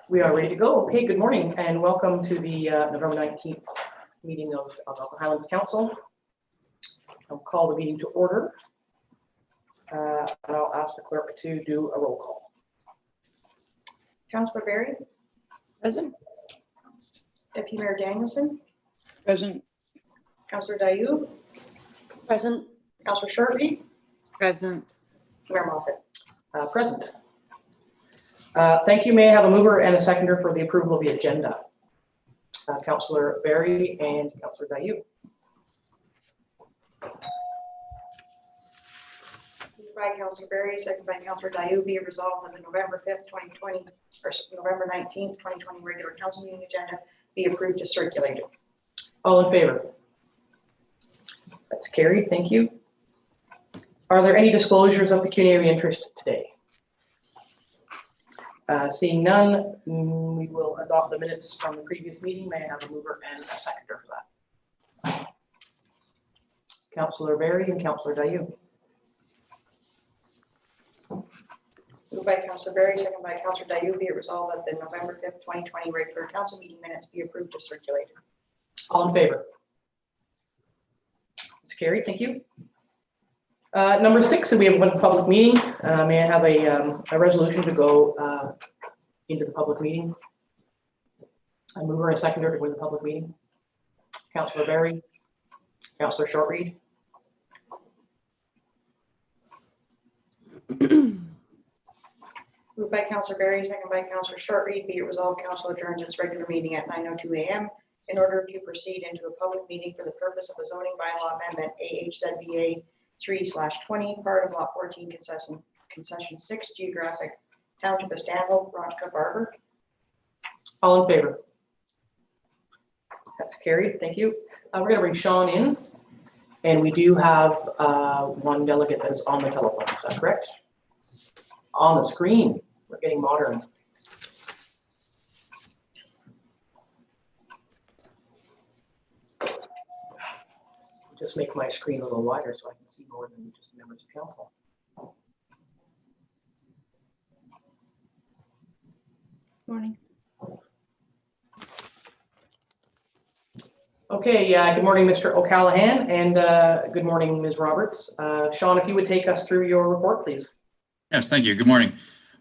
We are ready to go. Okay, good morning and welcome to the November 19th meeting of Algonquin Highlands Council. I'll call the meeting to order. And I'll ask the clerk to do a roll call. Councillor Berry? Present. Deputy Mayor Danielson? Present. Councillor Dayu? Present. Councillor Shortby? Present. Mayor Moffat? Present. Thank you. May I have a mover and a seconder for the approval of the agenda? Councillor Berry and Councillor Dayu. Moved by Councillor Berry, second by Councillor Dayu, be it resolved that the November 5th, 2020, or November 19th, 2020 regular council meeting agenda be approved as circulated. All in favor? That's carried. Thank you. Are there any disclosures of pecuniary interest today? Seeing none, we will adopt the minutes from the previous meeting. May I have a mover and a seconder for that? Councillor Berry and Councillor Dayu. Moved by Councillor Berry, second by Councillor Dayu, be it resolved that the November 5th, 2020 regular council meeting minutes be approved as circulated. All in favor? It's carried. Thank you. Number 6, we have one public meeting. May I have a resolution to go into the public meeting? A mover and a seconder to go into the public meeting. Councillor Berry, Councillor Shortreed. Moved by Councillor Berry, second by Councillor Shortreed, be it resolved council adjourns its regular meeting at 9:02 a.m. in order to proceed into a public meeting for the purpose of a zoning bylaw amendment AHZBA 3/20, part of lot 14, concession 6, geographic Township of Stanhope, Rochka Barber. All in favor? That's carried. Thank you. We're going to bring Sean in, and we do have one delegate that is on the telephone. Is that correct? On the screen. We're getting modern. Just make my screen a little wider so I can see more than just the members of council. Morning. Okay, good morning, Mr. O'Callaghan, and good morning, Ms. Roberts. Sean, if you would take us through your report, please. Yes, thank you. Good morning.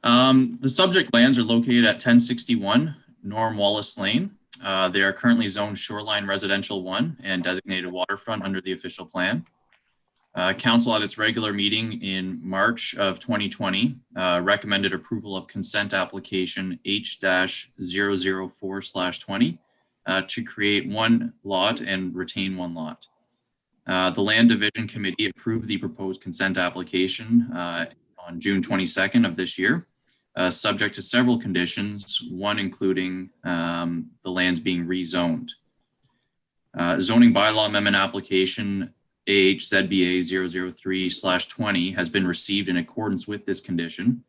The subject lands are located at 1061 Norm Wallace Lane. They are currently zoned Shoreline Residential 1 and designated waterfront under the official plan. Council at its regular meeting in March of 2020 recommended approval of consent application H-004/20 to create one lot and retain one lot. The Land Division Committee approved the proposed consent application on June 22nd of this year, subject to several conditions, one including the lands being rezoned. Zoning bylaw amendment application AHZBA 003/20 has been received in accordance with this condition.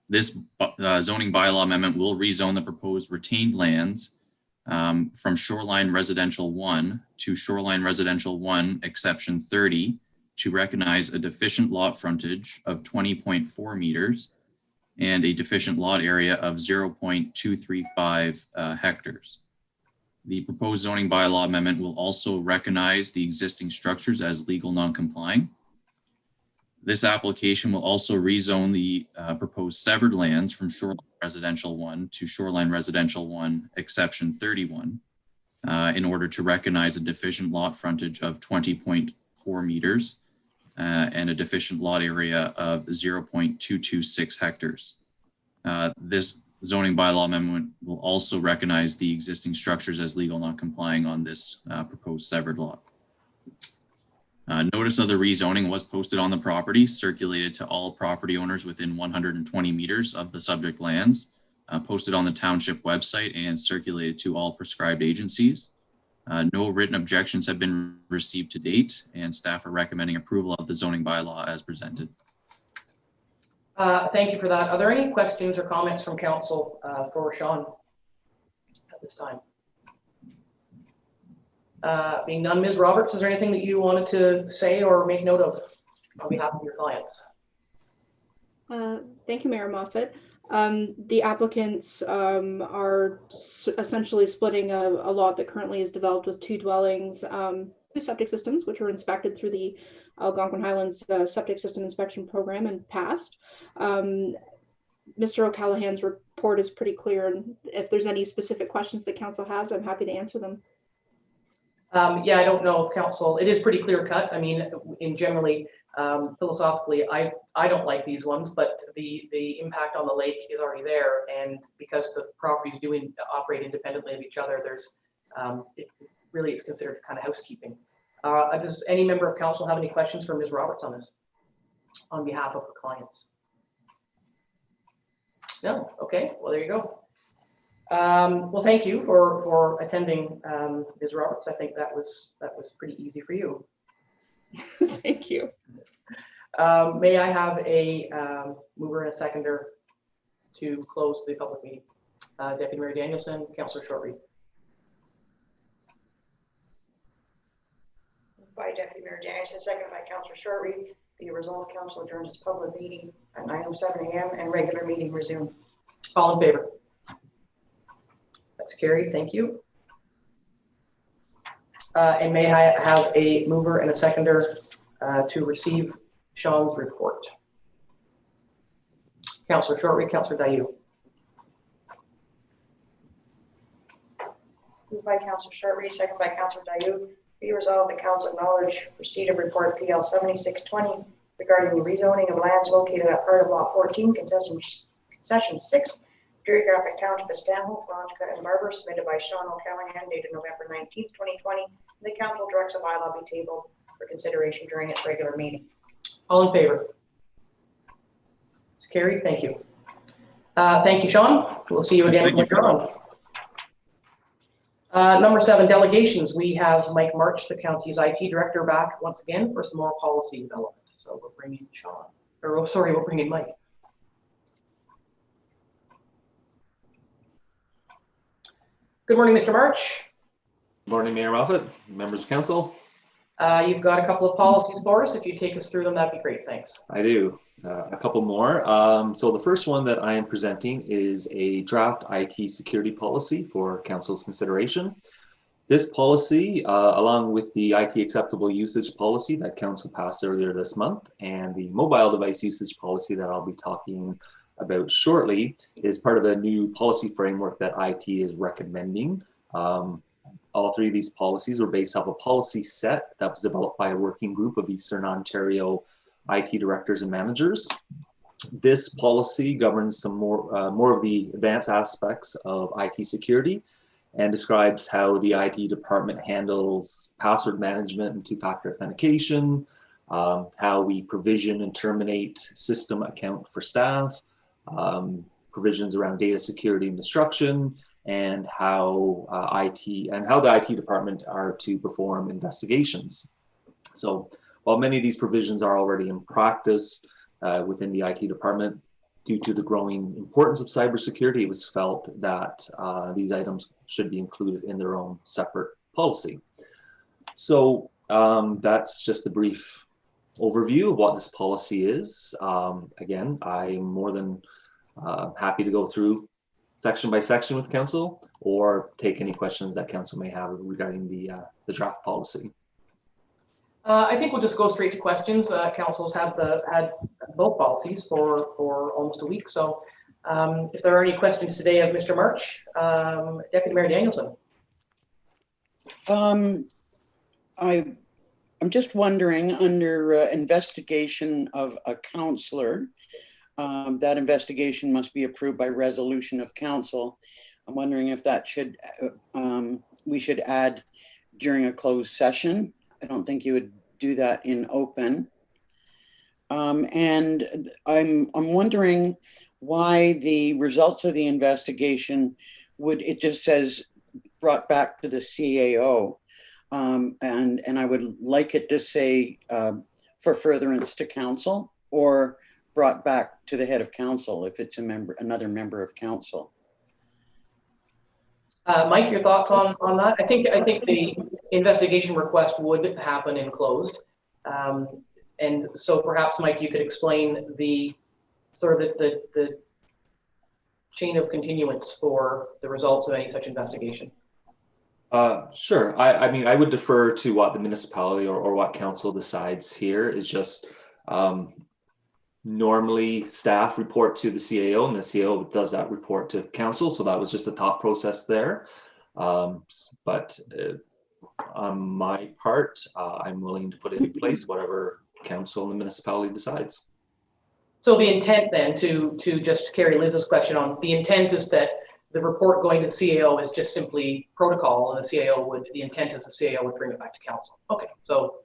This zoning bylaw amendment will rezone the proposed retained lands from Shoreline Residential 1 to Shoreline Residential 1 Exception 30 to recognize a deficient lot frontage of 20.4 meters and a deficient lot area of 0.235 hectares. The proposed zoning bylaw amendment will also recognize the existing structures as legal non-complying. This application will also rezone the proposed severed lands from Shoreline Residential 1 to Shoreline Residential 1 Exception 31 in order to recognize a deficient lot frontage of 20.4 meters and a deficient lot area of 0.226 hectares. This zoning bylaw amendment will also recognize the existing structures as legal non-complying on this proposed severed lot. Notice of the rezoning was posted on the property, circulated to all property owners within 120 meters of the subject lands, posted on the township website and circulated to all prescribed agencies. No written objections have been received to date, and staff are recommending approval of the zoning bylaw as presented. Thank you for that. Are there any questions or comments from council for Sean at this time? Being none, Ms. Roberts, is there anything that you wanted to say or make note of on behalf of your clients? Thank you, Mayor Moffat. The applicants are essentially splitting a lot that currently is developed with 2 dwellings, 2 septic systems, which were inspected through the Algonquin Highlands septic system inspection program and passed. Mr. O'Callaghan's report is pretty clear, and if there's any specific questions the council has, I'm happy to answer them. Yeah, I don't know if council, it is pretty clear cut. I mean, in generally, philosophically, I don't like these ones, but the impact on the lake is already there. And because the properties do operate independently of each other, there's, it really is considered kind of housekeeping. Does any member of council have any questions for Ms. Roberts on this, on behalf of the clients? No? Okay, well, there you go. Well, thank you for attending, Ms. Roberts. I think that was pretty easy for you. Thank you. May I have a mover and a seconder to close the public meeting? Deputy Mayor Danielson, Councillor Shortreed. By Deputy Mayor Danielson, seconded by Councillor Shortreed. Be it resolved, council adjourns its public meeting at 9:07 a.m. and regular meeting resumed. All in favor? That's carried. Thank you. And may I have a mover and a seconder to receive Sean's report? Councillor Shortreed, Councillor Dayu. Moved by Councillor Shortreed, seconded by Councillor Dayu. Be resolved, the council acknowledge receipt of report PL 7620 regarding the rezoning of lands located at part of lot 14, concession 6, Geographic Township of Stanhope, Veronica, and Barber, submitted by Sean O'Callaghan, dated November 19th, 2020. The council directs a bylaw be tabled for consideration during its regular meeting. All in favor? It's carried. Thank you. Thank you, Sean. We'll see you again later on. Number 7, delegations. We have Mike March, the county's IT director, back once again for some more policy development. So we're bringing Sean, or oh, sorry, we're bringing Mike. Good morning, Mr. March. Good morning, Mayor Moffat, members of council. You've got a couple of policies for us. If you take us through them, that'd be great. Thanks. I do. A couple more. So the first one that I am presenting is a draft IT security policy for council's consideration. This policy, along with the IT acceptable usage policy that council passed earlier this month and the mobile device usage policy that I'll be talking about shortly, is part of a new policy framework that IT is recommending. All 3 of these policies were based off a policy set that was developed by a working group of Eastern Ontario IT directors and managers. This policy governs some more of the advanced aspects of IT security and describes how the IT department handles password management and 2-factor authentication, how we provision and terminate system account for staff, provisions around data security and destruction, and how the IT department are to perform investigations. So while many of these provisions are already in practice within the IT department, due to the growing importance of cybersecurity, it was felt that these items should be included in their own separate policy. So that's just a brief overview of what this policy is. Again, I'm more than happy to go through section by section with council or take any questions that council may have regarding the draft policy. I think we'll just go straight to questions. Councils have had both policies for almost a week. So if there are any questions today of Mr. March, Deputy Mayor Danielson. I'm just wondering, under investigation of a councillor, that investigation must be approved by resolution of council. I'm wondering if that should we should add during a closed session. I don't think you would do that in open. And I'm wondering why the results of the investigation it just says brought back to the CAO. And I would like it to say for furtherance to council, or brought back to the head of council if it's another member of council. Mike, your thoughts on that? I think the investigation request would happen in closed. And so perhaps, Mike, you could explain the sort of the chain of continuance for the results of any such investigation? Sure. I mean, I would defer to what the municipality or what council decides here. Is just normally staff report to the CAO and the CAO does that report to council. So that was just the thought process there. But on my part, I'm willing to put in place whatever council and the municipality decides. So the intent then, to just carry Liz's question on, the intent is that the report going to the CAO is just simply protocol, and the intent is the CAO would bring it back to council. Okay, so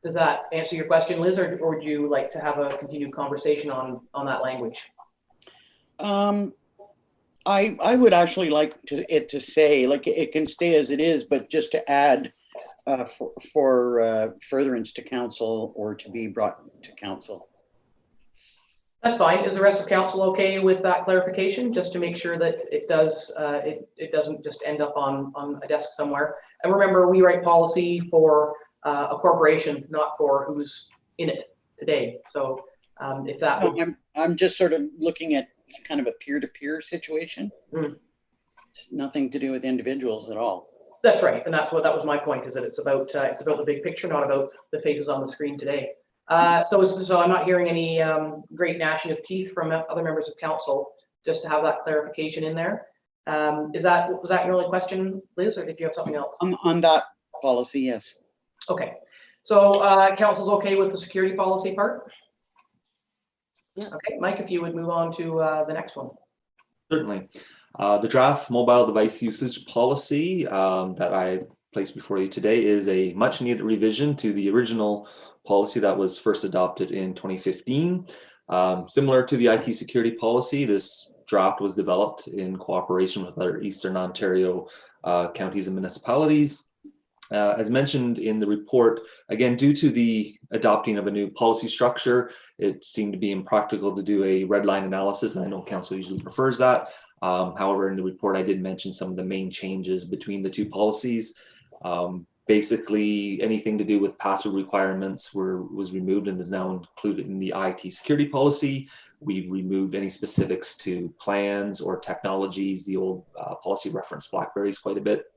does that answer your question, Liz, or would you like to have a continued conversation on that language? I would actually like it to say, like, it can stay as it is, but just to add for furtherance to council or to be brought to council. That's fine. Is the rest of council okay with that clarification, just to make sure that it does it doesn't just end up on a desk somewhere? And remember, we write policy for a corporation, not for who's in it today. So if that would... I'm just sort of looking at kind of a peer-to-peer situation. It's nothing to do with individuals at all. That's right, and that was my point, is that it's about the big picture, not about the faces on the screen today. So I'm not hearing any great gnashing of teeth from other members of council, just to have that clarification in there. Was that your only question, Liz, or did you have something else? On that policy, yes. Okay, so council's okay with the security policy part? Yeah. Okay, Mike, if you would move on to the next one. Certainly. The draft mobile device usage policy that I placed before you today is a much needed revision to the original policy that was first adopted in 2015. Similar to the IT security policy, this draft was developed in cooperation with other Eastern Ontario counties and municipalities. As mentioned in the report, again, due to the adopting of a new policy structure, it seemed to be impractical to do a red line analysis, and I know council usually prefers that. However, in the report, I did mention some of the main changes between the two policies. Basically, anything to do with password requirements was removed and is now included in the IT security policy. We've removed any specifics to plans or technologies. The old policy referenced BlackBerries quite a bit.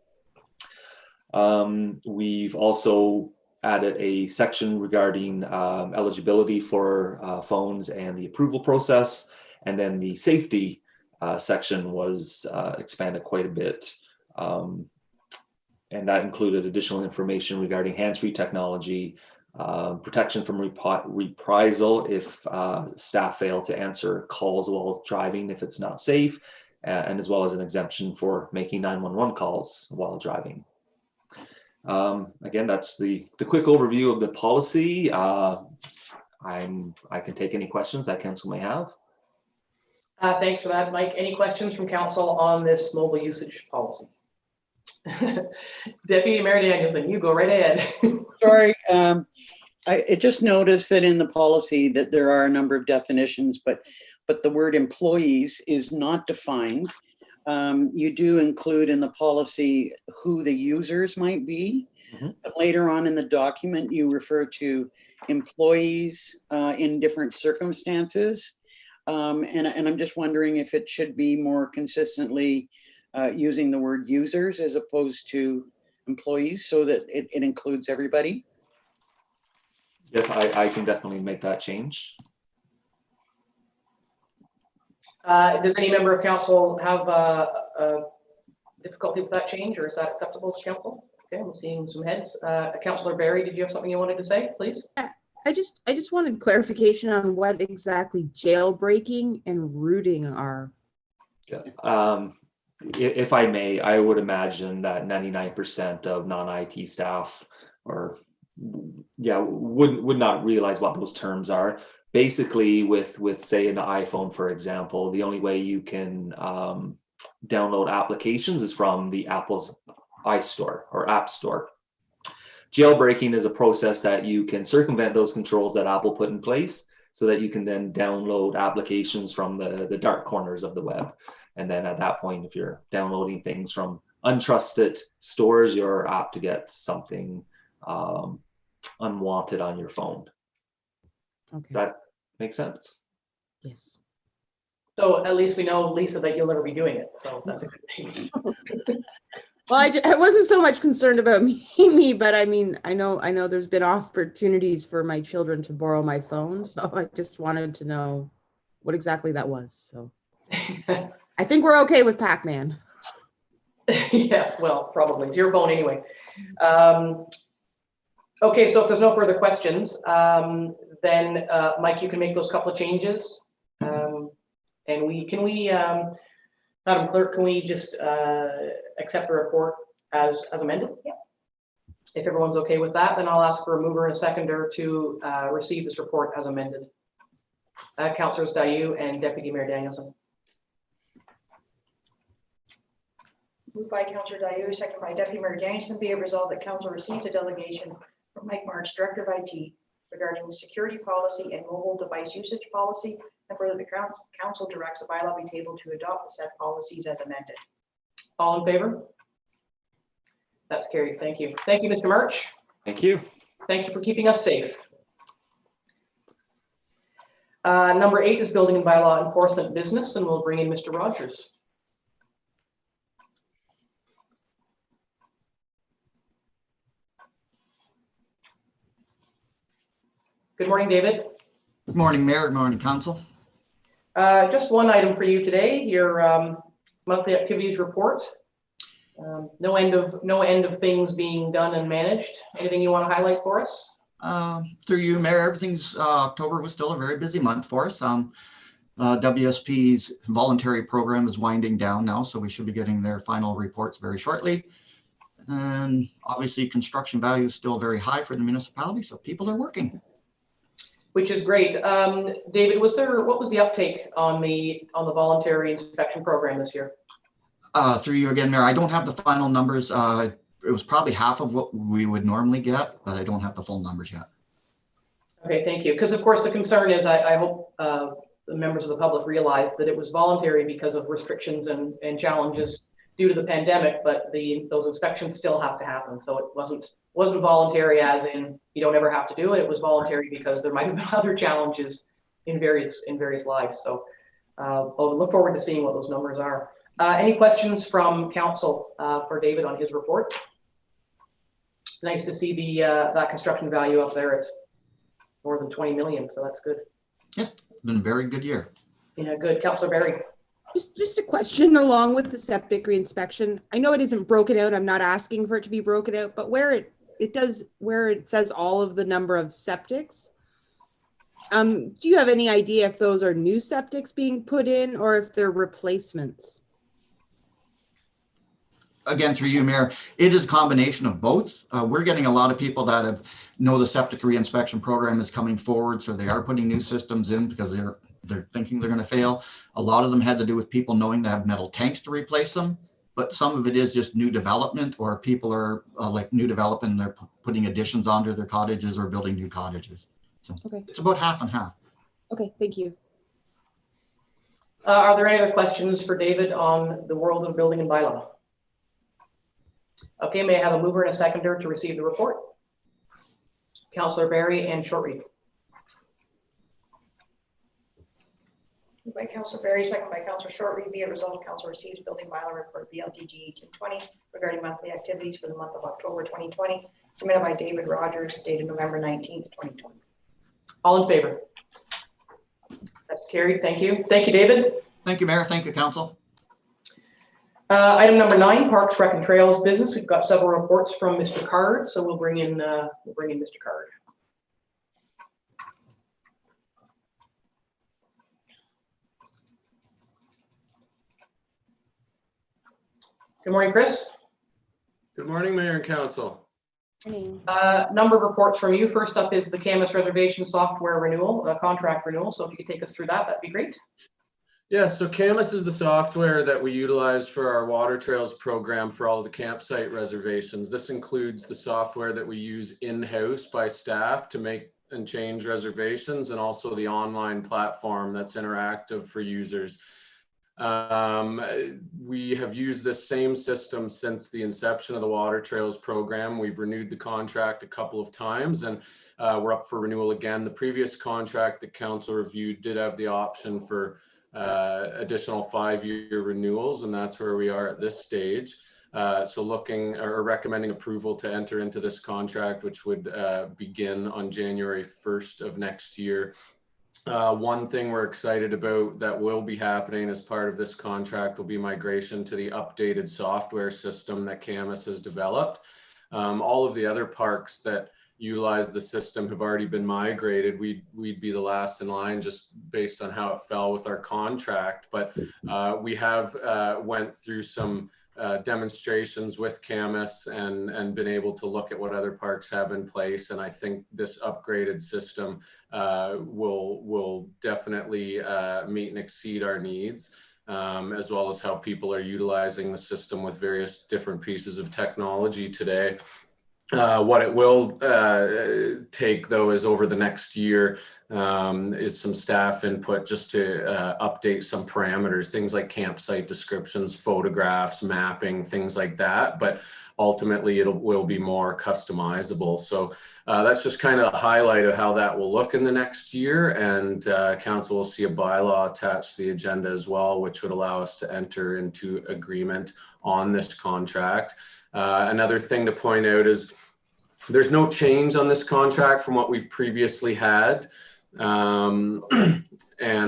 We've also added a section regarding eligibility for phones and the approval process. And then the safety section was expanded quite a bit. And that included additional information regarding hands-free technology, protection from reprisal if staff fail to answer calls while driving if it's not safe, and as well as an exemption for making 911 calls while driving. Again, that's the quick overview of the policy. I can take any questions that council may have. Thanks for that, Mike. Any questions from council on this mobile usage policy? Deputy Mayor Danielson, you go right ahead. Sorry, I just noticed that in the policy that there are a number of definitions, but the word employees is not defined. You do include in the policy who the users might be, but later on in the document, you refer to employees in different circumstances. And I'm just wondering if it should be more consistently using the word users as opposed to employees, so that it includes everybody. Yes, I can definitely make that change. Does any member of council have difficulty with that change, or is that acceptable to council? Okay, I'm seeing some heads. Councillor Barry, did you have something you wanted to say, please? I just wanted clarification on what exactly jailbreaking and rooting are. Yeah. If I may, I would imagine that 99% of non-IT staff would not realize what those terms are. Basically, with say an iPhone, for example, the only way you can download applications is from the Apple's iStore or App Store. Jailbreaking is a process that you can circumvent those controls that Apple put in place, so that you can then download applications from the dark corners of the web. And then at that point, if you're downloading things from untrusted stores, you're apt to get something unwanted on your phone. Okay. That makes sense? Yes. So at least we know, Lisa, that you'll never be doing it. So that's a good thing. Well, I wasn't so much concerned about me, but I mean, I know there's been opportunities for my children to borrow my phone, so I just wanted to know what exactly that was. So I think we're okay with Pac-Man. Yeah, well, probably. It's your phone anyway. Okay, so if there's no further questions, then Mike, you can make those couple of changes. And Madam Clerk, can we just accept the report as amended? Yep. If everyone's okay with that, then I'll ask for a mover and a seconder to receive this report as amended. Councillors Dayu and Deputy Mayor Danielson. Moved by Councillor Dayu, second by Deputy Mayor Danielson, be it resolved that council receives a delegation from Mike March, Director of IT, regarding security policy and mobile device usage policy, and further the council directs a bylaw be tabled to adopt the said policies as amended. All in favor? That's carried. Thank you. Thank you, Mr. March. Thank you. Thank you for keeping us safe. Number 8 is building and bylaw enforcement business, and we'll bring in Mr. Rogers. Good morning, David. Good morning, Mayor. Good morning, Council. Just one item for you today, your monthly activities report. No end of things being done and managed. Anything you want to highlight for us? Through you, Mayor, everything's October was still a very busy month for us. WSP's voluntary program is winding down now, so we should be getting their final reports very shortly. And obviously, construction value is still very high for the municipality, so people are working. Which is great. David, what was the uptake on the voluntary inspection program this year? Through you again, Mayor, I don't have the final numbers. It was probably half of what we would normally get, but I don't have the full numbers yet. Okay, thank you. Because of course the concern is, I hope the members of the public realize that it was voluntary because of restrictions and challenges due to the pandemic, but those inspections still have to happen. So it wasn't voluntary as in you don't ever have to do it. It was voluntary because there might have been other challenges in various lives. So I'll look forward to seeing what those numbers are. Any questions from council for David on his report? Nice to see that construction value up there at more than 20 million. So that's good. Yes, it's been a very good year. Yeah, good. Councillor Barry. Just a question along with the septic reinspection. I know it isn't broken out. I'm not asking for it to be broken out, but where it says all of the number of septics, do you have any idea if those are new septics being put in or if they're replacements? Again, through you, Mayor, it is a combination of both. We're getting a lot of people that know the septic reinspection program is coming forward, so they are putting new systems in because they're thinking they're going to fail. A lot of them had to do with people knowing they have metal tanks to replace them, but some of it is just new development, or people are like new development, they're putting additions onto their cottages or building new cottages. So okay. It's about half and half. Okay, thank you. Are there any other questions for David on the world of building and bylaw? Okay, may I have a mover and a seconder to receive the report? Councillor Barry and Shortreed. Moved by Councillor Barry, second by Councillor Shortreed, be it resolved council receives building bylaw report BLDG 1820 regarding monthly activities for the month of October 2020, submitted by David Rogers, dated November 19th, 2020. All in favor? That's carried. Thank you. Thank you, David. Thank you, Mayor. Thank you, Council. Item number 9, Parks, Rec and Trails business. We've got several reports from Mr. Card, so we'll bring in Mr. Card. Good morning, Chris. Good morning, Mayor and Council. Number of reports from you. First up is the Camas reservation software renewal, contract renewal. So if you could take us through that, that'd be great. Yes, so Camas is the software that we utilize for our water trails program for all of the campsite reservations. This includes the software that we use in-house by staff to make and change reservations, and also the online platform that's interactive for users. We have used this same system since the inception of the Water Trails program. We've renewed the contract a couple of times, and we're up for renewal again. The previous contract that council reviewed did have the option for additional 5-year renewals, and that's where we are at this stage. So looking or recommending approval to enter into this contract, which would begin on January 1st of next year. One thing we're excited about that will be happening as part of this contract will be migration to the updated software system that Camas has developed. All of the other parks that utilize the system have already been migrated. We'd be the last in line just based on how it fell with our contract. But we have went through some demonstrations with Camas and been able to look at what other parks have in place. And I think this upgraded system will definitely meet and exceed our needs, as well as how people are utilizing the system with various different pieces of technology today. What it will take, though, is over the next year is some staff input just to update some parameters, things like campsite descriptions, photographs, mapping, things like that. But ultimately, it will be more customizable. So that's just kind of a highlight of how that will look in the next year. And council will see a bylaw attached to the agenda as well, which would allow us to enter into agreement on this contract. Another thing to point out is there's no change on this contract from what we've previously had. And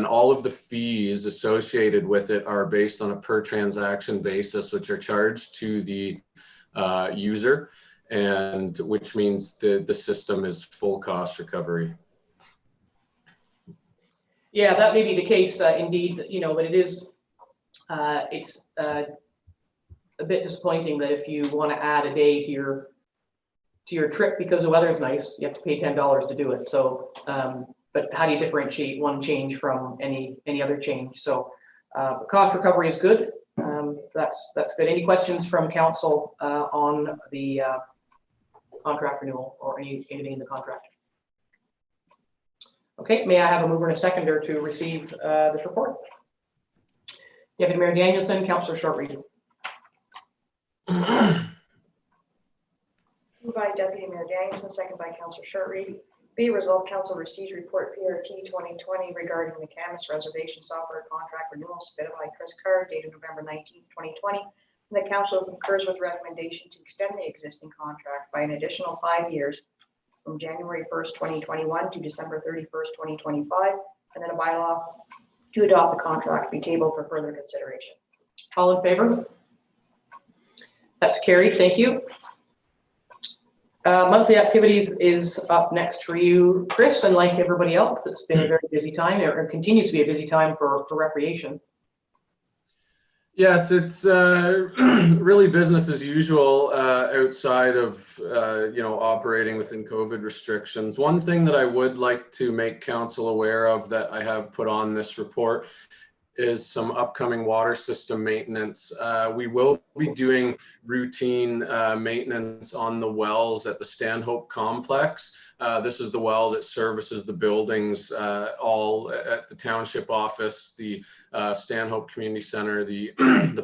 all of the fees associated with it are based on a per transaction basis, which are charged to the user, and which means the system is full cost recovery. Yeah, that may be the case indeed, but it is, it's a bit disappointing that if you want to add a day to your trip because the weather's nice, you have to pay $10 to do it. So, but how do you differentiate one change from any other change? So, cost recovery is good. That's good. Any questions from council on the contract renewal or anything in the contract? Okay, may I have a mover and a seconder to receive this report? Deputy Mayor Danielson, Councillor Short-Reed. Moved by Deputy Mayor Danielson, second by Councillor Short-Reed. Be resolved, council receives report PRT 2020 regarding the Camas reservation software contract renewal submitted by Chris Carr dated November 19th, 2020. And the council concurs with recommendation to extend the existing contract by an additional 5 years from January 1st, 2021 to December 31st, 2025. And then a bylaw to adopt the contract be tabled for further consideration. All in favor? That's carried. Thank you. Monthly activities is up next for you, Chris, and like everybody else, it's been a very busy time, or continues to be a busy time for recreation. Yes, it's really business as usual outside of operating within COVID restrictions. One thing that I would like to make council aware of that I have put on this report is some upcoming water system maintenance. We will be doing routine maintenance on the wells at the Stanhope complex. This is the well that services the buildings all at the Township office, the Stanhope Community Center, the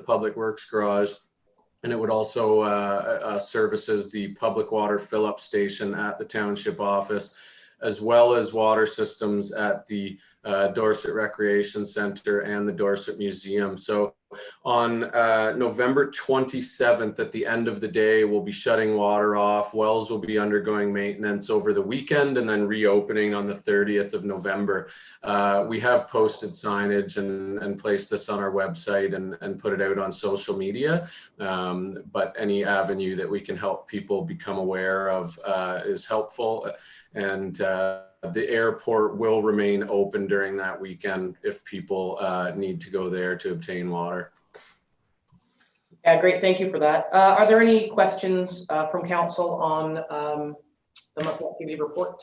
Public Works Garage, and it would also services the public water fill-up station at the Township office, as well as water systems at the Dorset Recreation Center and the Dorset Museum. So on November 27th, at the end of the day, we'll be shutting water off. Wells will be undergoing maintenance over the weekend and then reopening on the 30th of November. We have posted signage and placed this on our website and put it out on social media. But any avenue that we can help people become aware of is helpful. And the airport will remain open during that weekend if people need to go there to obtain water. Yeah, great. Thank you for that. Are there any questions from council on the monthly activity report?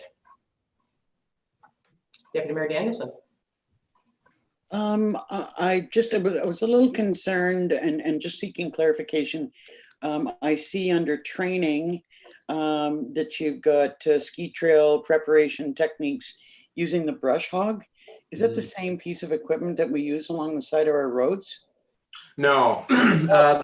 Deputy Mayor Danielson. I was a little concerned and just seeking clarification. I see under training that you've got ski trail preparation techniques using the brush hog. Is that the same piece of equipment that we use along the side of our roads? No. The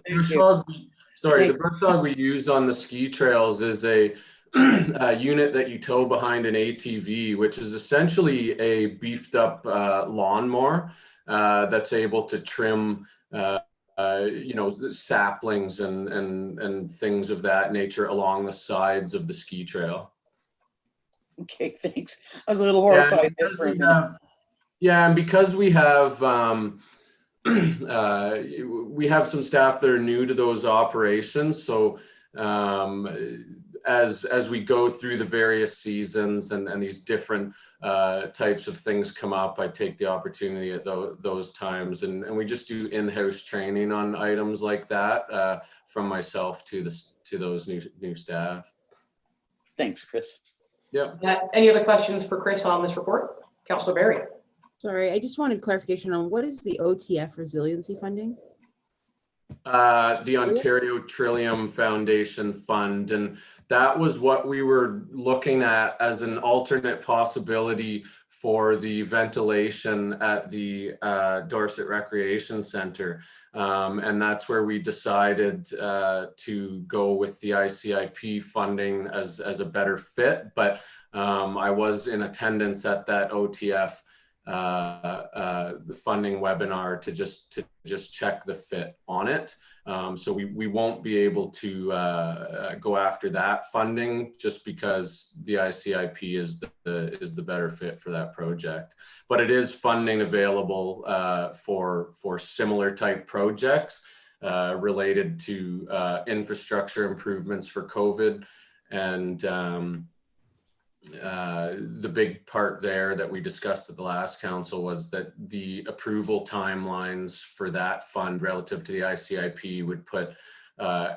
brush hog we use on the ski trails is a unit that you tow behind an ATV, which is essentially a beefed up lawnmower that's able to trim saplings and things of that nature along the sides of the ski trail. Okay, thanks. I was a little horrified there for a minute. Yeah, and because we have we have some staff that are new to those operations, so as we go through the various seasons and these different types of things come up, I take the opportunity at those times, and we just do in-house training on items like that from myself to those new staff. Thanks, Chris. Yeah. Any other questions for Chris on this report? Councillor Barry. Sorry, I just wanted clarification on what is the OTF resiliency funding? The Ontario Trillium Foundation Fund, and that was what we were looking at as an alternate possibility for the ventilation at the Dorset Recreation Centre. And that's where we decided to go with the ICIP funding as a better fit. But I was in attendance at that OTF the funding webinar to just check the fit on it. So we won't be able to go after that funding just because the ICIP is the better fit for that project. But it is funding available for similar type projects related to infrastructure improvements for COVID. And the big part there that we discussed at the last council was that the approval timelines for that fund relative to the ICIP would put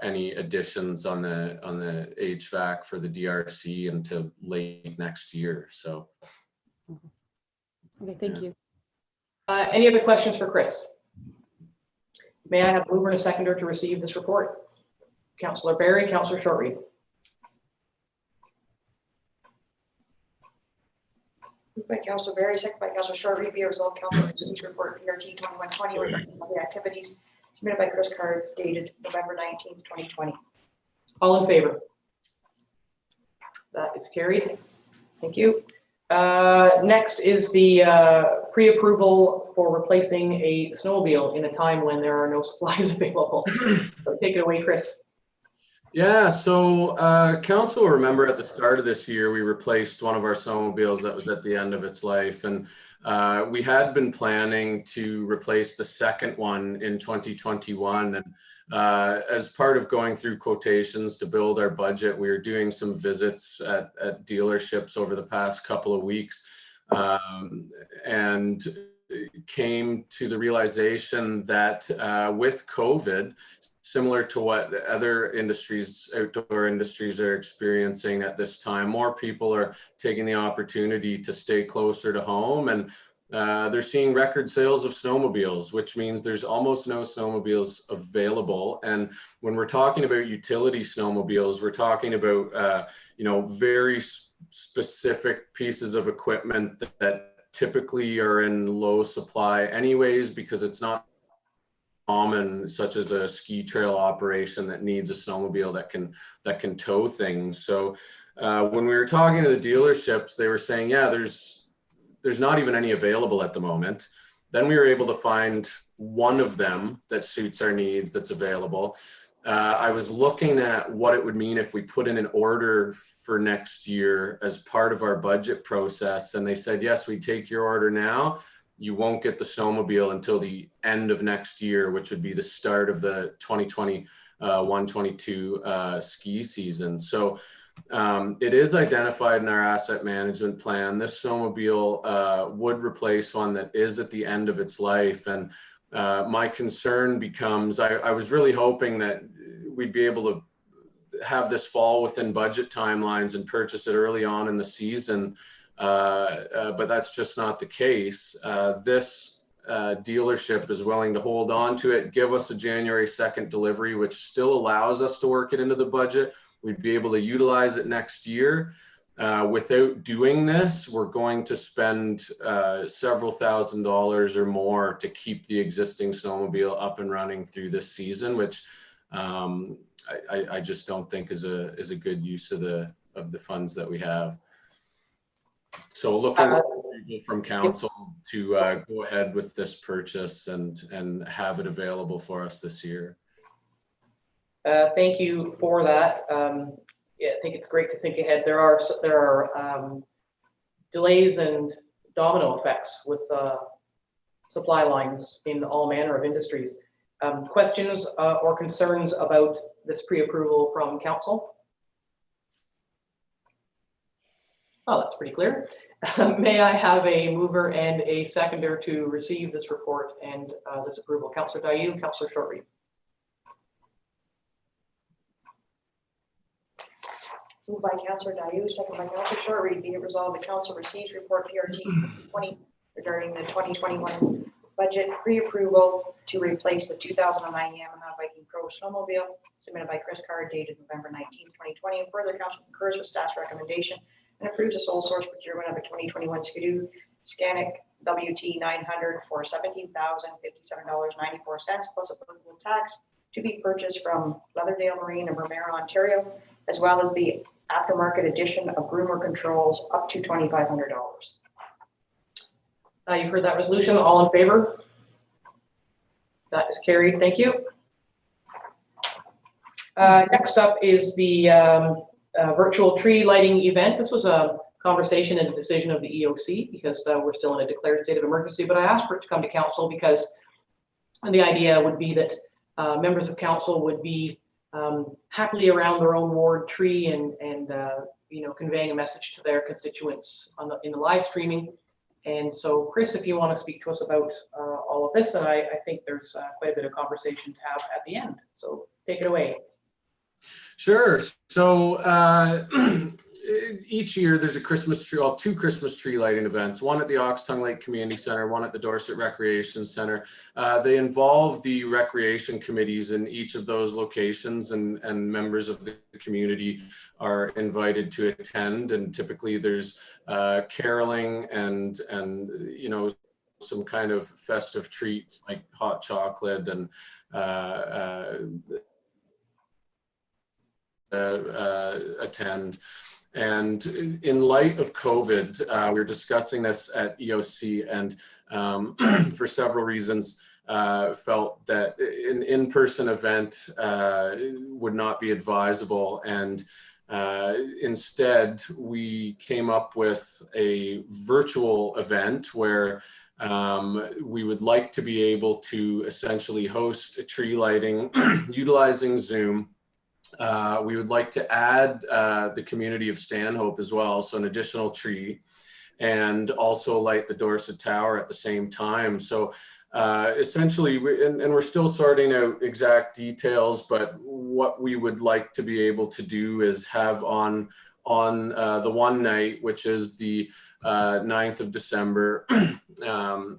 any additions on the HVAC for the DRC into late next year. So. Okay, thank you. Any other questions for Chris? May I have a mover and a seconder to receive this report? Councillor Barry, Councillor Shortreed. Moved by Councillor Barry, second by Councillor Shortreed, be it resolved, Council receives report PRT 2120 regarding the activities submitted by Chris Card dated November 19th, 2020. All in favor? That is carried. Thank you. Next is the pre-approval for replacing a snowmobile in a time when there are no supplies available. So take it away, Chris. Yeah, so council will remember at the start of this year, we replaced one of our snowmobiles that was at the end of its life. And we had been planning to replace the second one in 2021. And as part of going through quotations to build our budget, we were doing some visits at dealerships over the past couple of weeks. And came to the realization that with COVID, similar to what other industries, outdoor industries are experiencing at this time, more people are taking the opportunity to stay closer to home, and they're seeing record sales of snowmobiles, which means there's almost no snowmobiles available. And when we're talking about utility snowmobiles, we're talking about, very specific pieces of equipment that typically are in low supply anyways, because it's not common, such as a ski trail operation that needs a snowmobile that can tow things. So when we were talking to the dealerships, they were saying, yeah, there's not even any available at the moment. Then we were able to find one of them that suits our needs that's available. I was looking at what it would mean if we put in an order for next year as part of our budget process. And they said, yes, we take your order now. You won't get the snowmobile until the end of next year, which would be the start of the 2021-22 ski season. So it is identified in our asset management plan. This snowmobile would replace one that is at the end of its life. And my concern becomes, I was really hoping that we'd be able to have this fall within budget timelines and purchase it early on in the season. But that's just not the case. This dealership is willing to hold on to it, give us a January 2nd delivery, which still allows us to work it into the budget. We'd be able to utilize it next year. Without doing this, we're going to spend several $1,000s or more to keep the existing snowmobile up and running through this season, which I just don't think is a good use of of the funds that we have. So looking for approval from council to go ahead with this purchase and have it available for us this year. Thank you for that. Yeah, I think it's great to think ahead. There are delays and domino effects with supply lines in all manner of industries. Questions or concerns about this pre-approval from council? Oh, that's pretty clear. May I have a mover and a seconder to receive this report and this approval? Councillor Dayu, Councillor Shortreed. Moved by Councillor Dayu, second by Councillor Shortreed. Be it resolved, the council receives report PRT 20 regarding the 2021 budget pre-approval to replace the 2009 Yamaha Viking Pro snowmobile submitted by Chris Card dated November 19, 2020. And further, council concurs with staff's recommendation and approves the sole source procurement of a 2021 Skidoo Scanic WT 900 for $17,057.94 plus applicable tax to be purchased from Leatherdale Marine in Romero, Ontario, as well as the aftermarket edition of groomer controls up to $2,500. You've heard that resolution. All in favor? That is carried. Thank you. Next up is the virtual tree lighting event. This was a conversation and a decision of the EOC because we're still in a declared state of emergency, but I asked for it to come to council because the idea would be that members of council would be happily around their own ward tree and you know, conveying a message to their constituents in the live streaming. And so, Chris, if you want to speak to us about all of this, and I think there's quite a bit of conversation to have at the end. So take it away. Sure. So each year there's a Christmas tree, well, 2 Christmas tree lighting events, one at the Oxtongue Lake Community Center, one at the Dorset Recreation Center. They involve the recreation committees in each of those locations, and members of the community are invited to attend. And typically there's caroling and you know, some kind of festive treats like hot chocolate and attend. And in light of COVID, we were discussing this at EOC, and for several reasons felt that an in-person event would not be advisable. And instead, we came up with a virtual event where we would like to be able to essentially host a tree lighting utilizing Zoom. We would like to add the community of Stanhope as well, so an additional tree, and also light the Dorset Tower at the same time. So essentially, and we're still sorting out exact details, but what we would like to be able to do is have on the one night, which is the 9th of December,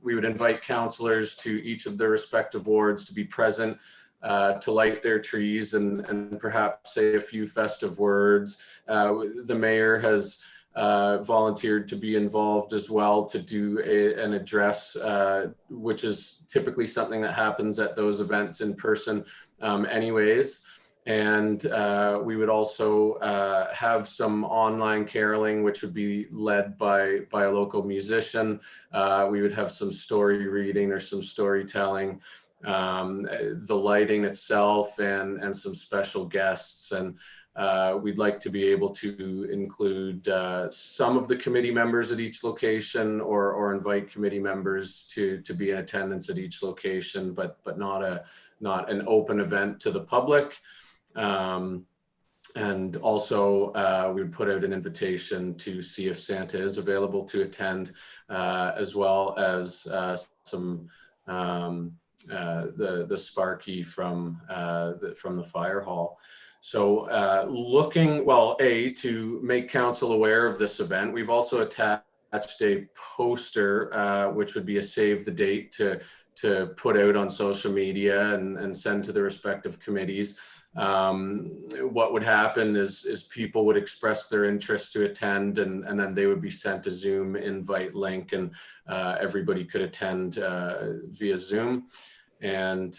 we would invite councillors to each of their respective wards to be present, to light their trees and perhaps say a few festive words. The mayor has volunteered to be involved as well to do an address, which is typically something that happens at those events in person anyways. And we would also have some online caroling, which would be led by a local musician. We would have some story reading or some storytelling, the lighting itself, and some special guests. And we'd like to be able to include some of the committee members at each location, or invite committee members to be in attendance at each location, but not an open event to the public. And also we would put out an invitation to see if Santa is available to attend, as well as some the Sparky from the fire hall. So looking, well, to make council aware of this event, we've also attached a poster, which would be a save the date to put out on social media and send to the respective committees. What would happen is people would express their interest to attend, and then they would be sent a Zoom invite link, and everybody could attend via Zoom. And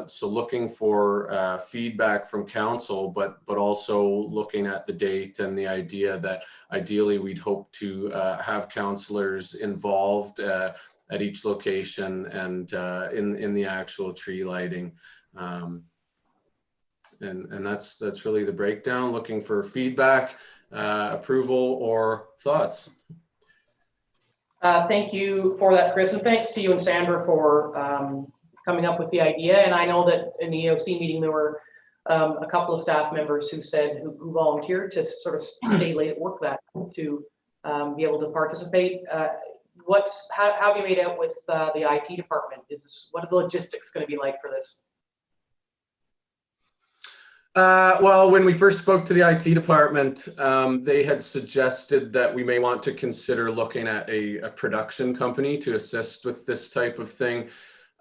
so looking for feedback from council, but also looking at the date and the idea that ideally we'd hope to have councillors involved at each location and in the actual tree lighting. And that's really the breakdown, looking for feedback, approval, or thoughts. Thank you for that, Chris, and thanks to you and Sandra for coming up with the idea. And I know that in the EOC meeting, there were a couple of staff members who said, who volunteered to sort of stay late at work that to be able to participate. How have you made out with the IT department? What are the logistics going to be like for this? Well, when we first spoke to the IT department, they had suggested that we may want to consider looking at a production company to assist with this type of thing.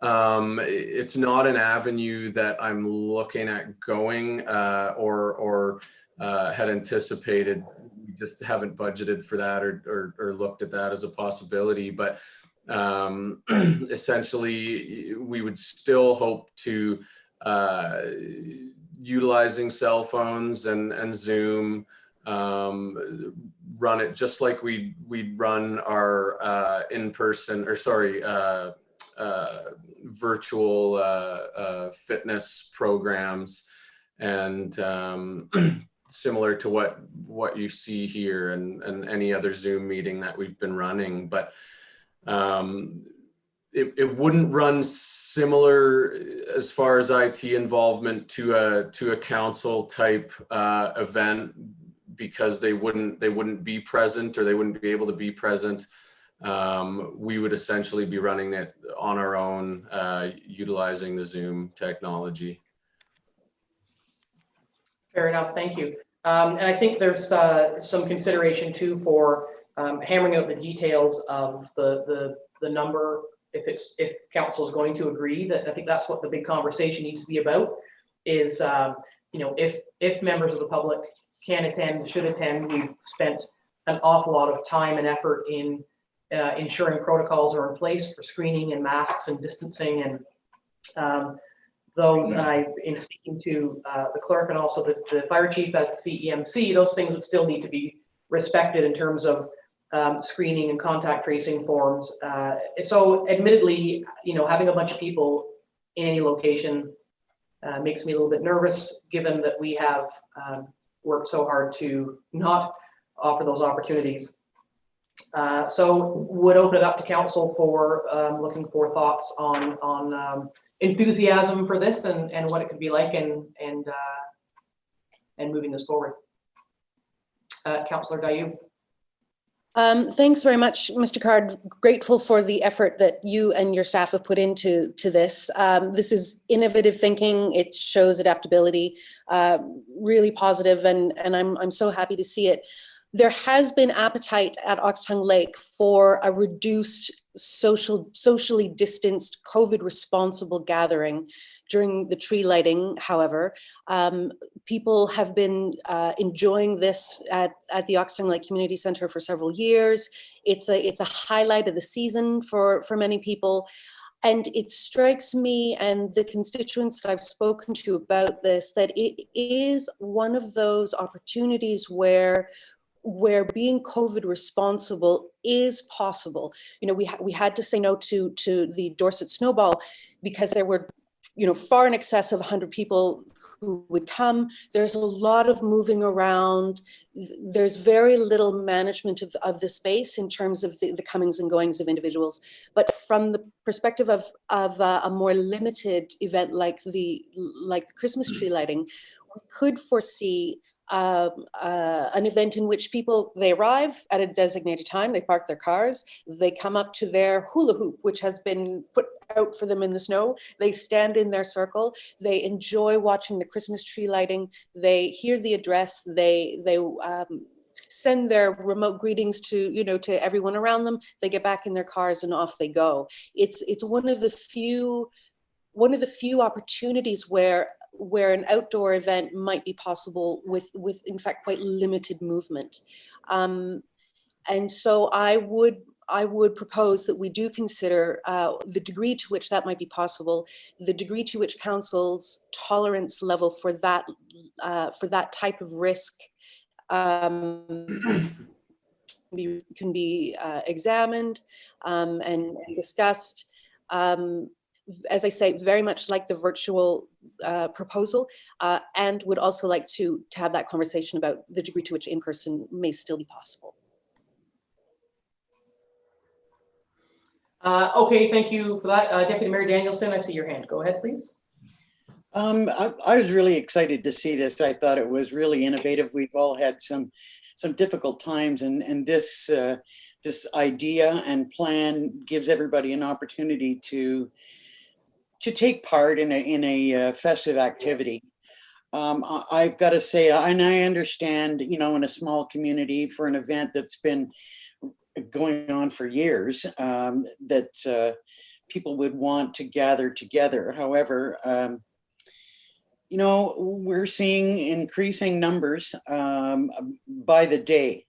It's not an avenue that I'm looking at going or had anticipated. We just haven't budgeted for that or looked at that as a possibility. But essentially, we would still hope to utilizing cell phones and Zoom, run it just like we'd run our virtual fitness programs, and similar to what you see here and any other Zoom meeting that we've been running. But it wouldn't run similar as far as IT involvement to a council type event, because they wouldn't be present, or they wouldn't be able to be present. We would essentially be running it on our own, utilizing the Zoom technology. Fair enough, thank you. And I think there's some consideration too for hammering out the details of the number. If council is going to agree, that I think that's what the big conversation needs to be about, is if members of the public can attend, should attend. We've spent an awful lot of time and effort in ensuring protocols are in place for screening and masks and distancing, and those, in speaking to the clerk and also the fire chief as the CEMC, those things would still need to be respected in terms of screening and contact tracing forms. So admittedly, having a bunch of people in any location makes me a little bit nervous, given that we have worked so hard to not offer those opportunities. So would open it up to council for looking for thoughts on enthusiasm for this and what it could be like and moving this forward. Councillor Dayoub. Thanks very much, Mr. Card. Grateful for the effort that you and your staff have put into this. This is innovative thinking. It shows adaptability, really positive, and I'm so happy to see it. There has been appetite at Oxtongue Lake for a reduced socially distanced, COVID responsible gathering during the tree lighting. However, people have been enjoying this at the Oxtongue Lake Community Centre for several years. It's a highlight of the season for many people. And it strikes me and the constituents that I've spoken to about this, that it is one of those opportunities where being COVID responsible is possible. We had to say no to the Dorset Snowball because there were, far in excess of 100 people who would come. There's a lot of moving around. There's very little management of the space in terms of the comings and goings of individuals. But from the perspective of a more limited event like the Christmas tree lighting, we could foresee an event in which they arrive at a designated time, they park their cars, they come up to their hula hoop, which has been put out for them in the snow, they stand in their circle, they enjoy watching the Christmas tree lighting, they hear the address, they send their remote greetings to everyone around them, they get back in their cars and off they go. It's one of the few opportunities where an outdoor event might be possible with in fact quite limited movement. And so I I would propose that we do consider the degree to which that might be possible, the degree to which council's tolerance level for that type of risk can be examined and discussed. As I say, very much like the virtual proposal, and would also like to have that conversation about the degree to which in-person may still be possible. Okay, thank you for that. Deputy Mayor Danielson, I see your hand. Go ahead, please. I was really excited to see this. I thought it was really innovative. We've all had some difficult times, and this idea and plan gives everybody an opportunity to take part in a festive activity. I've got to say, and I understand, you know, in a small community for an event that's been going on for years, that people would want to gather together. However, you know, we're seeing increasing numbers by the day.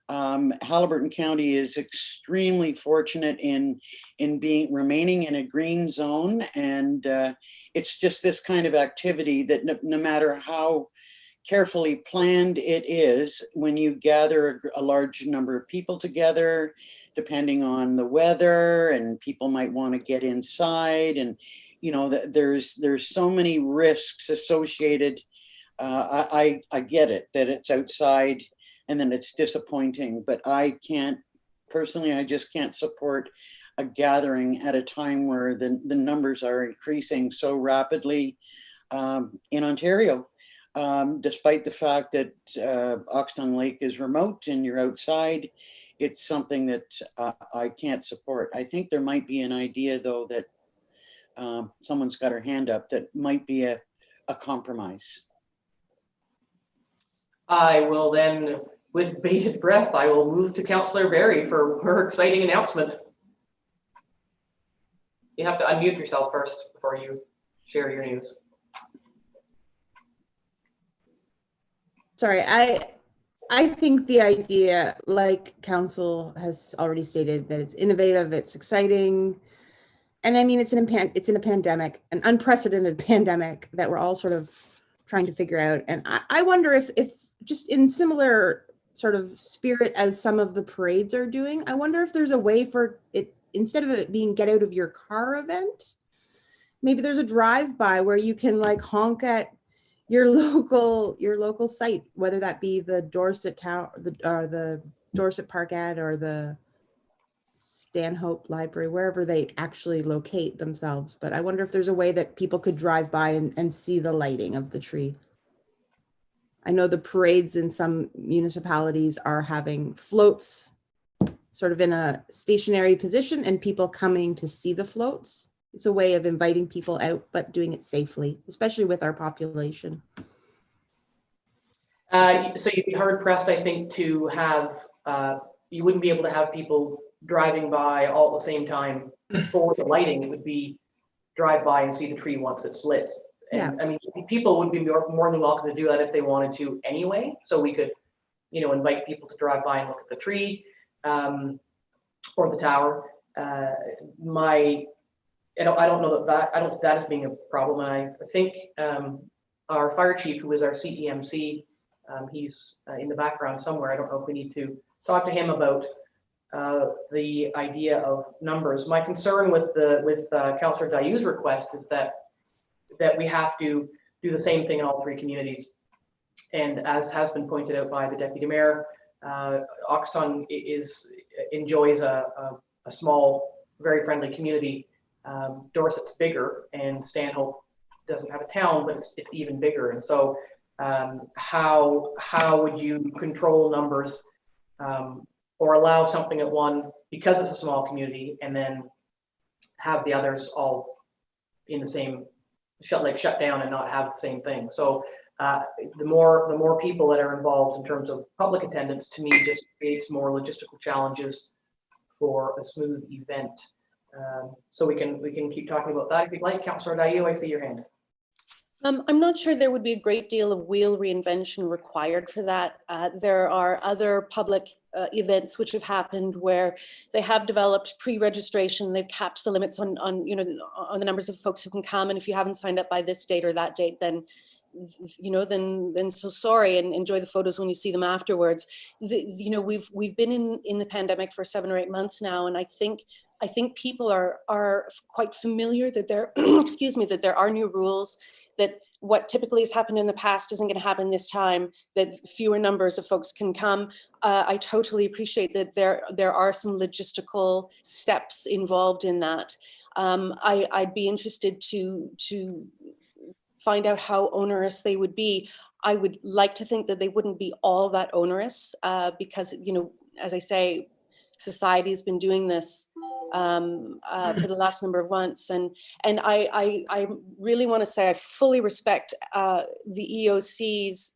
Haliburton County is extremely fortunate in remaining in a green zone, and it's just this kind of activity that no matter how carefully planned it is, when you gather a large number of people together, depending on the weather, and people might want to get inside, and you know, there's so many risks associated. I get it that it's outside and then it's disappointing, but I can't personally, I just can't support a gathering at a time where the numbers are increasing so rapidly in Ontario. Despite the fact that Oxton Lake is remote and you're outside, it's something that I can't support. I think there might be an idea, though, that someone's got her hand up, that might be a compromise. I will then, with bated breath, I will move to Councillor Berry for her exciting announcement. You have to unmute yourself first before you share your news. Sorry, I think the idea, like Council has already stated, that it's innovative, it's exciting. And I mean, it's in a pandemic, an unprecedented pandemic that we're all sort of trying to figure out. And I wonder if just in similar sort of spirit as some of the parades are doing, I wonder if there's a way for it, instead of it being get out of your car event, maybe there's a drive-by where you can like honk at your local site, whether that be the Dorset Town, the Dorset Park ad, or the Stanhope Library, wherever they actually locate themselves. But I wonder if there's a way that people could drive by and see the lighting of the tree. I know the parades in some municipalities are having floats sort of in a stationary position and people coming to see the floats. It's a way of inviting people out, but doing it safely, especially with our population. So you'd be hard pressed, I think, to have, you wouldn't be able to have people driving by all at the same time for the lighting. It would be drive by and see the tree once it's lit. And yeah. I mean, people would be more than welcome to do that if they wanted to anyway. So we could, you know, invite people to drive by and look at the tree or the tower. I don't know that I don't see that as being a problem. And I think our fire chief, who is our CEMC, he's in the background somewhere. I don't know if we need to talk to him about the idea of numbers. My concern with Councillor Dayou's request is that we have to do the same thing in all three communities. And as has been pointed out by the Deputy Mayor, Oxton enjoys a small, very friendly community. Dorset's bigger, and Stanhope doesn't have a town, but it's even bigger. And so how would you control numbers or allow something at one because it's a small community, and then have the others all in the same shut down and not have the same thing? So the more people that are involved in terms of public attendance, to me, just creates more logistical challenges for a smooth event. So we can keep talking about that if you'd like. Councillor Dayou, I see your hand. I'm not sure there would be a great deal of wheel reinvention required for that. There are other public events which have happened where they have developed pre-registration. They've capped the limits on the numbers of folks who can come. And if you haven't signed up by this date or that date, then then so sorry, and enjoy the photos when you see them afterwards. We've been in the pandemic for 7 or 8 months now, and I think people are quite familiar that there, excuse me, that there are new rules, that what typically has happened in the past isn't going to happen this time, that fewer numbers of folks can come. I totally appreciate that there are some logistical steps involved in that. I'd be interested to find out how onerous they would be. I would like to think that they wouldn't be all that onerous because, as I say, society has been doing this for the last number of months. And I really want to say I fully respect the EOC's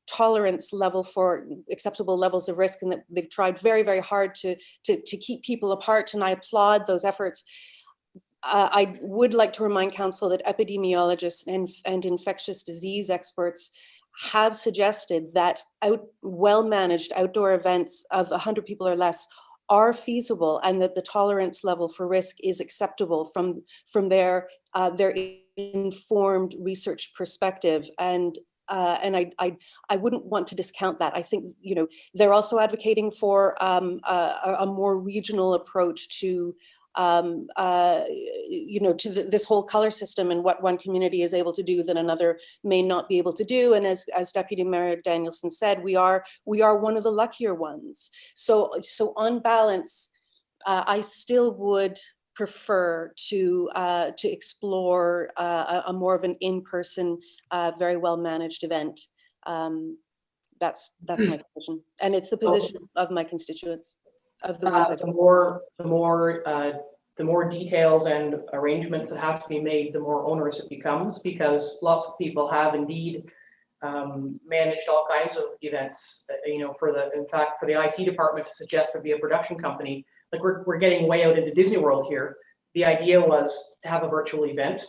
tolerance level for acceptable levels of risk, and that they've tried very, very hard to keep people apart, and I applaud those efforts. I would like to remind Council that epidemiologists and infectious disease experts have suggested that well-managed outdoor events of 100 people or less are feasible, and that the tolerance level for risk is acceptable from their informed research perspective. And I wouldn't want to discount that. I think they're also advocating for a more regional approach to this whole color system, and what one community is able to do that another may not be able to do. And as Deputy Mayor Danielson said, we are one of the luckier ones. So on balance, I still would prefer to explore a more of an in-person, very well managed event. That's my position, and it's the position of my constituents. Of the ones the more details and arrangements that have to be made, the more onerous it becomes, because lots of people have indeed managed all kinds of events. In fact, for the IT department to suggest there be a production company, like we're getting way out into Disney World here. The idea was to have a virtual event.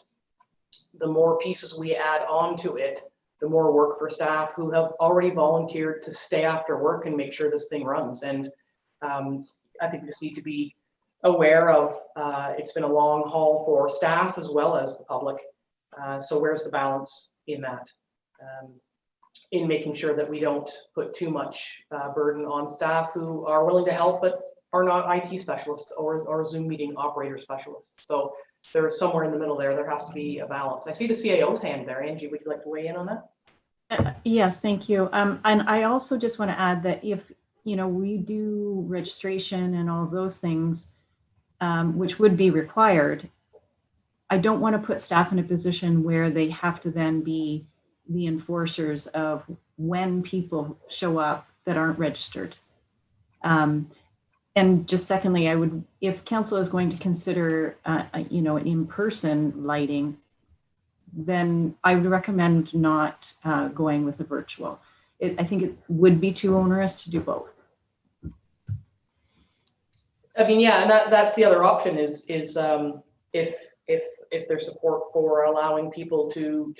The more pieces we add on to it, the more work for staff who have already volunteered to stay after work and make sure this thing runs. And I think we just need to be aware of it's been a long haul for staff as well as the public. So where's the balance in that? In making sure that we don't put too much burden on staff who are willing to help but are not IT specialists or Zoom meeting operator specialists. So there's somewhere in the middle there. There has to be a balance. I see the CAO's hand there. Angie, would you like to weigh in on that? Yes, thank you. And I also just want to add that if we do registration and all of those things, which would be required, I don't want to put staff in a position where they have to then be the enforcers of when people show up that aren't registered. And just secondly, if council is going to consider, an in-person lighting, then I would recommend not going with a virtual. I think it would be too onerous to do both. I mean, yeah, and that's the other option is if there's support for allowing people to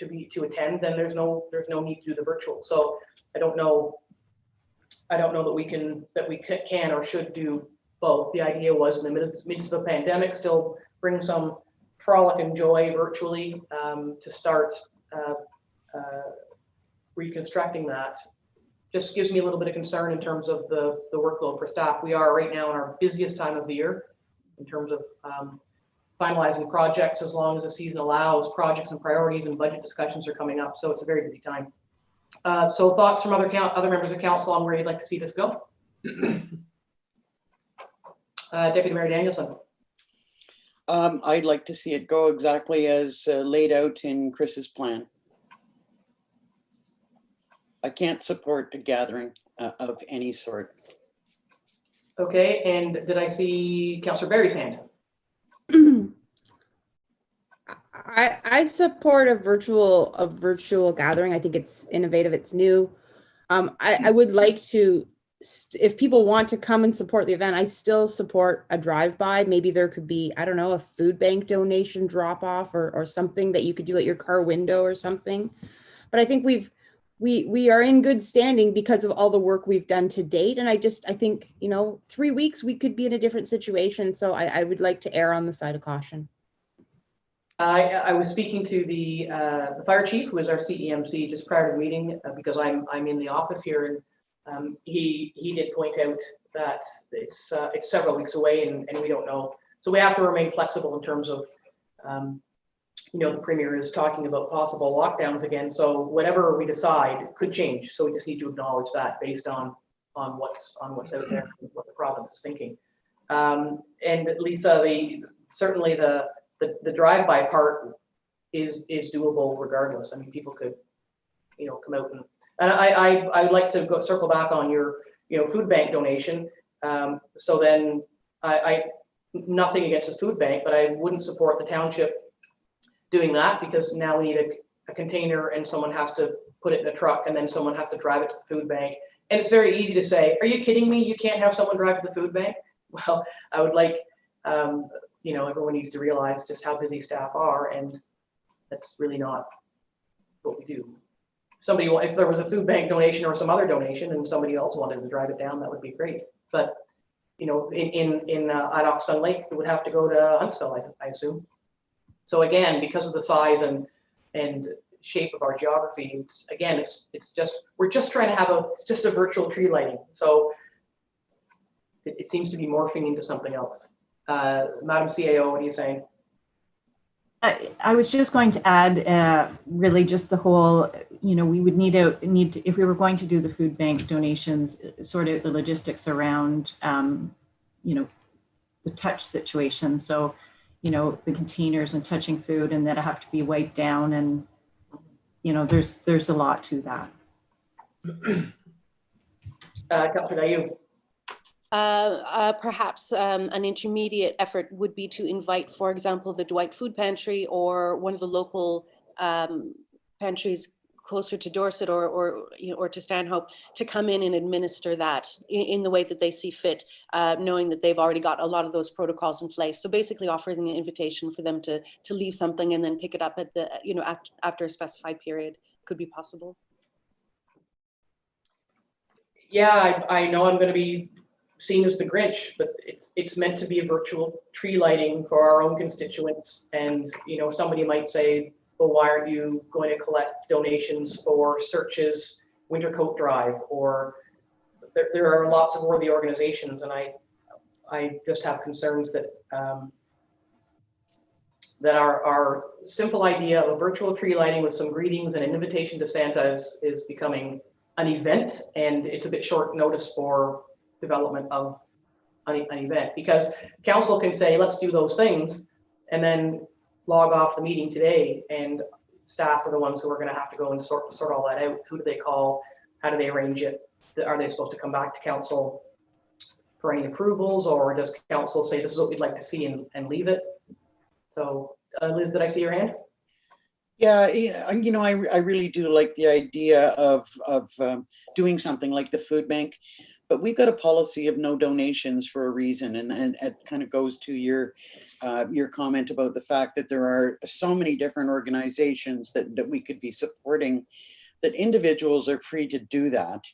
attend, then there's no need to do the virtual. So I don't know that we can or should do both. The idea was in the midst of the pandemic, still bring some frolic and joy virtually to start reconstructing that. Just gives me a little bit of concern in terms of the workload for staff. We are right now in our busiest time of the year in terms of finalizing projects. As long as the season allows, projects and priorities and budget discussions are coming up. So it's a very busy time. So thoughts from other members of council on where you'd like to see this go? Deputy Mayor Danielson. I'd like to see it go exactly as laid out in Chris's plan. I can't support a gathering of any sort. Okay, and did I see Councillor Barry's hand? I support a virtual gathering. I think it's innovative. It's new. I would like to if people want to come and support the event, I still support a drive-by. Maybe there could be, I don't know, a food bank donation drop-off or something that you could do at your car window or something. But I think we are in good standing because of all the work we've done to date. And I think, 3 weeks, we could be in a different situation. So I would like to err on the side of caution. I was speaking to the fire chief, who is our CEMC, just prior to the meeting, because I'm in the office here, and he did point out that it's several weeks away, and we don't know. So we have to remain flexible in terms of, the premier is talking about possible lockdowns again. So whatever we decide could change. So we just need to acknowledge that based on what's out there, what the province is thinking. And Lisa, certainly the drive-by part is doable regardless. I mean, people could, come out and I'd like to circle back on your, food bank donation. So then I nothing against the food bank, but I wouldn't support the township doing that, because now we need a container and someone has to put it in a truck and then someone has to drive it to the food bank. And it's very easy to say, are you kidding me? You can't have someone drive to the food bank? Well, I would like, everyone needs to realize just how busy staff are, and that's really not what we do. If there was a food bank donation or some other donation and somebody else wanted to drive it down, that would be great. But, in at Oxton Lake, it would have to go to Huntsville, I assume. So again, because of the size and shape of our geography, we're just trying to have a virtual tree lighting. So it seems to be morphing into something else. Madam CAO, what are you saying? I was just going to add, really just the whole, we would need to, if we were going to do the food bank donations, sort of the logistics around, the touch situation. So, the containers and touching food, and that have to be wiped down, and, there's a lot to that. Councillor Dayu. Perhaps an intermediate effort would be to invite, for example, the Dwight Food Pantry or one of the local pantries closer to Dorset or to Stanhope to come in and administer that in the way that they see fit, knowing that they've already got a lot of those protocols in place. So basically offering an invitation for them to leave something and then pick it up at the, after a specified period could be possible. Yeah, I know I'm going to be seen as the Grinch, but it's meant to be a virtual tree lighting for our own constituents. And, somebody might say, well, why aren't you going to collect donations for Search's Winter Coat Drive? Or there are lots of worthy organizations, and I just have concerns that that our simple idea of a virtual tree lighting with some greetings and an invitation to Santa is becoming an event, and it's a bit short notice for development of an event, because council can say, let's do those things, and then log off the meeting today, and staff are the ones who are going to have to go and sort all that out. Who do they call? How do they arrange it? Are they supposed to come back to council for any approvals, or does council say this is what we'd like to see and leave it? So Liz, did I see your hand? Yeah, I really do like the idea of doing something like the food bank, but we've got a policy of no donations for a reason, and it kind of goes to your comment about the fact that there are so many different organizations that we could be supporting, that individuals are free to do that.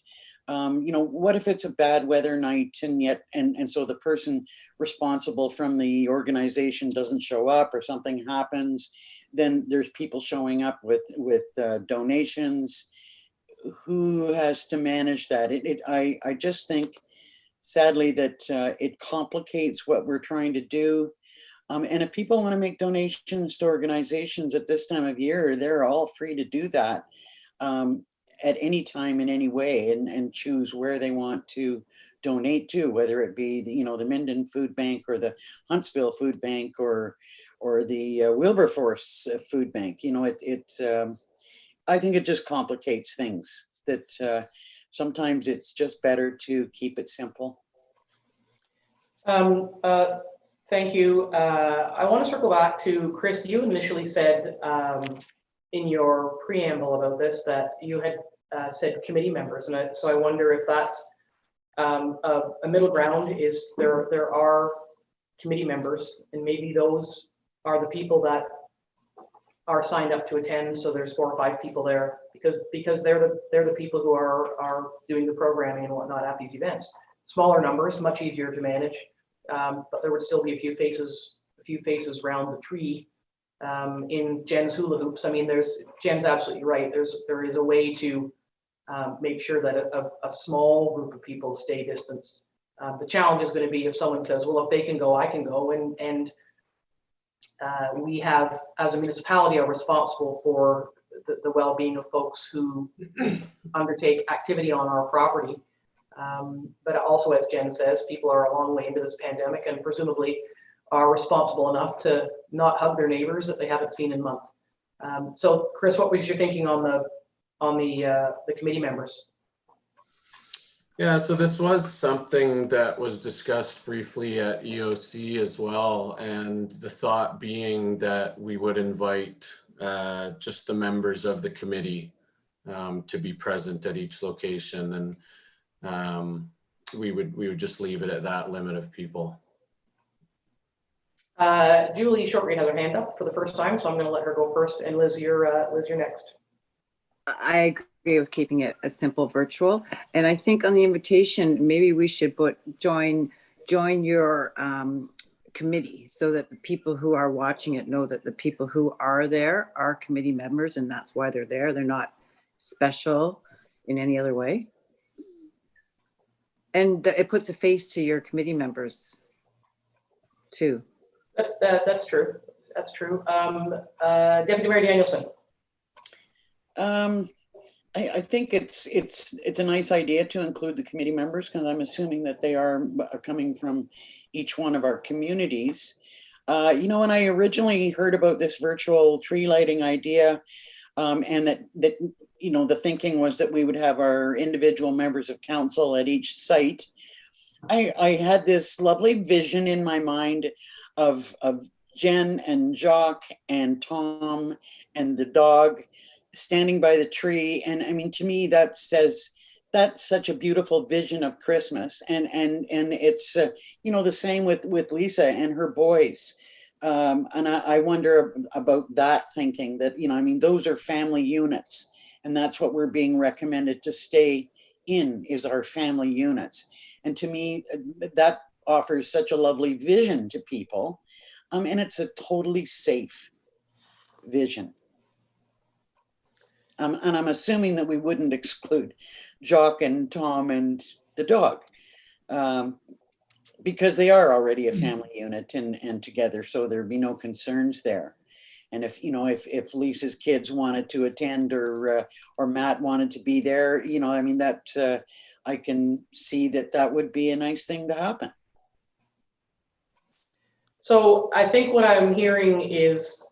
What if it's a bad weather night and so the person responsible from the organization doesn't show up, or something happens, then there's people showing up with donations. Who has to manage that? I just think, sadly, that it complicates what we're trying to do. And if people want to make donations to organizations at this time of year, they're all free to do that at any time in any way, and choose where they want to donate to, whether it be the Minden Food Bank or the Huntsville Food Bank or the Wilberforce Food Bank. I think it just complicates things, that sometimes it's just better to keep it simple. Thank you. I want to circle back to Chris. You initially said in your preamble about this that you had said committee members, and so I wonder if that's A middle ground is there are committee members, and maybe those are the people that are signed up to attend. So there's 4 or 5 people there because they're the people who are doing the programming and whatnot at these events. Smaller numbers, much easier to manage, but there would still be a few faces around the tree. In Jen's hula hoops, I mean, Jen's absolutely right. There is a way to make sure that a small group of people stay distanced. The challenge is going to be if someone says, well, if they can go, I can go. And we have, as a municipality, are responsible for the well-being of folks who undertake activity on our property. But also, as Jen says, people are a long way into this pandemic and presumably are responsible enough to not hug their neighbors that they haven't seen in months. So Chris, what was your thinking on the committee members? Yeah, so this was something that was discussed briefly at EOC as well. And the thought being that we would invite just the members of the committee to be present at each location. And we would just leave it at that limit of people. Julie Shortreed has her hand up for the first time, so I'm going to let her go first. And Liz, you're next. I agree with keeping it a simple virtual. And I think on the invitation, maybe we should put join your committee so that the people who are watching it know that the people who are there are committee members and that's why they're there. They're not special in any other way. And it puts a face to your committee members too. That's true. That's true. Deputy Mayor Danielson. I think it's a nice idea to include the committee members because I'm assuming that they are coming from each one of our communities. You know, when I originally heard about this virtual tree lighting idea, and that you know, the thinking was that we would have our individual members of council at each site. I had this lovely vision in my mind of Jen and Jacques and Tom and the dog standing by the tree. And I mean, to me, that's such a beautiful vision of Christmas. And it's, you know, the same with Lisa and her boys. And I wonder about that thinking that, you know, I mean, those are family units and that's what we're being recommended to stay in is our family units. And to me, that offers such a lovely vision to people. And it's a totally safe vision. And I'm assuming that we wouldn't exclude Jock and Tom and the dog because they are already a family unit and together. So there'd be no concerns there. And if, you know, if Lisa's kids wanted to attend or Matt wanted to be there, you know, I mean, that I can see that would be a nice thing to happen. So I think what I'm hearing is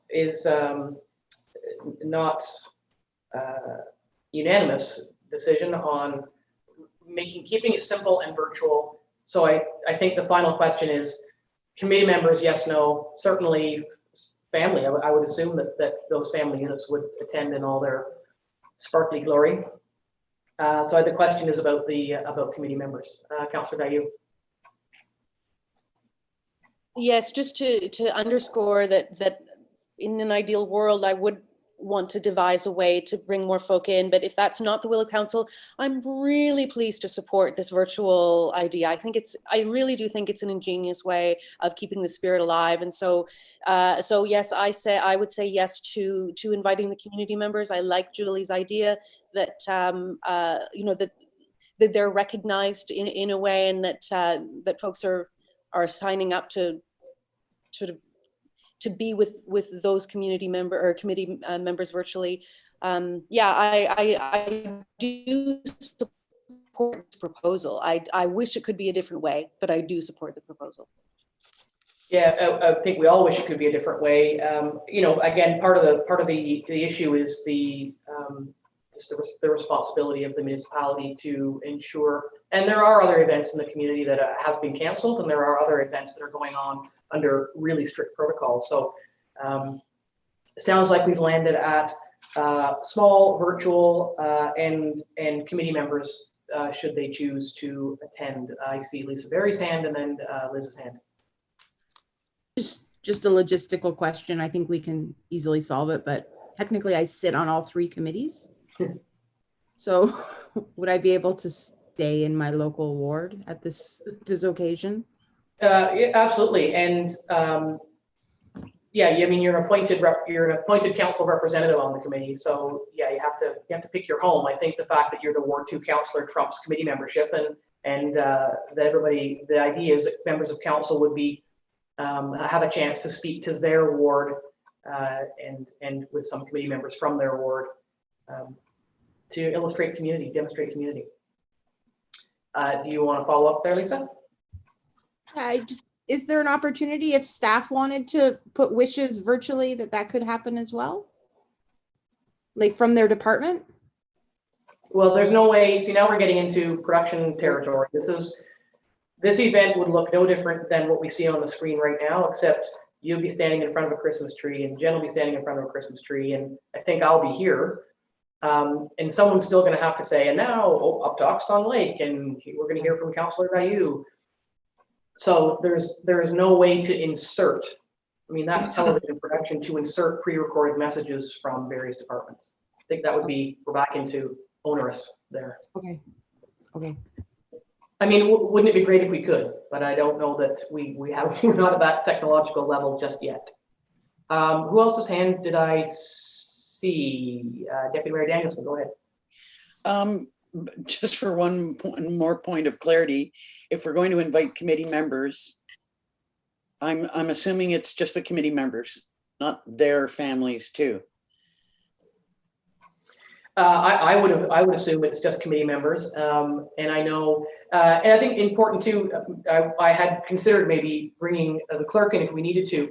not unanimous decision on keeping it simple and virtual. So I think the final question is committee members, yes, no, certainly family. I would assume that those family units would attend in all their sparkly glory. So the question is about committee members. Councillor Dayu. Yes, just to underscore that in an ideal world, I would want to devise a way to bring more folk in. But if that's not the will of council, I'm really pleased to support this virtual idea. I really do think it's an ingenious way of keeping the spirit alive. And so yes, I would say yes to inviting the community members. I like Julie's idea that you know, that they're recognized in a way, and that folks are signing up to be with those community committee members virtually. Yeah, I do support this proposal. I wish it could be a different way, but I do support the proposal. Yeah, I think we all wish it could be a different way. You know, again, part of the issue is just the responsibility of the municipality to ensure. And there are other events in the community that have been canceled, and there are other events that are going on under really strict protocols. So it sounds like we've landed at small, virtual, and committee members should they choose to attend. I see Lisa Berry's hand and then Liz's hand. Just a logistical question. I think we can easily solve it, but technically I sit on all 3 committees. So would I be able to stay in my local ward at this occasion? Yeah, absolutely. And yeah, I mean, you're an appointed council representative on the committee. So yeah, you have to pick your home. I think the fact that you're the Ward 2 councillor trumps committee membership, and that everybody, the idea is that members of council would be have a chance to speak to their ward and with some committee members from their ward to illustrate community, demonstrate community. Do you want to follow up there, Lisa? Is there an opportunity if staff wanted to put wishes virtually that could happen as well? Like from their department? Well, there's no way. See, now we're getting into production territory. This event would look no different than what we see on the screen right now, except you'll be standing in front of a Christmas tree and Jen will be standing in front of a Christmas tree. And I think I'll be here. And someone's still going to have to say, and now up to Oxton Lake, and we're going to hear from Councillor Bayou. So there's no way to insert. I mean, that's television production, to insert pre-recorded messages from various departments. I think that would be, we're back into onerous there. Okay. I mean, wouldn't it be great if we could? But I don't know that we're not at that technological level just yet. Who else's hand did I see? Deputy Mayor Danielson, go ahead. Just for one more point of clarity, if we're going to invite committee members, I'm assuming it's just the committee members, not their families too. I would assume it's just committee members, and I know, and I think important too. I had considered maybe bringing the clerk in if we needed to,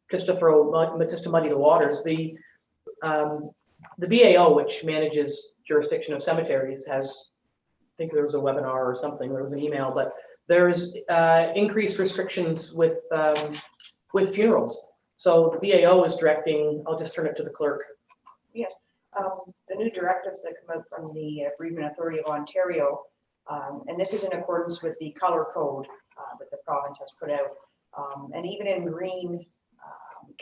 just to muddy the waters. The BAO, which manages jurisdiction of cemeteries, has, I think there was a webinar or something. There was an email, but there's increased restrictions with funerals. So the BAO is directing. I'll just turn it to the clerk. Yes, the new directives that come out from the Bereavement Authority of Ontario, and this is in accordance with the color code that the province has put out, and even in marine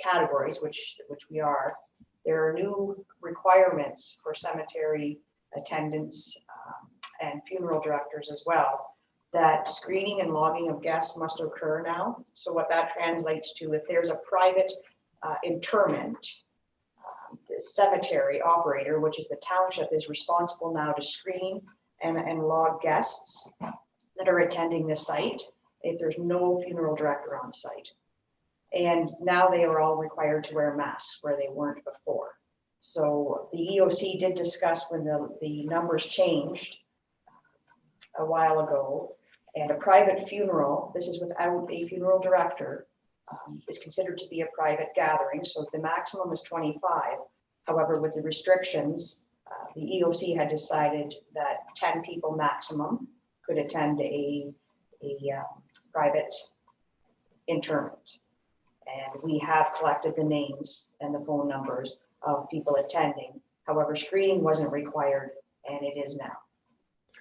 categories, which we are, there are new requirements for cemetery attendants and funeral directors as well, that screening and logging of guests must occur now. So what that translates to, if there's a private interment, the cemetery operator, which is the township, is responsible now to screen and log guests that are attending the site if there's no funeral director on site. And now they are all required to wear masks where they weren't before. So the EOC did discuss when the numbers changed a while ago, and a private funeral, this is without a funeral director, is considered to be a private gathering. So the maximum is 25. However, with the restrictions, the EOC had decided that 10 people maximum could attend a private interment. And we have collected the names and the phone numbers of people attending. However, screening wasn't required, and it is now.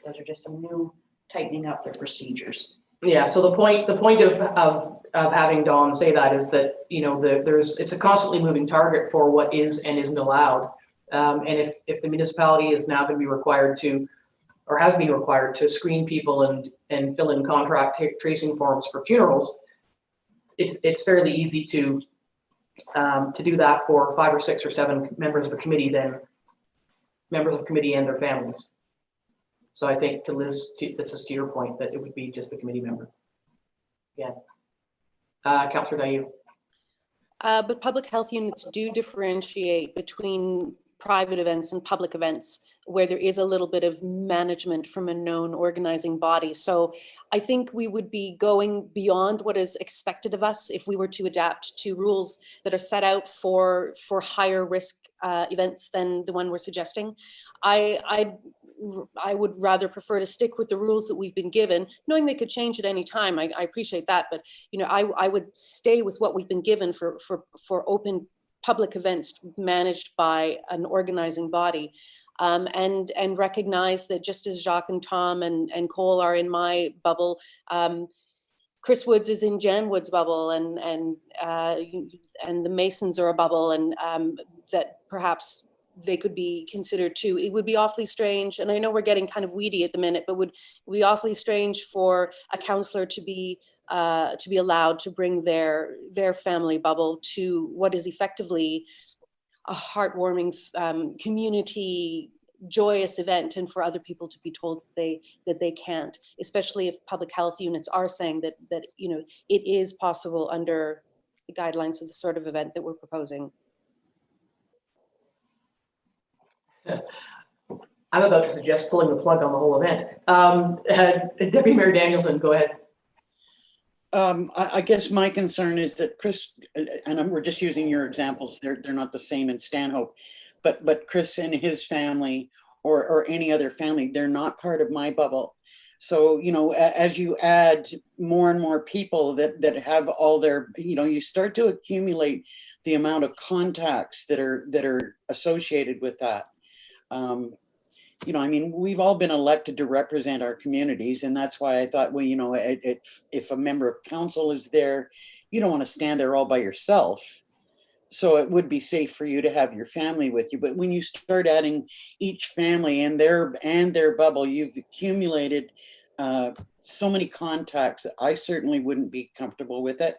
Those are just some new tightening up their procedures. Yeah. So the point of having Dawn say that is that, you know, it's a constantly moving target for what is and isn't allowed. And if the municipality is now going to be required to, or has been required to, screen people and fill in contract tracing forms for funerals, it's fairly easy to do that for 5 or 6 or 7 members of a committee, then members of the committee and their families. So I think, to Liz, this is to your point, that it would be just the committee member. Yeah. Councillor Bayou. But public health units do differentiate between private events and public events, where there is a little bit of management from a known organizing body. So I think we would be going beyond what is expected of us if we were to adapt to rules that are set out for higher risk events than the one we're suggesting. I would rather prefer to stick with the rules that we've been given, knowing they could change at any time. I appreciate that, but you know, I would stay with what we've been given for open public events managed by an organizing body. And recognize that just as Jacques and Tom and Cole are in my bubble, Chris Woods is in Jan Wood's bubble, and the Masons are a bubble, and that perhaps they could be considered too. It would be awfully strange, and I know we're getting kind of weedy at the minute, but would be awfully strange for a councillor to be allowed to bring their family bubble to what is effectively a heartwarming community joyous event, and for other people to be told that they can't, especially if public health units are saying that it is possible under the guidelines of the sort of event that we're proposing. I'm about to suggest pulling the plug on the whole event. Deputy Mayor Danielson, go ahead. I guess my concern is that Chris, and we're just using your examples, they're not the same in Stanhope, but Chris and his family or any other family, they're not part of my bubble. So, as you add more and more people that have all their, you start to accumulate the amount of contacts that are associated with that. We've all been elected to represent our communities, and that's why I thought, well, if a member of council is there, you don't want to stand there all by yourself. So it would be safe for you to have your family with you. But when you start adding each family and their bubble, you've accumulated so many contacts. I certainly wouldn't be comfortable with it.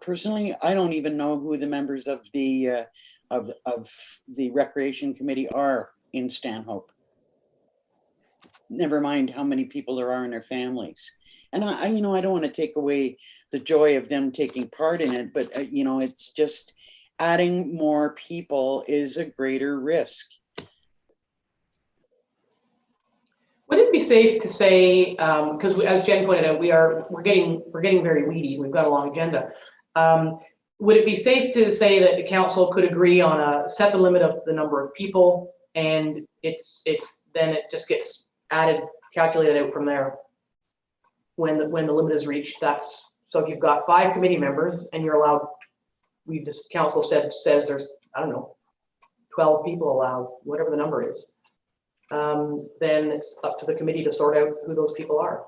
Personally, I don't even know who the members of the recreation committee are in Stanhope. Never mind how many people there are in their families. And I don't want to take away the joy of them taking part in it, but it's just adding more people is a greater risk. Would it be safe to say, because as Jen pointed out, we're getting very weedy. We've got a long agenda. Would it be safe to say that the council could agree on set the limit of the number of people, and then it just gets added, calculated out from there when the limit is reached? So if you've got 5 committee members and you're allowed, council says there's, I don't know, 12 people allowed, whatever the number is, then it's up to the committee to sort out who those people are.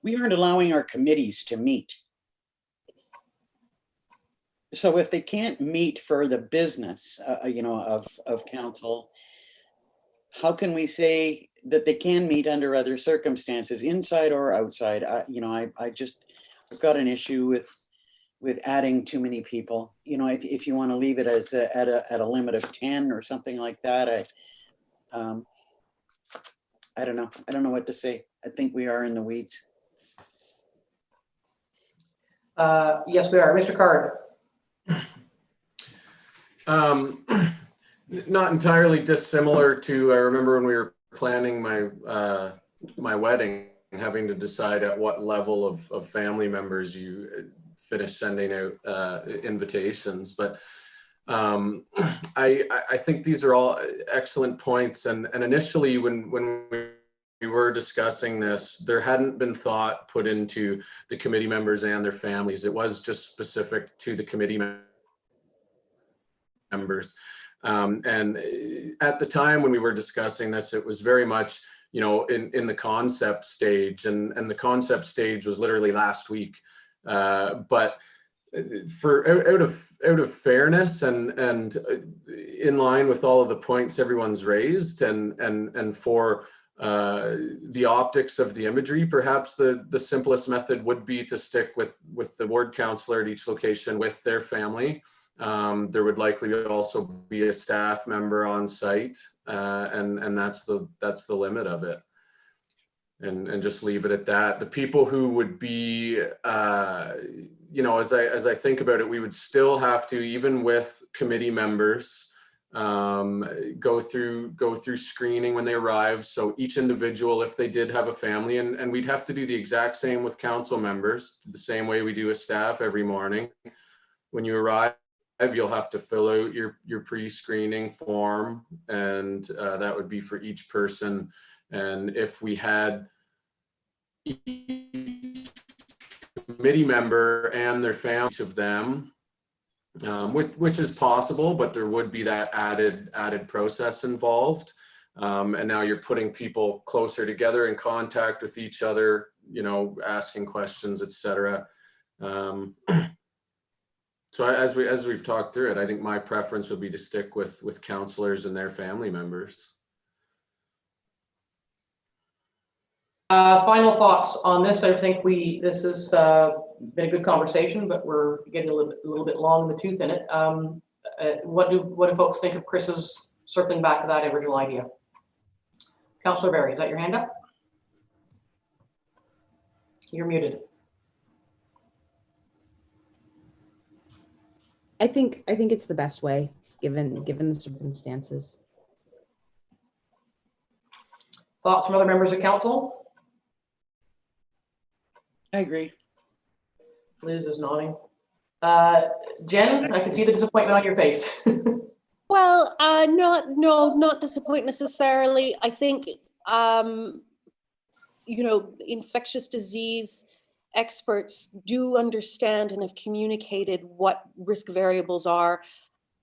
We aren't allowing our committees to meet. So if they can't meet for the business, of council, how can we say that they can meet under other circumstances, inside or outside? I've got an issue with adding too many people. If you want to leave it as at a limit of 10 or something like that, I don't know. I don't know what to say. I think we are in the weeds. Yes, we are. Mr. Card. Not entirely dissimilar to, I remember when we were planning my wedding, having to decide at what level of family members you finish sending out invitations. But I think these are all excellent points. And initially when we were discussing this, there hadn't been thought put into the committee members and their families. It was just specific to the committee members. And at the time when we were discussing this, it was very much, in the concept stage, and the concept stage was literally last week. But for out of fairness and in line with all of the points everyone's raised, and for the optics of the imagery, perhaps the simplest method would be to stick with the ward councillor at each location with their family. There would likely also be a staff member on site, and that's the limit of it. And just leave it at that. The people who would be, as I think about it, we would still have to, even with committee members, go through screening when they arrive. So each individual, if they did have a family, and we'd have to do the exact same with council members, the same way we do with staff every morning. When you arrive, you'll have to fill out your pre-screening form, and that would be for each person. And if we had each committee member and their family of them, which is possible, but there would be that added process involved. And now you're putting people closer together in contact with each other, you know, asking questions, etc. So as we've talked through it, I think my preference would be to stick with counselors and their family members. Final thoughts on this. I think this has been a good conversation, but we're getting a little bit long in the tooth in it. What do folks think of Chris's circling back to that original idea? Councillor Barry, is that your hand up? You're muted. I think it's the best way given the circumstances. Thoughts from other members of council? I agree. Liz is nodding. Jen, I can see the disappointment on your face. Well, not disappoint necessarily. I think, you know, infectious disease experts do understand and have communicated what risk variables are.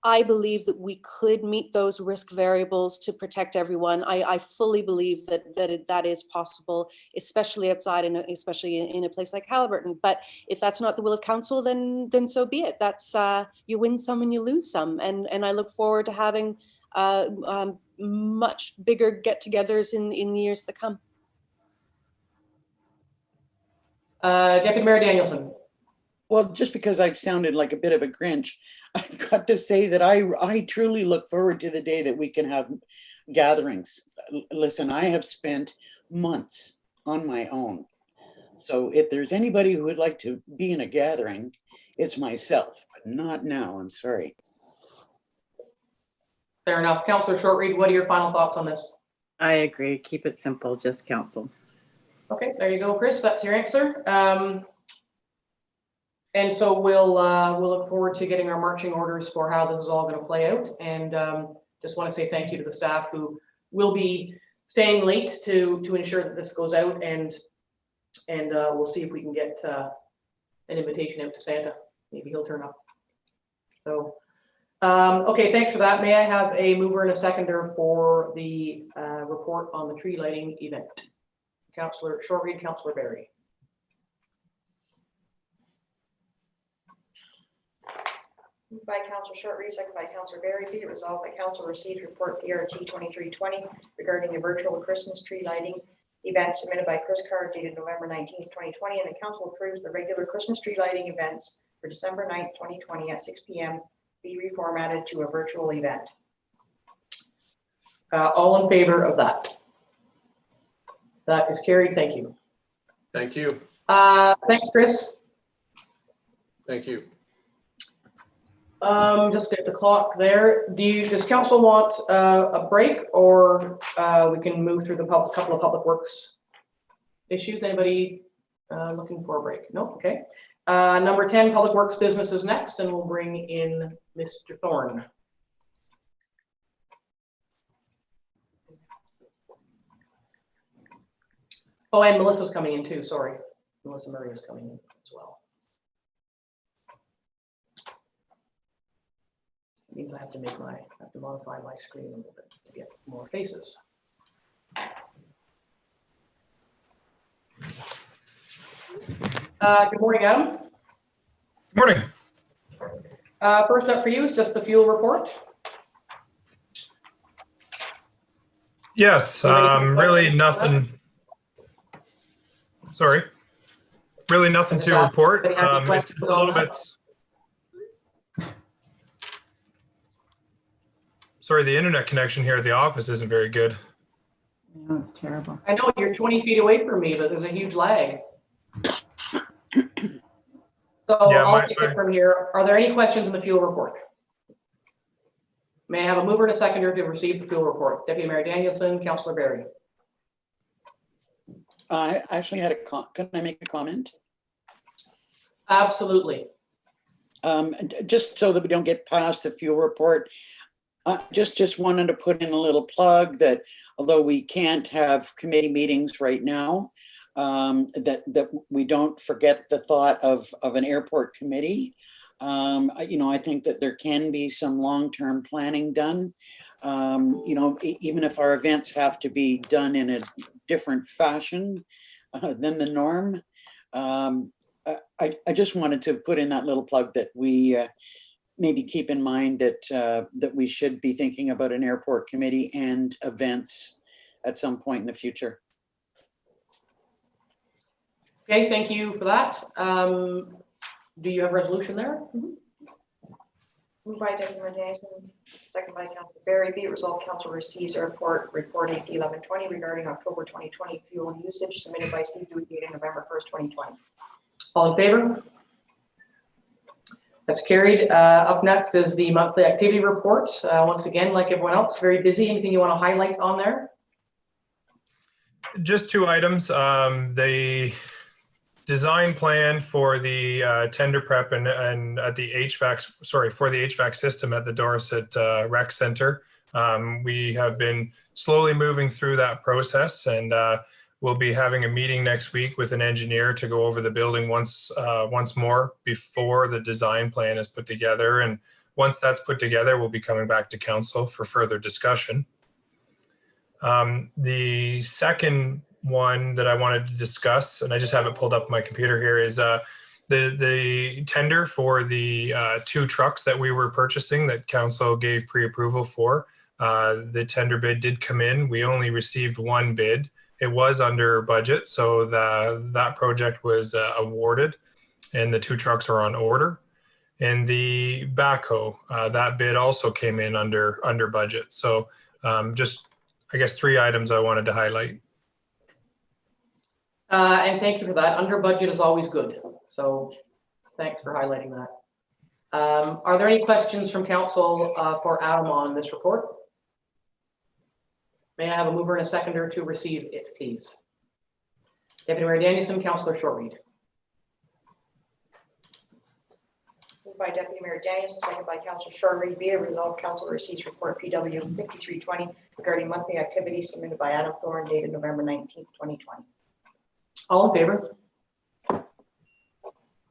I believe that we could meet those risk variables to protect everyone. I fully believe that is possible, especially outside and especially in a place like Haliburton. But if that's not the will of council, then so be it. That's you win some and you lose some. And I look forward to having much bigger get-togethers in years to come. Deputy Mayor Danielson. Well, just because I've sounded like a bit of a Grinch, I've got to say that I truly look forward to the day that we can have gatherings. Listen, I have spent months on my own. So if there's anybody who would like to be in a gathering, it's myself, but not now, I'm sorry. Fair enough. Councillor Shortreed, what are your final thoughts on this? I agree. Keep it simple, just council. Okay, there you go, Chris. That's your answer. And so we'll look forward to getting our marching orders for how this is all going to play out. And just want to say thank you to the staff who will be staying late to ensure that this goes out. And we'll see if we can get an invitation out to Santa. Maybe he'll turn up. So, okay, thanks for that. May I have a mover and a seconder for the report on the tree lighting event? Councillor Shortreed, Councillor Barry. Moved by Councillor Shortreed, second by Councillor Barry. Be it resolved that council received report PRT 2320 regarding a virtual Christmas tree lighting event submitted by Chris Card dated November 19th, 2020, and the council approves the regular Christmas tree lighting events for December 9th, 2020 at 6 p.m. be reformatted to a virtual event. All in favor of that? That is carried. Thank you. Thank you. Thanks, Chris. Thank you. Just get the clock there. Does council want a break, or we can move through the couple of public works issues? Anybody looking for a break? No. Okay. Number 10, public works business is next, and we'll bring in Mr. Thorne. Oh, and Melissa's coming in too. Sorry, Melissa Murray is coming in as well. It means I have to modify my screen a little bit to get more faces. Good morning, Adam. Good morning. First up for you is just the fuel report. Yes, really nothing. Sorry, really nothing to report. It's a little bit. Sorry, the internet connection here at the office isn't very good. No, it's terrible. I know you're 20 feet away from me, but there's a huge lag. So Yeah, I'll take it from here. Are there any questions on the fuel report? May I have a mover and a seconder to receive the fuel report? Deputy Mayor Danielson, Councillor Barry. I actually had can I make a comment? Absolutely. Just so that we don't get past the fuel report, just wanted to put in a little plug that although we can't have committee meetings right now, that we don't forget the thought of an airport committee. I think that there can be some long-term planning done. Even if our events have to be done in a different fashion than the norm. I just wanted to put in that little plug that we maybe keep in mind that we should be thinking about an airport committee and events at some point in the future. Okay, thank you for that. Do you have a resolution there? Moved by Deputy Mayor Dennison, second by Councilor Barry. Be it resolved, Council receives a report 1120 regarding October 2020 fuel usage submitted by Steve Dewey dated November 1st, 2020. All in favor? That's carried. Up next is the monthly activity report. Once again, like everyone else, very busy. Anything you want to highlight on there? Just two items. The design plan for the tender prep and at the for the HVAC system at the Dorset Rec Center. We have been slowly moving through that process, and we'll be having a meeting next week with an engineer to go over the building once more before the design plan is put together. And once that's put together, we'll be coming back to council for further discussion. The second one that I wanted to discuss, and I just have it pulled up on my computer here, is the tender for the 2 trucks that we were purchasing that council gave pre-approval for. The tender bid did come in. We only received 1 bid. It was under budget, so that project was awarded, and the 2 trucks are on order. And the backhoe, that bid also came in under budget. So just, I guess, 3 items I wanted to highlight. And thank you for that. Under budget is always good. So thanks for highlighting that. Are there any questions from council for Adam on this report? May I have a mover and a seconder to receive it, please? Deputy Mayor Dennison, Councillor Shortreed. Moved by Deputy Mayor Dennison, second by Councillor Shortreed. Be it resolved, Council receives report PW 5320 regarding monthly activities submitted by Adam Thorne dated November 19th, 2020. All in favor?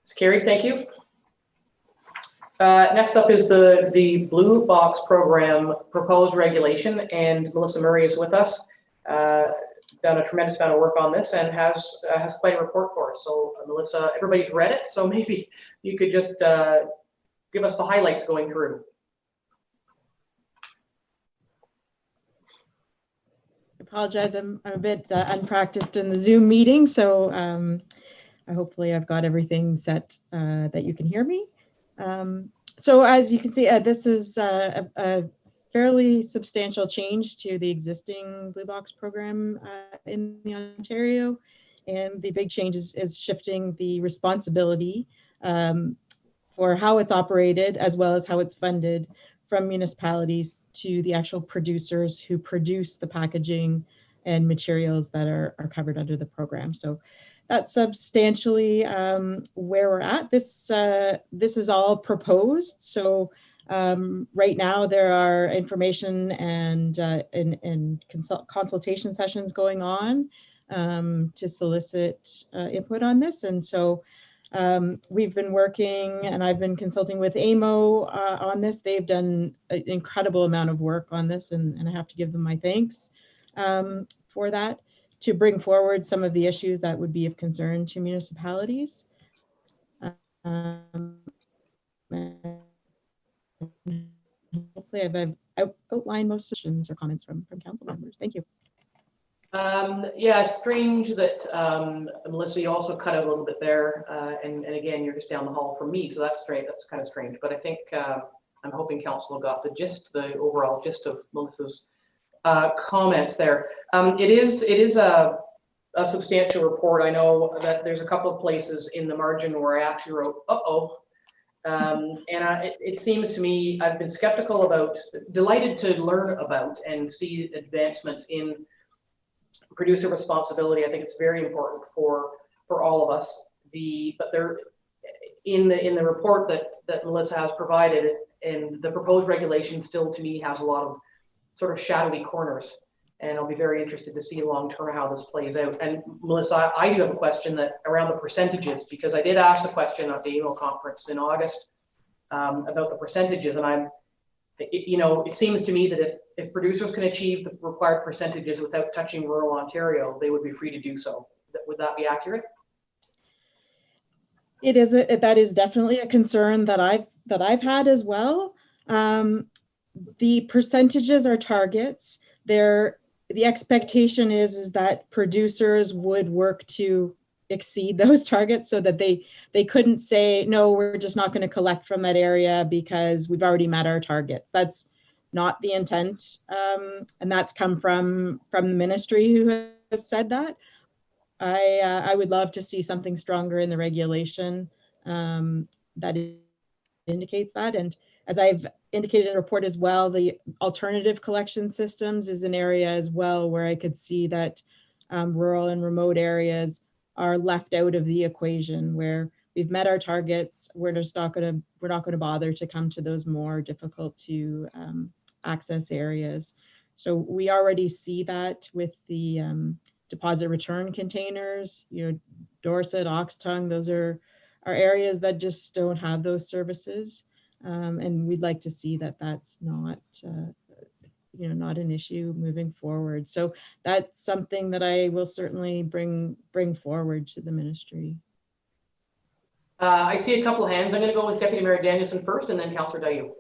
It's carried. Thank you. Next up is the Blue Box Program proposed regulation, and Melissa Murray is with us. Done a tremendous amount of work on this and has quite a report for us. So Melissa, everybody's read it, so maybe you could just give us the highlights going through. Apologize, I'm a bit unpracticed in the Zoom meeting, so hopefully I've got everything set that you can hear me. So as you can see, this is a fairly substantial change to the existing Blue Box program in Ontario, and the big change is shifting the responsibility for how it's operated as well as how it's funded from municipalities to the actual producers who produce the packaging and materials that are covered under the program. So that's substantially where we're at. This is all proposed. So right now there are information and consultation sessions going on to solicit input on this. And so we've been working, and I've been consulting with AMO on this. They've done an incredible amount of work on this, and I have to give them my thanks for that, to bring forward some of the issues that would be of concern to municipalities. Hopefully I've outlined most questions or comments from council members. Thank you. Yeah, it's strange that Melissa, you also cut out a little bit there, and again, you're just down the hall from me, so that's strange. That's kind of strange, but I think I'm hoping council got the overall gist of Melissa's comments there. It is a substantial report. I know that there's a couple of places in the margin where I actually wrote, it seems to me, I've been skeptical about, delighted to learn about and see advancement in producer responsibility. I think it's very important for all of us. But there, in the report that Melissa has provided, and the proposed regulation still to me has a lot of sort of shadowy corners. And I'll be very interested to see long-term how this plays out. And Melissa, I do have a question that around the percentages, because I did ask the question at the annual conference in August about the percentages. And it seems to me that if producers can achieve the required percentages without touching rural Ontario, they would be free to do so. Would that be accurate? That is definitely a concern that I've had as well. The percentages are targets. The expectation is that producers would work to exceed those targets so that they couldn't say, no, we're just not going to collect from that area because we've already met our targets. That's not the intent. And that's come from the ministry who has said that. I would love to see something stronger in the regulation that indicates that. And as I've indicated in the report as well, the alternative collection systems is an area as well where I could see that rural and remote areas are left out of the equation, where we've met our targets. We're not going to bother to come to those more difficult to access areas. So we already see that with the deposit return containers, Dorset, Oxtongue, those are areas that just don't have those services. And we'd like to see that that's not, not an issue moving forward. So that's something that I will certainly bring forward to the ministry. I see a couple of hands. I'm going to go with Deputy Mayor Danielson first, and then Councillor Dayu.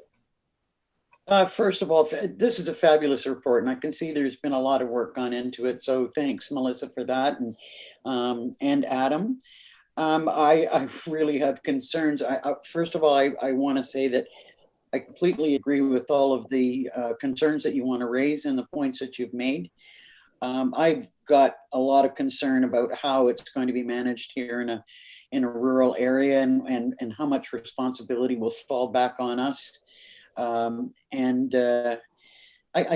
First of all, this is a fabulous report, and I can see there's been a lot of work gone into it. So thanks, Melissa, for that, and Adam. I really have concerns. First of all, I want to say that I completely agree with all of the concerns that you want to raise and the points that you've made. I've got a lot of concern about how it's going to be managed here in a rural area, and how much responsibility will fall back on us. I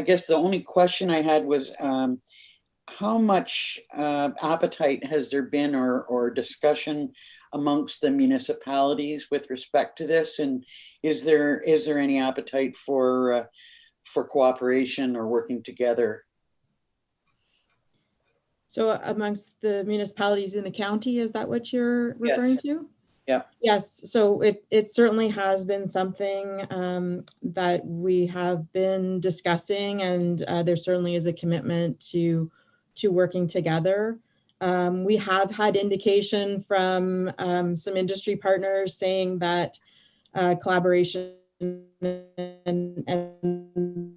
guess the only question I had was, how much appetite has there been or discussion amongst the municipalities with respect to this? And is there any appetite for cooperation or working together? So amongst the municipalities in the county, is that what you're referring to? Yeah. Yes. So it certainly has been something that we have been discussing, and there certainly is a commitment to working together. We have had indication from some industry partners saying that collaboration and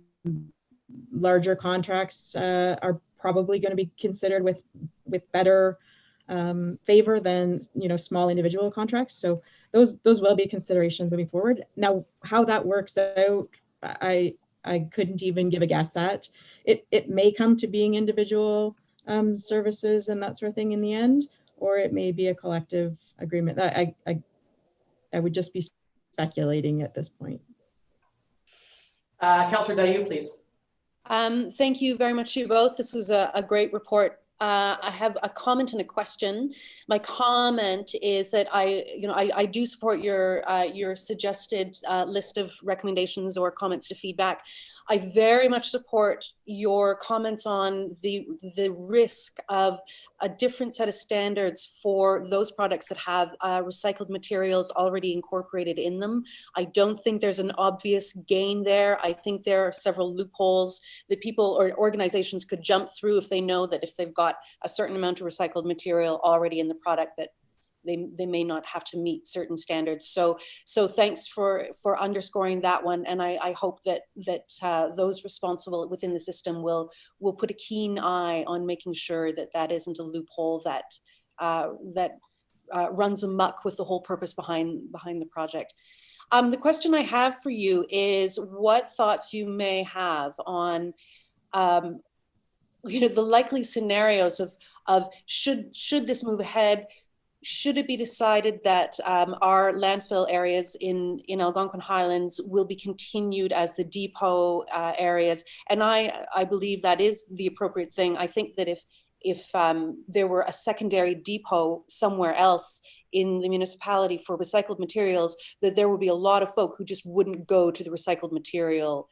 larger contracts are probably going to be considered with better favor than small individual contracts. So those will be considerations moving forward. Now, how that works out, I couldn't even give a guess at. It may come to being individual services and that sort of thing in the end, or it may be a collective agreement. I would just be speculating at this point. Councillor Dayu, please. Thank you very much to you both. This was a great report. I have a comment and a question. My comment is that I do support your suggested list of recommendations or comments to feedback. I very much support your comments on the risk of a different set of standards for those products that have recycled materials already incorporated in them. I don't think there's an obvious gain there. I think there are several loopholes that people or organizations could jump through if they know that if they've got a certain amount of recycled material already in the product, that they may not have to meet certain standards. So thanks for underscoring that one. And I hope that those responsible within the system will put a keen eye on making sure that isn't a loophole that runs amok with the whole purpose behind the project. The question I have for you is what thoughts you may have on the likely scenarios of should this move ahead. Should it be decided that our landfill areas in Algonquin Highlands will be continued as the depot areas? And I believe that is the appropriate thing. I think that if there were a secondary depot somewhere else in the municipality for recycled materials, that there would be a lot of folk who just wouldn't go to the recycled material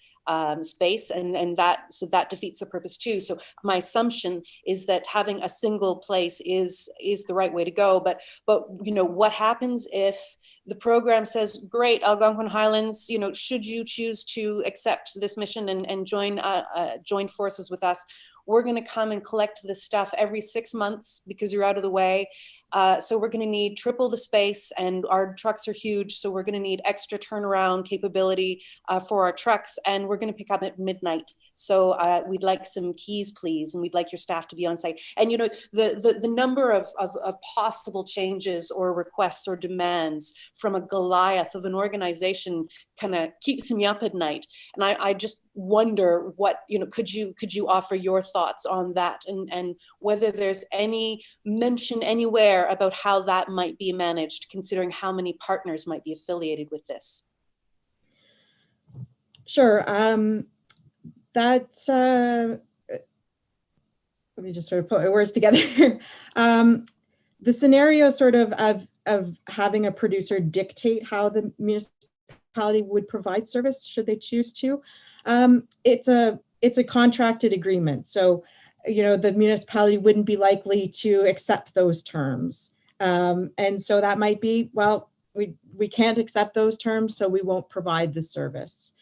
space, and that defeats the purpose too. So my assumption is that having a single place is the right way to go. But what happens if the program says, great, Algonquin Highlands, should you choose to accept this mission and join forces with us, we're going to come and collect this stuff every 6 months because you're out of the way. So we're going to need triple the space, and our trucks are huge. So we're going to need extra turnaround capability for our trucks, and we're going to pick up at midnight. So we'd like some keys, please, and we'd like your staff to be on site. And the number of possible changes or requests or demands from a Goliath of an organization kind of keeps me up at night. And I just wonder what, could you offer your thoughts on that, and whether there's any mention anywhere about how that might be managed, considering how many partners might be affiliated with this? Sure. That's let me just sort of put my words together. The scenario sort of having a producer dictate how the municipality would provide service should they choose to. It's a contracted agreement. So, the municipality wouldn't be likely to accept those terms. And so that might be, well, we can't accept those terms, so we won't provide the service.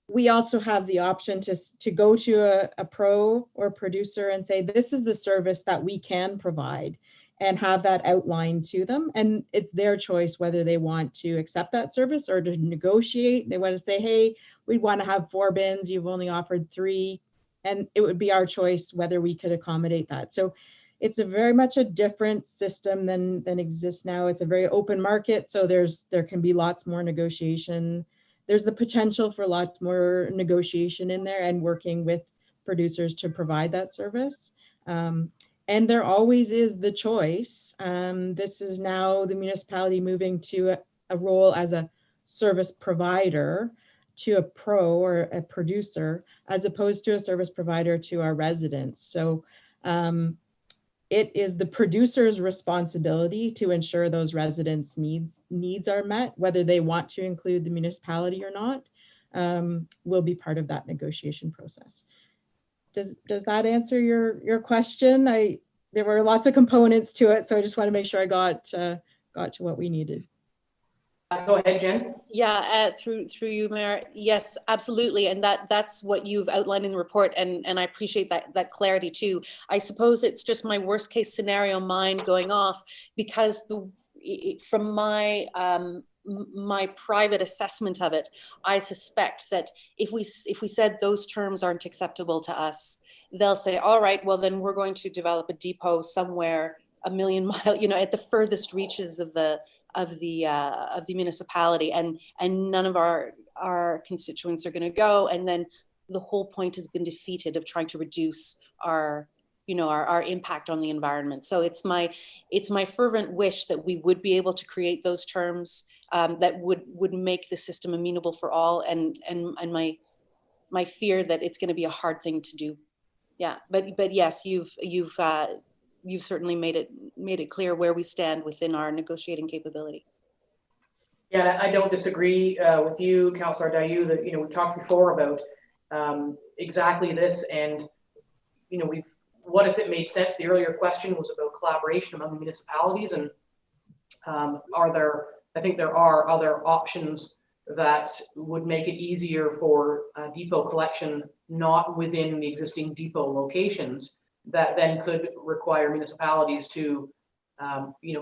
We also have the option to go to a pro or producer and say, this is the service that we can provide, and have that outlined to them. And it's their choice whether they want to accept that service or to negotiate. They want to say, hey, we want to have 4 bins, you've only offered 3. And it would be our choice whether we could accommodate that. So it's very much a different system than exists now. It's a very open market. So there can be lots more negotiation. There's the potential for lots more negotiation in there and working with producers to provide that service. And there always is the choice. This is now the municipality moving to a role as a service provider to a pro or a producer, as opposed to a service provider to our residents. So it is the producer's responsibility to ensure those residents' needs are met, whether they want to include the municipality or not, will be part of that negotiation process. Does that answer your question? There were lots of components to it, so I just want to make sure I got to what we needed. Go ahead, Jen. Yeah, through you, Mayor. Yes, absolutely, and that's what you've outlined in the report, and I appreciate that clarity too. I suppose it's just my worst case scenario mind going off, because from my my private assessment of it, I suspect that if we said those terms aren't acceptable to us, they'll say, all right, well then we're going to develop a depot somewhere a million miles, at the furthest reaches of the municipality, and none of our constituents are going to go, and then the whole point has been defeated of trying to reduce our impact on the environment. So it's my fervent wish that we would be able to create those terms that would make the system amenable for all, and my fear that it's going to be a hard thing to do. Yeah, but yes, you've certainly made it clear where we stand within our negotiating capability. Yeah, I don't disagree with you, Councillor Dayu, that we talked before about exactly this, and what if it made sense? The earlier question was about collaboration among the municipalities, and I think there are other options that would make it easier for depot collection not within the existing depot locations, that then could require municipalities to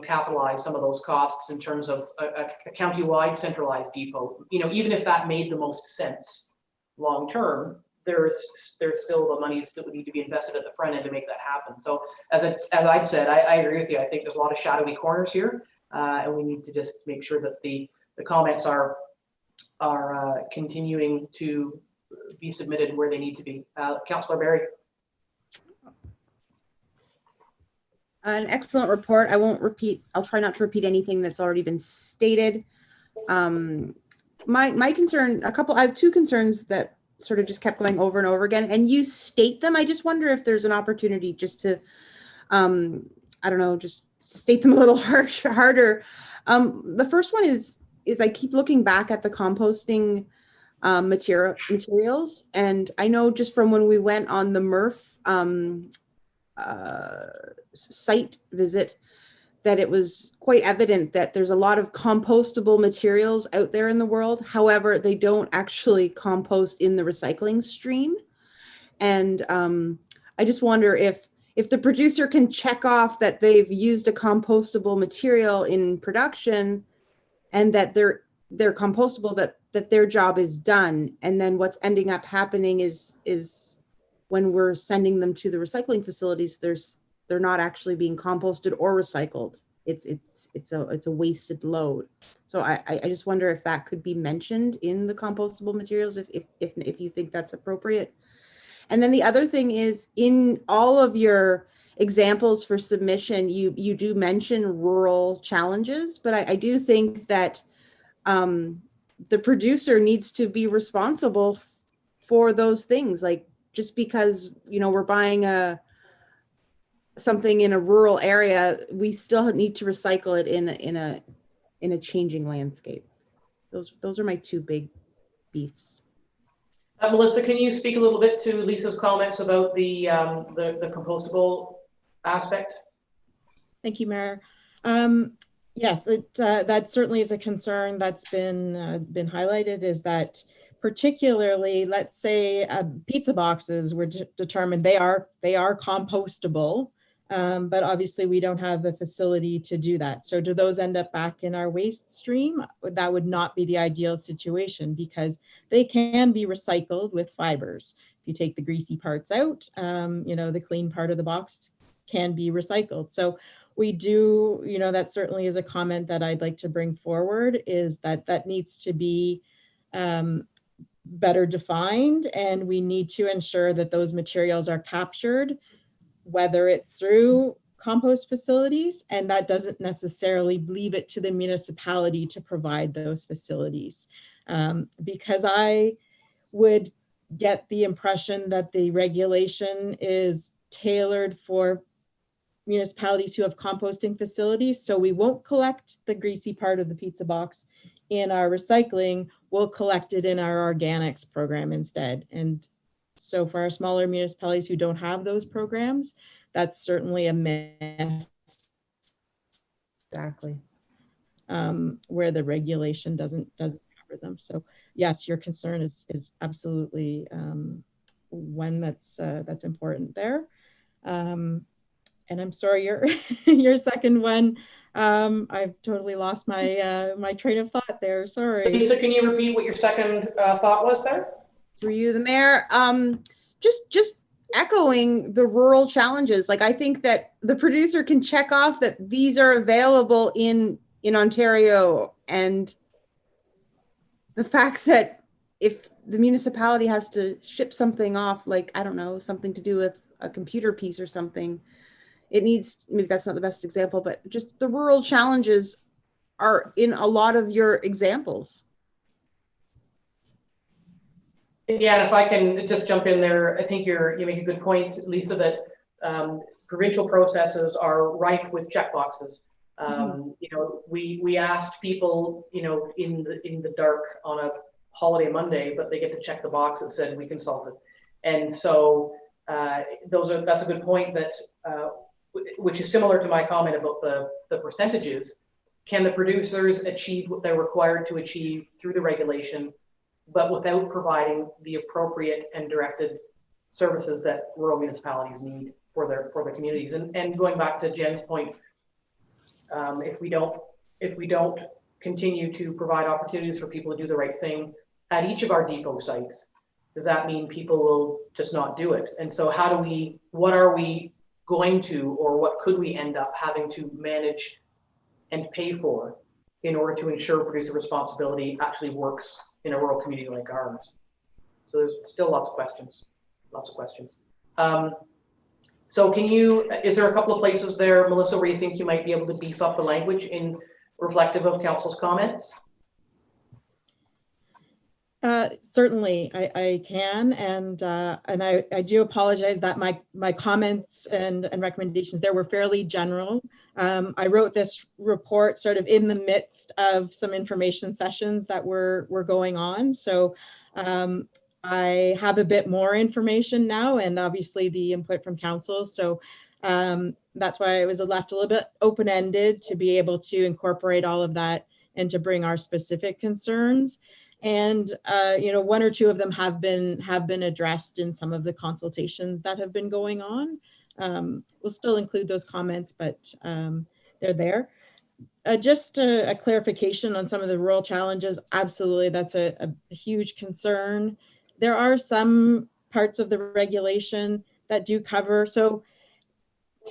capitalize some of those costs in terms of a county-wide centralized depot. Even if that made the most sense long term, there's still the monies that would need to be invested at the front end to make that happen. So as I've said, I agree with you. I think there's a lot of shadowy corners here, and we need to just make sure that the comments are continuing to be submitted where they need to be. Councillor Barry. An excellent report. I'll try not to repeat anything that's already been stated. My concern, I have 2 concerns that sort of just kept going over and over again, and you state them. I just wonder if there's an opportunity just to, I don't know, just state them a little harder. The first one is I keep looking back at the composting materials. And I know just from when we went on the MRF site visit, that it was quite evident that there's a lot of compostable materials out there in the world. However, they don't actually compost in the recycling stream. And I just wonder if the producer can check off that they've used a compostable material in production and that they're compostable, that their job is done. And then what's ending up happening is when we're sending them to the recycling facilities, they're not actually being composted or recycled. It's a wasted load. So I just wonder if that could be mentioned in the compostable materials, if you think that's appropriate. And then the other thing is, in all of your examples for submission, you do mention rural challenges, but I do think that the producer needs to be responsible for those things. Like, just because, we're buying something in a rural area, we still need to recycle it in a changing landscape. Those are my two big beefs. Melissa, can you speak a little bit to Lisa's comments about the compostable aspect? Thank you, Mayor. Yes, that certainly is a concern that's been highlighted, is that particularly, let's say pizza boxes were determined they are compostable, but obviously we don't have a facility to do that. So do those end up back in our waste stream? That would not be the ideal situation, because they can be recycled with fibers. If you take the greasy parts out, the clean part of the box can be recycled. So we do, that certainly is a comment that I'd like to bring forward, is that needs to be better defined, and we need to ensure that those materials are captured, whether it's through compost facilities, and that doesn't necessarily leave it to the municipality to provide those facilities. Because I would get the impression that the regulation is tailored for municipalities who have composting facilities. So we won't collect the greasy part of the pizza box in our recycling, we'll collect it in our organics program instead. And so for our smaller municipalities who don't have those programs, that's certainly a mess. Exactly. Where the regulation doesn't cover them. So yes, your concern is absolutely one that's important there. And I'm sorry, your second one, I've totally lost my my train of thought there. Sorry. Lisa, can you repeat what your second thought was there? Through you, the mayor. Just echoing the rural challenges. Like, I think that the producer can check off that these are available in Ontario, and the fact that if the municipality has to ship something off, like, I don't know, something to do with a computer piece or something, it needs, maybe that's not the best example, but just the rural challenges are in a lot of your examples. Yeah, if I can just jump in there, I think you make a good point, Lisa, that provincial processes are rife with checkboxes. We asked people, in the dark on a holiday Monday, but they get to check the box that said we consulted. And so that's a good point, that which is similar to my comment about the percentages. Can the producers achieve what they're required to achieve through the regulation, but without providing the appropriate and directed services that rural municipalities need for their communities? And going back to Jen's point, if we don't continue to provide opportunities for people to do the right thing at each of our depot sites, does that mean people will just not do it? And so what are we going to, or what could we end up having to manage and pay for in order to ensure producer responsibility actually works in a rural community like ours? So there's still lots of questions. So is there a couple of places there, Melissa, where you think you might be able to beef up the language in reflective of council's comments? Certainly, I can, and I do apologize that my comments and recommendations there were fairly general. I wrote this report sort of in the midst of some information sessions that were going on, so I have a bit more information now, and obviously the input from council. So that's why it was left a little bit open-ended to be able to incorporate all of that and to bring our specific concerns. And one or two of them have been addressed in some of the consultations that have been going on. We'll still include those comments, but they're there. Just a clarification on some of the rural challenges. Absolutely, that's a huge concern. There are some parts of the regulation that do cover. So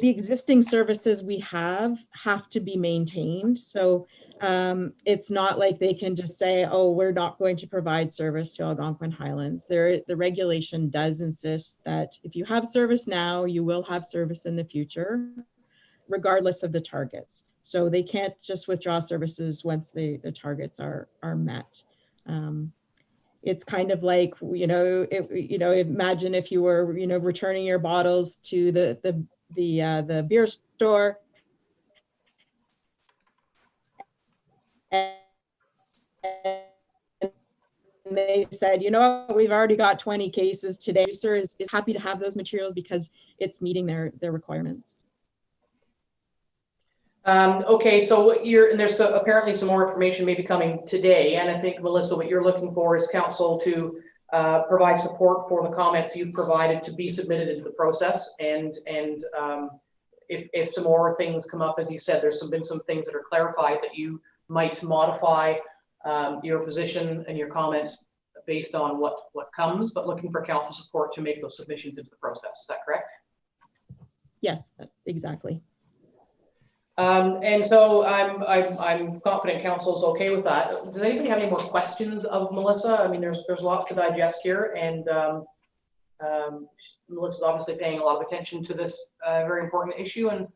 the existing services we have to be maintained. So it's not like they can just say, oh, we're not going to provide service to Algonquin Highlands. The regulation does insist that if you have service now, you will have service in the future, regardless of the targets. So they can't just withdraw services once the targets are met. It's kind of like, imagine if you were, returning your bottles to the beer store. And they said, you know what, we've already got 20 cases today. Producer is happy to have those materials because it's meeting their requirements. Okay, so there's apparently some more information maybe coming today. And I think, Melissa, what you're looking for is council to provide support for the comments you've provided to be submitted into the process. And if some more things come up, as you said, there's been some things that are clarified that you might modify your position and your comments based on what comes, but looking for council support to make those submissions into the process. Is that correct? Yes, exactly. And so I'm confident council's okay with that. Does anybody have any more questions of Melissa? I mean, there's lots to digest here, and Melissa's obviously paying a lot of attention to this very important issue, and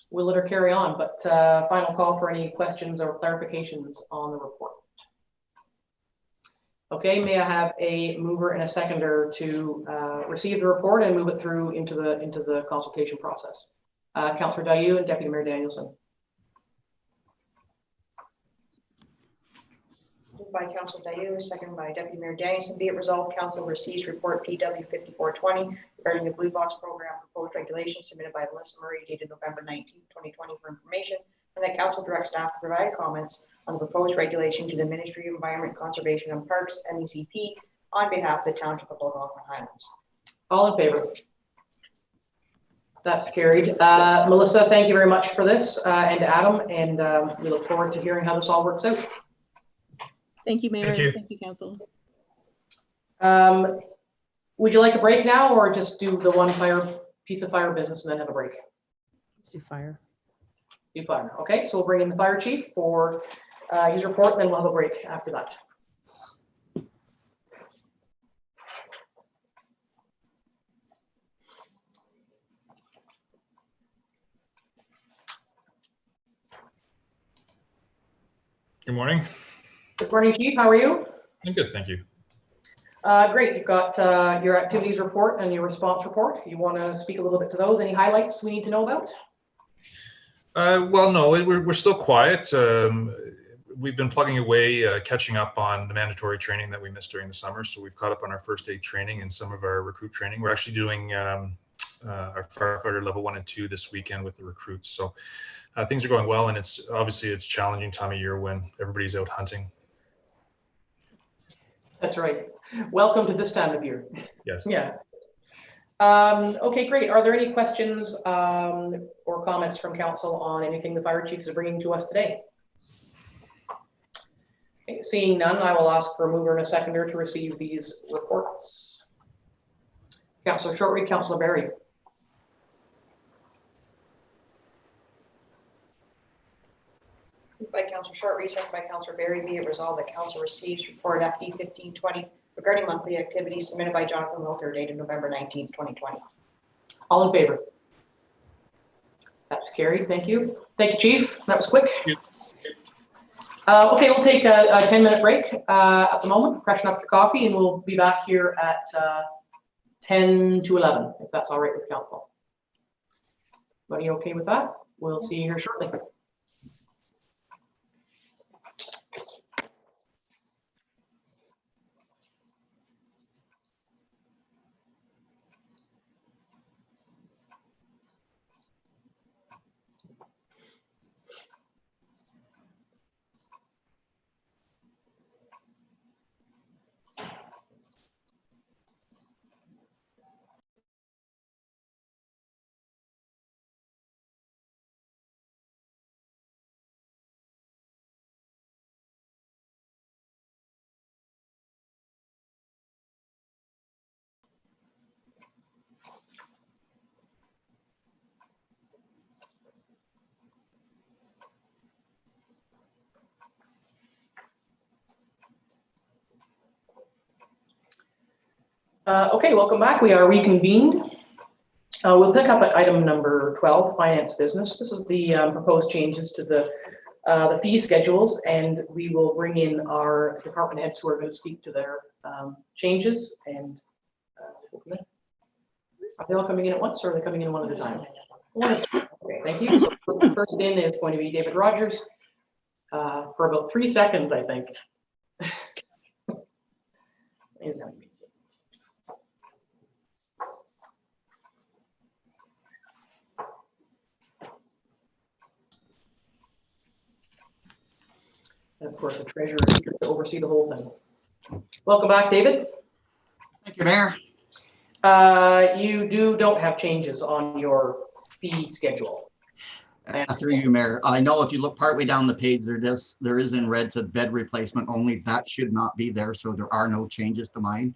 we'll let her carry on. But final call for any questions or clarifications on the report. Okay, may I have a mover and a seconder to receive the report and move it through into the consultation process? Councillor Dayu and Deputy Mayor Danielson. Moved by Councillor Dayu, second by Deputy Mayor Danielson. Be it resolved, council receives report PW 5420 regarding the Blue Box Program proposed regulations submitted by Melissa Murray dated November 19, 2020 for information, and that council directs staff to provide comments on the proposed regulation to the Ministry of Environment, Conservation and Parks, MECP, on behalf of the Township of Algonquin Highlands. All in favor? That's carried. Melissa, thank you very much for this, and Adam, and we look forward to hearing how this all works out. Thank you, Mayor. Thank you, Council. Would you like a break now, or just do the one piece of fire business and then have a break? Let's do fire. Do fire. Okay, so we'll bring in the fire chief for his report, and then we'll have a break after that. Good morning. Good morning, Chief. How are you? I'm good, thank you. Great. You've got your activities report and your response report. If you want to speak a little bit to those, any highlights we need to know about? Well, no, we're still quiet. We've been plugging away, catching up on the mandatory training that we missed during the summer. So we've caught up on our first aid training and some of our recruit training. We're actually doing our firefighter level 1 and 2 this weekend with the recruits. So things are going well, and it's challenging time of year when everybody's out hunting. That's right. Welcome to this time of year. Yes. Yeah. Okay, great. Are there any questions or comments from council on anything the fire chief is bringing to us today? Okay, seeing none, I will ask for a mover and a seconder to receive these reports. Councillor Shortreed, Councillor Barry. Moved by Councillor Shortreed, second by Councillor Barry. Be it resolved that council receives report FD 1520 regarding monthly activities submitted by Jonathan Wilker dated November 19, 2020. All in favor? That's carried. Thank you. Thank you, Chief. That was quick. Okay, we'll take a 10-minute break at the moment, freshen up your coffee, and we'll be back here at 10 to 11, if that's all right with council. Everybody okay with that? We'll see you here shortly. Okay, welcome back. We are reconvened. We'll pick up at item number 12, finance business. This is the proposed changes to the fee schedules, and we will bring in our department heads who are going to speak to their changes. And are they all coming in at once, or are they coming in one at a time? One at a time. Okay, thank you. So the first in is going to be David Rogers for about 3 seconds, I think. And of course, the treasurer is here to oversee the whole thing. Welcome back, David. Thank you, Mayor. You don't have changes on your fee schedule. Through you, Mayor. I know if you look partway down the page, there is in red said bed replacement only. That should not be there, so there are no changes to mine.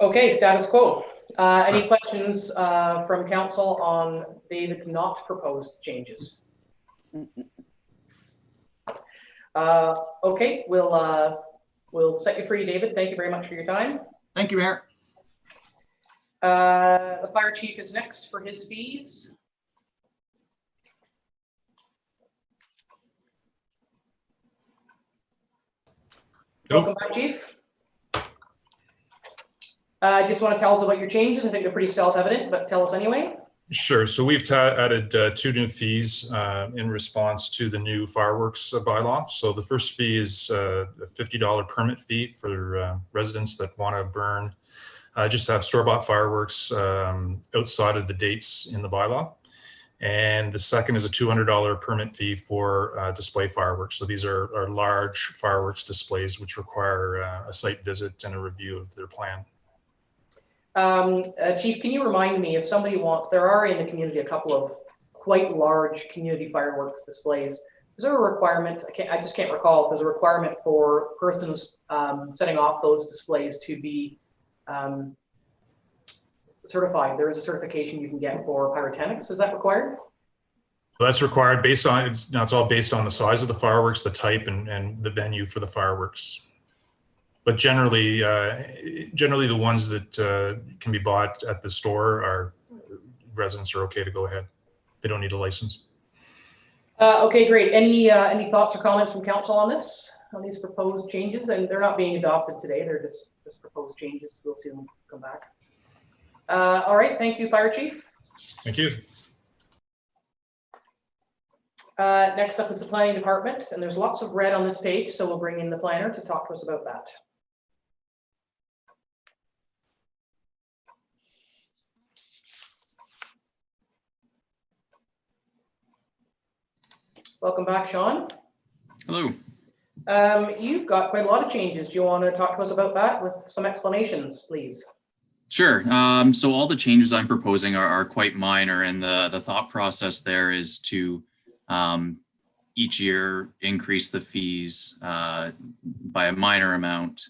Okay, status quo. Any questions from council on David's not proposed changes? Okay, we'll set you free, David. Thank you very much for your time. Thank you, Mayor. The fire chief is next for his fees. Welcome back, Chief. Just want to tell us about your changes. I think they're pretty self-evident, but tell us anyway. Sure. So we've added 2 new fees in response to the new fireworks bylaw. So the first fee is a $50 permit fee for residents that want to burn, just to have store-bought fireworks outside of the dates in the bylaw. And the second is a $200 permit fee for display fireworks. So these are large fireworks displays which require a site visit and a review of their plan. Chief, can you remind me if somebody wants, there are in the community a couple of quite large community fireworks displays. Is there a requirement? I just can't recall if there's a requirement for persons setting off those displays to be certified. There is a certification you can get for pyrotechnics. Is that required? So that's required based on, it's all based on the size of the fireworks, the type, and the venue for the fireworks. But generally the ones that can be bought at the store are residents are okay to go ahead. They don't need a license. Okay, great. Any thoughts or comments from council on this, on these proposed changes? And they're not being adopted today. They're just proposed changes. We'll see them come back. All right. Thank you, Fire Chief. Thank you. Next up is the planning department, and there's lots of red on this page, so we'll bring in the planner to talk to us about that. Welcome back, Sean. Hello. You've got quite a lot of changes. Do you want to talk to us about that with some explanations, please? Sure. So all the changes I'm proposing are quite minor, and the thought process there is to each year increase the fees by a minor amount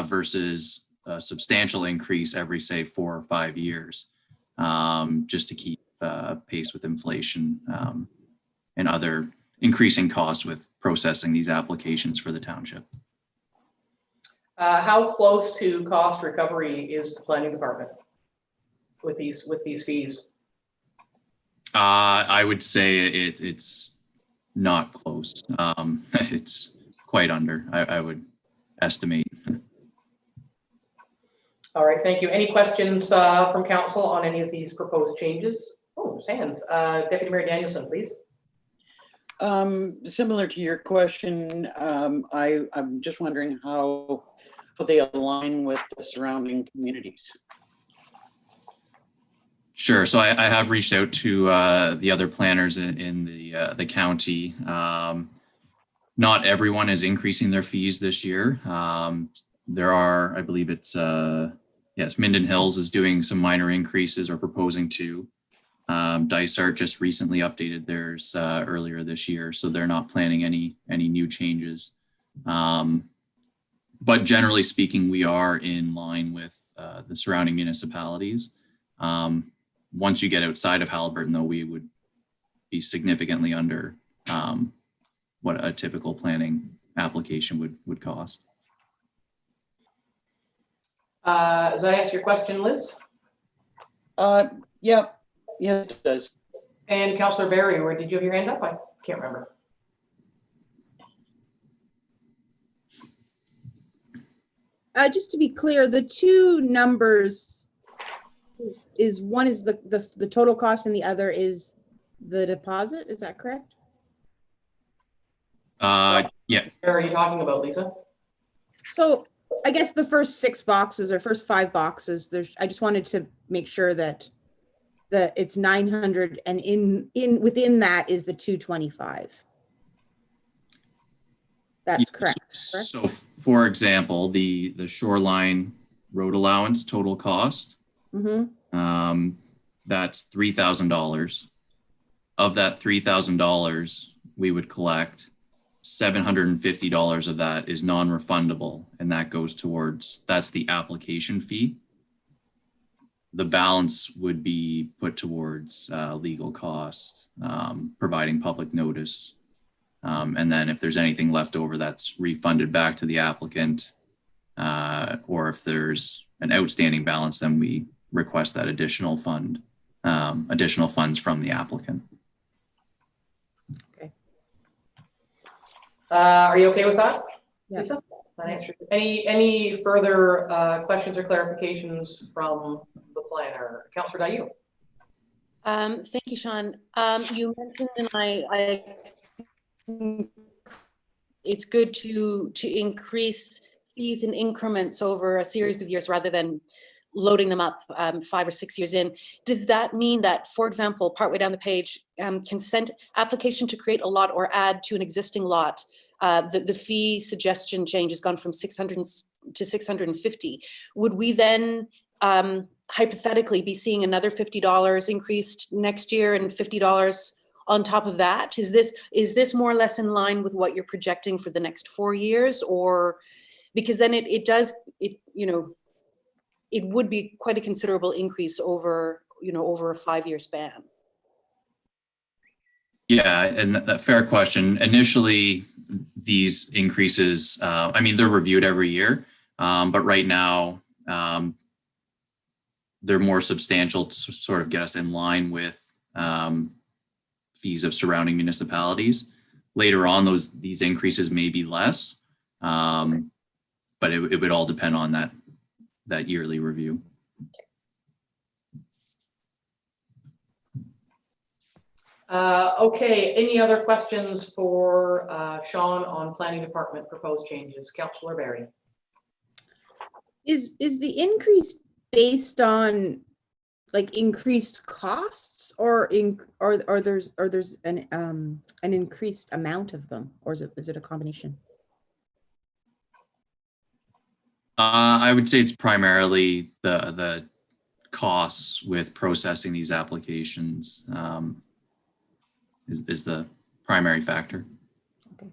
versus a substantial increase every, say, 4 or 5 years, just to keep pace with inflation and other increasing costs with processing these applications for the township. How close to cost recovery is the planning department with these fees? I would say it's not close. It's quite under, I would estimate. All right, thank you. Any questions from council on any of these proposed changes? Oh, there's hands. Deputy Mayor Danielson, please. Similar to your question, I'm just wondering how they align with the surrounding communities. Sure. So I have reached out to the other planners in the county. Not everyone is increasing their fees this year. There are, I believe it's, yes, Minden Hills is doing some minor increases or proposing to. Dysart just recently updated theirs earlier this year, so they're not planning any new changes. But generally speaking, we are in line with the surrounding municipalities. Once you get outside of Haliburton, though, we would be significantly under what a typical planning application would cost. Does that answer your question, Liz? Yep. Yeah, it does. And Councillor Barry, or did you have your hand up? I can't remember. Just to be clear, the two numbers is one is the total cost and the other is the deposit. Is that correct? Yeah. What are you talking about, Lisa? So I guess the first 6 boxes or first 5 boxes, I just wanted to make sure that it's 900 and within that is the 225. That's correct. So for example, the shoreline road allowance total cost, that's $3,000. Of that $3,000, we would collect $750 of that is non-refundable, and that goes towards, that's the application fee. The balance would be put towards legal costs, providing public notice. And then if there's anything left over, that's refunded back to the applicant. Or if there's an outstanding balance, then we request that additional funds from the applicant. Okay. Are you okay with that, Yeah. Lisa? Any further questions or clarifications from the planner? Councillor Dayu. Thank you, Sean. You mentioned, and it's good to increase fees in increments over a series of years rather than loading them up 5 or 6 years in. Does that mean that, for example, partway down the page, consent application to create a lot or add to an existing lot, the fee suggestion change has gone from 600 to 650. Would we then hypothetically be seeing another $50 increased next year and $50 on top of that? Is this more or less in line with what you're projecting for the next 4 years? Or because then it would be quite a considerable increase over a 5-year span. Yeah, and a fair question. Initially, these increases, they're reviewed every year, but right now, they're more substantial to sort of get us in line with fees of surrounding municipalities. Later on, these increases may be less, but it would all depend on that yearly review. Okay, any other questions for Sean on planning department proposed changes? Councillor Barry. Is the increase based on like increased costs or there's an increased amount of them, or is it a combination? I would say it's primarily the costs with processing these applications is the primary factor. Okay.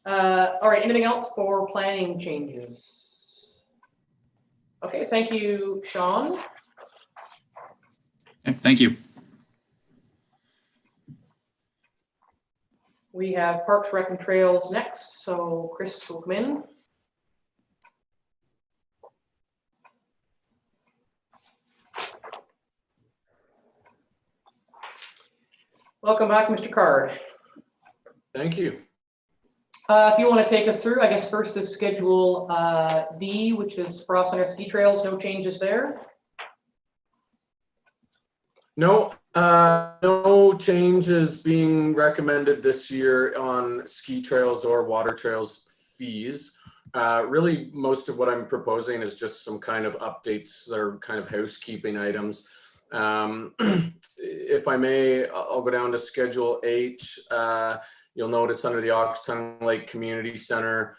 All right, anything else for planning changes? Okay, thank you, Sean. Okay, thank you. We have Parks, Rec, and Trails next, so Chris will come in. Welcome back, Mr. Card. Thank you. If you want to take us through, I guess first is Schedule D, which is Frost Center ski trails. No changes there. No, no changes being recommended this year on ski trails or water trails fees. Really, most of what I'm proposing is just some kind of updates or kind of housekeeping items. If I may, I'll go down to Schedule H. You'll notice under the Oxton Lake Community Center,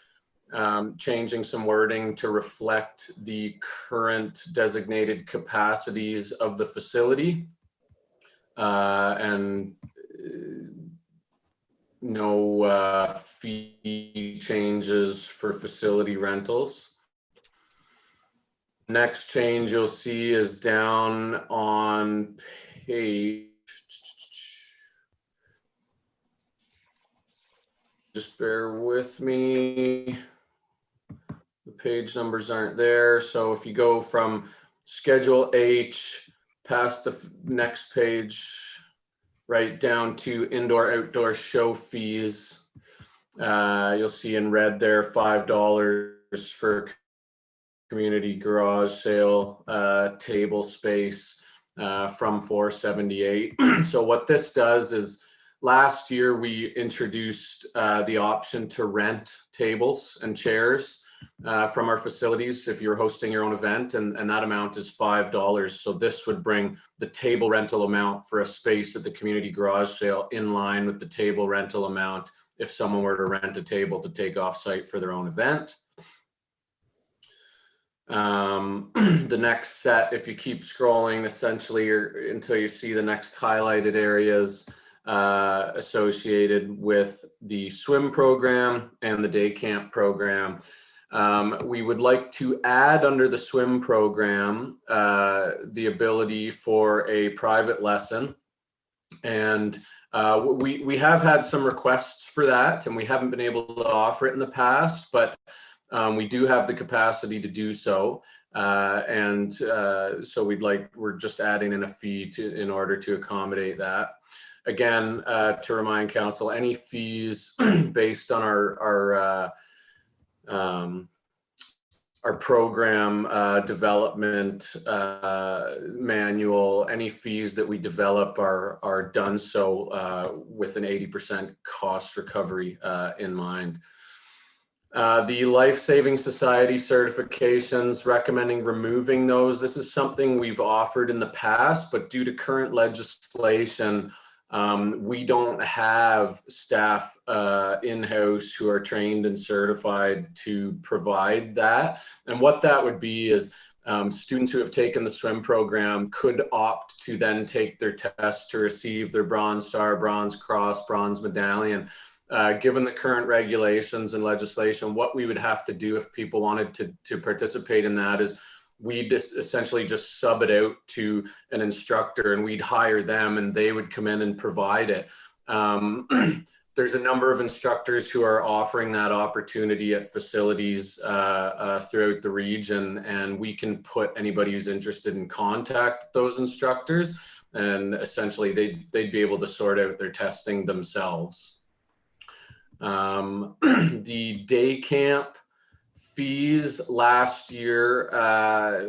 changing some wording to reflect the current designated capacities of the facility. And no fee changes for facility rentals. Next change you'll see is down on page, just bear with me. The page numbers aren't there. So if you go from Schedule H past the next page, right down to indoor-outdoor show fees, you'll see in red there $5 for community garage sale table space from $4.78. So what this does is, last year we introduced the option to rent tables and chairs from our facilities if you're hosting your own event, and that amount is $5. So this would bring the table rental amount for a space at the community garage sale in line with the table rental amount if someone were to rent a table to take off site for their own event. The next set, if you keep scrolling, essentially until you see the next highlighted areas associated with the swim program and the day camp program. We would like to add under the swim program the ability for a private lesson, and we have had some requests for that, and we haven't been able to offer it in the past, but we do have the capacity to do so, and so we're just adding in a fee in order to accommodate that. Again, to remind council, any fees based on our program development manual, any fees that we develop are done so with an 80% cost recovery in mind. The Life Saving Society certifications, recommending removing those. This is something we've offered in the past, but due to current legislation, we don't have staff in-house who are trained and certified to provide that. And what that would be is students who have taken the swim program could opt to then take their test to receive their Bronze Star, Bronze Cross, Bronze Medallion. Given the current regulations and legislation, what we would have to do if people wanted to participate in that is we'd essentially just sub it out to an instructor, and we'd hire them and they would come in and provide it. There's a number of instructors who are offering that opportunity at facilities throughout the region, and we can put anybody who's interested in contact those instructors, and essentially they'd be able to sort out their testing themselves. The day camp fees, last year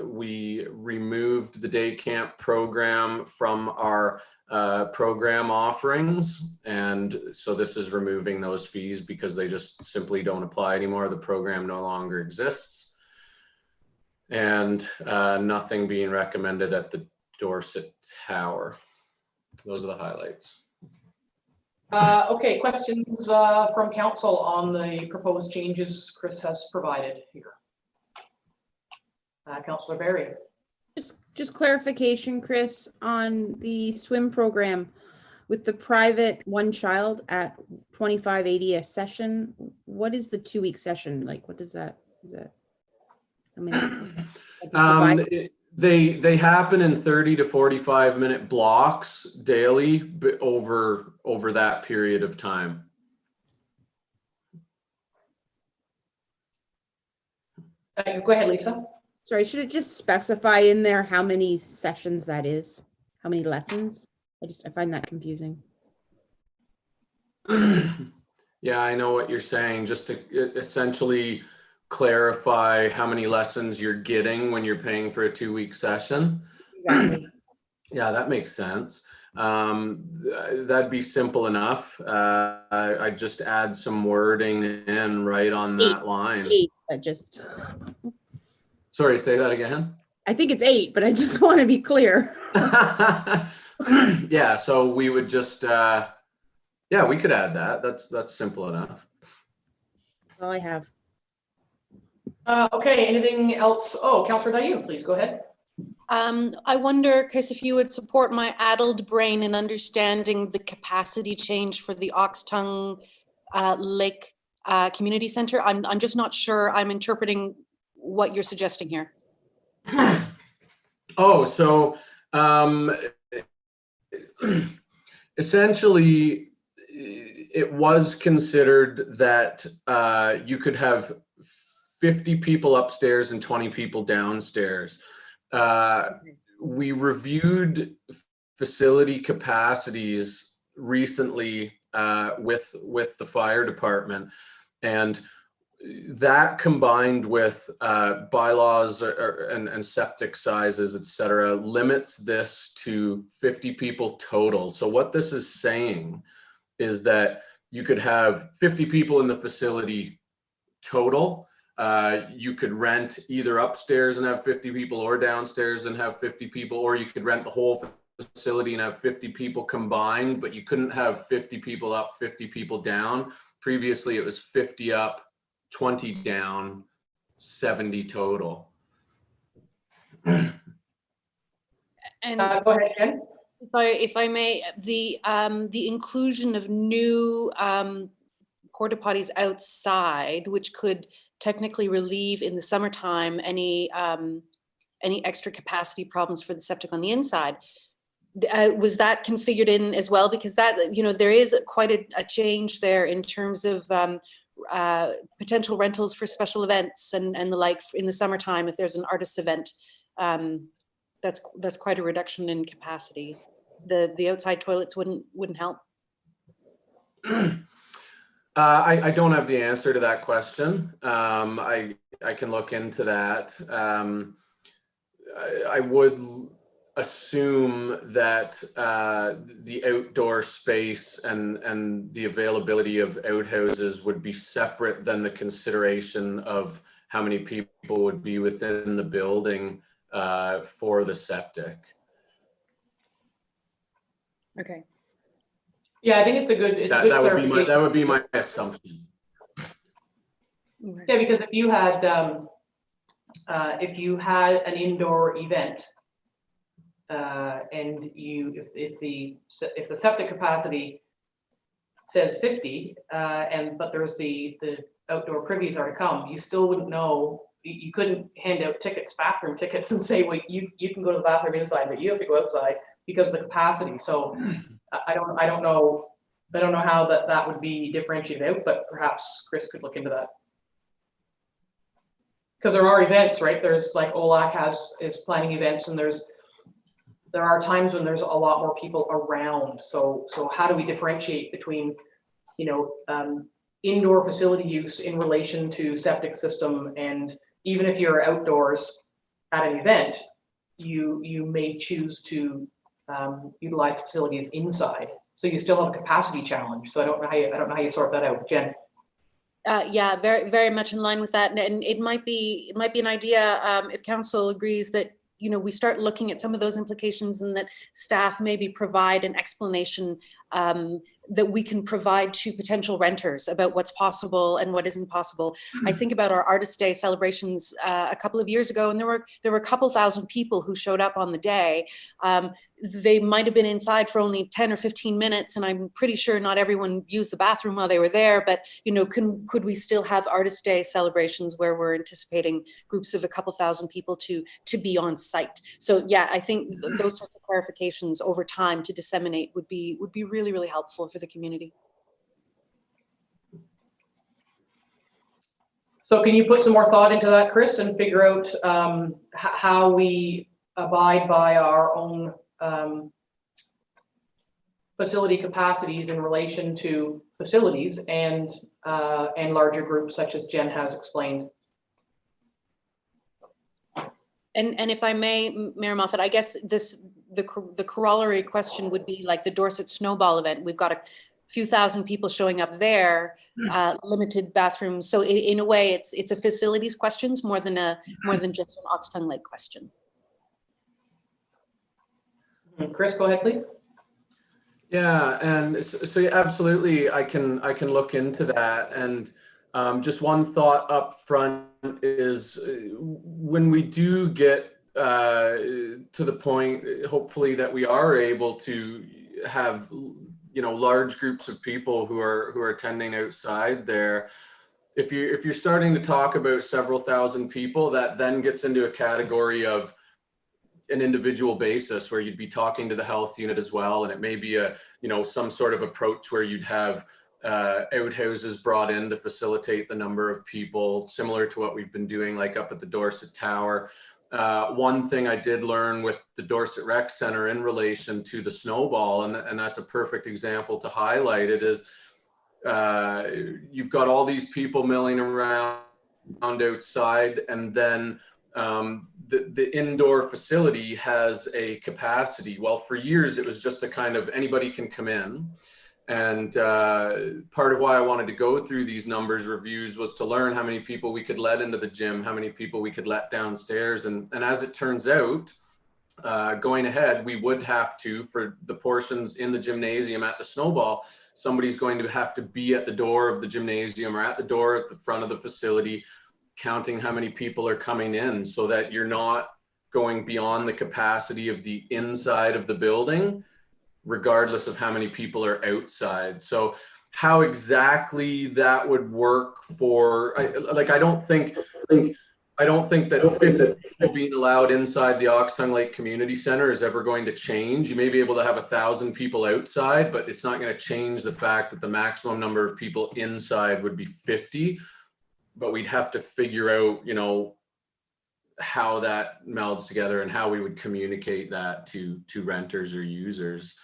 we removed the day camp program from our program offerings, and so this is removing those fees because they just simply don't apply anymore. The program no longer exists, and nothing being recommended at the Dorset Tower. Those are the highlights. Okay, questions from council on the proposed changes Chris has provided here. Councillor Barry. Just clarification, Chris, on the swim program with the private one child at $25.80 a session. What is the 2-week session like? What does that? Is that? I mean, they happen in 30 to 45 minute blocks daily over that period of time. Go ahead, Lisa. Sorry, should it just specify in there how many sessions that is? How many lessons? I find that confusing. Yeah, I know what you're saying. Just to essentially clarify how many lessons you're getting when you're paying for a 2-week session. Exactly. Yeah, that makes sense. That'd be simple enough. I'd just add some wording in right on that line. 8, I just, Sorry, say that again. I think it's 8, but I just want to be clear. Yeah, so we would just, yeah, we could add that. That's simple enough. That's all I have. Okay, anything else? Oh, Councillor Dayoud, please go ahead. I wonder, Chris, if you would support my addled brain in understanding the capacity change for the Oxtongue Lake Community Center. I'm just not sure I'm interpreting what you're suggesting here. Oh, so essentially, it was considered that you could have 50 people upstairs and 20 people downstairs. We reviewed facility capacities recently with the fire department, and that combined with bylaws and septic sizes, et cetera, limits this to 50 people total. So what this is saying is that you could have 50 people in the facility total. You could rent either upstairs and have 50 people, or downstairs and have 50 people, or you could rent the whole facility and have 50 people combined, but you couldn't have 50 people up, 50 people down. Previously, it was 50 up, 20 down, 70 total. And go ahead, Jen. If I may, the inclusion of new porta potties outside, which could technically relieve in the summertime any extra capacity problems for the septic on the inside. Was that configured in as well? Because that, there is quite a change there in terms of potential rentals for special events and the like in the summertime. If there's an artist event, that's quite a reduction in capacity. The outside toilets wouldn't help. I don't have the answer to that question. I can look into that. I would assume that the outdoor space and the availability of outhouses would be separate than the consideration of how many people would be within the building for the septic. Okay. Yeah, I think it's a good clarification. That would be my assumption. Yeah, because if you had an indoor event, and if the septic capacity says 50, but there's the outdoor privies are to come, you still wouldn't know. You couldn't hand out tickets, bathroom tickets, and say, well, you can go to the bathroom inside, but you have to go outside because of the capacity. So I don't know how that would be differentiated out, but perhaps Chris could look into that. Because there are events, right? There's like OLAC is planning events, and there are times when there's a lot more people around. So how do we differentiate between, indoor facility use in relation to septic system? And even if you're outdoors at an event, you may choose to utilize facilities inside. So you still have a capacity challenge. So I don't know how you sort that out, Jen. Yeah, very, very much in line with that. And it might be an idea if council agrees that, we start looking at some of those implications, and that staff maybe provide an explanation that we can provide to potential renters about what's possible and what isn't possible. I think about our Artist Day celebrations a couple of years ago, and there were a couple thousand people who showed up on the day. They might have been inside for only 10 or 15 minutes, and I'm pretty sure not everyone used the bathroom while they were there, but could we still have Artist Day celebrations where we're anticipating groups of a couple thousand people to be on site? So yeah, I think those sorts of clarifications over time to disseminate would be really, really helpful for the community. So can you put some more thought into that, Chris, and figure out how we abide by our own facility capacities in relation to facilities and larger groups such as Jen has explained. And if I may, Mayor Moffat, I guess the corollary question would be like the Dorset Snowball event. We've got a few thousand people showing up there, limited bathrooms. So in a way, it's a facilities questions more than just an Oxtongue Lake question. Chris, go ahead, please. Yeah, and so yeah, absolutely, I can look into that. And just one thought up front is when we do get to the point, hopefully, that we are able to have large groups of people who are attending outside there. If you're starting to talk about several thousand people, that then gets into a category of an individual basis where you'd be talking to the health unit as well, and it may be some sort of approach where you'd have outhouses brought in to facilitate the number of people, similar to what we've been doing like up at the Dorset Tower. One thing I did learn with the Dorset Rec Center in relation to the snowball, and that's a perfect example to highlight it, is you've got all these people milling around outside, and then the indoor facility has a capacity. Well, for years, it was just a kind of anybody can come in. And part of why I wanted to go through these numbers reviews was to learn how many people we could let into the gym, how many people we could let downstairs. And as it turns out, going ahead, we would have to, for the portions in the gymnasium at the snowball, somebody's going to have to be at the door of the gymnasium or at the door at the front of the facility, counting how many people are coming in, so that you're not going beyond the capacity of the inside of the building, regardless of how many people are outside. So how exactly that would work for, I don't think that 50 people being allowed inside the Oxtongue Lake Community Center is ever going to change. You may be able to have 1,000 people outside, but it's not going to change the fact that the maximum number of people inside would be 50. But we'd have to figure out, how that melds together and how we would communicate that to renters or users.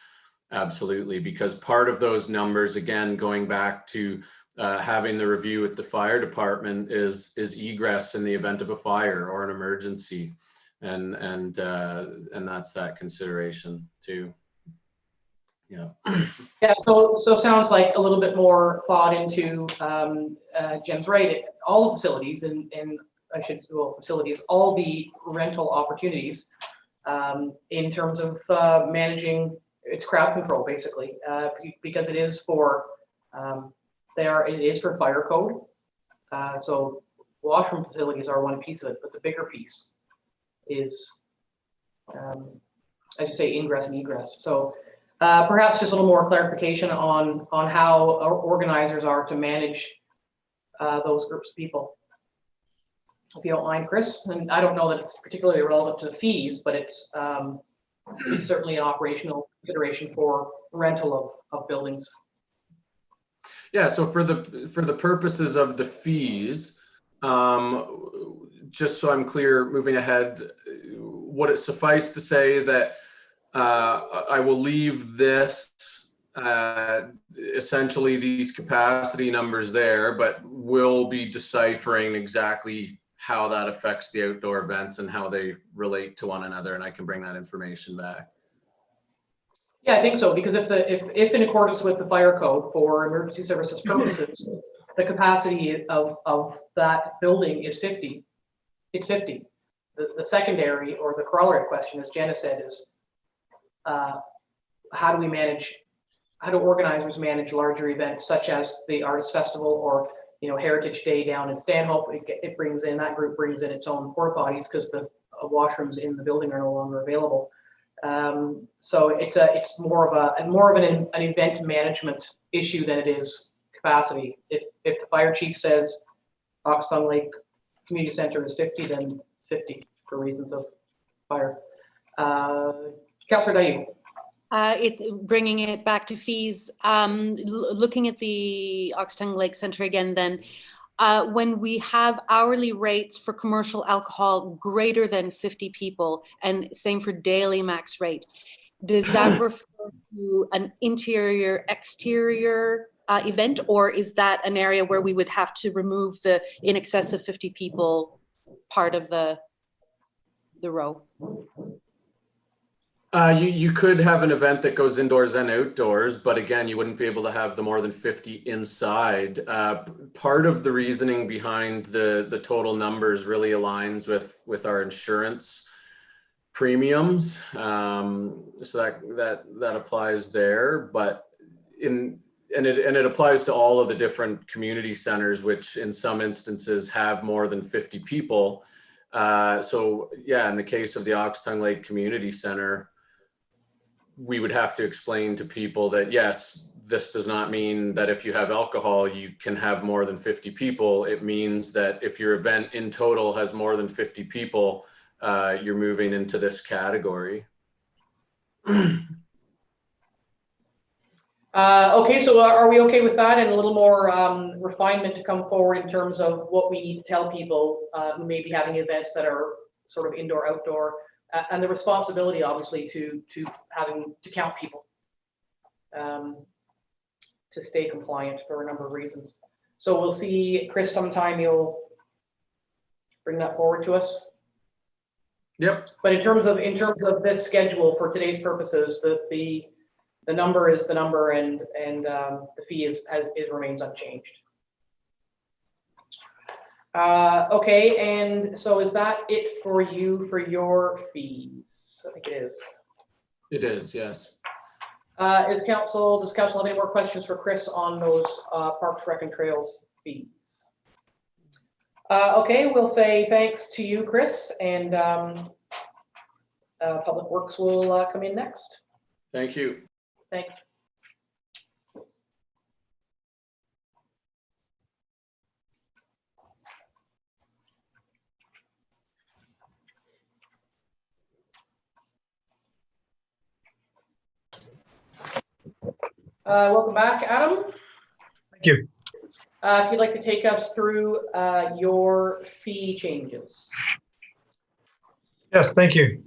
Absolutely, because part of those numbers, again, going back to having the review with the fire department, is egress in the event of a fire or an emergency, and that's that consideration too. Yeah. Yeah. So sounds like a little bit more thought into Jim's right. All facilities and facilities, all the rental opportunities in terms of managing its crowd control, basically, because it is for it is for fire code. So washroom facilities are one piece of it, but the bigger piece is, as you say, ingress and egress. So perhaps just a little more clarification on how organizers are to manage those groups of people, if you don't mind, Chris. And I don't know that it's particularly relevant to fees, but it's certainly an operational consideration for rental of buildings. Yeah, so for the purposes of the fees, just so I'm clear, moving ahead, would it suffice to say that I will leave this essentially these capacity numbers there, but we'll be deciphering exactly how that affects the outdoor events and how they relate to one another, and I can bring that information back. Yeah, I think so, because if in accordance with the fire code for emergency services purposes, the capacity of that building is 50, it's 50. The secondary or the corollary question, as Jenna said, is how do organizers manage larger events such as the Artist Festival or Heritage Day down in Stanhope? That group brings in its own porta potties because the washrooms in the building are no longer available. So it's more of an event management issue than it is capacity. If the fire chief says Oxtongue Lake Community Center is 50, then it's 50 for reasons of fire. Councillor Dayu. Bringing it back to fees, looking at the Oxtongue Lake Center again, then when we have hourly rates for commercial alcohol greater than 50 people, and same for daily max rate, does that refer to an interior exterior event, or is that an area where we would have to remove the in excess of 50 people part of the row? You could have an event that goes indoors and outdoors, but again, you wouldn't be able to have the more than 50 inside. Part of the reasoning behind the total numbers really aligns with our insurance premiums. So that applies there, but it applies to all of the different community centers, which in some instances have more than 50 people. So yeah, in the case of the Oxtongue Lake Community Center, we would have to explain to people that, yes, this does not mean that if you have alcohol, you can have more than 50 people. It means that if your event in total has more than 50 people, you're moving into this category. Okay, so are we okay with that and a little more refinement to come forward in terms of what we need to tell people who may be having events that are sort of indoor, outdoor, and the responsibility, obviously, to having to count people to stay compliant for a number of reasons. So we'll see, Chris, sometime you'll bring that forward to us. Yep. But in terms of this schedule for today's purposes, the number is the number, and the fee remains unchanged. Okay, and so is that it for you for your fees? I think it is. It is, yes. Does council have any more questions for Chris on those Parks, Rec and Trails fees? Okay, we'll say thanks to you, Chris, and Public Works will come in next. Thank you. Thanks. Welcome back, Adam. Thank you. If you'd like to take us through your fee changes. Yes, thank you.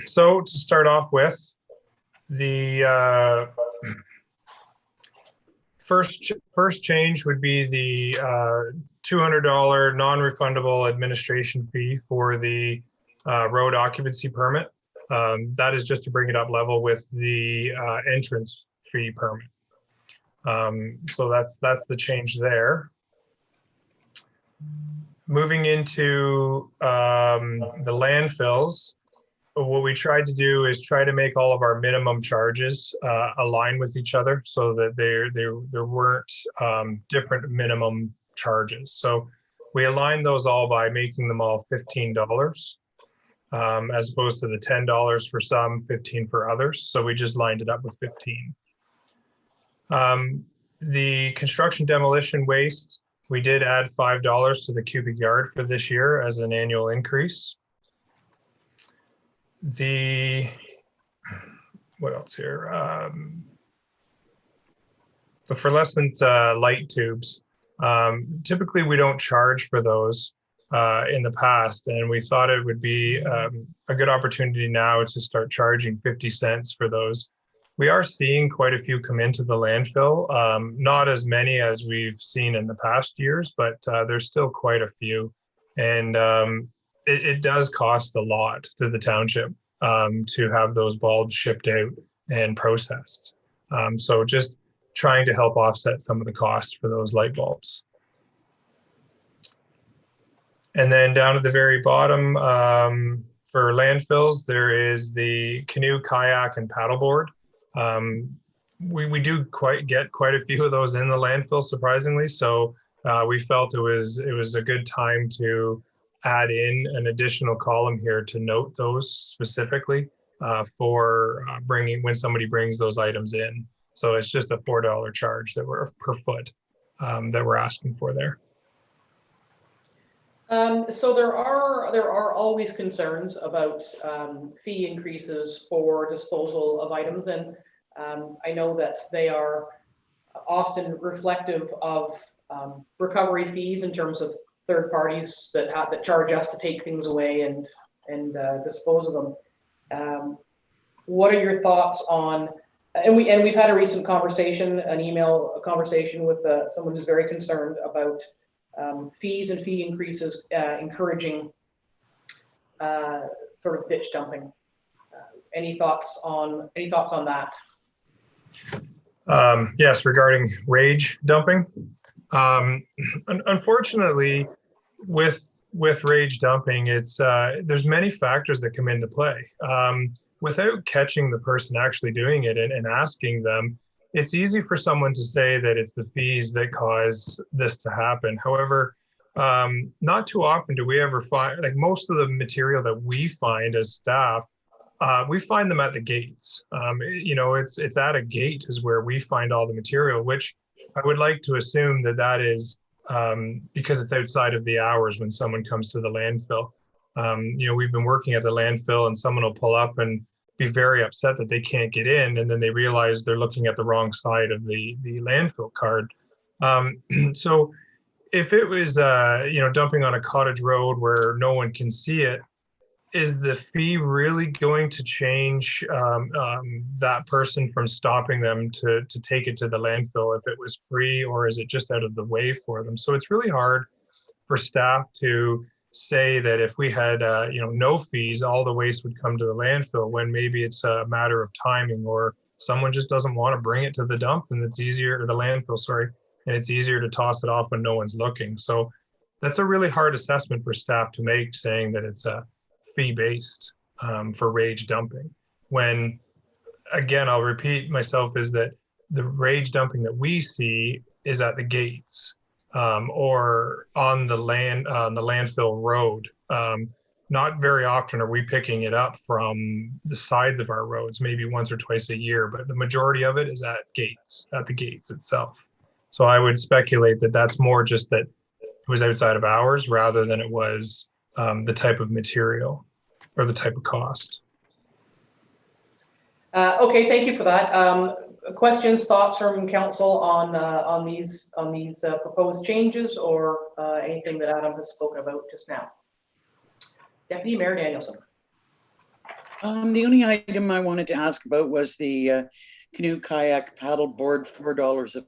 So to start off with, the first change would be the $200 non-refundable administration fee for the road occupancy permit. That is just to bring it up level with the entrance fee permit. So that's the change there. Moving into the landfills, what we tried to do is try to make all of our minimum charges align with each other so that there weren't different minimum charges. So we aligned those all by making them all $15 as opposed to the $10 for some, 15 for others. So we just lined it up with 15. The construction demolition waste, we did add $5 to the cubic yard for this year as an annual increase. What else here? So for less than light tubes, typically we don't charge for those in the past, and we thought it would be a good opportunity now to start charging 50 cents for those. We are seeing quite a few come into the landfill, not as many as we've seen in the past years, but there's still quite a few. And it does cost a lot to the township to have those bulbs shipped out and processed. So just trying to help offset some of the costs for those light bulbs. And then down at the very bottom, for landfills, there is the canoe, kayak, and paddleboard. We do get quite a few of those in the landfill, surprisingly. So we felt it was a good time to add in an additional column here to note those specifically for when somebody brings those items in. So it's just a $4 charge that we're per foot that we're asking for there. So there are always concerns about fee increases for disposal of items, and I know that they are often reflective of recovery fees in terms of third parties that charge us to take things away and dispose of them. what are your thoughts on, and we've had a recent conversation, a conversation with someone who's very concerned about fees and fee increases encouraging sort of ditch dumping. Any thoughts on that? Yes, regarding rage dumping. Unfortunately, with rage dumping, it's there's many factors that come into play. Without catching the person actually doing it and asking them, it's easy for someone to say that it's the fees that cause this to happen. However, not too often do we ever find, like most of the material that we find as staff, we find them at the gates. It's at a gate is where we find all the material, which I would like to assume that is because it's outside of the hours when someone comes to the landfill. We've been working at the landfill and someone will pull up and be very upset that they can't get in, and then they realize they're looking at the wrong side of the landfill card. So if it was dumping on a cottage road where no one can see it, is the fee really going to change that person from stopping them to take it to the landfill if it was free, or is it just out of the way for them? So it's really hard for staff to say that if we had no fees, all the waste would come to the landfill, when maybe it's a matter of timing, or someone just doesn't want to bring it to the dump and it's easier, or the landfill, sorry, and it's easier to toss it off when no one's looking. So that's a really hard assessment for staff to make, saying that it's a fee-based for rage dumping, when, again, I'll repeat myself, is that the rage dumping that we see is at the gates or on the landfill road. Not very often are we picking it up from the sides of our roads, maybe once or twice a year, but the majority of it is at the gates itself. So I would speculate that that's more just that it was outside of hours rather than it was the type of material or the type of cost. Okay, thank you for that. Questions, thoughts from council on these proposed changes, or anything that Adam has spoken about just now? Deputy Mayor Danielson. The only item I wanted to ask about was the canoe, kayak, paddle board, $4 a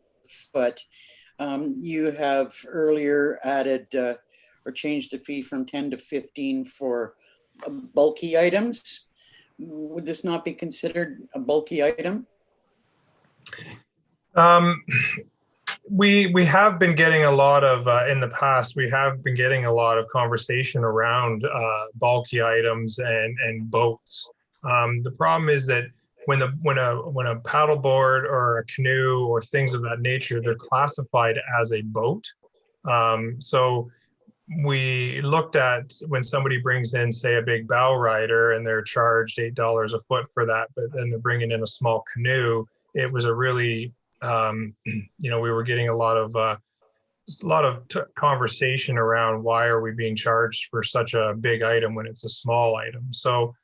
foot. You have earlier added or changed the fee from 10 to 15 for bulky items. Would this not be considered a bulky item? We have been getting a lot of, in the past, we have been getting a lot of conversation around bulky items and boats. The problem is that when a paddleboard or a canoe or things of that nature, they're classified as a boat. So we looked at when somebody brings in, say, a big bow rider, and they're charged $8 a foot for that, but then they're bringing in a small canoe. It was a really, we were getting a lot of conversation around why are we being charged for such a big item when it's a small item. So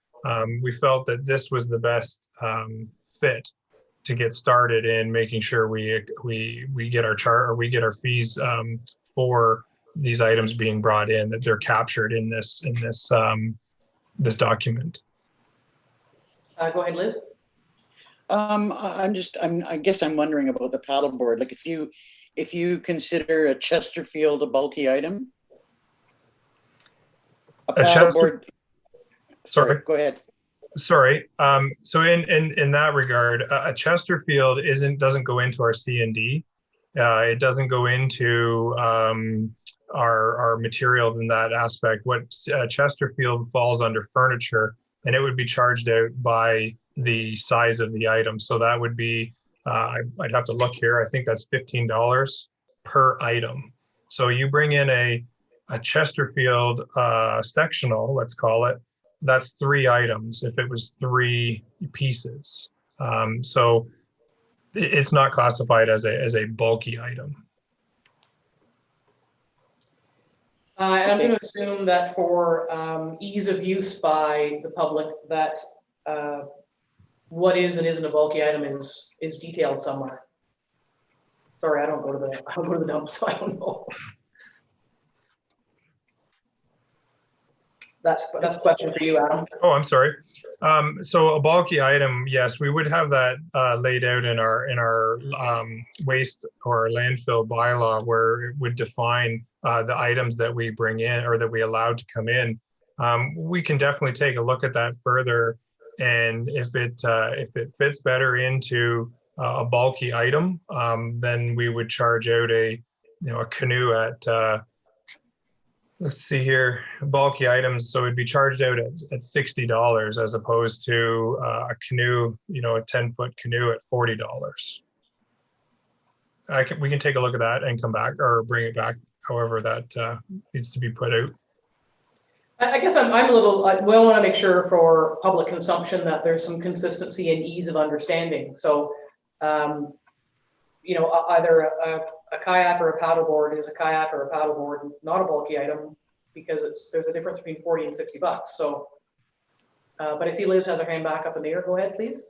we felt that this was the best fit to get started in making sure we get our fees for these items being brought in, that they're captured in this document. Go ahead, Liz. I guess I'm wondering about the paddleboard. Like if you consider a Chesterfield a bulky item, a paddleboard. Sorry, go ahead. Sorry. So in that regard, a Chesterfield doesn't go into our C&D. It doesn't go into our material in that aspect. What Chesterfield falls under furniture, and it would be charged out by the size of the item. So that would be, I'd have to look here. I think that's $15 per item. So you bring in a Chesterfield sectional, let's call it, that's 3 items if it was 3 pieces. So it's not classified as a bulky item. And I'm going to assume that for ease of use by the public, that what is and isn't a bulky item is detailed somewhere. Sorry, I don't go to the dump, so I don't know. that's a question for you, Adam. Oh, I'm sorry. So a bulky item, yes, we would have that laid out in our waste or landfill bylaw, where it would define the items that we bring in or that we allowed to come in. We can definitely take a look at that further, and if it fits better into a bulky item, then we would charge out a canoe at let's see here, bulky items. So it'd be charged out at $60 as opposed to a canoe, a 10-foot canoe at $40. We can take a look at that and come back or bring it back, however that needs to be put out. I guess I'm a little, we want to make sure for public consumption that there's some consistency and ease of understanding. So, either a kayak or a paddleboard is a kayak or a paddleboard, not a bulky item, because there's a difference between 40 and $60. So, but I see Liz has her hand back up in the air. Go ahead, please.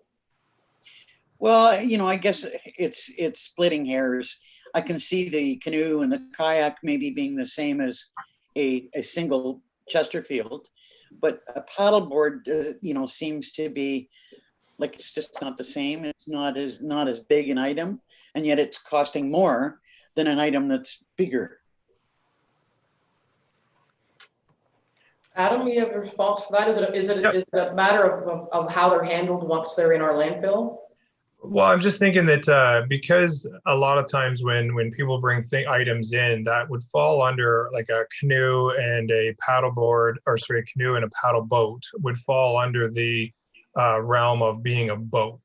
Well, I guess it's splitting hairs. I can see the canoe and the kayak maybe being the same as a single Chesterfield, but a paddleboard, seems to be like it's just not the same. It's not as big an item, and yet it's costing more than an item that's bigger. Adam, you have a response to that? Is it a matter of how they're handled once they're in our landfill? Well, I'm just thinking that because a lot of times when people bring items in, that would fall under like a canoe and a paddleboard, or sorry, a canoe and a paddle boat would fall under the realm of being a boat.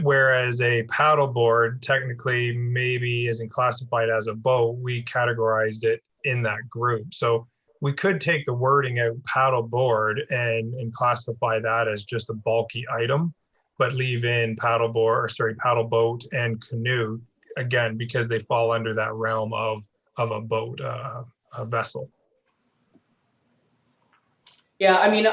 Whereas a paddleboard technically maybe isn't classified as a boat. We categorized it in that group. So we could take the wording out paddleboard and classify that as just a bulky item, but leave in paddle boat and canoe, again, because they fall under that realm of a boat, a vessel. Yeah, I mean,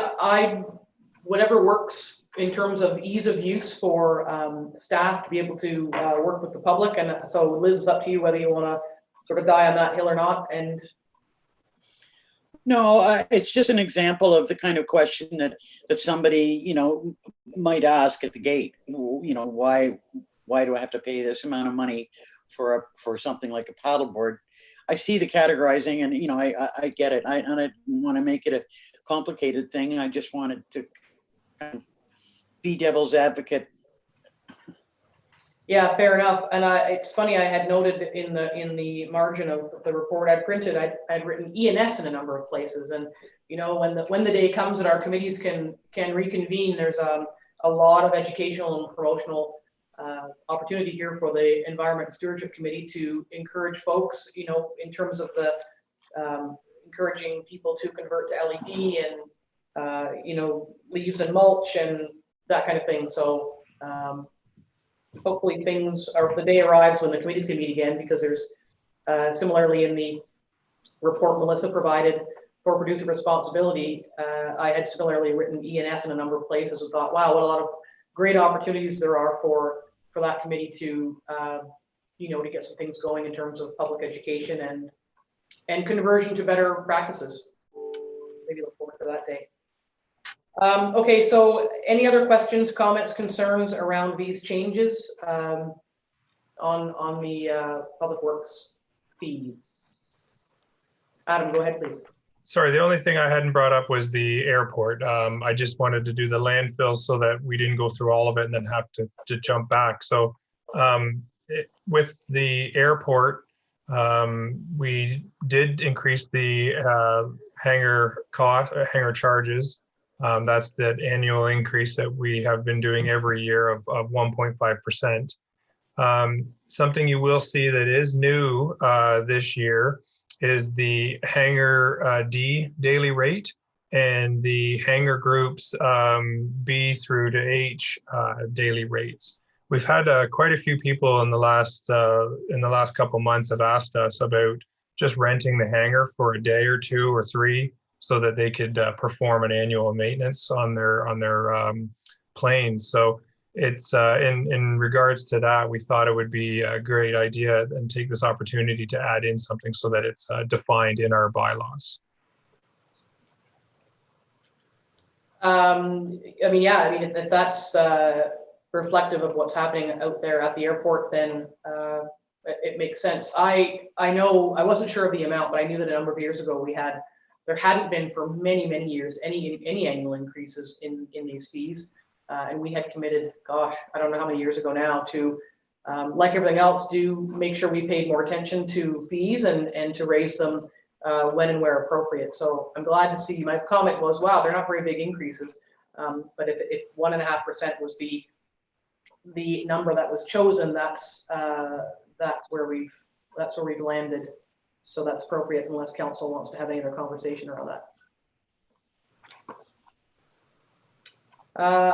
whatever works in terms of ease of use for staff to be able to work with the public. And so Liz, it's up to you whether you want to sort of die on that hill or not. And no, it's just an example of the kind of question that somebody, might ask at the gate. Why do I have to pay this amount of money for something like a paddleboard? I see the categorizing, and I get it. I don't want to make it a complicated thing. I just wanted to kind of be devil's advocate. yeah, fair enough. And it's funny, I had noted in the margin of the report I printed, I'd written ENS in a number of places. And when the day comes that our committees can reconvene, there's a lot of educational and promotional opportunity here for the Environment and Stewardship Committee to encourage folks, in terms of the encouraging people to convert to LED and leaves and mulch and that kind of thing. So hopefully the day arrives when the committees can meet again, because there's similarly in the report Melissa provided for producer responsibility, I had similarly written ENS in a number of places and thought, wow, what a lot of great opportunities there are for that committee to to get some things going in terms of public education and conversion to better practices. Maybe look forward to that day. Okay, so any other questions, comments, concerns around these changes on the Public Works fees? Adam, go ahead, please. Sorry, the only thing I hadn't brought up was the airport. I just wanted to do the landfill so that we didn't go through all of it and then have to jump back. So with the airport, we did increase the hangar charges. That's that annual increase that we have been doing every year of 1.5%. Something you will see that is new this year is the hangar D daily rate and the hangar groups B through to H daily rates. We've had quite a few people in the last couple months have asked us about just renting the hangar for a day or two or three, so that they could perform an annual maintenance on their planes. So it's in regards to that, we thought it would be a great idea and take this opportunity to add in something so that it's defined in our bylaws. I mean, yeah, I mean, if that's reflective of what's happening out there at the airport, then it makes sense. I know, I wasn't sure of the amount, but I knew that a number of years ago there hadn't been for many, many years any annual increases in these fees. And we had committed, gosh, I don't know how many years ago now, to like everything else, do make sure we paid more attention to fees and to raise them when and where appropriate. So I'm glad to see. My comment was, wow, they're not very big increases. But if 1.5% was the number that was chosen, that's where we've landed. So that's appropriate, unless council wants to have any other conversation around that.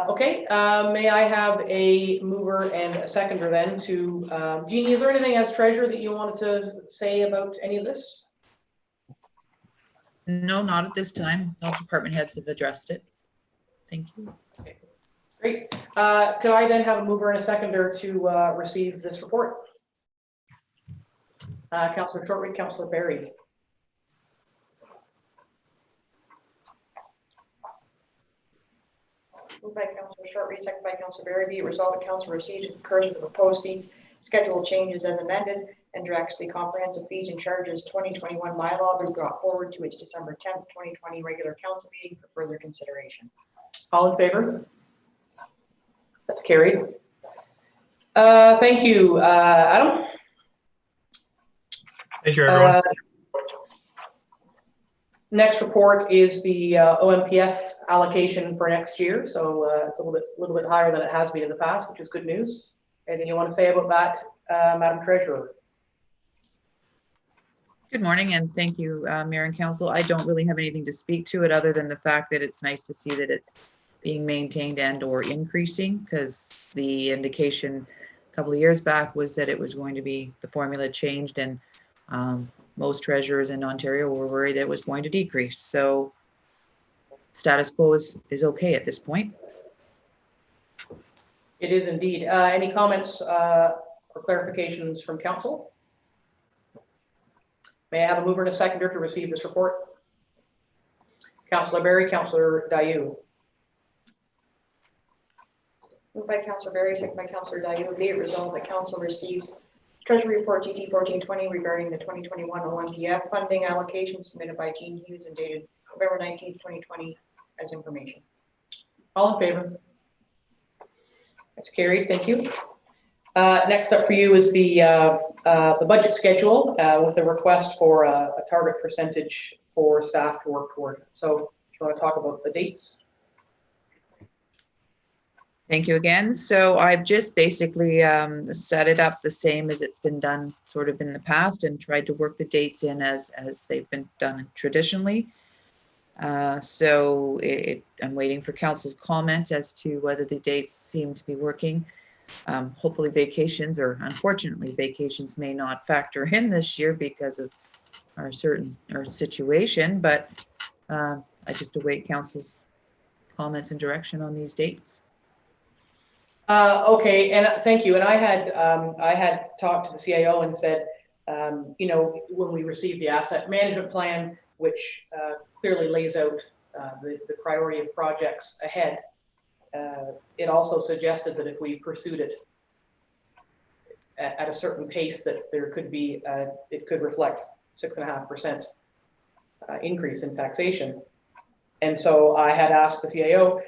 Okay, may I have a mover and a seconder then to, Jeannie, is there anything as treasurer that you wanted to say about any of this? No, not at this time. All department heads have addressed it. Thank you. Okay, great. Could I then have a mover and a seconder to receive this report? Councillor Shortreed, Councillor Barry. Moved by Councillor Shortreed, second by Councillor Barry. Be it resolved that council receives and concurs with the proposed fee schedule changes as amended and directs the comprehensive fees and charges 2021 bylaw be brought forward to its December 10th, 2020 regular council meeting for further consideration. All in favor? That's carried. Thank you, Adam. Thank you, everyone. Next report is the OMPF allocation for next year. So it's a little bit higher than it has been in the past, which is good news. Anything you want to say about that, Madam Treasurer? Good morning, and thank you, Mayor and Council. I don't really have anything to speak to it other than the fact that it's nice to see that it's being maintained and or increasing, because the indication a couple of years back was that it was going to be, the formula changed, and most treasurers in Ontario were worried that it was going to decrease. So status quo is okay at this point. It is indeed. Any comments or clarifications from council? May I have a mover and a seconder to receive this report? Councillor Barry, Councillor Dayu. Moved by Councillor Barry, second by Councillor Dayu. Be it resolved that council receives Treasury Report GT 1420 regarding the 2021 OMPF funding allocation submitted by Jean Hughes and dated November 19th, 2020 as information. All in favor? That's carried. Thank you. Next up for you is the budget schedule with the request for a target percentage for staff to work toward. So if you want to talk about the dates. Thank you again. So I've just basically set it up the same as it's been done sort of in the past and tried to work the dates in as they've been done traditionally. So I'm waiting for council's comment as to whether the dates seem to be working. Hopefully vacations, or unfortunately vacations, may not factor in this year because of our situation, but I just await council's comments and direction on these dates. Okay, and thank you. And I had talked to the CIO and said, you know, when we received the asset management plan, which clearly lays out the priority of projects ahead, it also suggested that if we pursued it at a certain pace, that there could be, it could reflect 6.5% increase in taxation. And so I had asked the CIO,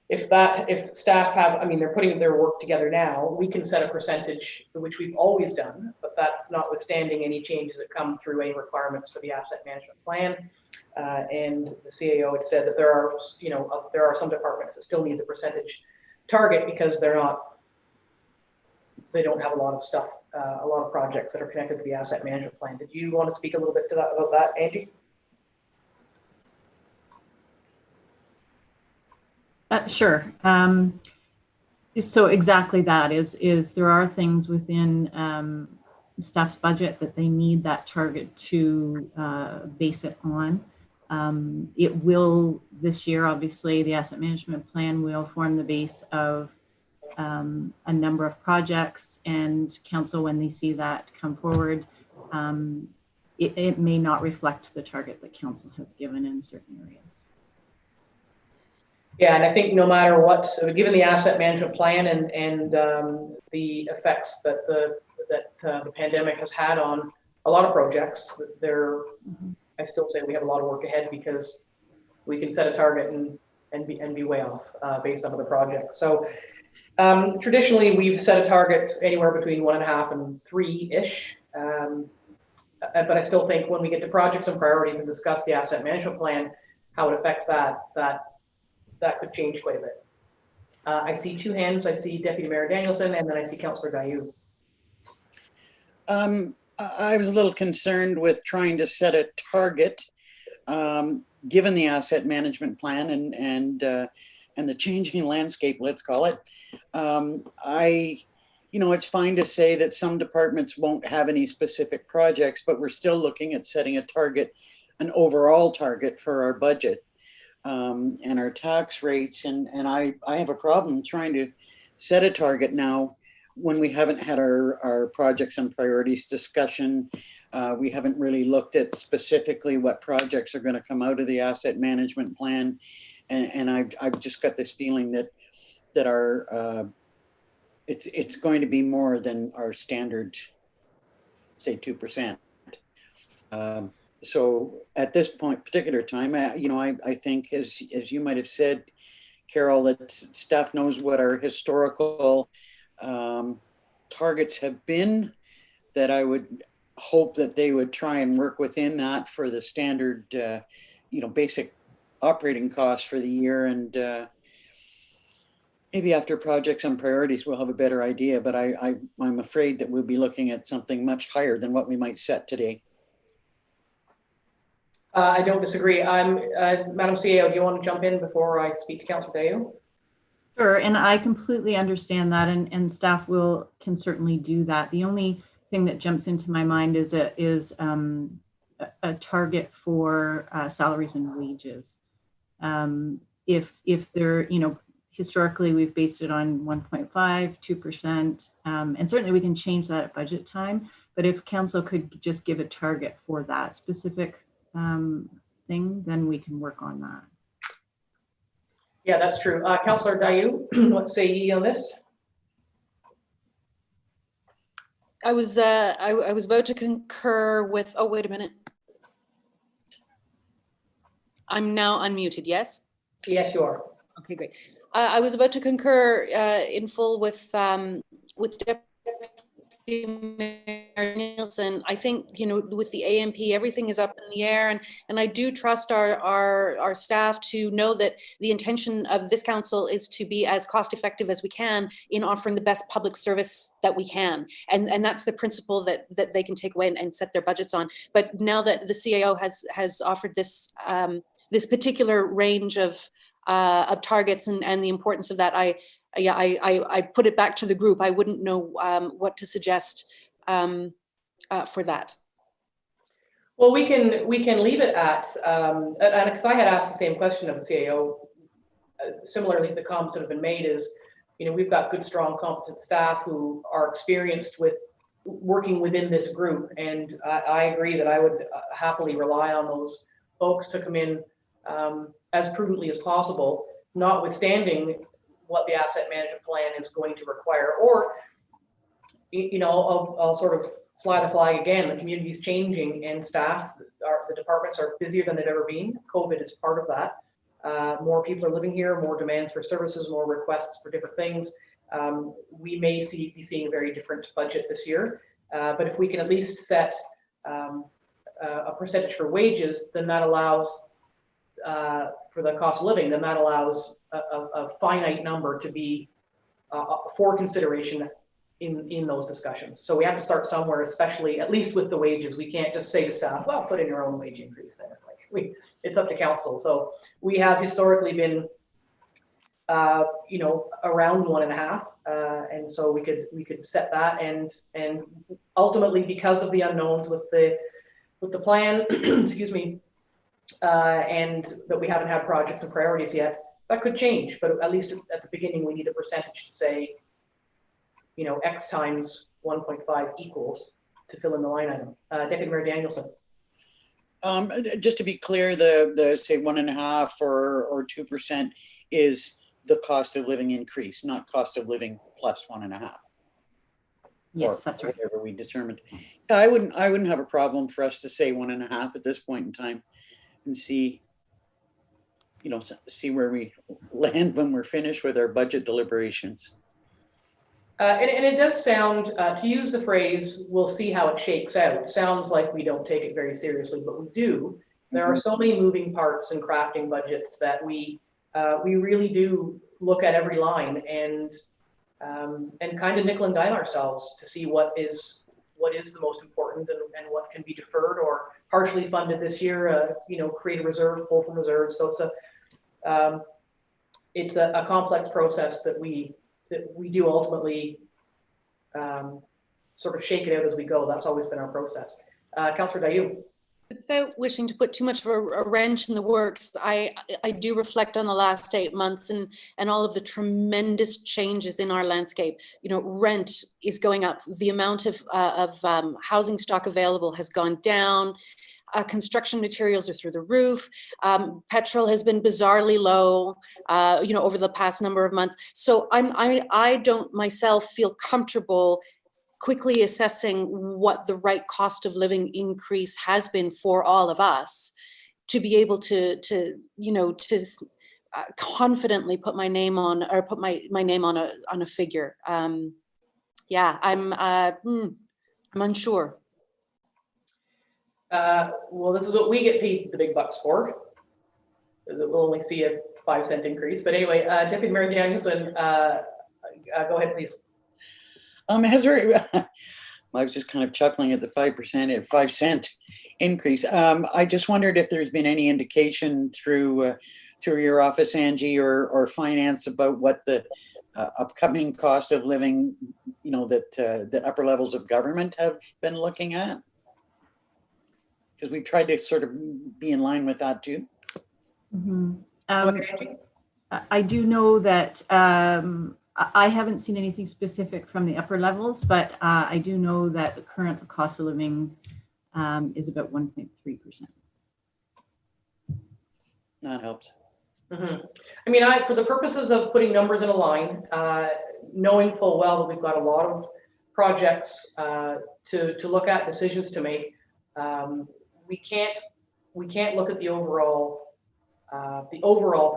if staff have, I mean, they're putting their work together now, we can set a percentage, which we've always done, but that's notwithstanding any changes that come through any requirements for the asset management plan. And the CAO had said that there are, you know, there are some departments that still need the percentage target because they don't have a lot of stuff, a lot of projects that are connected to the asset management plan. Did you want to speak a little bit to that about that, Angie? Sure. So exactly that is there are things within staff's budget that they need that target to base it on. It will this year, obviously, the asset management plan will form the base of a number of projects, and council, when they see that come forward, it may not reflect the target that council has given in certain areas. Yeah, and I think no matter what, so given the asset management plan and the effects that the pandemic has had on a lot of projects, I still say we have a lot of work ahead because we can set a target and be way off based on other projects. So traditionally, we've set a target anywhere between 1.5 and 3-ish. But I still think when we get to projects and priorities and discuss the asset management plan, how it affects that could change quite a bit. I see 2 hands. I see Deputy Mayor Danielson, and then I see Councillor Dayu. I was a little concerned with trying to set a target, given the asset management plan and the changing landscape, let's call it. It's fine to say that some departments won't have any specific projects, but we're still looking at setting a target, an overall target for our budget. And our tax rates, and I have a problem trying to set a target now when we haven't had our projects and priorities discussion. We haven't really looked at specifically what projects are going to come out of the asset management plan, and I've just got this feeling that our it's going to be more than our standard, say 2%. So at this particular time, I think, as you might have said, Carol, that staff knows what our historical targets have been, that I would hope that they would try and work within that for the standard, basic operating costs for the year. And maybe after projects and priorities, we'll have a better idea, but I'm afraid that we'll be looking at something much higher than what we might set today. I don't disagree. Madam CEO, do you want to jump in before I speak to Councillor Dayu? Sure, and I completely understand that, and staff can certainly do that. The only thing that jumps into my mind is a target for salaries and wages. If they're, historically we've based it on 1.5, 2%, and certainly we can change that at budget time. But if council could just give a target for that specific thing, then we can work on that. Yeah, that's true. Councillor Dayu, what say ye on this? I was about to concur with, oh, wait a minute. I'm now unmuted, yes? Yes, you are. Okay, great. I was about to concur in full with Deputy Mayor Nielsen. I think, with the AMP, everything is up in the air, and I do trust our staff to know that the intention of this council is to be as cost effective as we can in offering the best public service that we can. And that's the principle that they can take away and set their budgets on. But now that the CAO has offered this this particular range of targets and the importance of that, I put it back to the group. I wouldn't know what to suggest for that. Well, we can leave it at, and because I had asked the same question of the CAO, similarly, the comments that have been made is, we've got good, strong, competent staff who are experienced with working within this group, and I agree that I would happily rely on those folks to come in as prudently as possible, notwithstanding what the asset management plan is going to require. Or, I'll sort of fly the flag again. The community is changing, and the departments are busier than they've ever been. COVID is part of that. More people are living here, more demands for services, more requests for different things. We may be seeing a very different budget this year, but if we can at least set a percentage for wages, then that allows for the cost of living, then that allows a finite number to be for consideration in those discussions. So we have to start somewhere, especially at least with the wages. We can't just say to staff, well, put in your own wage increase there. It's up to council. So we have historically been around 1.5, and so we could set that, and ultimately, because of the unknowns with the plan, excuse me, and that we haven't had projects and priorities yet, that could change. But at least at the beginning, we need a percentage to say, X times 1.5 equals to fill in the line item. Deputy Mayor Danielson. Just to be clear, the say 1.5 or 2% is the cost of living increase, not cost of living plus 1.5. Yes, that's right. Whatever we determined. Yeah, I wouldn't have a problem for us to say 1.5 at this point in time and see, you know, see where we land when we're finished with our budget deliberations. And it does sound, to use the phrase, we'll see how it shakes out, sounds like we don't take it very seriously, but we do. There are so many moving parts in crafting budgets that we really do look at every line and kind of nickel and dime ourselves to see what is the most important and what can be deferred or partially funded this year, you know, create a reserve, pull from reserves. So it's a complex process that we do ultimately sort of shake it out as we go. That's always been our process. Councillor Dayu. Without wishing to put too much of a wrench in the works, I do reflect on the last 8 months and all of the tremendous changes in our landscape. You know, rent is going up. The amount of housing stock available has gone down. Construction materials are through the roof. Petrol has been bizarrely low, you know, over the past number of months. So I don't myself feel comfortable quickly assessing what the right cost of living increase has been for all of us to be able to you know, to confidently put my name on, or put my name on a figure. Yeah, I'm unsure. Well, this is what we get paid the big bucks for. We'll only see a 5-cent increase. But anyway, Deputy Mayor Danielson, go ahead, please. I was just kind of chuckling at the 5% increase. I just wondered if there's been any indication through your office, Angie, or finance about what the upcoming cost of living, you know, that upper levels of government have been looking at. Because we tried to sort of be in line with that too. Mm-hmm. I do know that I haven't seen anything specific from the upper levels, but I do know that the current cost of living is about 1.3%. That helps. Mm-hmm. I mean, for the purposes of putting numbers in a line, knowing full well that we've got a lot of projects to look at, decisions to make, we can't look at the overall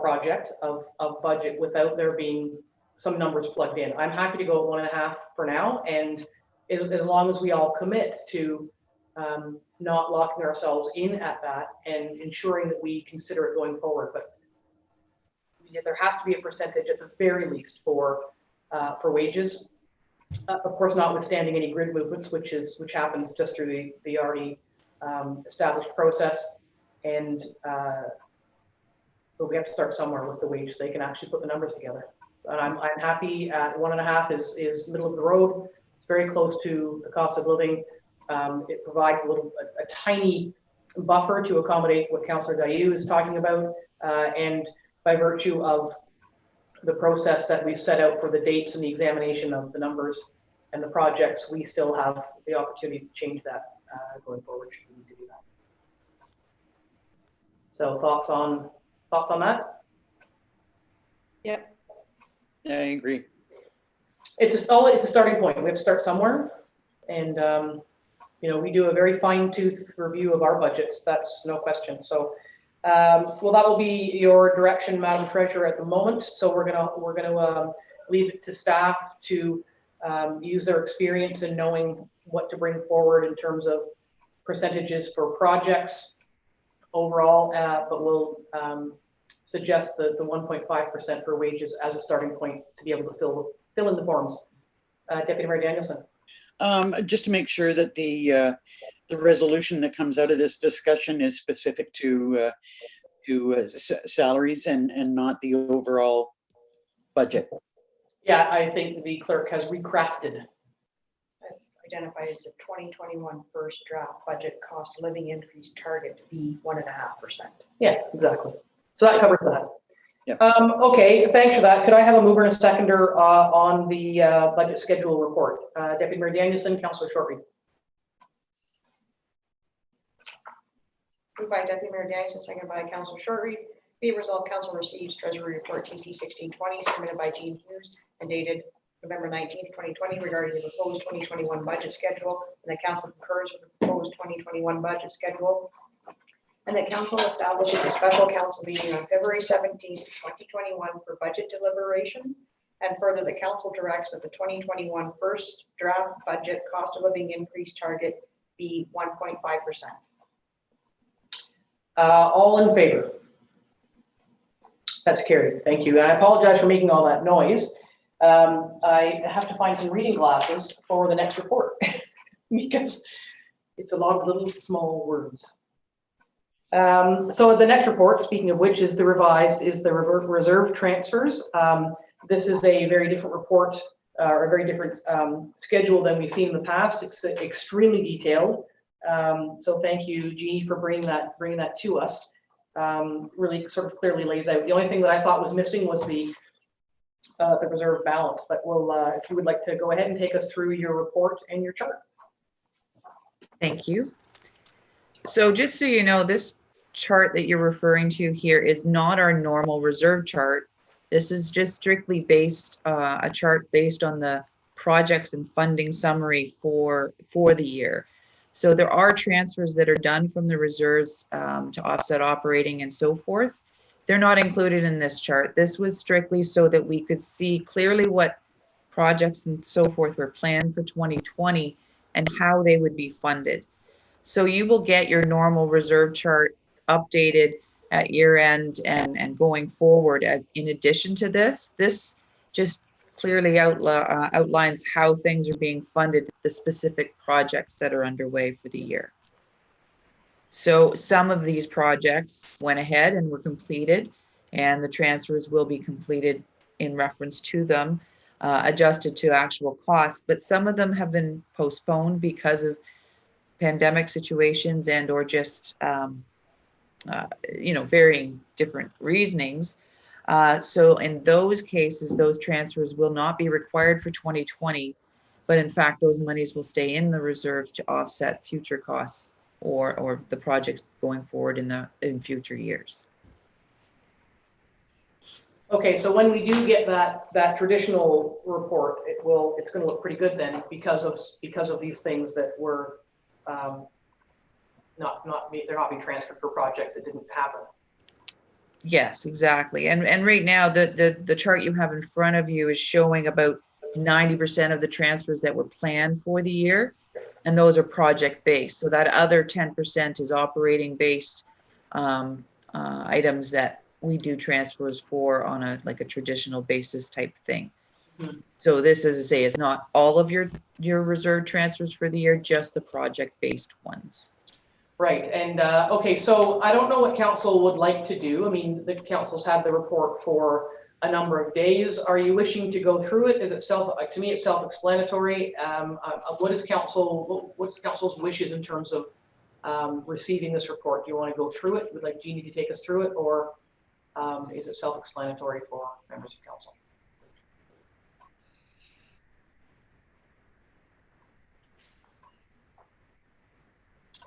project of budget without there being some numbers plugged in. I'm happy to go at 1.5 for now, and as long as we all commit to not locking ourselves in at that and ensuring that we consider it going forward. But there has to be a percentage at the very least for wages. Of course, notwithstanding any grid movements, which happens just through the already established process, and but we have to start somewhere with the wage so they can actually put the numbers together. And I'm happy at 1.5 is middle of the road. It's very close to the cost of living. It provides a tiny buffer to accommodate what Councillor Dayu is talking about, and by virtue of the process that we've set out for the dates and the examination of the numbers and the projects, we still have the opportunity to change that going forward should we need to do that. So thoughts on that? Yep. Yeah, I agree. It's a starting point. We have to start somewhere, and you know, we do a very fine-tooth review of our budgets. That's no question. So, well, that will be your direction, Madam Treasurer, at the moment. So we're gonna leave it to staff to use their experience in knowing what to bring forward in terms of percentages for projects overall, but we'll suggest the 1.5% for wages as a starting point to be able to fill in the forms. Deputy Mayor Danielson. Just to make sure that the resolution that comes out of this discussion is specific to salaries and not the overall budget. Yeah, I think the clerk has recrafted. Identified as the 2021 first draft budget cost of living increase target to be 1.5%. Yeah, exactly. So that covers that. Yep. Okay, thanks for that. Could I have a mover and a seconder on the budget schedule report? Deputy Mayor Danielson, Councillor Shortreed. Moved by Deputy Mayor Dennison, seconded by Councilor Shortreed. Be it resolved, Council receives Treasury Report TT 1620 submitted by Jean Hughes and dated November 19th, 2020 regarding the proposed 2021 budget schedule, and the Council concurs with the proposed 2021 budget schedule, and the Council establishes a special Council meeting on February 17th, 2021 for budget deliberation, and further the Council directs that the 2021 first draft budget cost of living increase target be 1.5%. All in favor? That's carried. Thank you. And I apologize for making all that noise. I have to find some reading glasses for the next report because it's a lot of little small words. So the next report, speaking of which, is the reserve transfers. This is a very different report or a very different schedule than we've seen in the past. It's extremely detailed. So thank you, Jeannie, for bringing that to us. Really sort of clearly lays out. The only thing that I thought was missing was the reserve balance, but we'll, if you would like to go ahead and take us through your report and your chart. Thank you. So just so you know, this chart that you're referring to here is not our normal reserve chart. This is just strictly based, a chart based on the projects and funding summary for the year. So there are transfers that are done from the reserves to offset operating and so forth. They're not included in this chart. This was strictly so that we could see clearly what projects and so forth were planned for 2020 and how they would be funded. So you will get your normal reserve chart updated at year end and going forward. In addition to this, this just clearly outlines how things are being funded, the specific projects that are underway for the year. So some of these projects went ahead and were completed, and the transfers will be completed in reference to them, adjusted to actual costs, but some of them have been postponed because of pandemic situations and or just varying different reasonings. So in those cases, those transfers will not be required for 2020, but in fact, those monies will stay in the reserves to offset future costs or the projects going forward in future years. Okay, so when we do get that traditional report, it's going to look pretty good then because of these things that were they're not being transferred for projects that didn't happen. Yes, exactly. And right now, the chart you have in front of you is showing about 90% of the transfers that were planned for the year, and those are project based. So that other 10% is operating based items that we do transfers for on a traditional basis type thing. Mm-hmm. So this, as I say, is not all of your reserve transfers for the year, just the project based ones. Right, and okay, so I don't know what council would like to do. I mean, the council's had the report for a number of days. Are you wishing to go through it? Is it to me, it's self-explanatory. What's council's wishes in terms of receiving this report? Do you want to go through it? Would like Jeannie to take us through it, or is it self-explanatory for members of council?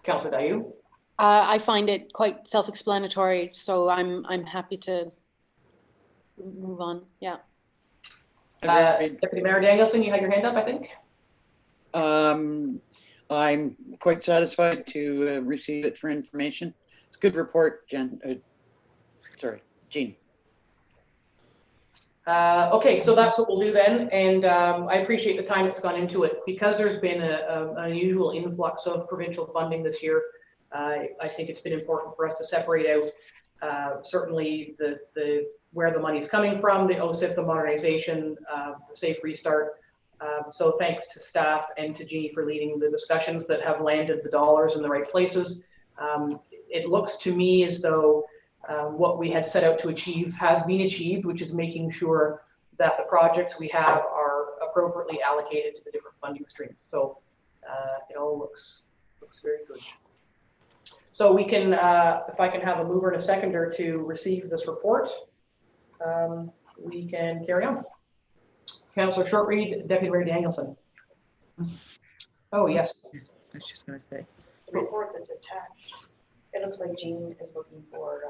Councillor Dayu? I find it quite self-explanatory, so I'm happy to move on. Yeah. Deputy Mayor Danielson, you had your hand up, I think. I'm quite satisfied to receive it for information. It's a good report, Jen. Jean. Okay, so that's what we'll do then, and I appreciate the time that's gone into it. Because there's been an unusual influx of provincial funding this year, I think it's been important for us to separate out certainly where the money's coming from, the OSIF, the modernization, the Safe Restart. So thanks to staff and to Jeannie for leading the discussions that have landed the dollars in the right places. It looks to me as though what we had set out to achieve has been achieved, which is making sure that the projects we have are appropriately allocated to the different funding streams. So it all looks very good. So we can, if I can have a mover and a seconder to receive this report, we can carry on. Councillor Shortreed, Deputy Mayor Danielson. Oh, yes. I was just going to say. The report that's attached. It looks like Jean is looking for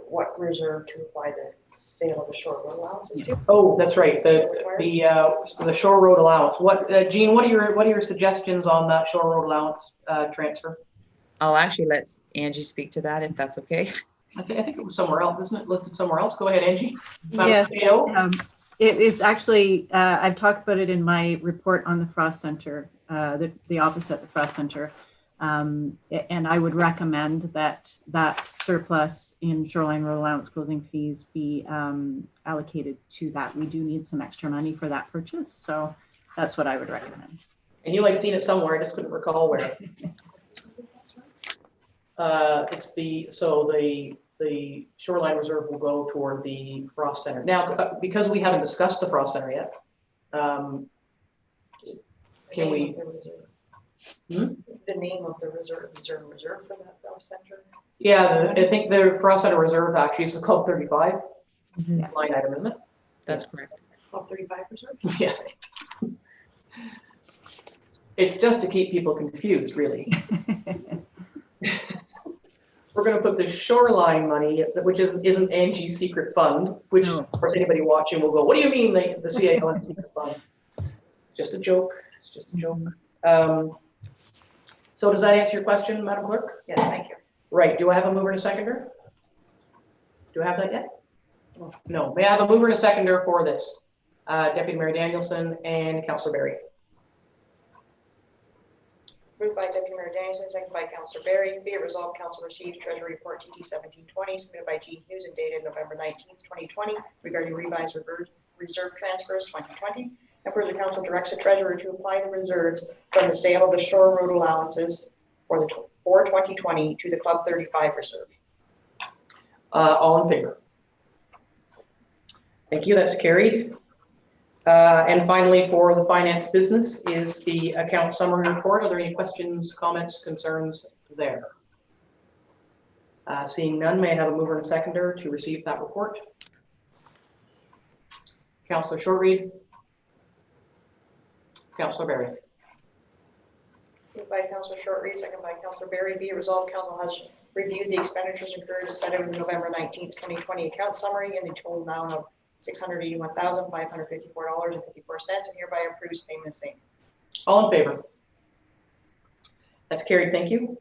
what reserve to apply the sale of the short road allowances to. Oh, that's right. The shore road allowance. What, Jean, what are your suggestions on that shore road allowance transfer? I'll actually let Angie speak to that if that's okay. I think it was somewhere else, isn't it? Listed somewhere else. Go ahead, Angie. Yes. It's actually, I've talked about it in my report on the Frost Center, the office at the Frost Center. And I would recommend that that surplus in shoreline road allowance closing fees be allocated to that. We do need some extra money for that purchase. So that's what I would recommend. And you had seen it somewhere, I just couldn't recall where. It's the shoreline reserve will go toward the Frost Center. Now, because we haven't discussed the Frost Center yet, can we? The name of the reserve for that Frost Center? Yeah, I think the Frost Center Reserve actually is Club 35 line item, isn't it? That's correct. Club 35 reserve? Yeah. It's just to keep people confused, really. We're going to put the shoreline money, which isn't Angie's secret fund, which of course anybody watching will go, what do you mean the CAO has a secret fund? Just a joke. It's just a joke. So does that answer your question, Madam Clerk? Yes, thank you. Right. Do I have a mover and a seconder? Do I have that yet? No. May I have a mover and a seconder for this? Deputy Mayor Danielson and Councillor Berry. Moved by Deputy Mayor Danielson, seconded by Councillor Berry. Be it resolved, Council received Treasury Report TT 1720 submitted by Jean Hughes and dated November 19th, 2020 regarding revised reserve transfers 2020. And further, Council directs the Treasurer to apply the reserves from the sale of the shore road allowances for 2020 to the Club 35 reserve. All in favor? Thank you. That's carried. And finally, for the finance business is the account summary report. Are there any questions, comments, concerns there? Seeing none, may I have a mover and a seconder to receive that report? Councillor Shortreed. Councillor Berry. Moved by Councillor Shortreed, seconded by Councillor Berry. Be it resolved, Council has reviewed the expenditures incurred as set out in the November 19th, 2020 account summary in the total amount of $681,554.54 and hereby approves payment of same. All in favor? That's carried. Thank you.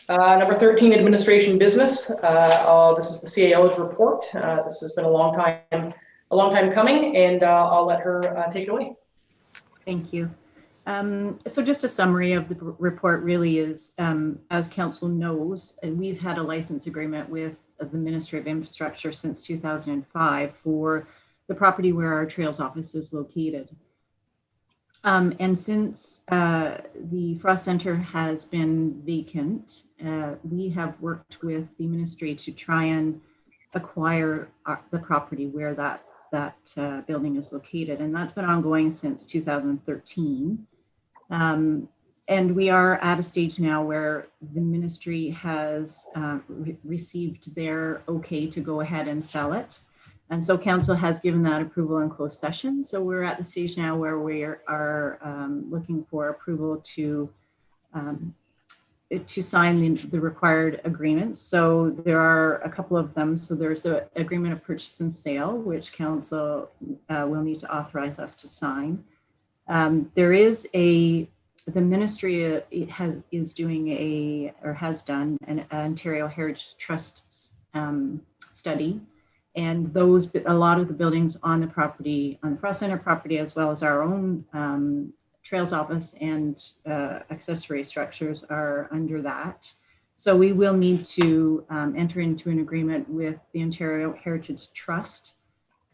Number 13, administration business. This is the CAO's report. This has been a long time coming, and I'll let her take it away. Thank you. So just a summary of the report really is, as council knows, and we've had a license agreement with the Ministry of Infrastructure since 2005 for the property where our Trails office is located. And since the Frost Center has been vacant, we have worked with the ministry to try and acquire the property where that building is located. And that's been ongoing since 2013. And we are at a stage now where the ministry has received their okay to go ahead and sell it. And so council has given that approval in closed session. So we're at the stage now where we are looking for approval to sign the required agreements. So there are a couple of them. So there's an agreement of purchase and sale, which council will need to authorize us to sign. There is the ministry is doing has done an Ontario Heritage Trust study, and a lot of the buildings on the property, on the Frost Center property, as well as our own Trails office and accessory structures are under that. So we will need to enter into an agreement with the Ontario Heritage Trust,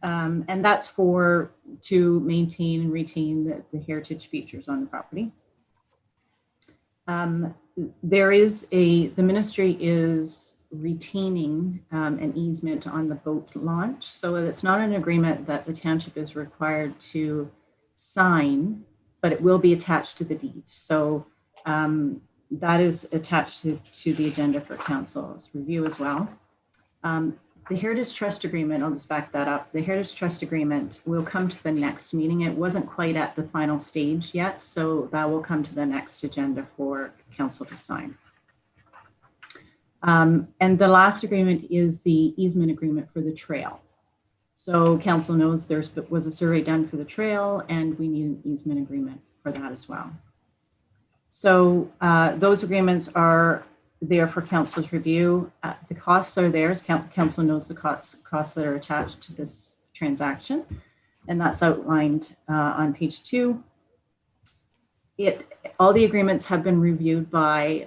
and that's to maintain and retain the heritage features on the property. The ministry is retaining an easement on the boat launch. So it's not an agreement that the township is required to sign, but it will be attached to the deed. So that is attached to the agenda for council's review as well. The Heritage Trust Agreement, I'll just back that up. The Heritage Trust Agreement will come to the next meeting. It wasn't quite at the final stage yet, so that will come to the next agenda for council to sign. And the last agreement is the easement agreement for the trail. So council knows there was a survey done for the trail and we need an easement agreement for that as well. So those agreements are there for council's review. The costs are there. Council knows the costs that are attached to this transaction, and that's outlined on page 2. All the agreements have been reviewed by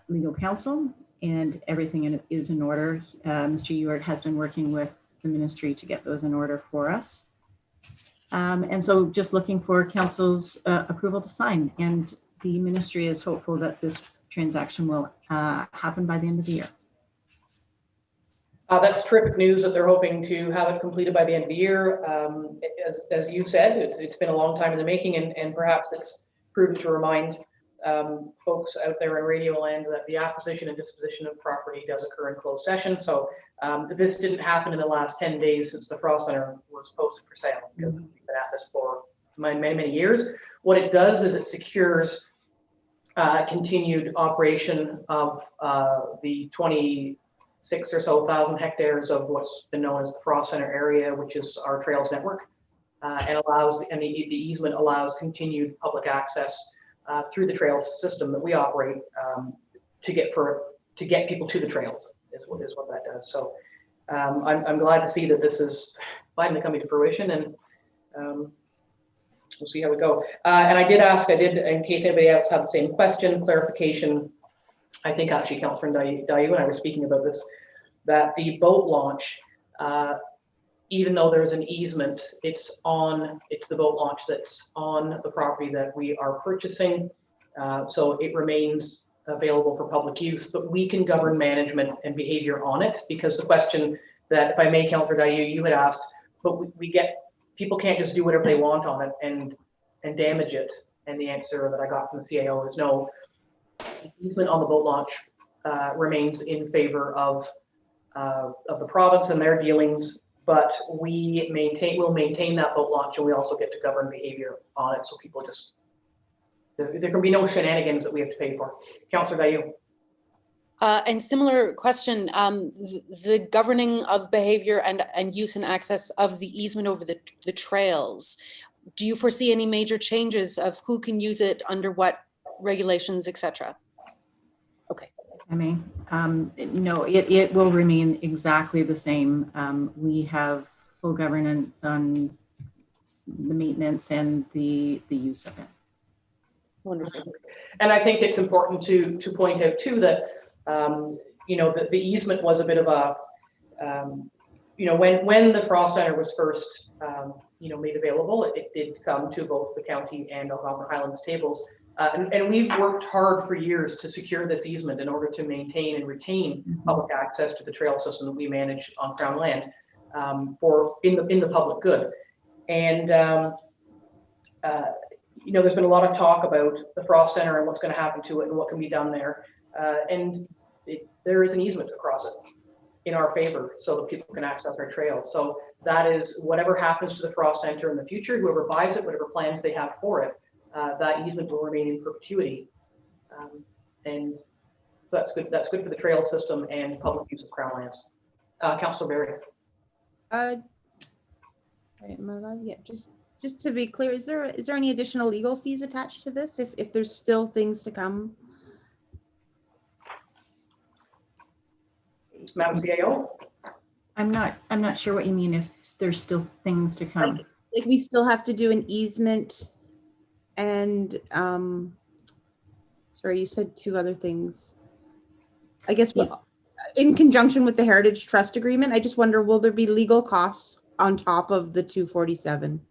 legal counsel, and everything is in order. Mr. Ewart has been working with the ministry to get those in order for us. And so just looking for council's approval to sign, and the ministry is hopeful that this transaction will happen by the end of the year. That's terrific news that they're hoping to have it completed by the end of the year. As you said, it's been a long time in the making, and perhaps it's prudent to remind folks out there in radio land that the acquisition and disposition of property does occur in closed session. So this didn't happen in the last 10 days since the Frost Center was posted for sale, because we've been at this for many years. What it does is it secures continued operation of the 26 or so thousand hectares of what's been known as the Frost Center area, which is our trails network, and the easement allows continued public access through the trails system that we operate to get people to the trails is what that does. So I'm glad to see that this is finally coming to fruition, and we'll see how we go. And I did, in case anybody else had the same question, clarification. I think actually Councillor Dayu and I were speaking about this, that the boat launch, even though there's an easement, it's the boat launch that's on the property that we are purchasing. So it remains available for public use, but we can govern management and behavior on it, because the question that, if I may, Councillor Dayu, you had asked, but people can't just do whatever they want on it and damage it. And the answer that I got from the CAO is no. The easement on the boat launch remains in favor of the province and their dealings, but we'll maintain that boat launch, and we also get to govern behavior on it. So people there can be no shenanigans that we have to pay for. Councillor Dayu. And similar question, the governing of behavior and use and access of the easement over the trails, do you foresee any major changes of who can use it, under what regulations, etc.? Okay. I mean, no, it will remain exactly the same. We have full governance on the maintenance and the use of it. Wonderful. And I think it's important to point out too that the easement was a bit of a when the Frost Center was first made available, it did come to both the county and Algonquin Highlands tables. And we've worked hard for years to secure this easement in order to maintain and retain public access to the trail system that we manage on Crown land in the public good. And there's been a lot of talk about the Frost Center and what's going to happen to it and what can be done there. And there is an easement across it in our favor, so that people can access our trails. So that is, whatever happens to the Frost Center in the future, whoever buys it, whatever plans they have for it, that easement will remain in perpetuity, and that's good. That's good for the trail system and public use of Crown lands. Councillor Berry. Yeah, just to be clear, is there any additional legal fees attached to this if there's still things to come? Madam CAO. I'm not sure what you mean, if there's still things to come. Like we still have to do an easement. And sorry, you said two other things. I guess in conjunction with the Heritage Trust Agreement, I just wonder, will there be legal costs on top of the 247?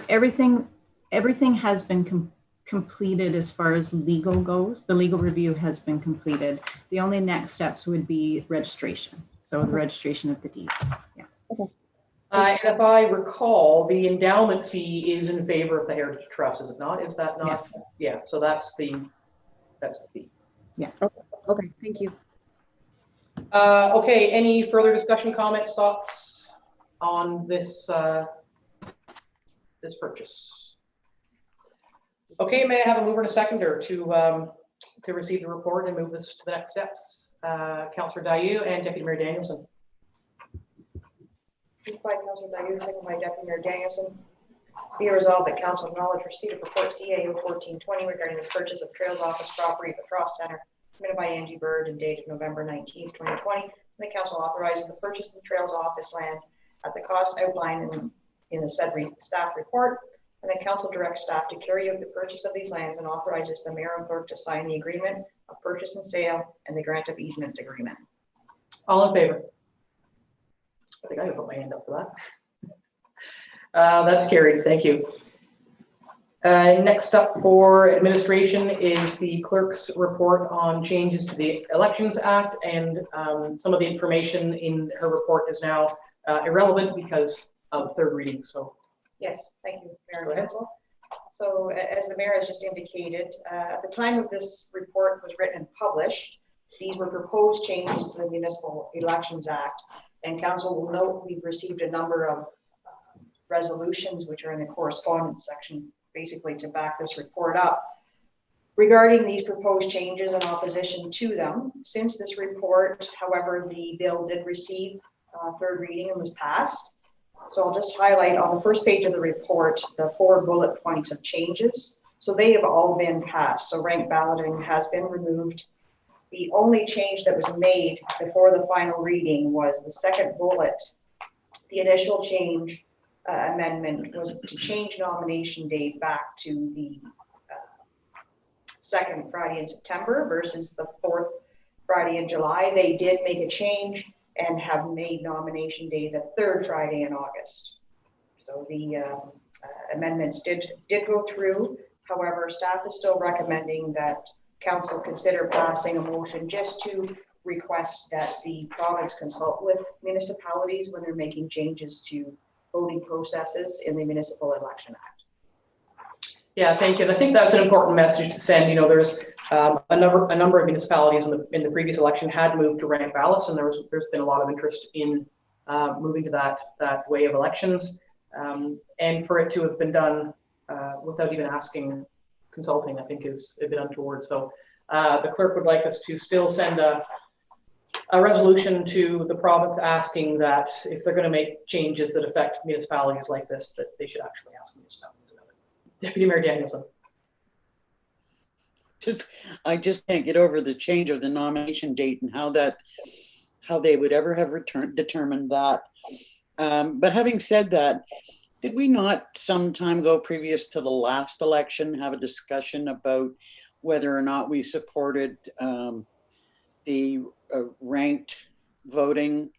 Everything has been completed as far as legal goes. The legal review has been completed. The only next steps would be registration. So the registration of the deeds. Yeah. Okay. And if I recall, the endowment fee is in favor of the Heritage Trust, is it not? Is that not? Yes. Yeah, so that's the fee. Yeah. Okay, thank you. Okay, any further discussion, comments, thoughts on this this purchase? Okay, may I have a mover and a seconder to to receive the report and move this to the next steps. Councillor Dayu and Deputy Mayor Danielson. Moved by Councillor Dayu, second by Deputy Mayor Danielson. Be it resolved that council acknowledge receipt of report CAO 1420 regarding the purchase of Trails Office property at the Frost Center, submitted by Angie Bird and dated November 19th, 2020. And the council authorizing the purchase of the Trails Office lands at the cost outlined in the said staff report. And the council directs staff to carry out the purchase of these lands and authorizes the mayor and clerk to sign the agreement of purchase and sale and the grant of easement agreement. All in favor? I think I can put my hand up for that. That's carried. Thank you. Next up for administration is the clerk's report on changes to the Elections Act, and some of the information in her report is now irrelevant because of third reading. So yes, thank you, Mayor and Council. So as the mayor has just indicated, at the time of this report was written and published, these were proposed changes to the Municipal Elections Act, and council will note we've received a number of resolutions which are in the correspondence section basically to back this report up regarding these proposed changes in opposition to them. Since this report, however, the bill did receive third reading and was passed. So I'll just highlight on the first page of the report the 4 bullet points of changes. So they have all been passed. So ranked balloting has been removed. The only change that was made before the final reading was the second bullet. The initial change amendment was to change nomination date back to the second Friday in September versus the fourth Friday in July. They did make a change and have made nomination day the third Friday in August. So the amendments did go through. However, staff is still recommending that council consider passing a motion just to request that the province consult with municipalities when they're making changes to voting processes in the Municipal Election Act. yeah, thank you. And I think that's an important message to send. You know, there's a number of municipalities in the previous election had moved to ranked ballots, and there's been a lot of interest in moving to that way of elections, and for it to have been done without even consulting, I think is a bit untoward. So the clerk would like us to still send a resolution to the province asking that if they're going to make changes that affect municipalities like this, that they should actually ask municipalities about it. Deputy Mayor Danielson. I just can't get over the change of the nomination date and how they would ever have determined that. But having said that, did we not some time ago previous to the last election have a discussion about whether or not we supported the ranked voting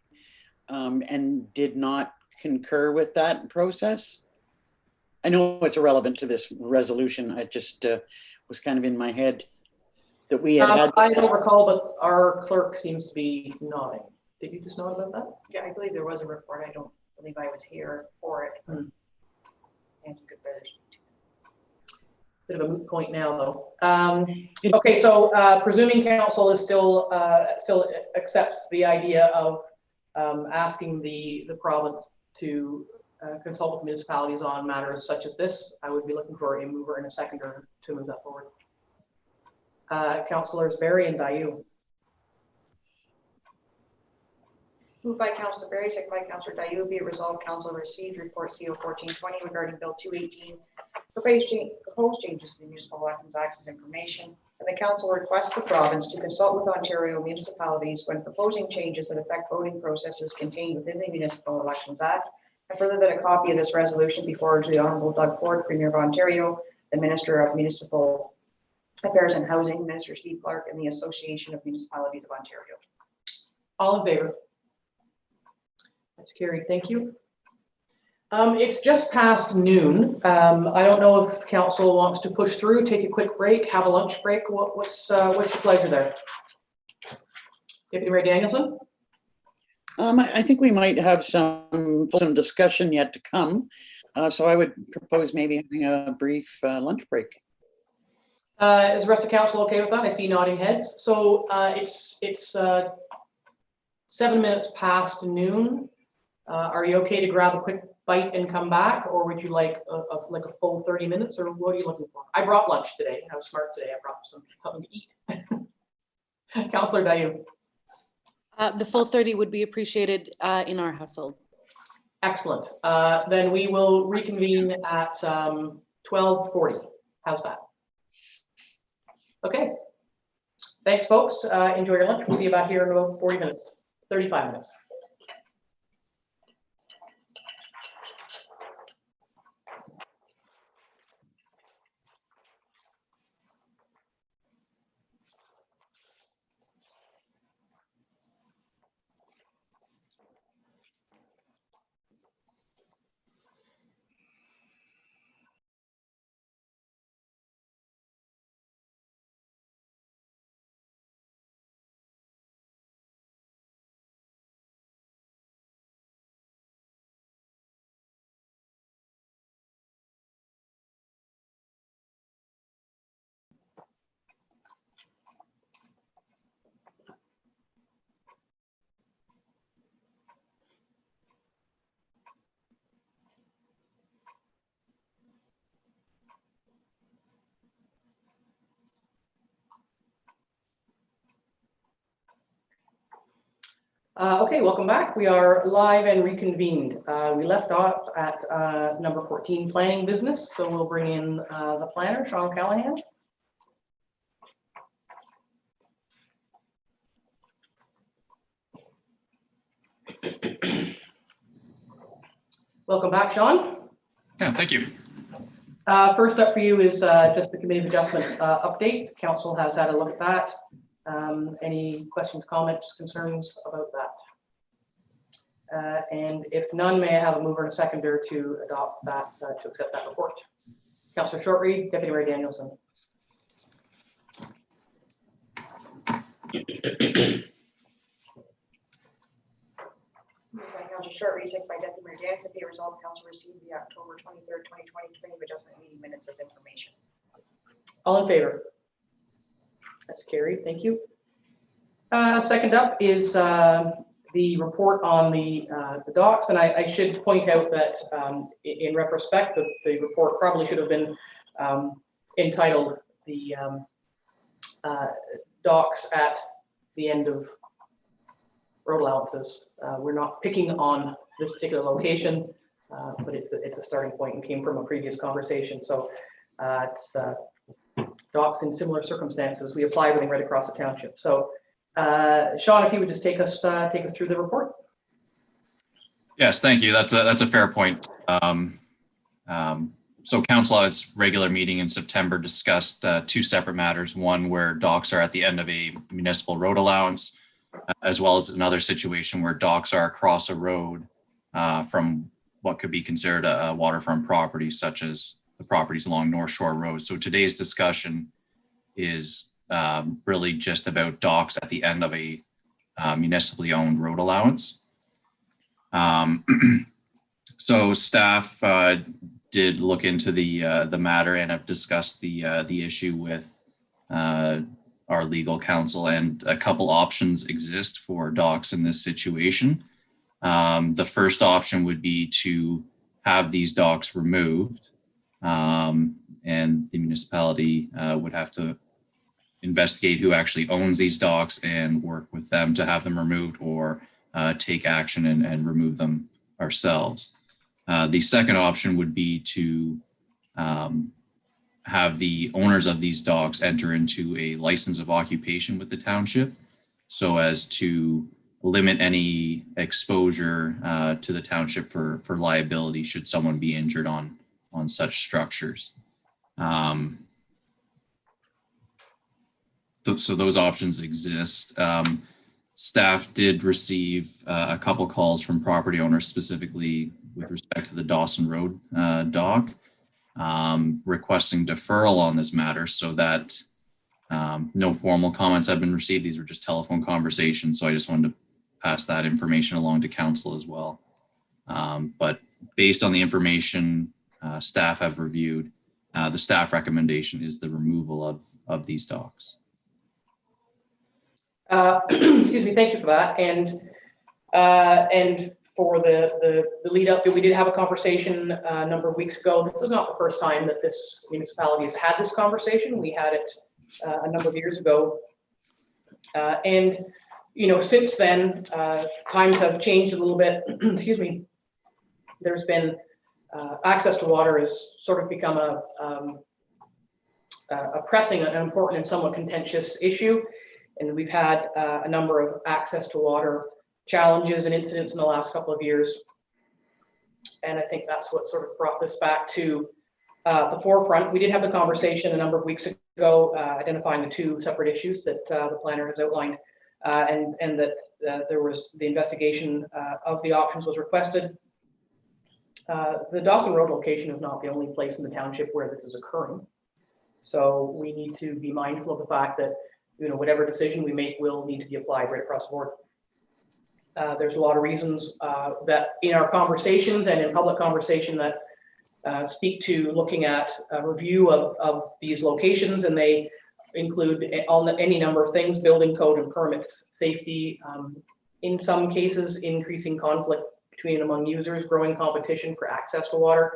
and did not concur with that process? I know it's irrelevant to this resolution. I just was kind of in my head that we had. I don't recall, but our clerk seems to be nodding. Did you just nod about that? Yeah, I believe there was a report. I don't believe I was here for it. Bit of a moot point now, though. Okay, so presuming council is still accepts the idea of asking the province to consult with municipalities on matters such as this, I would be looking for a mover and a seconder to move that forward. Councillors Berry and Dayu. Moved by Councillor Berry, second by Councillor Dayu. Be it resolved, council received report CO 1420 regarding Bill 218, proposed changes to the Municipal Elections Act as information, and the council requests the province to consult with Ontario municipalities when proposing changes that affect voting processes contained within the Municipal Elections Act, and further that a copy of this resolution be forwarded to the Honourable Doug Ford, Premier of Ontario, the Minister of Municipal Affairs and Housing, Minister Steve Clark, and the Association of Municipalities of Ontario. All in favor? That's carried. Thank you. It's just past noon. I don't know if council wants to push through, take a quick break, have a lunch break. What's your pleasure there? Deputy Mayor Danielson? I think we might have some discussion yet to come. So I would propose maybe having a brief lunch break. Is the rest of council okay with that? I see nodding heads. So it's 7 minutes past noon. Are you okay to grab a quick bite and come back, or would you like like a full 30 minutes, or what are you looking for? I brought lunch today. I was smart today. I brought something to eat. Councillor Dayu. The full 30 would be appreciated in our household. Excellent. Then we will reconvene at 12:40. How's that? Okay. Thanks, folks. Enjoy your lunch. We'll see you back here in about 40 minutes, 35 minutes. Okay, welcome back. We are live and reconvened. We left off at number 14, planning business. So we'll bring in the planner, Sean Callahan. Welcome back, Sean. Yeah, thank you. First up for you is just the committee of adjustment update. Council has had a look at that. Any questions, comments, concerns about that? And if none, may I have a mover and a seconder to adopt that, to accept that report? Councillor Shortreed, Deputy Mayor Danielson. Moved by Councillor Shortreed, second by Deputy Mayor Danielson, be it resolved, Council receives the October 23rd, 2020 Committee of Adjustment meeting minutes as information. All in favor? That's carried. Thank you. Second up is the report on the docks, and I should point out that in retrospect, the report probably should have been entitled the docks at the end of road allowances. We're not picking on this particular location, but it's a starting point and came from a previous conversation. So it's docks in similar circumstances. We apply everything right across the township. So Sean, if you would just take us through the report. Yes, thank you. That's a fair point. So council at its regular meeting in September discussed two separate matters. One where docks are at the end of a municipal road allowance, as well as another situation where docks are across a road from what could be considered a waterfront property, such as the properties along North Shore Road. So today's discussion is really just about docks at the end of a municipally owned road allowance. So staff did look into the matter and have discussed the issue with our legal counsel, and a couple options exist for docks in this situation. The first option would be to have these docks removed, and the municipality would have to investigate who actually owns these docks and work with them to have them removed, or take action and remove them ourselves. The second option would be to have the owners of these docks enter into a license of occupation with the township, so as to limit any exposure to the township for liability should someone be injured on such structures. So those options exist. Staff did receive a couple calls from property owners, specifically with respect to the Dawson Road dock, requesting deferral on this matter, so that no formal comments have been received. These were just telephone conversations. So I just wanted to pass that information along to council as well. But based on the information staff have reviewed, the staff recommendation is the removal of these docks. Excuse me, thank you for that. And for the lead up, we did have a conversation a number of weeks ago. This is not the first time that this municipality has had this conversation. We had it a number of years ago. And, you know, since then, times have changed a little bit. Excuse me. There's been access to water has sort of become a pressing, an important and somewhat contentious issue. And we've had a number of access to water challenges and incidents in the last couple of years. And I think that's what sort of brought this back to the forefront. We did have the conversation a number of weeks ago, identifying the two separate issues that the planner has outlined, and that there was the investigation of the options was requested. The Dawson Road location is not the only place in the township where this is occurring. So we need to be mindful of the fact that, you know, whatever decision we make will need to be applied right across the board. There's a lot of reasons that in our conversations and in public conversation that speak to looking at a review of these locations, and they include any number of things: building code and permits, safety, in some cases increasing conflict between and among users, growing competition for access to water.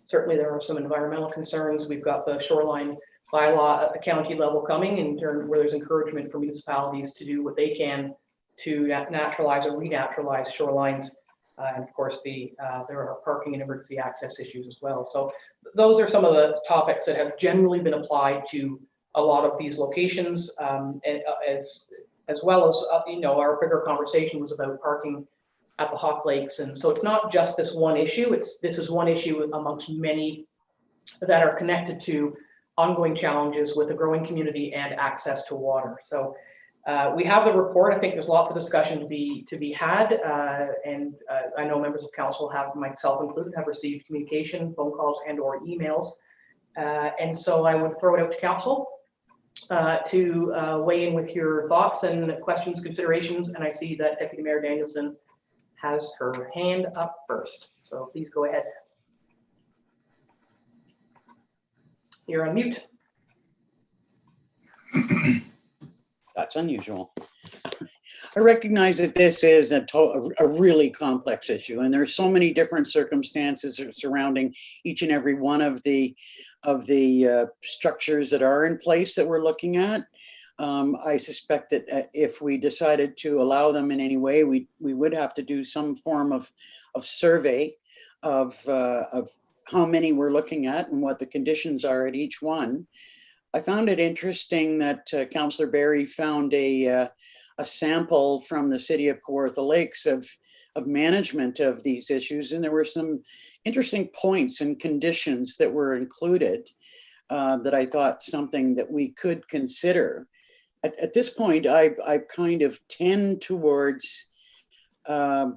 Certainly there are some environmental concerns. We've got the shoreline bylaw at the county level coming, in terms where there's encouragement for municipalities to do what they can to naturalize or renaturalize shorelines. And of course, there are parking and emergency access issues as well. So those are some of the topics that have generally been applied to a lot of these locations, and as well as, you know, our bigger conversation was about parking at the Hawk Lakes. And so it's not just this one issue, this is one issue amongst many that are connected to ongoing challenges with a growing community and access to water. So we have the report. I think there's lots of discussion to be had, and I know members of council, have myself included, have received communication, phone calls and or emails. And so I would throw it out to council to weigh in with your thoughts and questions, considerations. And I see that Deputy Mayor Danielson has her hand up first. So please go ahead. You're on mute. That's unusual. I recognize that this is a really complex issue, and there are so many different circumstances surrounding each and every one of the structures that are in place that we're looking at. I suspect that if we decided to allow them in any way, we would have to do some form of survey of how many we're looking at and what the conditions are at each one. I found it interesting that Councillor Barry found a sample from the city of Kawartha Lakes of management of these issues, and there were some interesting points and conditions that were included that I thought something that we could consider. At this point, I kind of tend towards a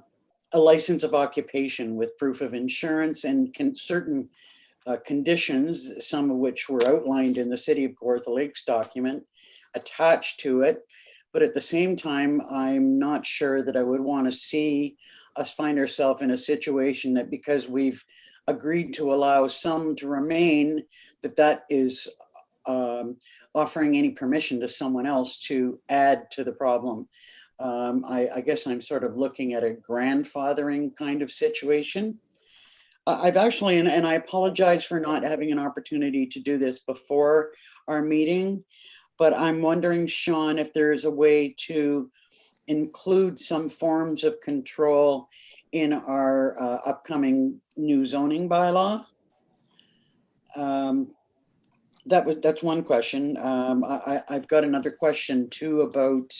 license of occupation with proof of insurance and certain conditions, some of which were outlined in the City of Kawartha Lakes document, attached to it. But at the same time, I'm not sure that I would want to see us find ourselves in a situation that because we've agreed to allow some to remain, that is offering any permission to someone else to add to the problem. I guess I'm sort of looking at a grandfathering kind of situation. I've actually, and I apologize for not having an opportunity to do this before our meeting, but I'm wondering, Sean, if there's a way to include some forms of control in our upcoming new zoning bylaw. That's one question. I've got another question too about,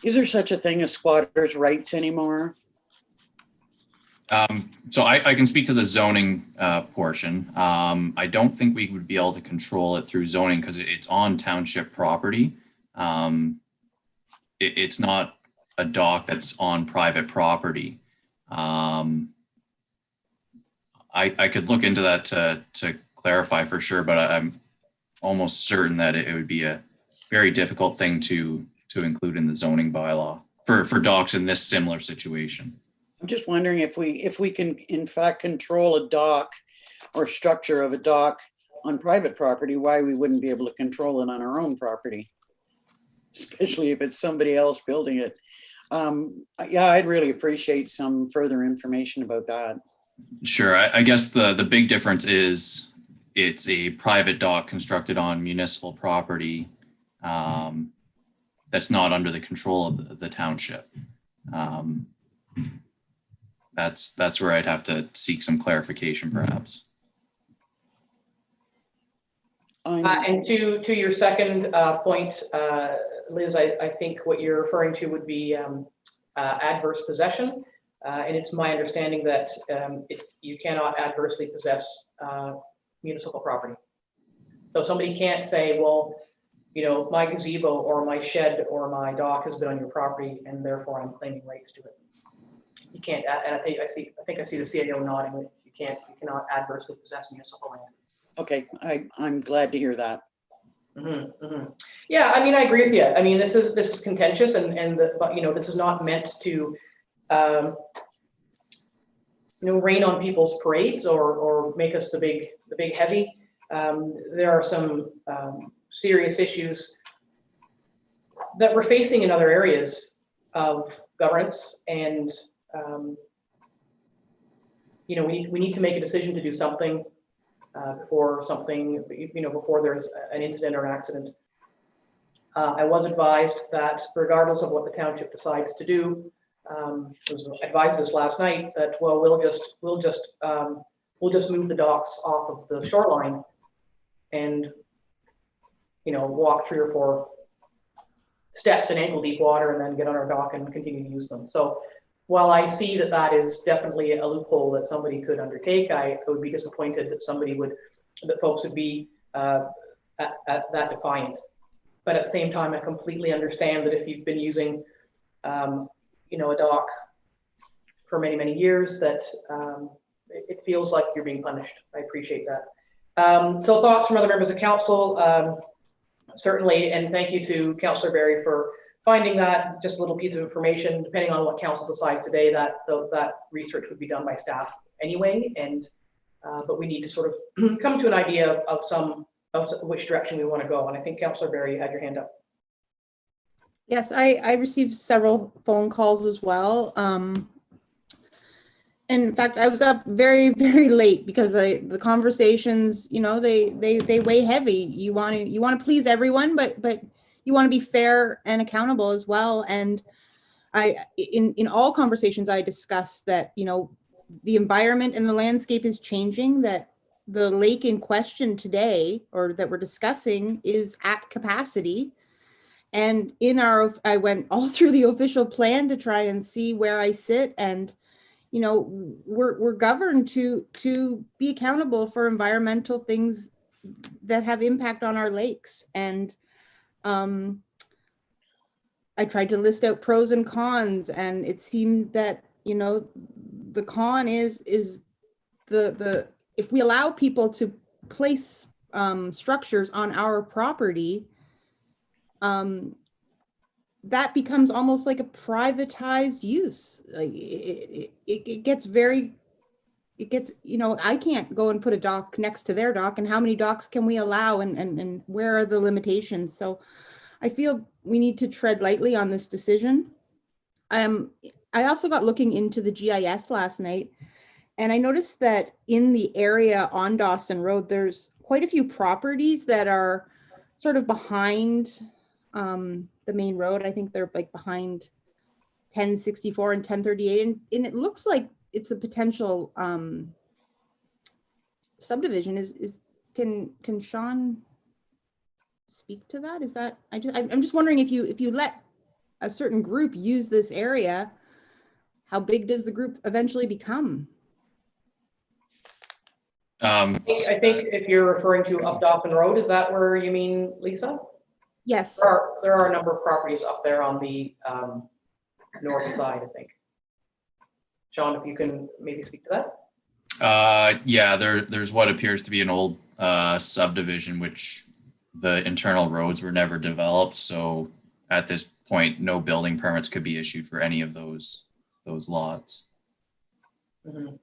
is there such a thing as squatters' rights anymore? So I can speak to the zoning portion. I don't think we would be able to control it through zoning because it's on township property. It's not a dock that's on private property. I could look into that to clarify for sure, but I'm almost certain that it would be a very difficult thing to include in the zoning bylaw for docks in this similar situation. I'm just wondering if we can in fact control a dock or structure of a dock on private property, why we wouldn't be able to control it on our own property, especially if it's somebody else building it. Yeah, I'd really appreciate some further information about that. Sure. I guess the big difference is it's a private dock constructed on municipal property that's not under the control of the township. That's where I'd have to seek some clarification, perhaps. And to your second point, Liz, I think what you're referring to would be adverse possession. And it's my understanding that you cannot adversely possess municipal property. So somebody can't say, well, you know, my gazebo or my shed or my dock has been on your property and therefore I'm claiming rights to it. You can't, and I think I see the CAO nodding. You cannot adversely possess municipal land. Okay, I'm glad to hear that. Yeah, I mean, I agree with you. I mean, this is contentious, but you know, this is not meant to, you know, rain on people's parades or make us the big heavy. There are some serious issues that we're facing in other areas of governance, and you know, we need to make a decision to do something before there's an incident or an accident. I was advised that regardless of what the township decides to do, I was advised this last night that, well, we'll just move the docks off of the shoreline and, you know, walk 3 or 4 steps in ankle deep water and then get on our dock and continue to use them. So while I see that is definitely a loophole that somebody could undertake, I would be disappointed that folks would be that defiant. But at the same time, I completely understand that if you've been using, you know, a dock for many, many years, that it feels like you're being punished. I appreciate that. So thoughts from other members of council, certainly, and thank you to Councillor Berry for finding that, just a little piece of information. Depending on what council decides today, that research would be done by staff anyway, and but we need to sort of come to an idea of which direction we want to go. And I think Councillor Berry, you had your hand up. Yes, I received several phone calls as well. In fact, I was up very, very late because the conversations, you know, they weigh heavy. You want to please everyone, but you want to be fair and accountable as well. And in all conversations, I discuss that, you know, the environment and the landscape is changing, that the lake in question today, or that we're discussing, is at capacity. And I went all through the official plan to try and see where I sit, and you know, we're governed to be accountable for environmental things that have impact on our lakes. And I tried to list out pros and cons, and it seemed that, you know, the con is the if we allow people to place structures on our property, that becomes almost like a privatized use. Like it gets, you know, I can't go and put a dock next to their dock, and how many docks can we allow, and where are the limitations? So I feel we need to tread lightly on this decision. I also got looking into the GIS last night, and I noticed that in the area on Dawson Road, there's quite a few properties that are sort of behind the main road. I think they're like behind 1064 and 1038, and it looks like it's a potential subdivision. Can Sean speak to that? Is that, I'm just wondering, if you let a certain group use this area, how big does the group eventually become? I think if you're referring to up Dauphin Road, is that where you mean, Lisa? Yes. There are a number of properties up there on the north side, I think. Sean, if you can maybe speak to that. Yeah, there's what appears to be an old subdivision, which the internal roads were never developed. So at this point, no building permits could be issued for any of those lots. Mm-hmm.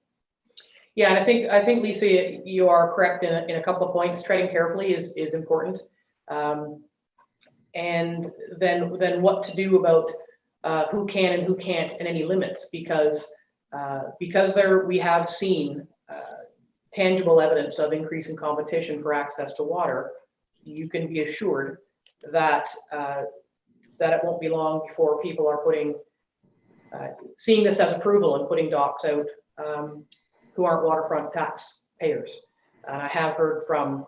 Yeah, and I think Lisa, you are correct in a couple of points. Treading carefully is important, and then what to do about who can and who can't, and any limits, because we have seen tangible evidence of increasing competition for access to water. You can be assured that it won't be long before people are seeing this as approval and putting docks out who aren't waterfront taxpayers. I have heard from,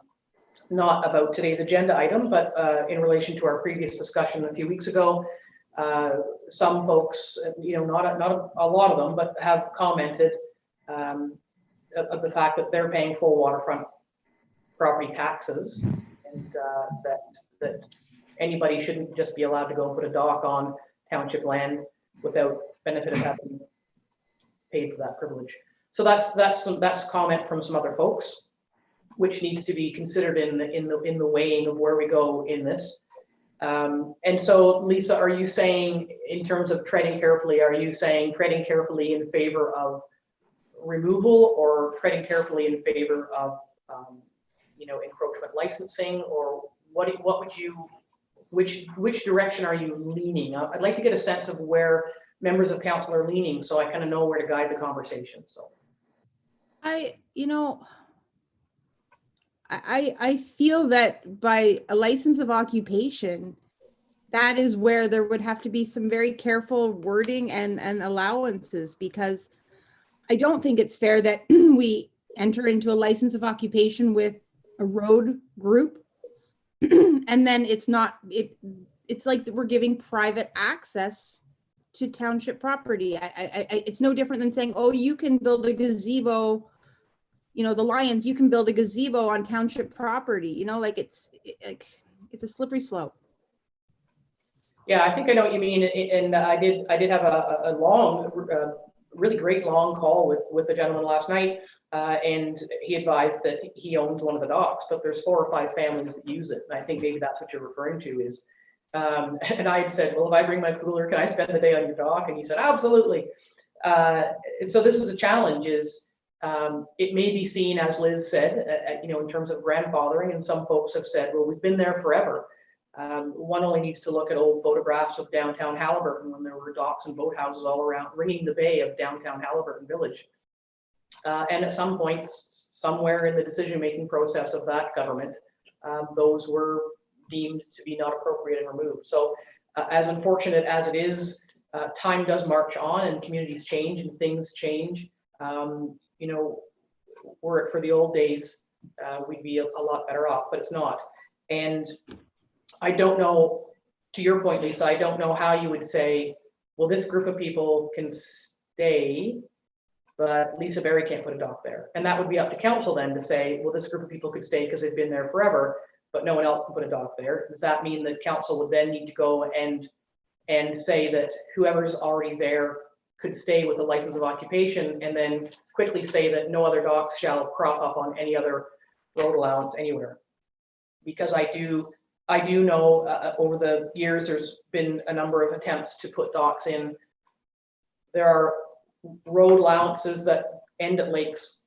not about today's agenda item, but in relation to our previous discussion a few weeks ago, some folks, not a lot of them, but have commented of the fact that they're paying full waterfront property taxes, and that anybody shouldn't just be allowed to go and put a dock on township land without benefit of having paid for that privilege. So that's comment from some other folks, which needs to be considered in the weighing of where we go in this. And so, Lisa, are you saying, in terms of treading carefully, are you saying treading carefully in favor of removal, or treading carefully in favor of encroachment licensing, or which direction are you leaning? I'd like to get a sense of where members of council are leaning, so I kind of know where to guide the conversation. So I feel that by a license of occupation, that is where there would have to be some very careful wording and allowances, because I don't think it's fair that we enter into a license of occupation with a road group and then it's like we're giving private access to township property. It's no different than saying, oh, you can build a gazebo, the Lions, you can build a gazebo on township property, it's a slippery slope. yeah, I think I know what you mean. And I did have a long, really great long call with the gentleman last night, and he advised that he owns one of the docks, but there's 4 or 5 families that use it. And I think maybe that's what you're referring to is, and I had said, well, if I bring my cooler, can I spend the day on your dock? And he said, absolutely. So this is a challenge, is it may be seen, as Liz said, in terms of grandfathering, and some folks have said, well, we've been there forever. One only needs to look at old photographs of downtown Haliburton when there were docks and boathouses all around, ringing the bay of downtown Haliburton Village. And at some point, somewhere in the decision-making process of that government, those were deemed to be not appropriate and removed. So as unfortunate as it is, time does march on, and communities change and things change. Were it for the old days, we'd be a lot better off, but it's not. And I don't know, to your point, Lisa, I don't know how you would say, well, this group of people can stay, but Lisa Berry can't put a dock there. And that would be up to council then to say, well, this group of people could stay because they've been there forever, but no one else can put a dock there. Does that mean that council would then need to go and say that whoever's already there could stay with a license of occupation, and then quickly say that no other docks shall crop up on any other road allowance anywhere? Because I do know over the years, there's been a number of attempts to put docks in. There are road allowances that end at lakes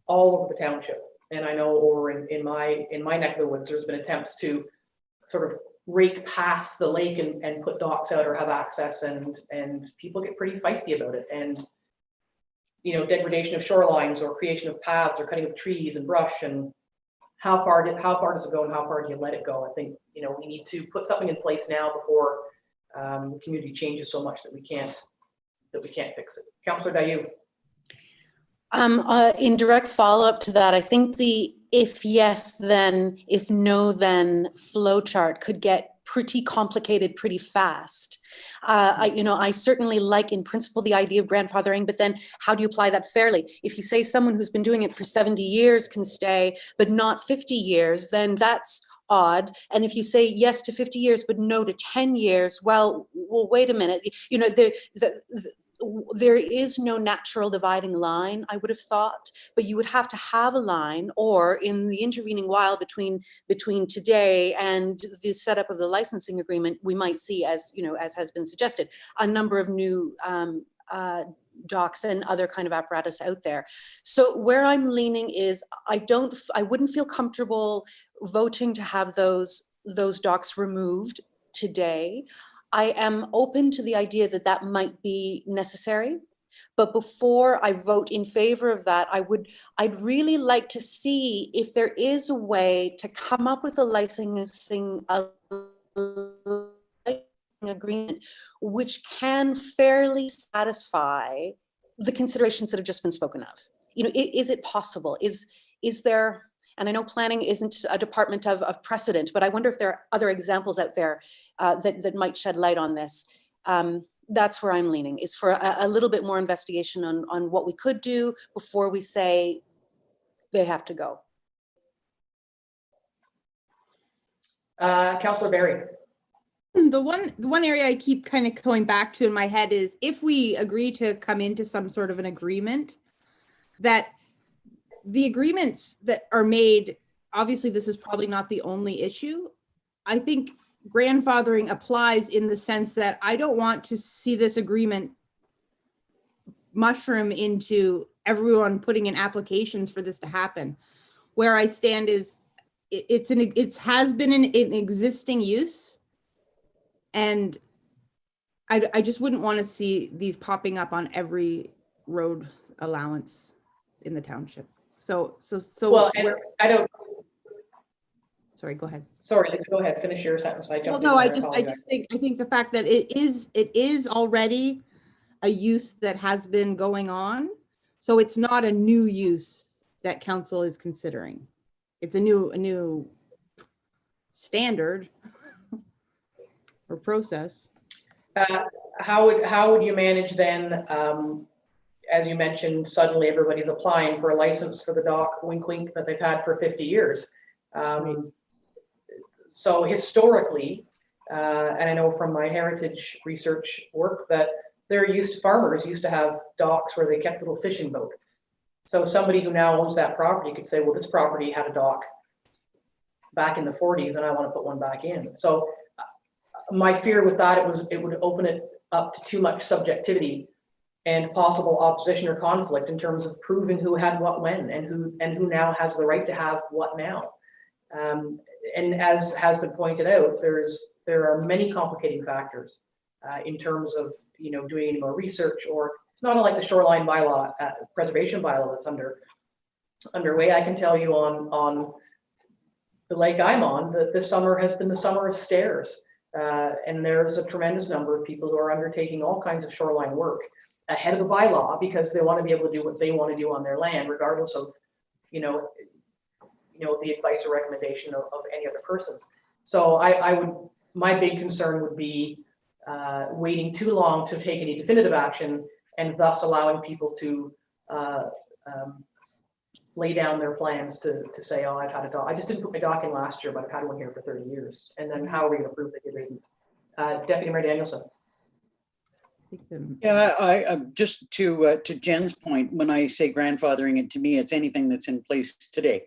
all over the township. And I know over in my neck of the woods, there's been attempts to sort of rake past the lake and put docks out or have access, and people get pretty feisty about it. And degradation of shorelines, or creation of paths, or cutting of trees and brush, and how far does it go, and how far do you let it go? I think we need to put something in place now before the community changes so much that we can't fix it. Councillor Dayu. In direct follow-up to that, I think the if yes, then, if no, then flowchart could get pretty complicated pretty fast. I certainly like in principle the idea of grandfathering, but then how do you apply that fairly? If you say someone who's been doing it for 70 years can stay, but not 50 years, then that's odd. And if you say yes to 50 years, but no to 10 years, well, wait a minute. There is no natural dividing line, I would have thought, but you would have to have a line, or in the intervening while between today and the setup of the licensing agreement, we might see, as has been suggested, a number of new docks and other kind of apparatus out there. So where I'm leaning is I wouldn't feel comfortable voting to have those docks removed today. I am open to the idea that that might be necessary. But before I vote in favor of that, I'd really like to see if there is a way to come up with a licensing agreement which can fairly satisfy the considerations that have just been spoken of. You know, is it possible? Is there, and I know planning isn't a department of precedent, but I wonder if there are other examples out there that might shed light on this. That's where I'm leaning, is for a little bit more investigation on what we could do before we say they have to go. Councillor Barry. The one area I keep kind of going back to in my head is if we agree to come into some sort of an agreement, that the agreements that are made, obviously this is probably not the only issue. I think grandfathering applies in the sense that I don't want to see this agreement mushroom into everyone putting in applications for this to happen. Where I stand is it has been an existing use, and I just wouldn't want to see these popping up on every road allowance in the township. So Well, I don't. Sorry, go ahead. Sorry, let's go ahead. Finish your sentence. I jumped. Well, no, in there, I think the fact that it is already a use that has been going on, so it's not a new use that council is considering. It's a new standard or process. How would you manage then? As you mentioned, suddenly everybody's applying for a license for the dock, wink, wink, that they've had for 50 years. So historically, and I know from my heritage research work that farmers used to have docks where they kept a little fishing boat. So somebody who now owns that property could say, well, this property had a dock back in the 40s and I want to put one back in. So my fear with that, it would open it up to too much subjectivity and possible opposition or conflict in terms of proving who had what when and who now has the right to have what now. And as has been pointed out, there are many complicating factors in terms of doing any more research, or it's not unlike the shoreline bylaw, preservation bylaw that's underway. I can tell you on the lake I'm on that this summer has been the summer of stairs, and there's a tremendous number of people who are undertaking all kinds of shoreline work ahead of the bylaw because they want to be able to do what they want to do on their land, regardless of the advice or recommendation of any other persons. So my big concern would be waiting too long to take any definitive action and thus allowing people to lay down their plans to say, oh, I've had a dock. I just didn't put my dock in last year, but I've had one here for 30 years. And then how are we going to prove that you didn't? Deputy Mayor Danielson. Yeah, I just to Jen's point, when I say grandfathering it, to me, it's anything that's in place today.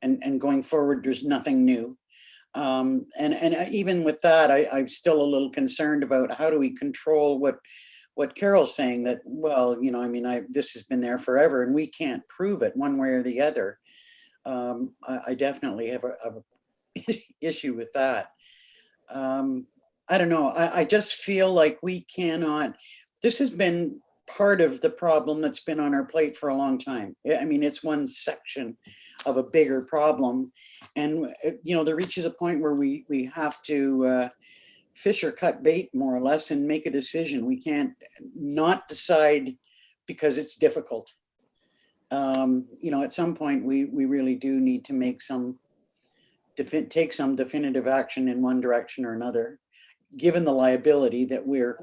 And going forward, there's nothing new. And even with that, I'm still a little concerned about how do we control what Carol's saying, that, well, this has been there forever and we can't prove it one way or the other. I definitely have a issue with that. I don't know. I just feel like we cannot, this has been part of the problem that's been on our plate for a long time. I mean, it's one section of a bigger problem. And, there reaches a point where we have to fish or cut bait, more or less, and make a decision. We can't not decide because it's difficult. At some point, we really do need to make take some definitive action in one direction or another, given the liability that we're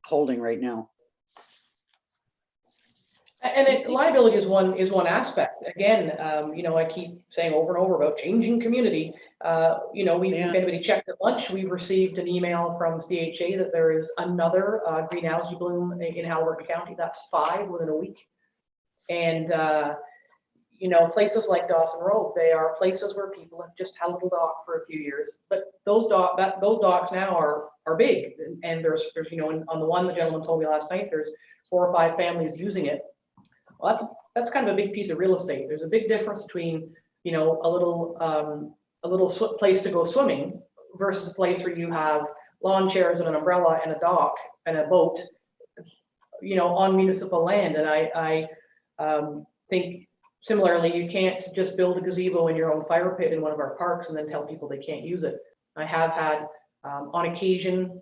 holding right now. And liability is one aspect. Again, I keep saying over and over about changing community. If anybody checked at lunch, we've received an email from CHA that there is another green algae bloom in Haliburton County. That's 5 within a week. And places like Dawson Road, they are places where people have just had a little dock for a few years, but those docks now are big. And there's on the one the gentleman told me last night, there's 4 or 5 families using it. Well, that's kind of a big piece of real estate. There's a big difference between a little place to go swimming versus a place where you have lawn chairs and an umbrella and a dock and a boat, on municipal land. And I think similarly, you can't just build a gazebo in your own fire pit in one of our parks and then tell people they can't use it. I have had, on occasion,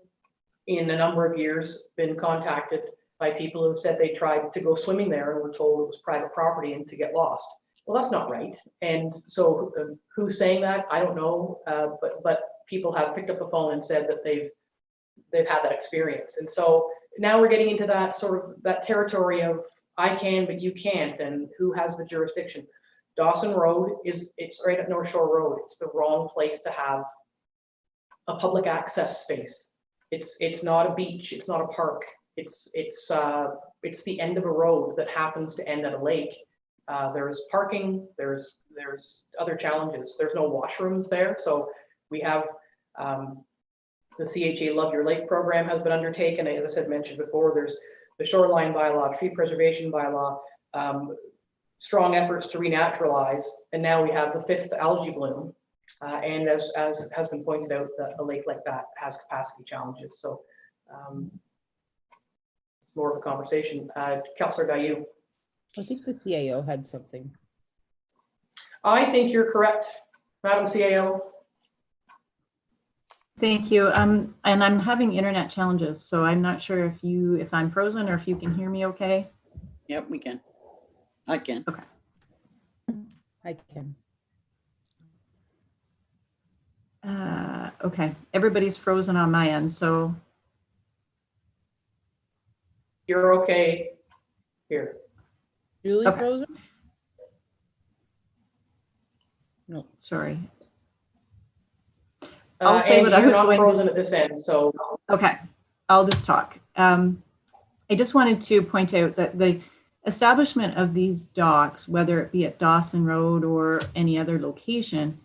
in a number of years, been contacted by people who have said they tried to go swimming there and were told it was private property and to get lost. Well, that's not right. And so who's saying that? I don't know. But people have picked up the phone and said that they've had that experience. And so now we're getting into that sort of that territory of I can, but you can't, and who has the jurisdiction. Dawson Road it's right at North Shore Road. It's the wrong place to have a public access space. It's not a beach. It's not a park. It's the end of a road that happens to end at a lake. There's parking. There's other challenges. There's no washrooms there. So we have the CHA Love Your Lake program has been undertaken. As I said, mentioned before, there's the shoreline bylaw, tree preservation bylaw, strong efforts to renaturalize, and now we have the 5th algae bloom. And as has been pointed out, a lake like that has capacity challenges. So it's more of a conversation. Councillor Dayu. I think the CAO had something. I think you're correct, Madam CAO. Thank you. And I'm having internet challenges, so I'm not sure if I'm frozen or if you can hear me okay. Yep, we can. I can. Okay. I can. Okay, everybody's frozen on my end, so. You're okay here. Julie Okay. frozen? No. Sorry. I'll say what I you're was not going frozen to. at this end, so. Okay, I'll just talk. I just wanted to point out that the establishment of these docks, whether it be at Dawson Road or any other location,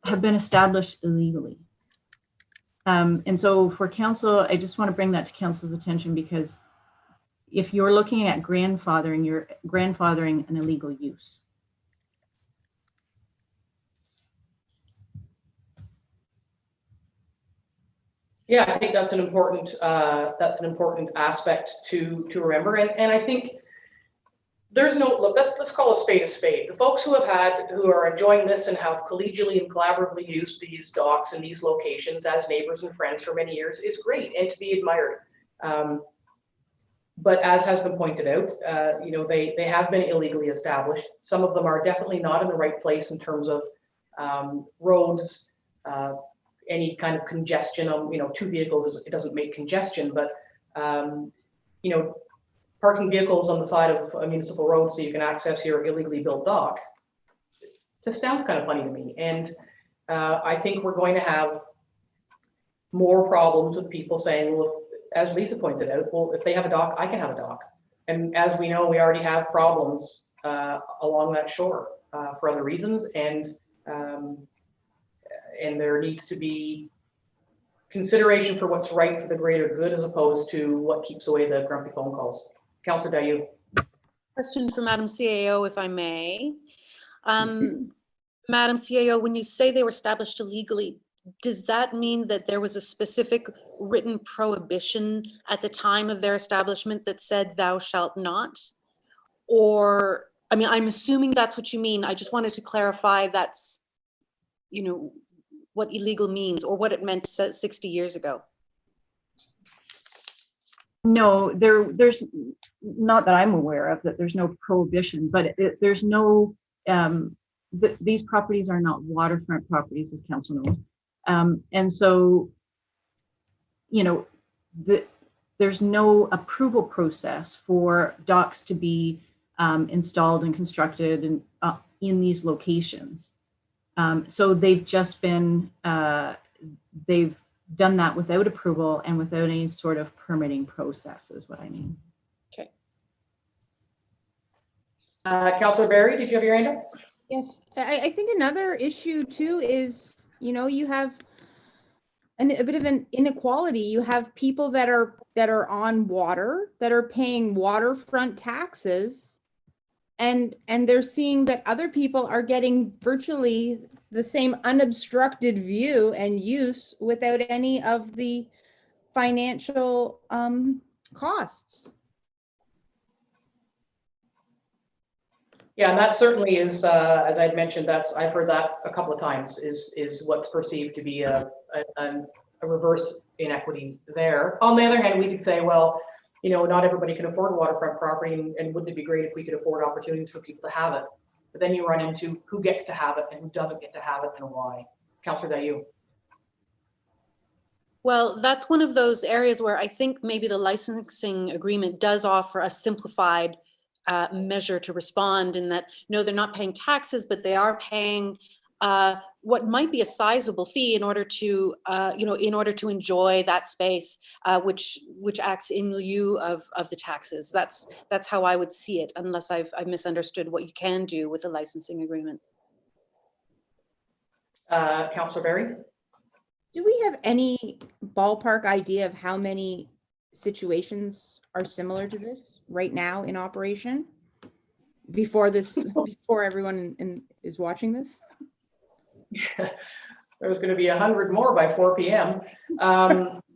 have been established illegally. And so for council, I just want to bring that to council's attention, because if you're looking at grandfathering, you're grandfathering an illegal use. Yeah, I think that's an important aspect to remember. And I think there's no, look, let's call a spade a spade. The folks who are enjoying this and have collegially and collaboratively used these docks and these locations as neighbors and friends for many years is great and to be admired. But as has been pointed out, they have been illegally established. Some of them are definitely not in the right place in terms of roads, any kind of congestion on, 2 vehicles, it doesn't make congestion, but, parking vehicles on the side of a municipal road so you can access your illegally built dock just sounds kind of funny to me. And I think we're going to have more problems with people saying, well, as Lisa pointed out, well, if they have a dock, I can have a dock. And as we know, we already have problems along that shore for other reasons. And there needs to be consideration for what's right for the greater good as opposed to what keeps away the grumpy phone calls. Councillor Dayu. Question for Madam CAO, if I may. Madam CAO, when you say they were established illegally, does that mean that there was a specific written prohibition at the time of their establishment that said thou shalt not? Or, I mean, I'm assuming that's what you mean. I just wanted to clarify that's, what illegal means or what it meant 60 years ago. No, there's not that I'm aware of that there's no prohibition, but there's no, these properties are not waterfront properties, as council knows. And so, there's no approval process for docks to be installed and constructed in these locations. So they've just been, they've done that without approval and without any sort of permitting process is what I mean. Okay. Councillor Barry, did you have your hand up? Yes, I think another issue too is, you have a bit of an inequality. You have people that are on water, that are paying waterfront taxes, and they're seeing that other people are getting virtually the same unobstructed view and use without any of the financial costs. Yeah, and that certainly is, as I'd mentioned, I've heard that a couple of times, is what's perceived to be a reverse inequity there. On the other hand, we could say, well, not everybody can afford waterfront property, and wouldn't it be great if we could afford opportunities for people to have it? But then you run into who gets to have it and who doesn't get to have it and why. Councillor Dayu. Well, that's one of those areas where I think maybe the licensing agreement does offer a simplified measure to respond, in that, no, they're not paying taxes, but they are paying what might be a sizable fee in order to, in order to enjoy that space, which acts in lieu of the taxes. That's how I would see it, unless I've misunderstood what you can do with a licensing agreement. Councillor Berry. Do we have any ballpark idea of how many situations are similar to this right now in operation before everyone is watching this? There's going to be 100 more by 4 p.m. Honestly,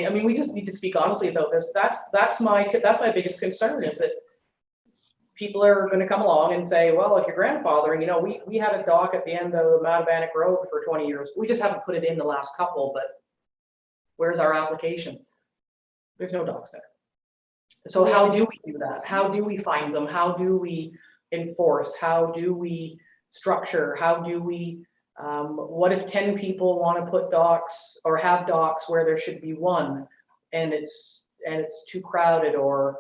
I mean, we just need to speak honestly about this. That's my biggest concern, is that people are going to come along and say, well, if you're grandfathering, we had a dock at the end of Matabanic Road for 20 years. We just haven't put it in the last couple, but where's our application? There's no docks there. So how do we do that? How do we find them? How do we enforce? How do we structure? How do we, what if 10 people want to put docks or have docks where there should be one, and it's too crowded? Or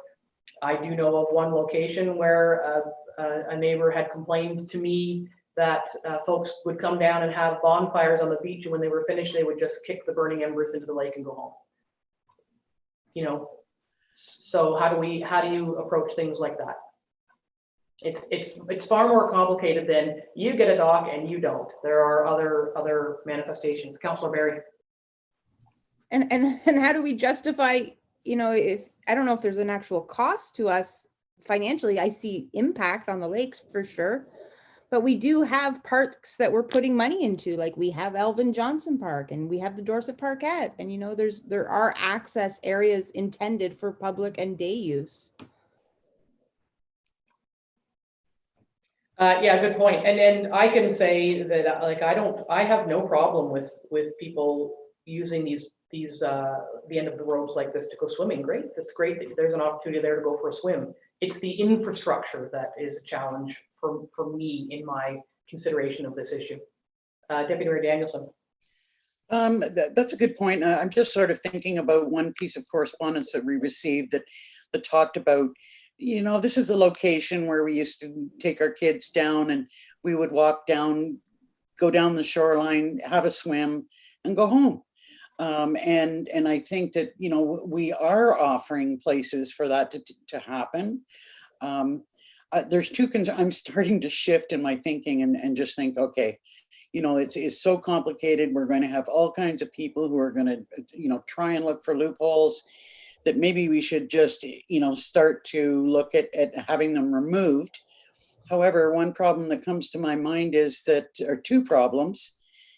I do know of one location where a neighbor had complained to me that folks would come down and have bonfires on the beach, and when they were finished, they would just kick the burning embers into the lake and go home. So how do you approach things like that? It's far more complicated than you get a dock and you don't. There are other manifestations. Councillor Berry. And how do we justify, if I don't know if there's an actual cost to us financially. I see impact on the lakes for sure, but we do have parks that we're putting money into, like we have Elvin Johnson Park and we have the Dorset Parkette, and there are access areas intended for public and day use. Yeah, good point. And then I can say that I have no problem with people using the end of the roads like this to go swimming. Great, that's great that there's an opportunity there to go for a swim. It's the infrastructure that is a challenge for me in my consideration of this issue. Deputy Mayor Danielson. That's a good point. I'm just sort of thinking about one piece of correspondence that we received that talked about, this is a location where we used to take our kids down, and we would walk down, go down the shoreline, have a swim, and go home. And I think that, we are offering places for that to happen. There's two concerns. I'm starting to shift in my thinking and just think, okay, it's so complicated. We're going to have all kinds of people who are going to, try and look for loopholes, that maybe we should just, start to look at having them removed. However, one problem that comes to my mind is that, or two problems.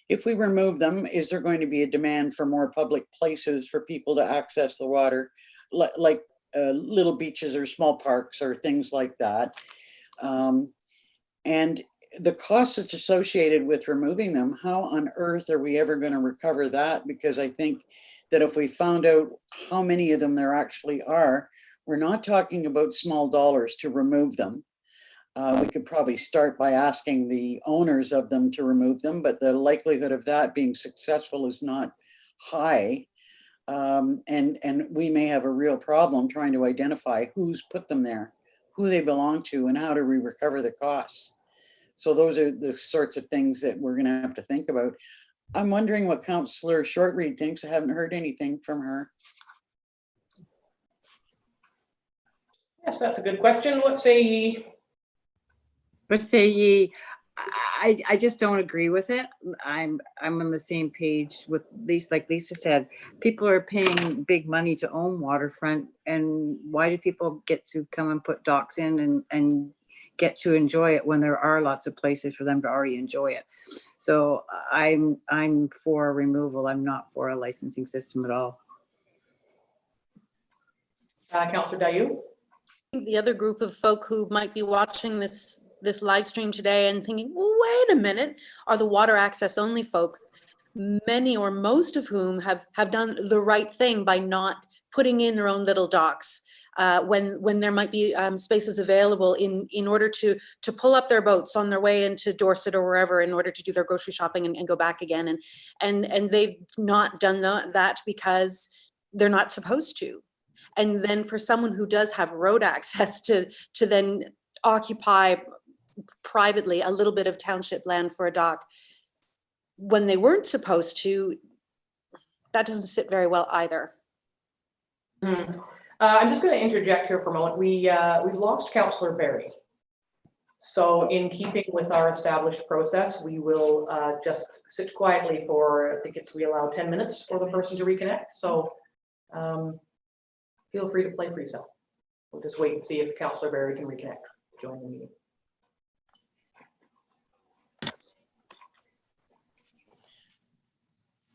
If we remove them, is there going to be a demand for more public places for people to access the water, like little beaches or small parks or things like that? And the costs that's associated with removing them, how on earth are we ever going to recover that? Because I think that if we found out how many of them there actually are, we're not talking about small dollars to remove them. We could probably start by asking the owners of them to remove them, but the likelihood of that being successful is not high. And we may have a real problem trying to identify who's put them there, who they belong to, and how do we recover the costs. So those are the sorts of things that we're going to have to think about. I'm wondering what Councillor Shortreed thinks. I haven't heard anything from her. Yes, that's a good question. What say ye? What say ye? I just don't agree with it. I'm on the same page with Lisa. Like Lisa said, people are paying big money to own waterfront, and why do people get to come and put docks in and get to enjoy it when there are lots of places for them to already enjoy it. So I'm for removal. I'm not for a licensing system at all. Councillor Dayu? The other group of folk who might be watching this live stream today and thinking, well, wait a minute, are the water access only folk, many or most of whom have done the right thing by not putting in their own little docks when there might be spaces available in order to pull up their boats on their way into Dorset or wherever in order to do their grocery shopping and go back again. And they've not done that because they're not supposed to. And then for someone who does have road access to then occupy privately a little bit of township land for a dock when they weren't supposed to, that doesn't sit very well either. I'm just going to interject here for a moment. We've lost Councillor Berry. So in keeping with our established process, we will just sit quietly for, I think we allow 10 minutes for the person to reconnect. So feel free to play for yourself. We'll just wait and see if Councillor Berry can reconnect, join the meeting.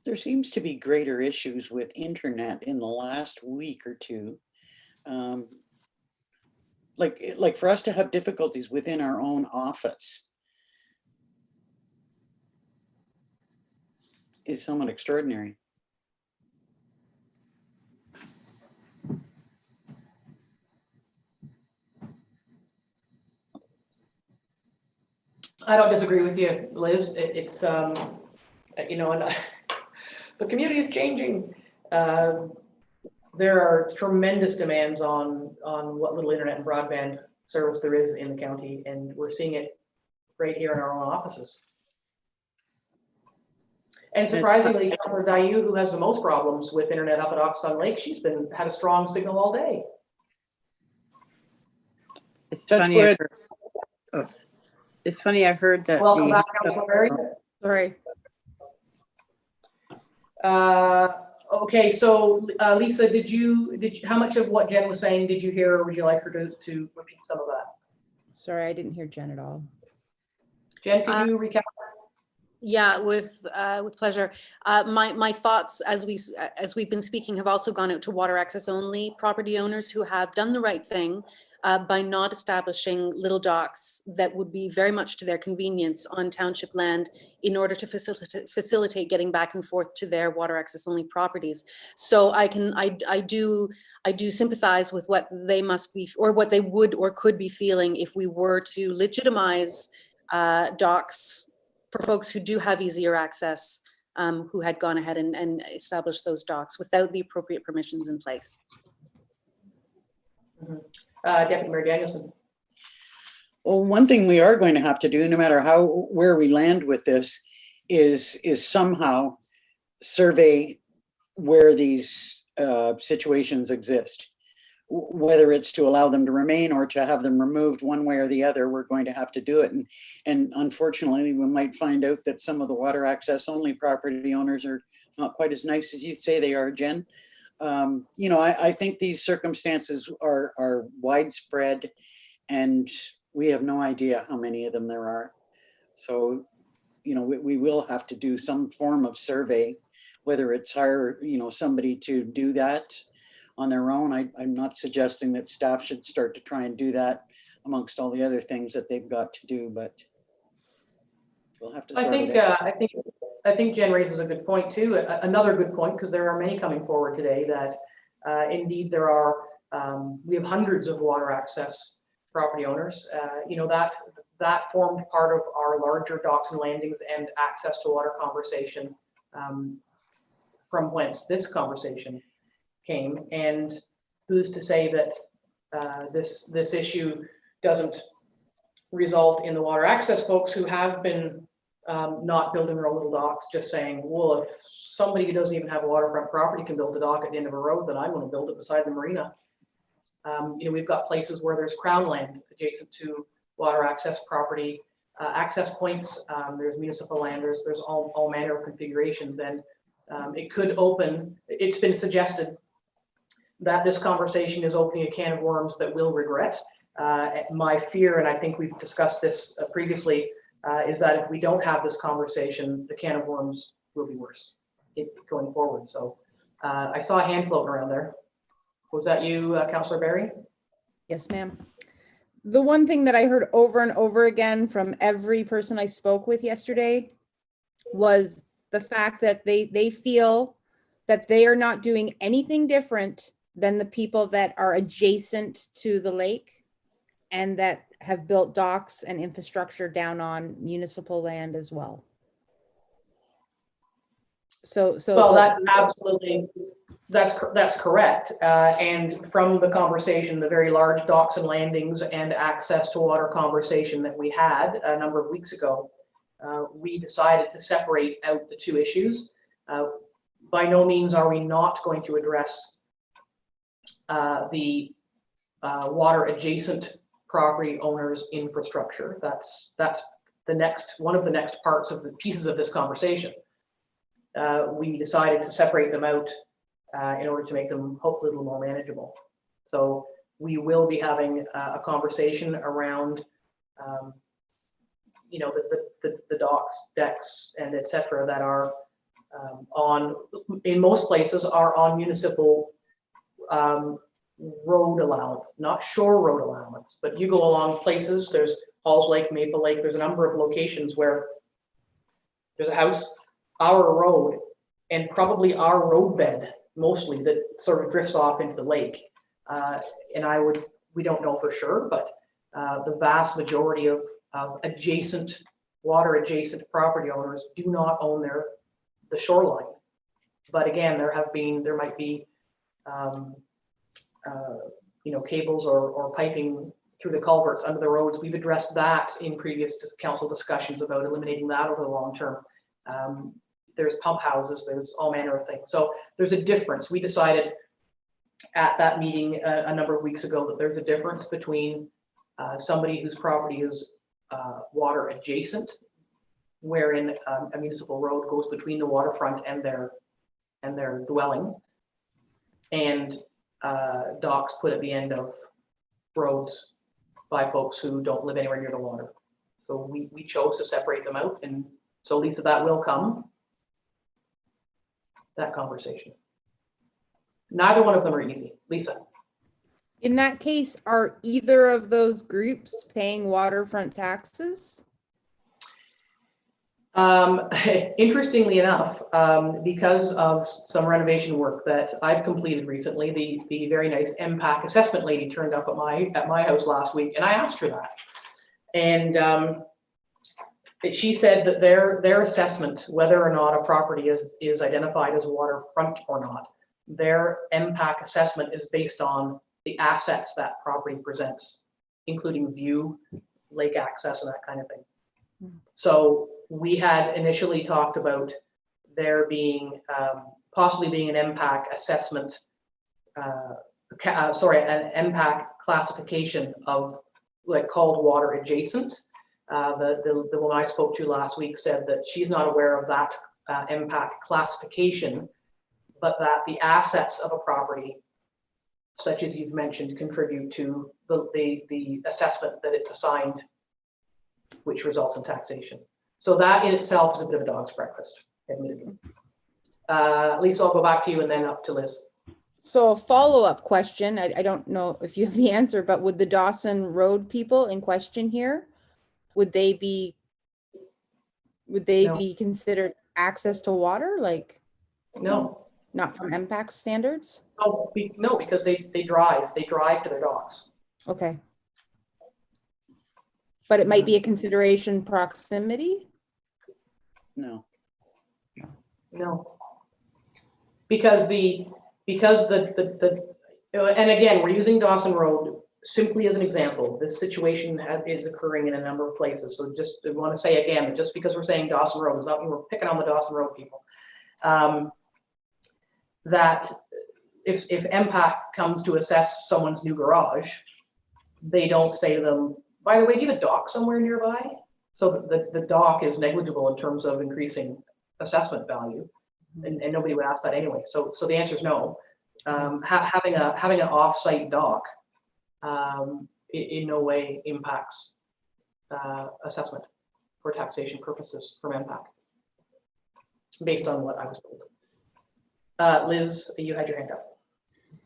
There seems to be greater issues with internet in the last week or two. Like for us to have difficulties within our own office is somewhat extraordinary. I don't disagree with you, Liz. It's you know, and the community is changing. There are tremendous demands on what little internet and broadband service there is in the county, and we're seeing it right here in our own offices. And surprisingly, Councillor Dayu, who has the most problems with internet up at Oxton Lake, she's had a strong signal all day. It's funny. It's funny. I heard that. Welcome back, Councillor Berry. Sorry. Okay, so Lisa, did you how much of what Jen was saying did you hear, or would you like her to repeat some of that? Sorry, I didn't hear Jen at all. Jen, could you recap? Yeah, with pleasure. My thoughts as we've been speaking have also gone out to water access only property owners who have done the right thing by not establishing little docks that would be very much to their convenience on township land in order to facilitate getting back and forth to their water access only properties. So I do sympathize with what they must be, or what they would or could be feeling if we were to legitimize docks for folks who do have easier access, who had gone ahead and established those docks without the appropriate permissions in place. Mm-hmm. Deputy Mayor Danielson. Well, one thing we are going to have to do, no matter where we land with this, is somehow survey where these situations exist. Whether it's to allow them to remain or to have them removed, one way or the other, we're going to have to do it. And unfortunately, we might find out that some of the water access only property owners are not quite as nice as you say they are, Jen. You know, I think these circumstances are widespread, and we have no idea how many of them there are. So, you know, we will have to do some form of survey, whether it's hire, you know, somebody to do that on their own. I'm not suggesting that staff should start to try and do that amongst all the other things that they've got to do, but we'll have to sort it out. I think Jen raises a good point too. Another good point, because there are many coming forward today that indeed there are, we have hundreds of water access property owners. You know, that formed part of our larger docks and landings and access to water conversation, from whence this conversation came. And who's to say that this issue doesn't result in the water access folks who have been not building their own little docks, just saying, well, if somebody who doesn't even have a waterfront property can build a dock at the end of a road, then I'm going to build it beside the marina. You know, we've got places where there's crown land adjacent to water access property, access points, there's municipal land, there's all manner of configurations, and it could open, it's been suggested that this conversation is opening a can of worms that we'll regret, My fear, and I think we've discussed this previously, is that if we don't have this conversation, the can of worms will be worse going forward. So I saw a hand floating around there. Was that you, Councillor Barry? Yes, ma'am. The one thing that I heard over and over again from every person I spoke with yesterday was the fact that they feel that they are not doing anything different than the people that are adjacent to the lake and that have built docks and infrastructure down on municipal land as well. So Well, that's absolutely, that's correct. And from the conversation, the very large docks and landings and access to water conversation that we had a number of weeks ago, we decided to separate out the two issues. By no means are we not going to address the water adjacent property owners' infrastructure. That's the next, one of the next parts of the pieces of this conversation. We decided to separate them out in order to make them hopefully a little more manageable. So we will be having a conversation around, you know, the docks, decks, and et cetera that are on, in most places, are on municipal road allowance, not shore road allowance, but you go along places, there's Halls Lake, Maple Lake, there's a number of locations where there's a house, our road, and probably our roadbed mostly that sort of drifts off into the lake. And we don't know for sure, but the vast majority of adjacent, water adjacent property owners do not own the shoreline. But again, there might be you know, cables or piping through the culverts under the roads. We've addressed that in previous council discussions about eliminating that over the long term. There's pump houses, there's all manner of things. So there's a difference. We decided at that meeting a number of weeks ago that there's a difference between somebody whose property is water adjacent, wherein a municipal road goes between the waterfront and their dwelling, and docks put at the end of roads by folks who don't live anywhere near the water. So we chose to separate them out, and so Lisa, that will come, that conversation. Neither one of them are easy. Lisa. in that case, are either of those groups paying waterfront taxes? Interestingly enough, because of some renovation work that I've completed recently, the very nice MPAC assessment lady turned up at my house last week, and I asked her that, and she said that their assessment, whether or not a property is identified as waterfront or not, their MPAC assessment is based on the assets that property presents, including view, lake access, and that kind of thing. So we had initially talked about there being possibly being an MPAC assessment, an MPAC classification of like called water adjacent. The woman I spoke to last week said that she's not aware of that MPAC classification, but that the assets of a property, such as you've mentioned, contribute to the assessment that it's assigned, which results in taxation. So that in itself is a bit of a dog's breakfast, admittedly. Lisa, I'll go back to you and then up to Liz. So a follow-up question, I don't know if you have the answer, but would the Dawson Road people in question here, would they be considered access to water? Like, no, not from MPAC standards? Oh, no, because they drive to their docks. Okay. But it might be a consideration proximity? No. No. Because and again, we're using Dawson Road simply as an example. This situation is occurring in a number of places. So just I want to say again, that just because we're saying Dawson Road does not mean we're picking on the Dawson Road people. That if MPAC comes to assess someone's new garage, they don't say to them, by the way, do you have a dock somewhere nearby? So the dock is negligible in terms of increasing assessment value, and nobody would ask that anyway. So the answer is no. Having an off-site dock in no way impacts assessment for taxation purposes from MPAC, based on what I was told. Liz, you had your hand up.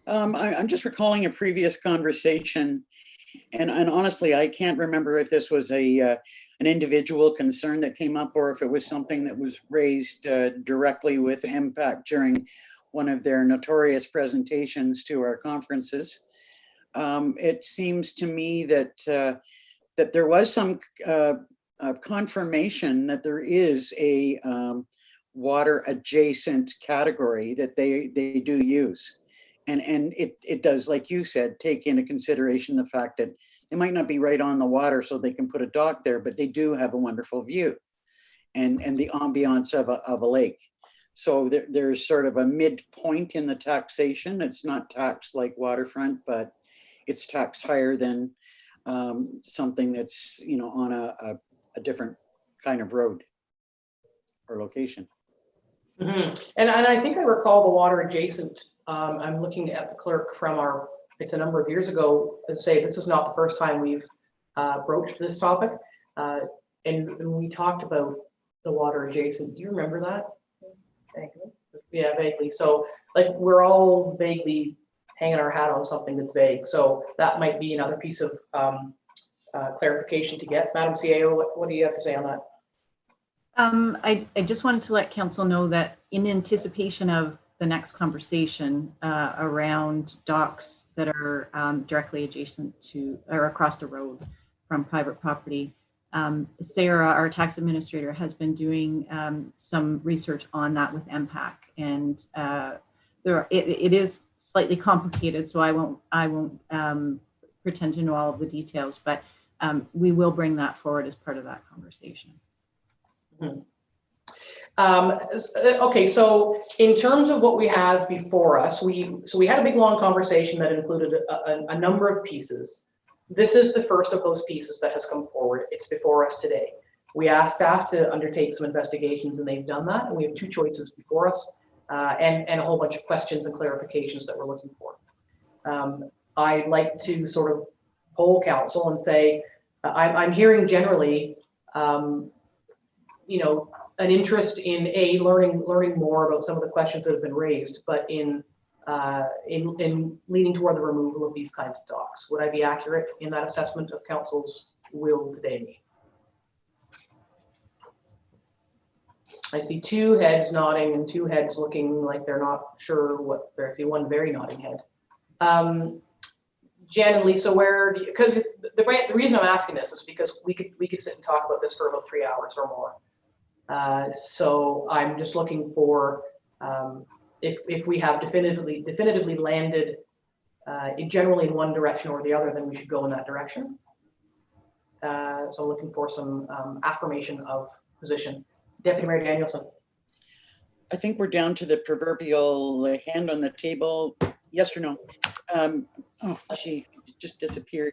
I'm just recalling a previous conversation, and honestly, I can't remember if this was an individual concern that came up or if it was something that was raised directly with MPAC during one of their notorious presentations to our conferences. It seems to me that that there was some confirmation that there is a water adjacent category that they do use. And it does, like you said, take into consideration the fact that they might not be right on the water so they can put a dock there, but they do have a wonderful view and the ambiance of a lake. So there's sort of a midpoint in the taxation. It's not taxed like waterfront, but it's taxed higher than something that's, you know, on a different kind of road or location. Mm-hmm. And I think I recall the water adjacent. I'm looking at the clerk from it's a number of years ago, to say this is not the first time we've broached this topic. And we talked about the water adjacent. Do you remember that? Vaguely. Yeah, vaguely. So like we're all vaguely hanging our hat on something that's vague. So that might be another piece of clarification to get. Madam CAO, what do you have to say on that? I just wanted to let council know that in anticipation of the next conversation around docks that are directly adjacent to or across the road from private property, Sarah, our tax administrator, has been doing some research on that with MPAC, and it is slightly complicated, so I won't pretend to know all of the details, but we will bring that forward as part of that conversation. Okay, so in terms of what we have before us, we had a big long conversation that included a number of pieces. This is the first of those pieces that has come forward. It's before us today. We asked staff to undertake some investigations, and they've done that. And we have two choices before us, and a whole bunch of questions and clarifications that we're looking for. I'd like to sort of poll council and say, I'm hearing generally, you know, an interest in learning more about some of the questions that have been raised, but in leaning toward the removal of these kinds of docks. Would I be accurate in that assessment of council's will today? I see two heads nodding and two heads looking like they're not sure what they're. I see one very nodding head. Jen and Lisa, where do you, because the reason I'm asking this is because we could sit and talk about this for about 3 hours or more. So I'm just looking for if we have definitively landed generally in one direction or the other, then we should go in that direction. So I'm looking for some affirmation of position. Deputy Mayor Danielson. I think we're down to the proverbial hand on the table. Yes or no? Oh, she just disappeared.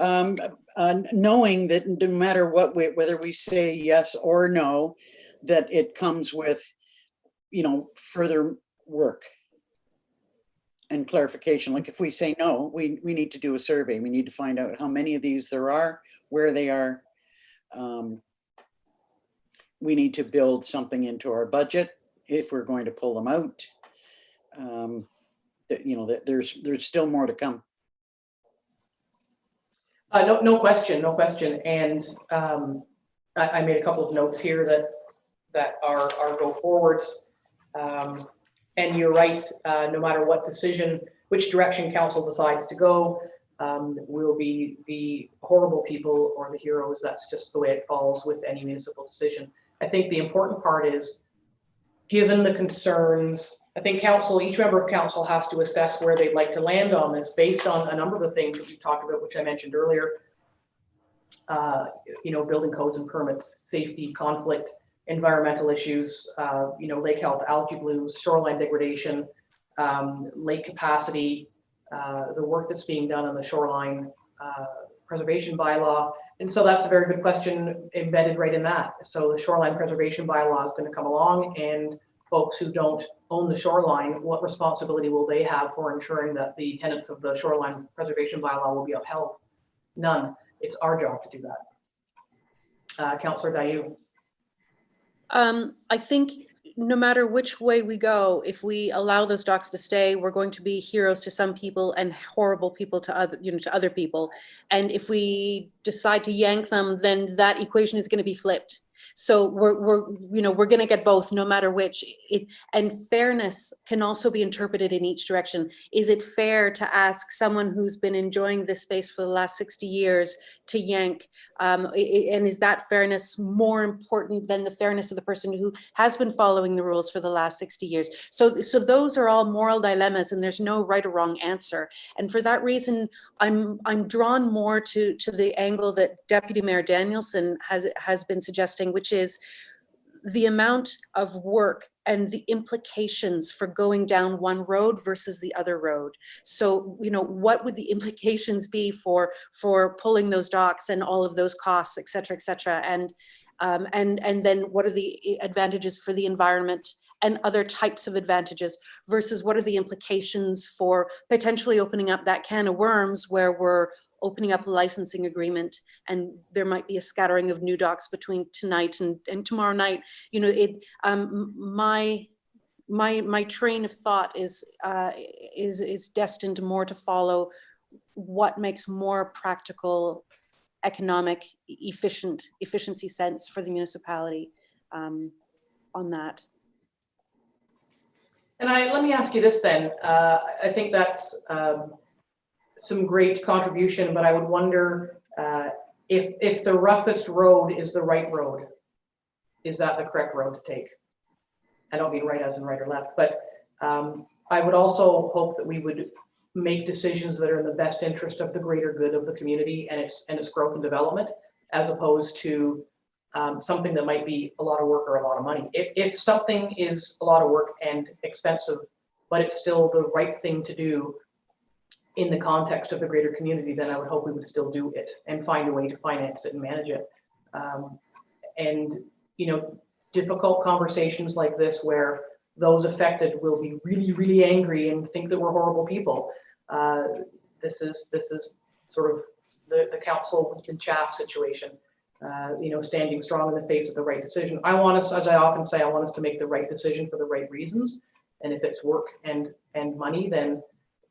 Knowing that no matter what, whether we say yes or no, that it comes with, you know, further work and clarification. Like if we say no, we need to do a survey. We need to find out how many of these there are, where they are. We need to build something into our budget if we're going to pull them out. You know, there's still more to come. No question. And I made a couple of notes here that are go forwards. And you're right, no matter what decision, which direction council decides to go, we'll be the horrible people or the heroes. That's just the way it falls with any municipal decision. I think the important part is, given the concerns, I think each member of council has to assess where they'd like to land on this based on a number of the things that we talked about, which I mentioned earlier. You know, building codes and permits, safety, conflict, environmental issues, you know, lake health, algae blooms, shoreline degradation, lake capacity, the work that's being done on the shoreline preservation bylaw. And so that's a very good question embedded right in that. So the shoreline preservation bylaw is going to come along, and folks who don't own the shoreline, what responsibility will they have for ensuring that the tenets of the shoreline preservation bylaw will be upheld? None. It's our job to do that. Councillor Dayu. I think no matter which way we go, if we allow those docks to stay, we're going to be heroes to some people and horrible people to other, to other people. And if we decide to yank them, then that equation is going to be flipped. So we're going to get both, no matter which. And fairness can also be interpreted in each direction. Is it fair to ask someone who's been enjoying this space for the last 60 years to yank? And is that fairness more important than the fairness of the person who has been following the rules for the last 60 years? So those are all moral dilemmas, and there's no right or wrong answer. And for that reason, I'm drawn more to the angle that Deputy Mayor Danielson has been suggesting, which is the amount of work and the implications for going down one road versus the other road. So, what would the implications be for pulling those docks and all of those costs, et cetera, and then what are the advantages for the environment and other types of advantages versus what are the implications for potentially opening up that can of worms where we're opening up a licensing agreement and there might be a scattering of new docks between tonight and tomorrow night. My train of thought is destined more to follow what makes more practical, economic, efficiency sense for the municipality on that. And let me ask you this then. I think that's some great contribution, but I would wonder if the roughest road is the right road, is that the correct road to take? I don't mean right as in right or left, but I would also hope that we would make decisions that are in the best interest of the greater good of the community and its growth and development, as opposed to something that might be a lot of work or a lot of money. If something is a lot of work and expensive, but it's still the right thing to do in the context of the greater community, then I would hope we would still do it and find a way to finance it and manage it. And difficult conversations like this where those affected will be really, really angry and think that we're horrible people. This is sort of the council and chaff situation. Standing strong in the face of the right decision. I want us, as I often say, I want us to make the right decision for the right reasons. And if it's work and money, then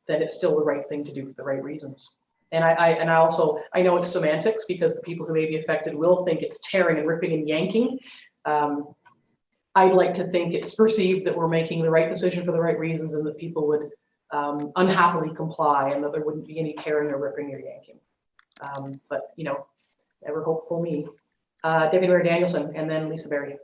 it's still the right thing to do for the right reasons. And I know it's semantics because the people who may be affected will think it's tearing and ripping and yanking. I'd like to think it's perceived that we're making the right decision for the right reasons and that people would unhappily comply and that there wouldn't be any tearing or ripping or yanking. But ever hopeful me. Deputy Mayor Danielson and then Lisa Berry.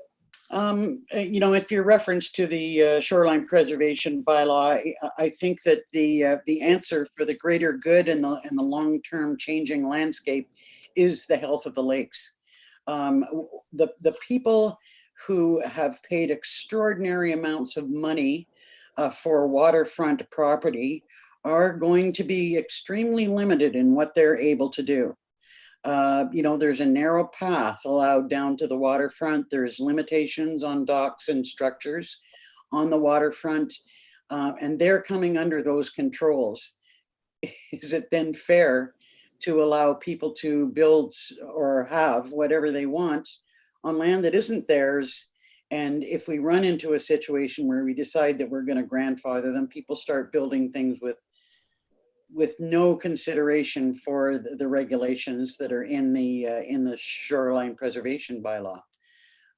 If your reference to the shoreline preservation bylaw, I think that the answer for the greater good and the long-term changing landscape is the health of the lakes. The people who have paid extraordinary amounts of money for waterfront property are going to be extremely limited in what they're able to do. There's a narrow path allowed down to the waterfront. There's limitations on docks and structures on the waterfront, and they're coming under those controls. Is it then fair to allow people to build or have whatever they want on land that isn't theirs? And if we run into a situation where we decide that we're going to grandfather them, people start building things with no consideration for the regulations that are in the shoreline preservation bylaw.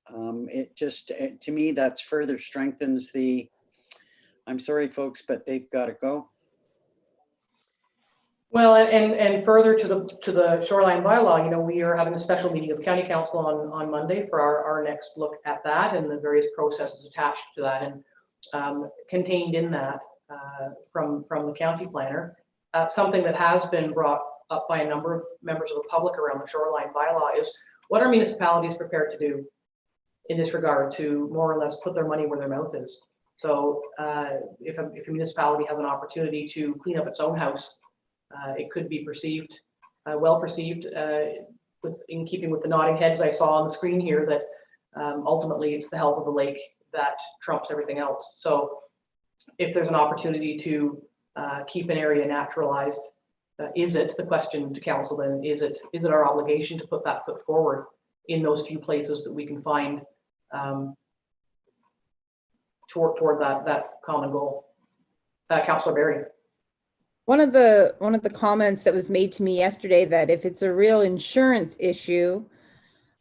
To me, that's further strengthens the, I'm sorry, folks, but they've got to go. Well, and further to the shoreline bylaw, we are having a special meeting of County Council on Monday for our next look at that and the various processes attached to that. And contained in that from the county planner, something that has been brought up by a number of members of the public around the shoreline bylaw is what are municipalities prepared to do in this regard to more or less put their money where their mouth is. So if a municipality has an opportunity to clean up its own house, it could be perceived, well perceived, in keeping with the nodding heads I saw on the screen here, that ultimately it's the health of the lake that trumps everything else. So if there's an opportunity to keep an area naturalized, is it, the question to council then, is it our obligation to put that foot forward in those few places that we can find toward that common goal? Councillor Barry. One of the comments that was made to me yesterday, that if it's a real insurance issue,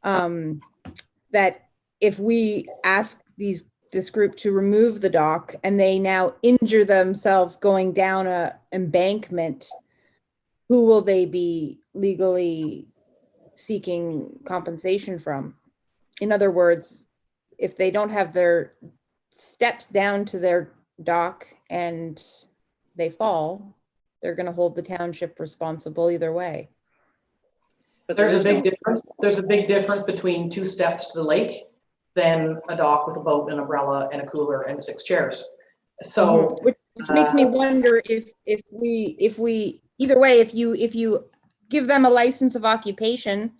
that if we ask this group to remove the dock and they now injure themselves going down a embankment, who will they be legally seeking compensation from? In other words, if they don't have their steps down to their dock and they fall, they're going to hold the township responsible either way. But There's a big difference. There's a big difference between 2 steps to the lake than a dock with a boat, an umbrella, and a cooler and 6 chairs. So, which makes me wonder if we either way, if you give them a license of occupation,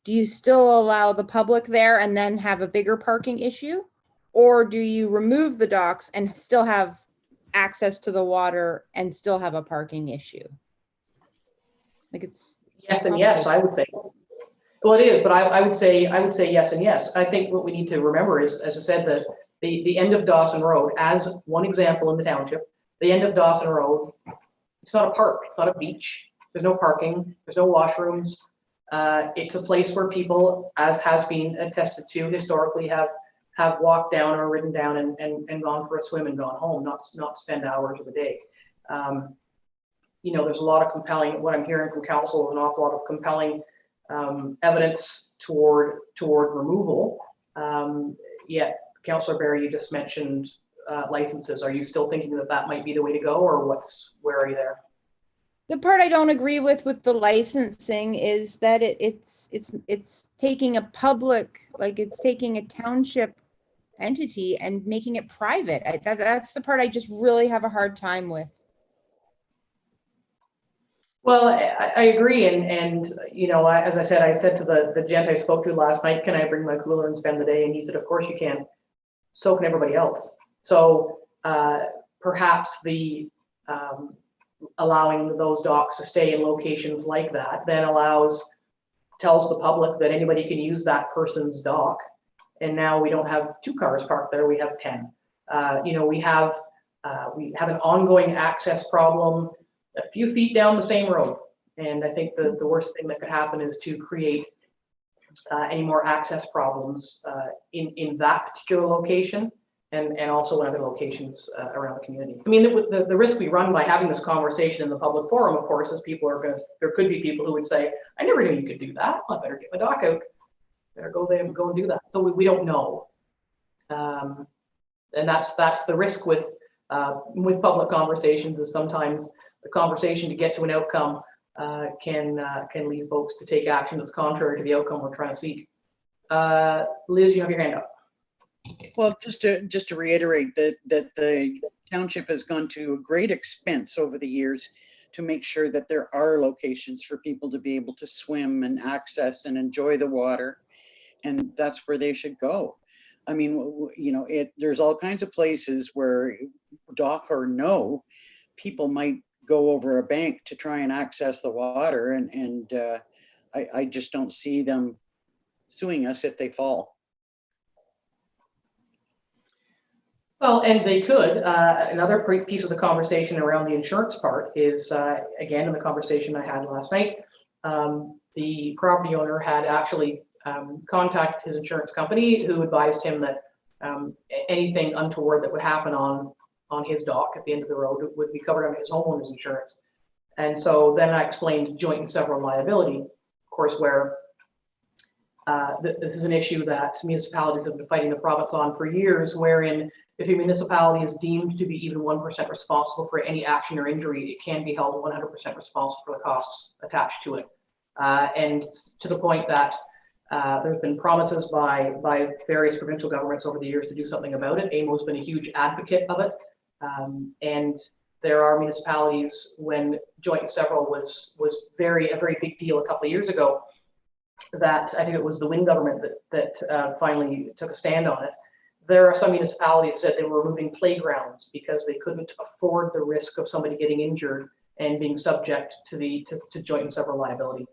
do you still allow the public there and then have a bigger parking issue, or do you remove the docks and still have access to the water and still have a parking issue? Like it's yes and yes, I would think. Well, it is, but I would say yes and yes. I think what we need to remember is, as I said, that the end of Dawson Road, as one example in the township, the end of Dawson Road, it's not a park, it's not a beach. There's no parking, there's no washrooms. It's a place where people, as has been attested to historically, have walked down or ridden down and gone for a swim and gone home, not spend hours of the day. You know, there's a lot of compelling, what I'm hearing from council is an awful lot of compelling evidence toward removal. Yet, Councillor Barry, you just mentioned licenses. Are you still thinking that might be the way to go, or where are you there? The part I don't agree with the licensing is that it's taking a public, like it's taking a township entity and making it private. That's the part I just really have a hard time with. Well, I agree, and you know, as I said to the gent I spoke to last night, can I bring my cooler and spend the day? And he said, of course you can. So can everybody else. So perhaps the allowing those docks to stay in locations like that then tells the public that anybody can use that person's dock. And now we don't have 2 cars parked there, we have 10. You know, we have an ongoing access problem a few feet down the same road. And I think the worst thing that could happen is to create any more access problems in that particular location and also in other locations around the community. I mean, the risk we run by having this conversation in the public forum, of course, is there could be people who would say, I never knew you could do that. Well, I better get my dock out. Better go there and go and do that. So we don't know. And that's the risk with public conversations, is sometimes the conversation to get to an outcome can lead folks to take action that's contrary to the outcome we're trying to seek. Liz, you have your hand up. Well, just to reiterate that the township has gone to a great expense over the years to make sure that there are locations for people to be able to swim and access and enjoy the water, and that's where they should go. I mean, you know, there's all kinds of places where, dock or no, people might go over a bank to try and access the water, and I just don't see them suing us if they fall. Well, and they could. Another piece of the conversation around the insurance part is, again, in the conversation I had last night, the property owner had actually contacted his insurance company, who advised him that anything untoward that would happen on his dock at the end of the road would be covered under his homeowner's insurance. And so then I explained joint and several liability, of course, where this is an issue that municipalities have been fighting the province on for years, wherein if a municipality is deemed to be even 1% responsible for any action or injury, it can be held 100% responsible for the costs attached to it. And to the point that there's been promises by various provincial governments over the years to do something about it. AMO's been a huge advocate of it. And there are municipalities, when joint and several was a very big deal a couple of years ago, that I think it was the Wynne government that finally took a stand on it, there are some municipalities that they were removing playgrounds because they couldn't afford the risk of somebody getting injured and being subject to joint and several liability.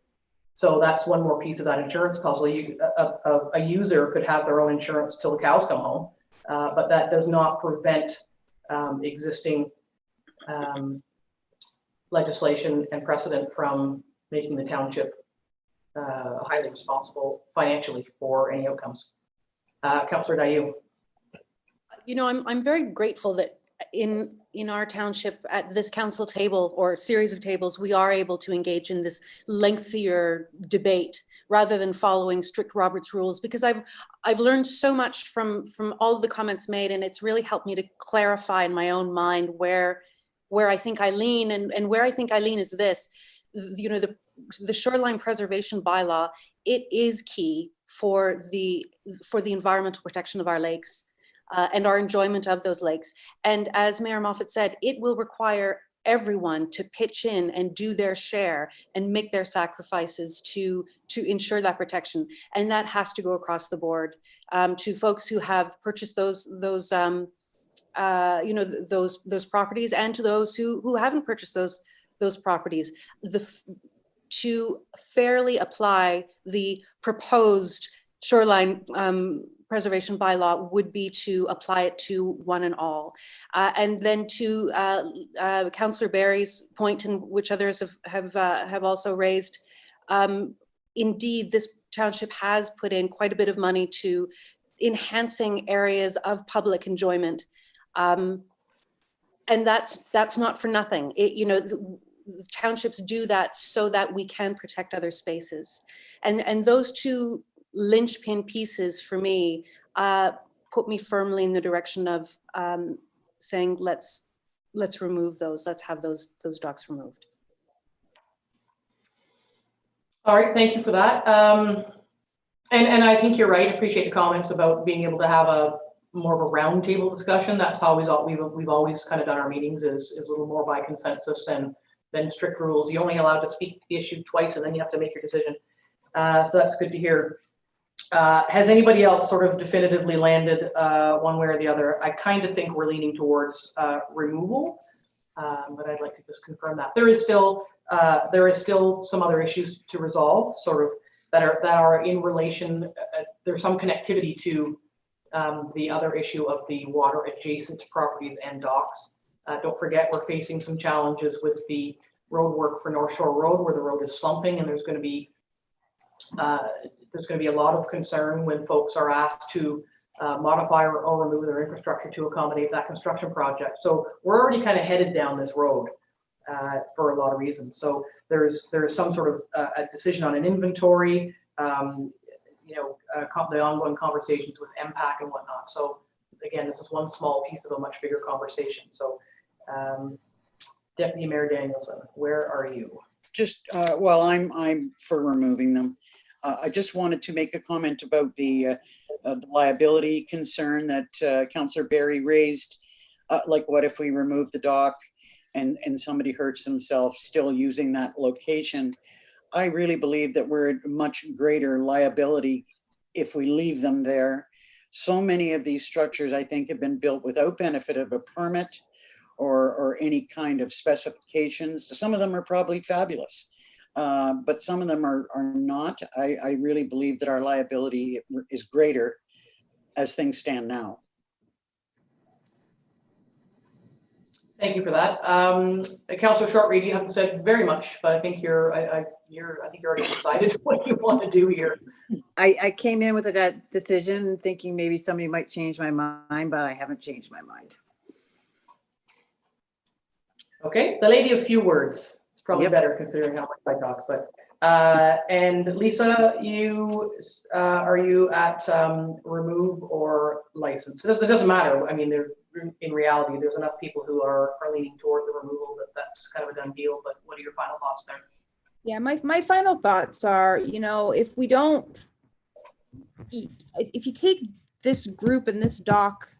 So that's one more piece of that insurance puzzle. A user could have their own insurance till the cows come home, but that does not prevent existing legislation and precedent from making the township highly responsible financially for any outcomes. Councillor Dayu. You know, I'm very grateful that in our township at this council table or series of tables, we are able to engage in this lengthier debate rather than following strict Robert's rules, because I've learned so much from all of the comments made, and it's really helped me to clarify in my own mind where I think I lean, and where I think I lean is this. You know, the shoreline preservation bylaw, it is key for the environmental protection of our lakes and our enjoyment of those lakes. And as Mayor Moffat said, it will require everyone to pitch in and do their share and make their sacrifices to ensure that protection. And that has to go across the board to folks who have purchased those properties, and to those who haven't purchased those properties. To fairly apply the proposed shoreline preservation bylaw would be to apply it to one and all. And then to Councillor Barry's point, and which others have also raised, indeed, this township has put in quite a bit of money to enhancing areas of public enjoyment. And that's not for nothing. Townships do that so that we can protect other spaces. And those two linchpin pieces for me put me firmly in the direction of saying, let's remove those, let's have those docks removed. All right, thank you for that. And I think you're right. Appreciate the comments about being able to have a more of a roundtable discussion. That's how we've always kind of done our meetings, is a little more by consensus than strict rules. You're only allowed to speak the issue twice, and then you have to make your decision. So that's good to hear. Has anybody else sort of definitively landed one way or the other? I kind of think we're leaning towards removal, but I'd like to just confirm that. There is still some other issues to resolve, sort of that are in relation. There's some connectivity to the other issue of the water adjacent properties and docks. Don't forget, we're facing some challenges with the road work for North Shore Road, where the road is slumping, and there's going to be a lot of concern when folks are asked to modify or remove their infrastructure to accommodate that construction project. So we're already kind of headed down this road for a lot of reasons. So there's some sort of a decision on an inventory, the ongoing conversations with MPAC and whatnot. So again, this is one small piece of a much bigger conversation. So Deputy Mayor Danielson, where are you? Just, well, I'm for removing them. I just wanted to make a comment about the liability concern that Councillor Barry raised. Like, what if we remove the dock and somebody hurts themselves still using that location? I really believe that we're at much greater liability if we leave them there. So many of these structures, I think, have been built without benefit of a permit or any kind of specifications. Some of them are probably fabulous, but some of them are not. I really believe that our liability is greater as things stand now. Thank you for that. Councillor Shortreed, you haven't said very much, but I think I think you're already decided what you want to do here. I came in with that decision thinking maybe somebody might change my mind, but I haven't changed my mind. Okay, the lady of few words. It's probably better considering how much I talk. But and Lisa, are you at remove or license? It doesn't matter. I mean, in reality, there's enough people who are leaning toward the removal that's kind of a done deal. But what are your final thoughts there? Yeah, my final thoughts are, if you take this group and this dock,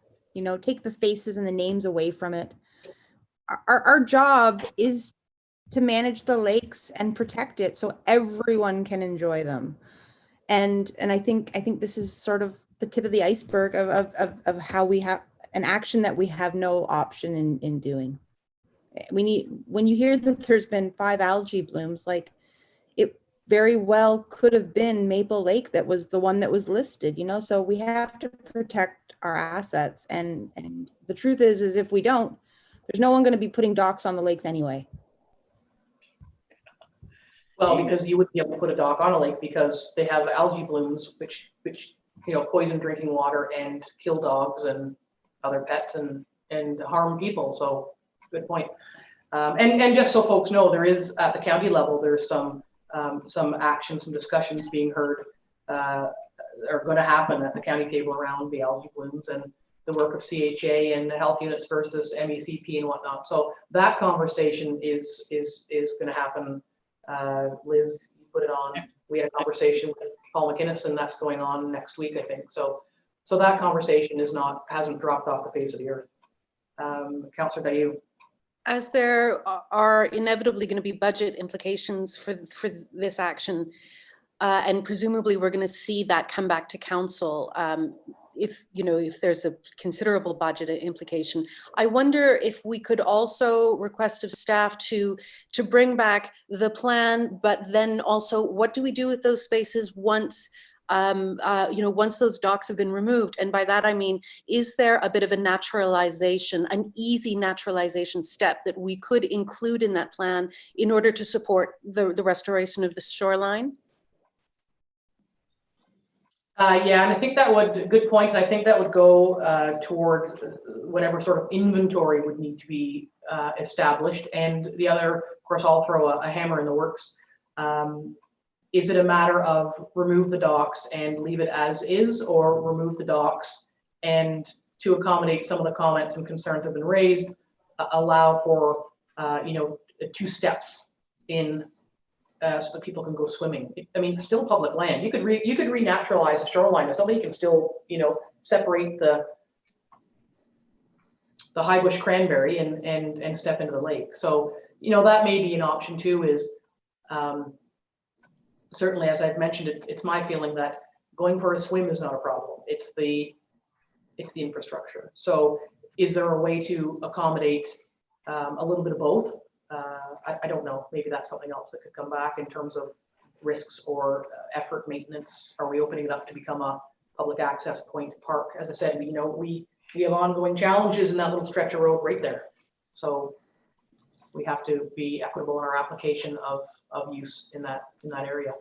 take the faces and the names away from it, our job is to manage the lakes and protect it so everyone can enjoy them. And I think this is sort of the tip of the iceberg of how we have an action that we have no option in doing. We need, when you hear that there's been 5 algae blooms, like it very well could have been Maple Lake that was the one that was listed, you know, so we have to protect our assets. And the truth is if we don't, there's no one going to be putting docks on the lakes anyway. Well, because you wouldn't be able to put a dock on a lake because they have algae blooms, which you know, poison drinking water and kill dogs and other pets and harm people. So good point. And just so folks know, there is at the county level, there's some actions and discussions being heard are going to happen at the county table around the algae blooms and the work of CHA and the health units versus MECP and whatnot. So that conversation is going to happen. Liz, you put it on. We had a conversation with Paul McInnes, and that's going on next week, I think. So that conversation hasn't dropped off the face of the earth. Councillor Bayou. As there are inevitably going to be budget implications for this action, and presumably we're going to see that come back to council if there's a considerable budget implication. I wonder if we could also request of staff to bring back the plan, but then also what do we do with those spaces once once those docks have been removed? And by that I mean, is there a bit of a naturalization, an easy naturalization step that we could include in that plan in order to support the restoration of the shoreline? Yeah, and I think that would, good point, and I think that would go toward whatever sort of inventory would need to be established. And the other, of course, I'll throw a hammer in the works. Is it a matter of remove the docks and leave it as is, or remove the docks and, to accommodate some of the comments and concerns that have been raised, allow for 2 steps in so that people can go swimming? I mean, still public land. You could renaturalize the shoreline, and somebody can still separate the high bush cranberry and step into the lake. So that may be an option too. Is certainly, as I've mentioned, it's my feeling that going for a swim is not a problem. It's the infrastructure. So is there a way to accommodate a little bit of both? I don't know. Maybe that's something else that could come back in terms of risks or effort maintenance. Are we opening it up to become a public access point park? As I said, we have ongoing challenges in that little stretch of road right there. So we have to be equitable in our application of use in that area.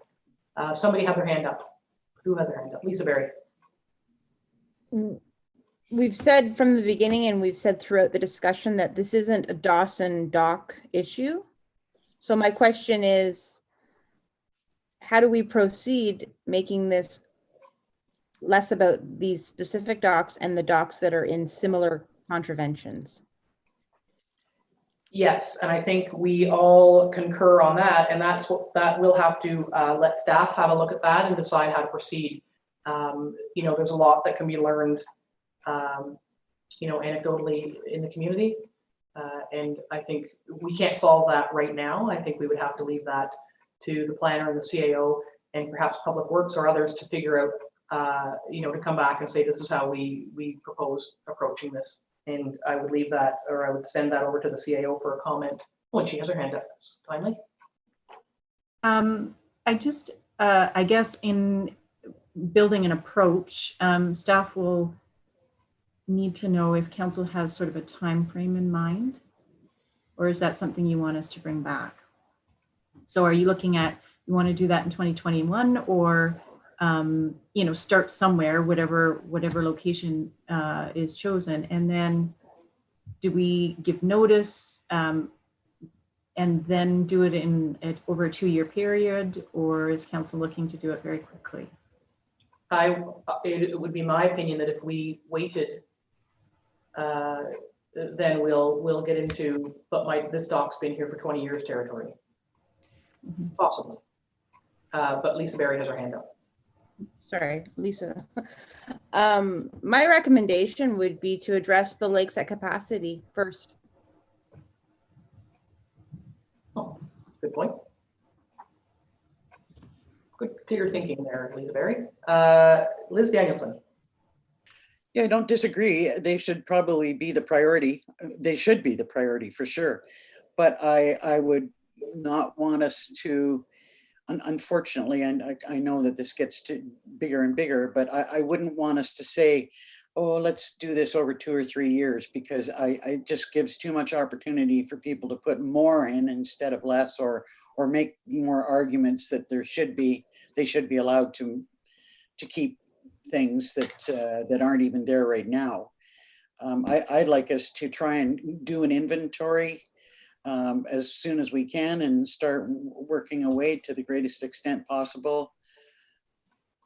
Somebody had their hand up. Who had their hand up? Lisa Berry. We've said from the beginning, and we've said throughout the discussion, that this isn't a Dawson dock issue. So my question is, how do we proceed making this less about these specific docks and the docks that are in similar contraventions? Yes, and I think we all concur on that, and that's what that we'll have to let staff have a look at that and decide how to proceed. There's a lot that can be learned anecdotally in the community. And I think we can't solve that right now. I think we would have to leave that to the planner and the CAO and perhaps Public Works or others to figure out, to come back and say, this is how we propose approaching this. And I would leave that, or I would send that over to the CAO for a comment. Oh, and she has her hand up. Finally. I guess in building an approach, staff will need to know if council has sort of a time frame in mind, or is that something you want us to bring back? So are you looking at, you want to do that in 2021, or start somewhere, whatever location is chosen, and then do we give notice and then do it over a 2-year period, or is council looking to do it very quickly? It would be my opinion that if we waited, then we'll get into, but this dock's been here for 20 years territory. Mm-hmm. Possibly. But Lisa Berry has her hand up. Sorry, Lisa. My recommendation would be to address the lakes at capacity first. Oh, good point. Good clear thinking there, Lisa Berry. Liz Danielson. Yeah, I don't disagree. They should probably be the priority. They should be the priority for sure. But I would not want us to, unfortunately, and I know that this gets to bigger and bigger, but I wouldn't want us to say, oh, let's do this over 2 or 3 years, because it just gives too much opportunity for people to put more in instead of less, or make more arguments that they should be allowed to keep things that aren't even there right now. I'd like us to try and do an inventory as soon as we can and start working away to the greatest extent possible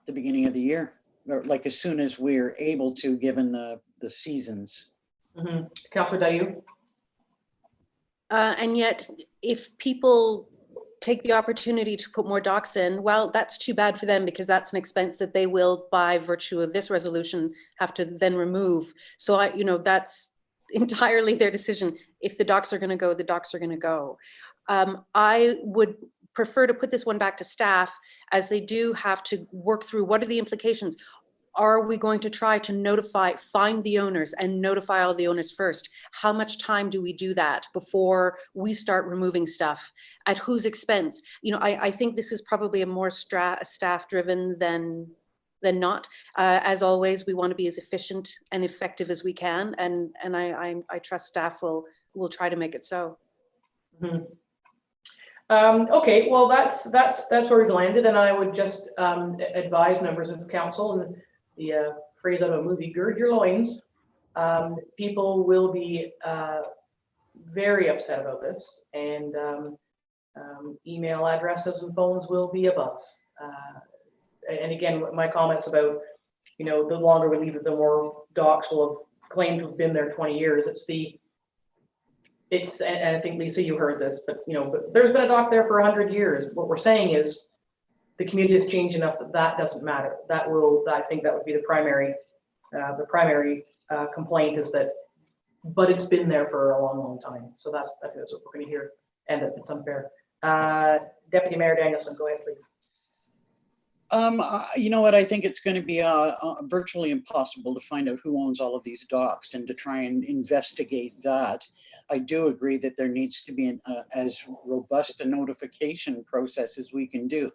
at the beginning of the year, or like as soon as we're able to, given the seasons. Mm-hmm. Councillor Dayu? And yet, if people take the opportunity to put more docks in, well, that's too bad for them, because that's an expense that they will, by virtue of this resolution, have to then remove. So that's entirely their decision. If the docks are going to go, the docks are going to go. I would prefer to put this one back to staff, as they do have to work through what are the implications. Are we going to try to find the owners and notify all the owners first? How much time do we do that before we start removing stuff? At whose expense? I think this is probably a more staff driven than not. As always, we want to be as efficient and effective as we can, and I trust staff will try to make it so. Mm-hmm. Okay, well, that's where we've landed, and I would just advise members of council, and the phrase out of a movie, gird your loins. People will be very upset about this, and email addresses and phones will be abuzz. And again, my comments about, the longer we leave it, the more docks will have claimed to have been there 20 years. And I think, Lisa, you heard this, but there's been a dock there for 100 years. What we're saying is the community has changed enough that doesn't matter. I think that would be the primary complaint, is that, but it's been there for a long, long time. So that's what we're going to hear, and that it's unfair. Deputy Mayor Danielson, go ahead, please. You know what? I think it's going to be virtually impossible to find out who owns all of these docks and to try and investigate that. I do agree that there needs to be as robust a notification process as we can do.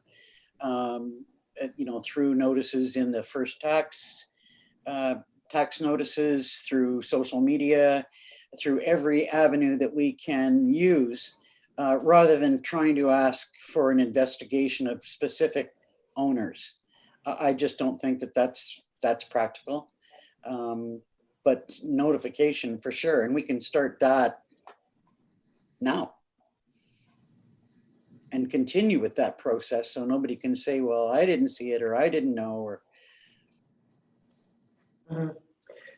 Through notices in the first tax notices, through social media, through every avenue that we can use, rather than trying to ask for an investigation of specific owners. I just don't think that that's practical. But notification for sure, and we can start that now and continue with that process, so nobody can say, well, I didn't see it, or I didn't know, or. Mm-hmm.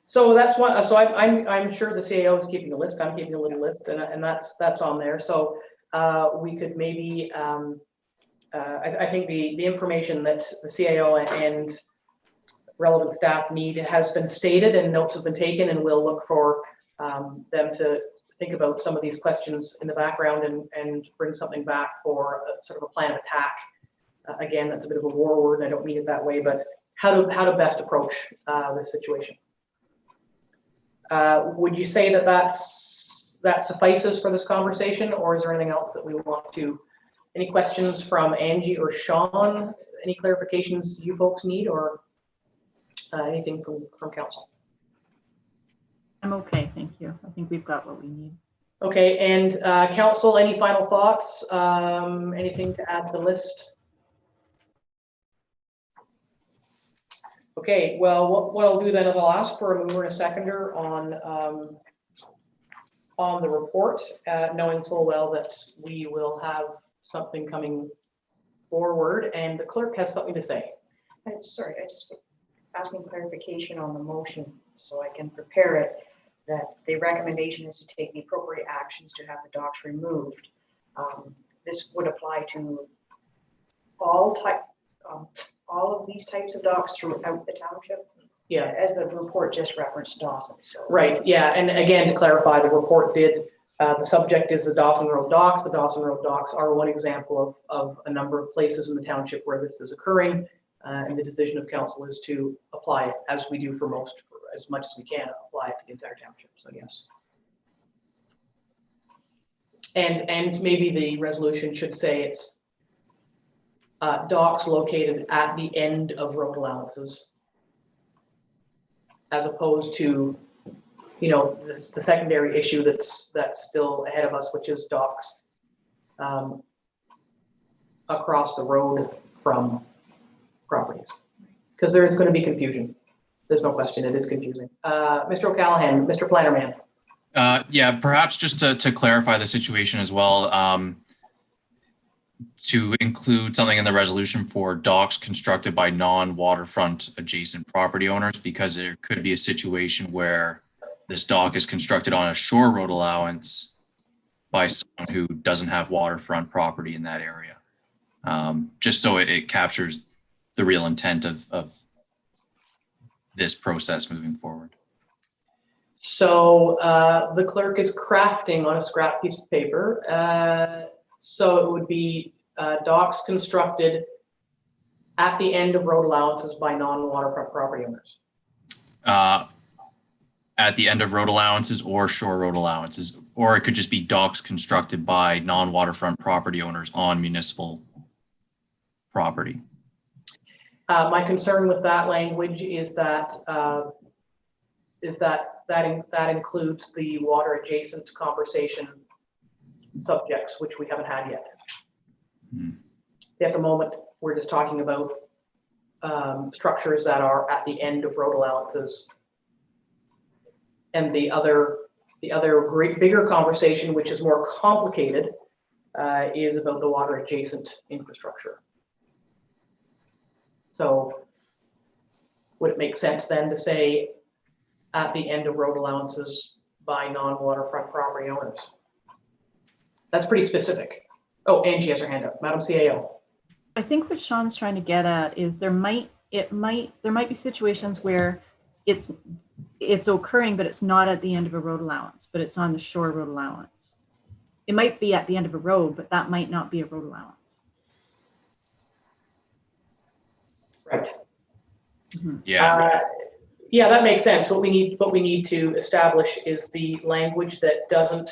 So that's what. So I'm sure the CAO is keeping a list. I'm keeping a little list, and that's on there. So we could maybe. I think the information that the CAO and relevant staff need has been stated, and notes have been taken, and we'll look for them to think about some of these questions in the background and bring something back for sort of a plan of attack. Again, that's a bit of a war word, and I don't mean it that way, but how to best approach this situation. Would you say that suffices for this conversation, or is there anything else that we want to? Any questions from Angie or Sean? Any clarifications you folks need, or anything from council? I'm okay, thank you. I think we've got what we need. Okay, and council, any final thoughts? Anything to add to the list? Okay, well, what I'll do then is I'll ask for a mover and a seconder on the report, knowing full well that we will have something coming forward, and the clerk has something to say. Sorry, I just asking clarification on the motion so I can prepare it, that the recommendation is to take the appropriate actions to have the docks removed. This would apply to all of these types of docks throughout the township. Yeah, as the report just referenced Dawson. So. Right. Yeah, and again, to clarify, the report did. The subject is the Dawson Road docks. The Dawson Road docks are one example of a number of places in the township where this is occurring, and the decision of council is to apply it, as we do for most as much as we can, apply it to the entire township, so yes. And maybe the resolution should say it's docks located at the end of road allowances, as opposed to, you know, the secondary issue that's still ahead of us, which is docks across the road from properties. Because there is going to be confusion. There's no question, it is confusing. Mr. O'Callaghan, Mr. Plannerman. Yeah, perhaps just to clarify the situation as well, to include something in the resolution for docks constructed by non-waterfront adjacent property owners, because there could be a situation where this dock is constructed on a shore road allowance by someone who doesn't have waterfront property in that area. Just so it captures the real intent of this process moving forward. So the clerk is crafting on a scrap piece of paper. So it would be docks constructed at the end of road allowances by non-waterfront property owners. At the end of road allowances or shore road allowances, or it could just be docks constructed by non-waterfront property owners on municipal property. My concern with that language is that that includes the water adjacent conversation subjects, which we haven't had yet. At the moment, we're just talking about structures that are at the end of road allowances. And the other bigger conversation, which is more complicated, is about the water adjacent infrastructure. So would it make sense then to say at the end of road allowances by non-waterfront property owners? That's pretty specific. Oh, Angie has her hand up. Madam CAO. I think what Sean's trying to get at is there might be situations where it's occurring, but it's not at the end of a road allowance, but it's on the shore road allowance. It might be at the end of a road, but that might not be a road allowance. Right. Mm-hmm. Yeah. Yeah, that makes sense. What we need to establish is the language that doesn't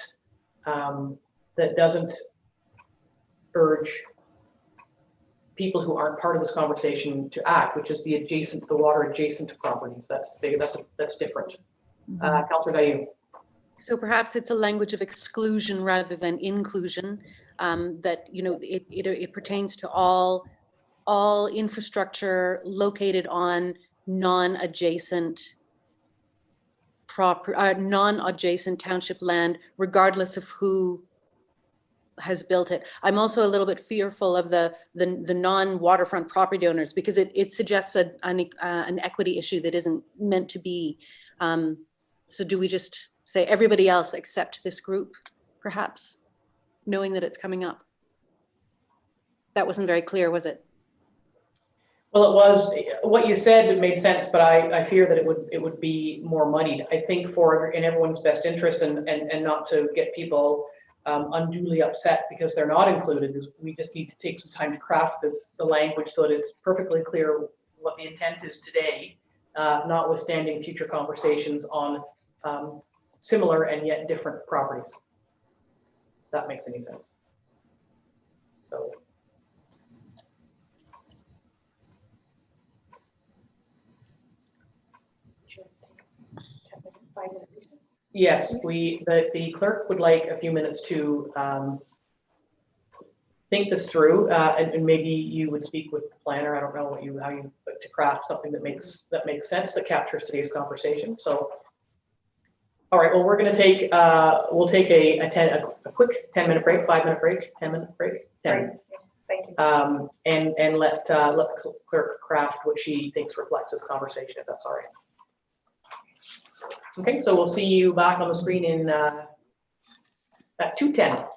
urge people who aren't part of this conversation to act, which is the water adjacent properties. That's different. Councillor Gaillou. So perhaps it's a language of exclusion rather than inclusion, that, you know, it pertains to all infrastructure located on non-adjacent township land, regardless of who has built it. I'm also a little bit fearful of the non-waterfront property owners, because it suggests an equity issue that isn't meant to be. So do we just say everybody else except this group, perhaps, knowing that it's coming up? That wasn't very clear, was it? Well, it was. What you said, it made sense, but I fear that it would be more moneyed. I think in everyone's best interest and not to get people unduly upset because they're not included, is we just need to take some time to craft the language so that it's perfectly clear what the intent is today, notwithstanding future conversations on similar and yet different properties. If that makes any sense. So. Yes, the clerk would like a few minutes to think this through, and maybe you would speak with the planner. I don't know how you to craft something that makes sense, that captures today's conversation. So, all right. Well, we're going to take we'll take a quick 10-minute break, 5-minute break, 10-minute break, 10. Thank you. And let the clerk craft what she thinks reflects this conversation, if that's all right. Okay, so we'll see you back on the screen in at 2:10.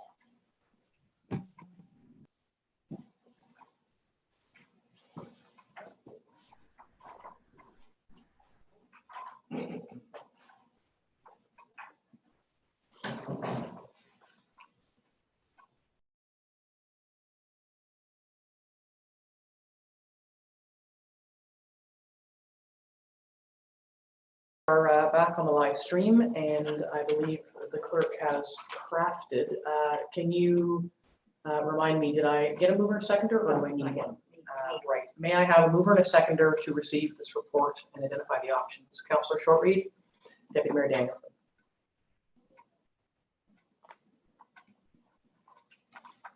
back on the live stream, and I believe the clerk has crafted. Can you remind me, did I get a mover and a seconder, or do I need one? Right. May I have a mover and a seconder to receive this report and identify the options? Councillor Shortreed, Deputy Mayor Danielson.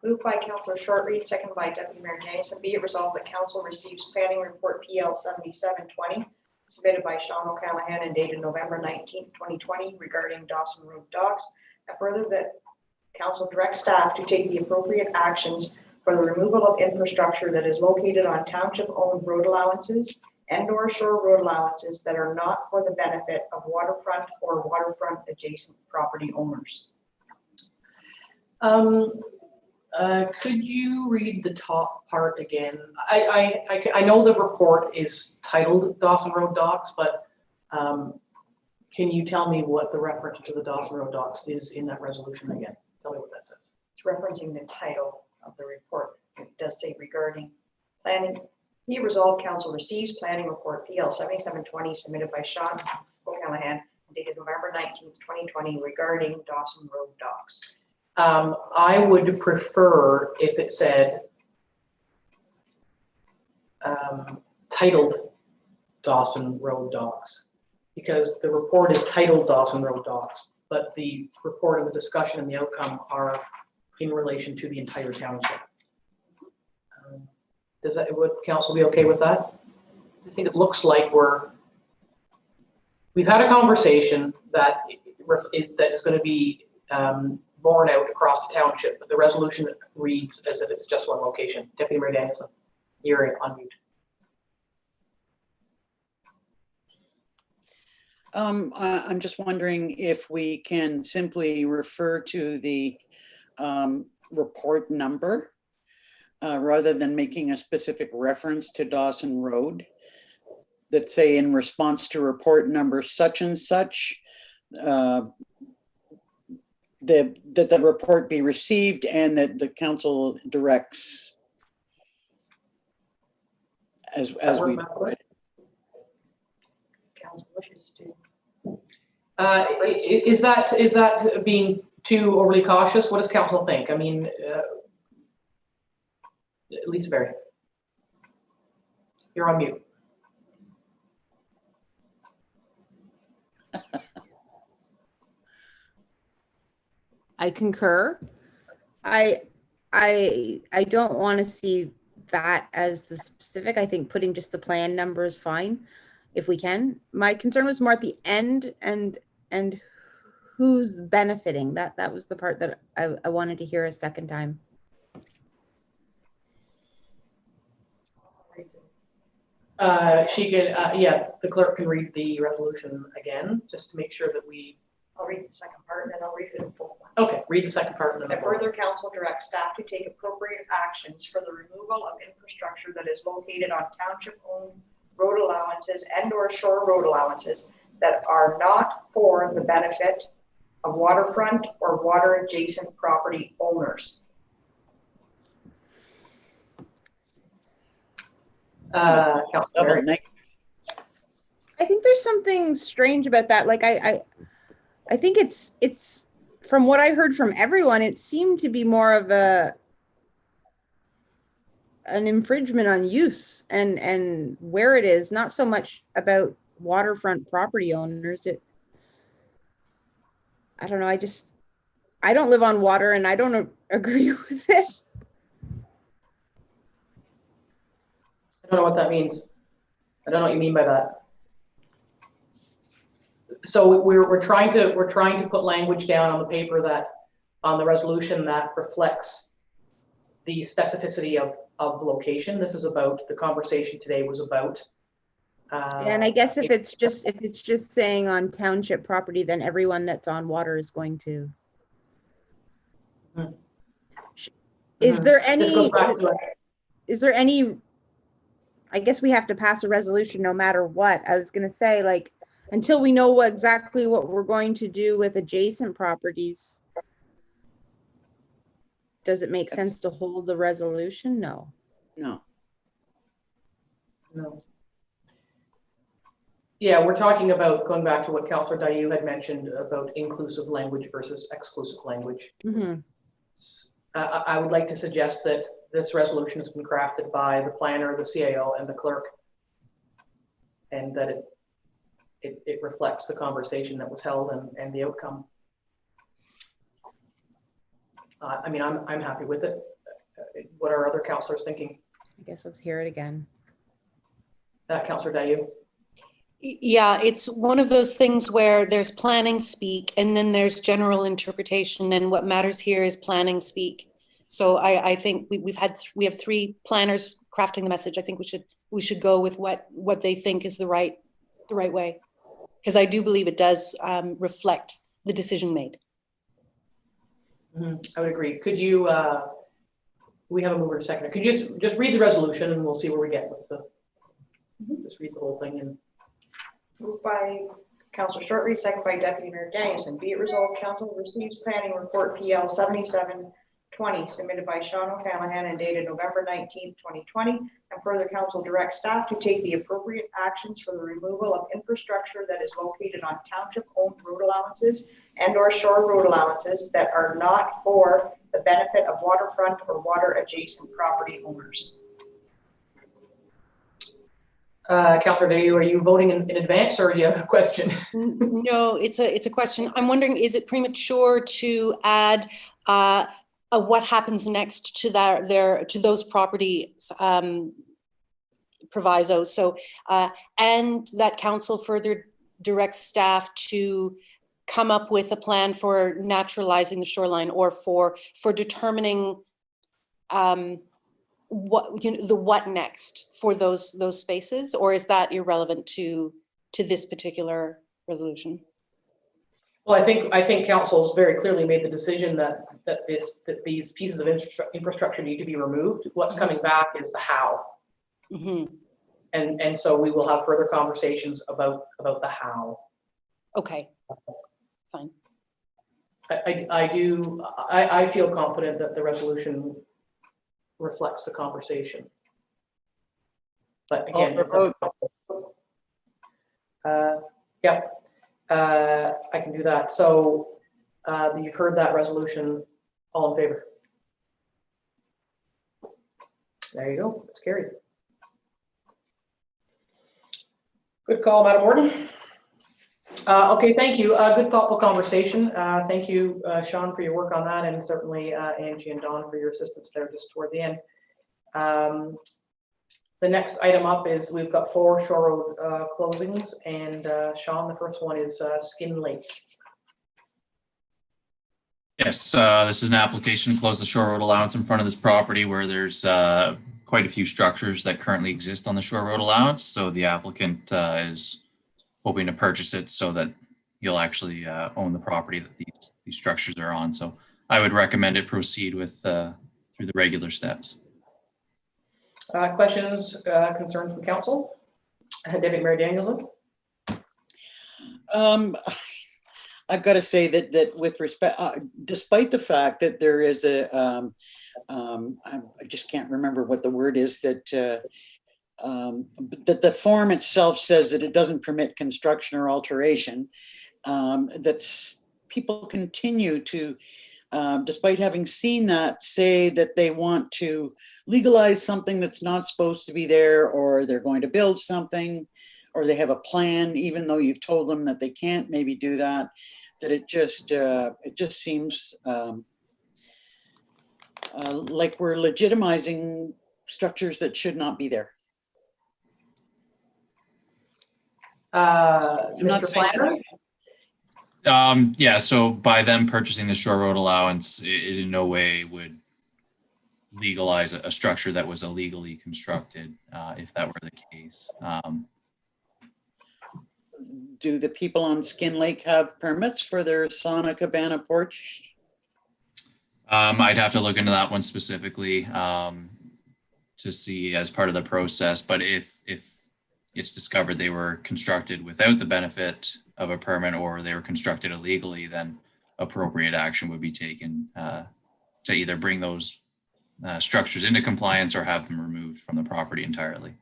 Moved by Councillor Shortreed, second by Deputy Mayor Danielson. Be it resolved that Council receives planning report PL 7720 submitted by Sean O'Callaghan and dated November 19th, 2020 regarding Dawson Road docks. And further that Council directs staff to take the appropriate actions for the removal of infrastructure that is located on township-owned road allowances and/or shore road allowances that are not for the benefit of waterfront or waterfront adjacent property owners. Could you read the top part again? I know the report is titled Dawson Road Docks, but can you tell me what the reference to the Dawson Road Docks is in that resolution again? Tell me what that says. It's referencing the title of the report. It does say regarding planning. Be resolved, Council receives planning report PL 7720 submitted by Sean O'Callaghan dated November 19th, 2020 regarding Dawson Road docks. I would prefer if it said titled Dawson Road Docks, because the report is titled Dawson Road Docks, but the report and the discussion and the outcome are in relation to the entire township. Would council be okay with that? I think it looks like we've had a conversation that is going to be borne out across the township, but the resolution reads as if it's just one location. Deputy Mayor Danielson, you're on mute. I'm just wondering if we can simply refer to the report number rather than making a specific reference to Dawson Road, that say in response to report number such and such, that the report be received and that the council directs as we do it. Council wishes to. Is that being too overly cautious? What does council think? I mean, Lisa Berry, you're on mute. I concur. I don't want to see that as the specific. I think putting just the plan number is fine if we can. My concern was more at the end and who's benefiting. That was the part that I wanted to hear a second time. She could, yeah, the clerk can read the resolution again, just to make sure that I'll read the second part and then I'll read it in full. Okay, read the second part. And then further, council directs staff to take appropriate actions for the removal of infrastructure that is located on township-owned road allowances and/or shore road allowances that are not for the benefit of waterfront or water-adjacent property owners. I think there's something strange about that. Like I think it's from what I heard from everyone, it seemed to be more of an infringement on use and where it is, not so much about waterfront property owners. I don't know. I don't live on water and I don't agree with it. I don't know what that means. I don't know what you mean by that. So we're trying to put language down on the paper on the resolution that reflects the specificity of location. This is about, the conversation today was about. And I guess if it's just saying on township property, then everyone that's on water is going to. Is there any, I guess we have to pass a resolution no matter what. I was going to say, like, until we know exactly what we're going to do with adjacent properties, does it make sense to hold the resolution? No. No. Yeah, we're talking about going back to what Councillor Dayu had mentioned about inclusive language versus exclusive language. Mhm. I would like to suggest that this resolution has been crafted by the planner, the CAO, and the clerk, and that it reflects the conversation that was held and the outcome. I mean, I'm happy with it. What are other councillors thinking? I guess let's hear it again. Councillor Dayu. Yeah, it's one of those things where there's planning speak and then there's general interpretation, and what matters here is planning speak. So I think we have three planners crafting the message. I think we should go with what they think is the right way, because I do believe it does reflect the decision made. I would agree. Could you, we have a mover and a seconder. Could you just read the resolution and we'll see where we get with the, just read the whole thing. And Moved by Councillor Shortreed, second by Deputy Mayor Danielson. Be it resolved, Council receives planning report PL 7720 submitted by Sean O'Callaghan and dated November 19th, 2020. And further, Council directs staff to take the appropriate actions for the removal of infrastructure that is located on township-owned road allowances and/or shore road allowances that are not for the benefit of waterfront or water-adjacent property owners. Councillor Dayu, are you voting in advance or do you have a question? No, it's a question. I'm wondering, is it premature to add what happens next to to those property provisos? So, and that council further directs staff to come up with a plan for naturalizing the shoreline or for determining what next for those spaces, or is that irrelevant to this particular resolution? Well, I think council's very clearly made the decision that these pieces of infrastructure need to be removed. What's coming back is the how. And so we will have further conversations about the how. Okay, fine. I feel confident that the resolution reflects the conversation. But again, yeah, I can do that. So you've heard that resolution. All in favor? There you go. It's carried. Good call, Madam Warden. Okay, thank you. Good thoughtful conversation. Thank you, Sean, for your work on that, and certainly Angie and Dawn for your assistance there just toward the end. The next item up is we've got 4 shore road closings, and Sean, the first one is Skin Lake. Yes, this is an application to close the shore road allowance in front of this property where there's quite a few structures that currently exist on the shore road allowance. So the applicant is hoping to purchase it so that you'll actually own the property that these structures are on. So I would recommend it proceed with through the regular steps. Questions, concerns from council? Deputy Mayor Danielson. I've got to say that with respect, despite the fact that there is I just can't remember what the word is, that the form itself says that it doesn't permit construction or alteration. That's people continue to, despite having seen that, say that they want to legalize something that's not supposed to be there, or they're going to build something, or they have a plan, even though you've told them that they can't maybe do that. That it just seems like we're legitimizing structures that should not be there. I'm not saying that. Yeah, so by them purchasing the shore road allowance, it in no way would legalize a structure that was illegally constructed, if that were the case. Do the people on Skin Lake have permits for their sauna cabana porch? I'd have to look into that one specifically to see as part of the process. But if it's discovered they were constructed without the benefit of a permit, or they were constructed illegally, then appropriate action would be taken to either bring those structures into compliance or have them removed from the property entirely.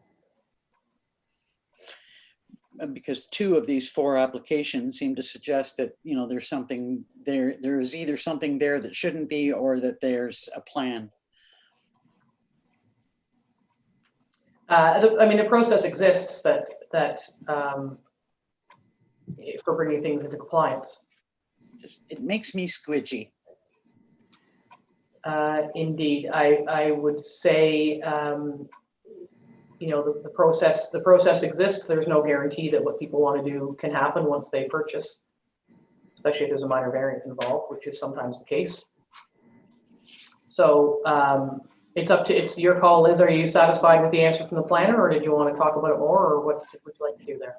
because 2 of these 4 applications seem to suggest that, you know, there's something there, there's either something there that shouldn't be, or that there's a plan. I mean, the process exists for bringing things into compliance. Just, it makes me squidgy. Indeed, I would say, you know, the process exists. There's no guarantee that what people want to do can happen once they purchase, especially if there's a minor variance involved, which is sometimes the case. So it's your call, Liz. Are you satisfied with the answer from the planner, or did you want to talk about it more, or what would you like to do there?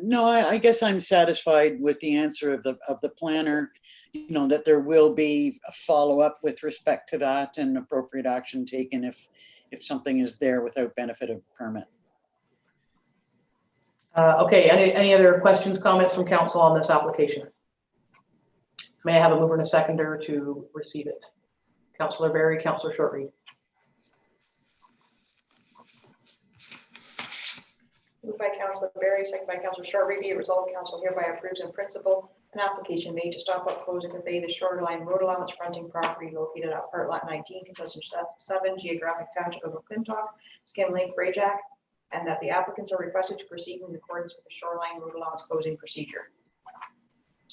No, I guess I'm satisfied with the answer of the planner, you know, that there will be a follow-up with respect to that and appropriate action taken if something is there without benefit of permit. Okay, any other questions, comments from council on this application? May I have a mover and a seconder to receive it? Councillor Barry, Councillor Shortreed. Moved by Councillor Barry, second by Councillor Shortreed, be it resolved, council hereby approves in principle an application made to stop up, close, and convey the shoreline road allowance fronting property located at part lot 19, concession 7, geographic township of McClintock, Skim Lake, Brajack, and that the applicants are requested to proceed in accordance with the shoreline road allowance closing procedure.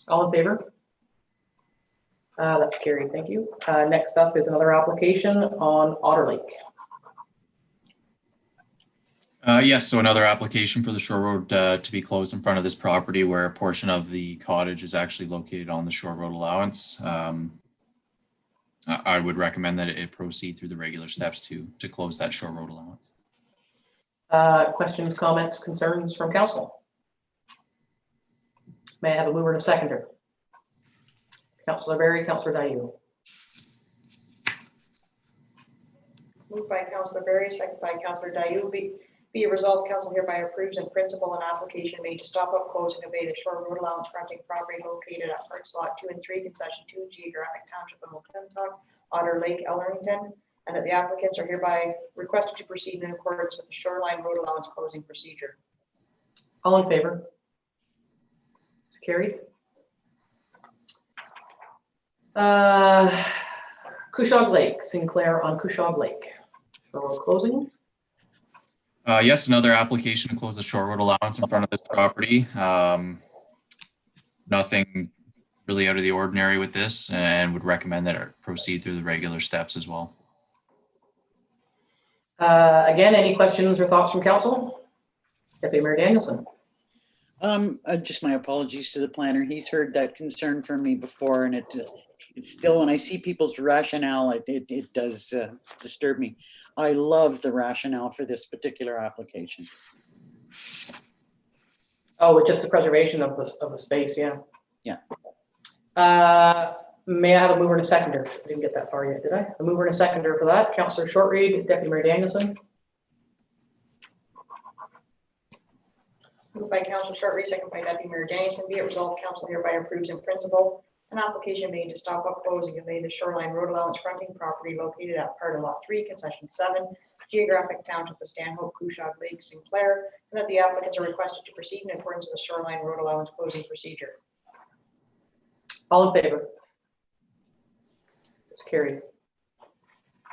All in favor? That's carried, thank you. Next up is another application on Otter Lake. Yes, so another application for the Shore Road to be closed in front of this property where a portion of the cottage is actually located on the Shore Road allowance. I would recommend that it proceed through the regular steps to close that Shore Road allowance. Questions, comments, concerns from council? May I have a mover and a seconder? Councillor Barry, Councillor Dayu. Moved by Councillor Barry, second by Councillor Dayu. Be it resolved, council hereby approves in principle an application made to stop up, close, and convey the Shore Road allowance fronting property located at parts lot 2 and 3, concession 2, geographic township of McClintock, Otter Lake, Ellerington, and that the applicants are hereby requested to proceed in accordance with the shoreline road allowance closing procedure. All in favor? It's carried. Cushog Lake, Sinclair on Cushog Lake. Shore Road closing. Yes, another application to close the Shore Road allowance in front of this property. Nothing really out of the ordinary with this, and would recommend that it proceed through the regular steps as well. Again, any questions or thoughts from council? Deputy Mayor Danielson. Just my apologies to the planner. He's heard that concern from me before, and it's still, when I see people's rationale, it does disturb me. I love the rationale for this particular application. Oh, with just the preservation of the space, yeah. Yeah. May I have a mover and a seconder? I didn't get that far yet, did I? A mover and a seconder for that. Councillor Shortreed, Deputy Mayor Danielson. Moved by Councillor Shortreed, second by Deputy Mayor Danielson. Be it resolved, council hereby approves in principle an application made to stop up, close, and convey the shoreline road allowance fronting property located at part of lot 3, concession 7, geographic township of Stanhope, Cushog Lake, Sinclair, and that the applicants are requested to proceed in accordance with the shoreline road allowance closing procedure. All in favor? It's carried.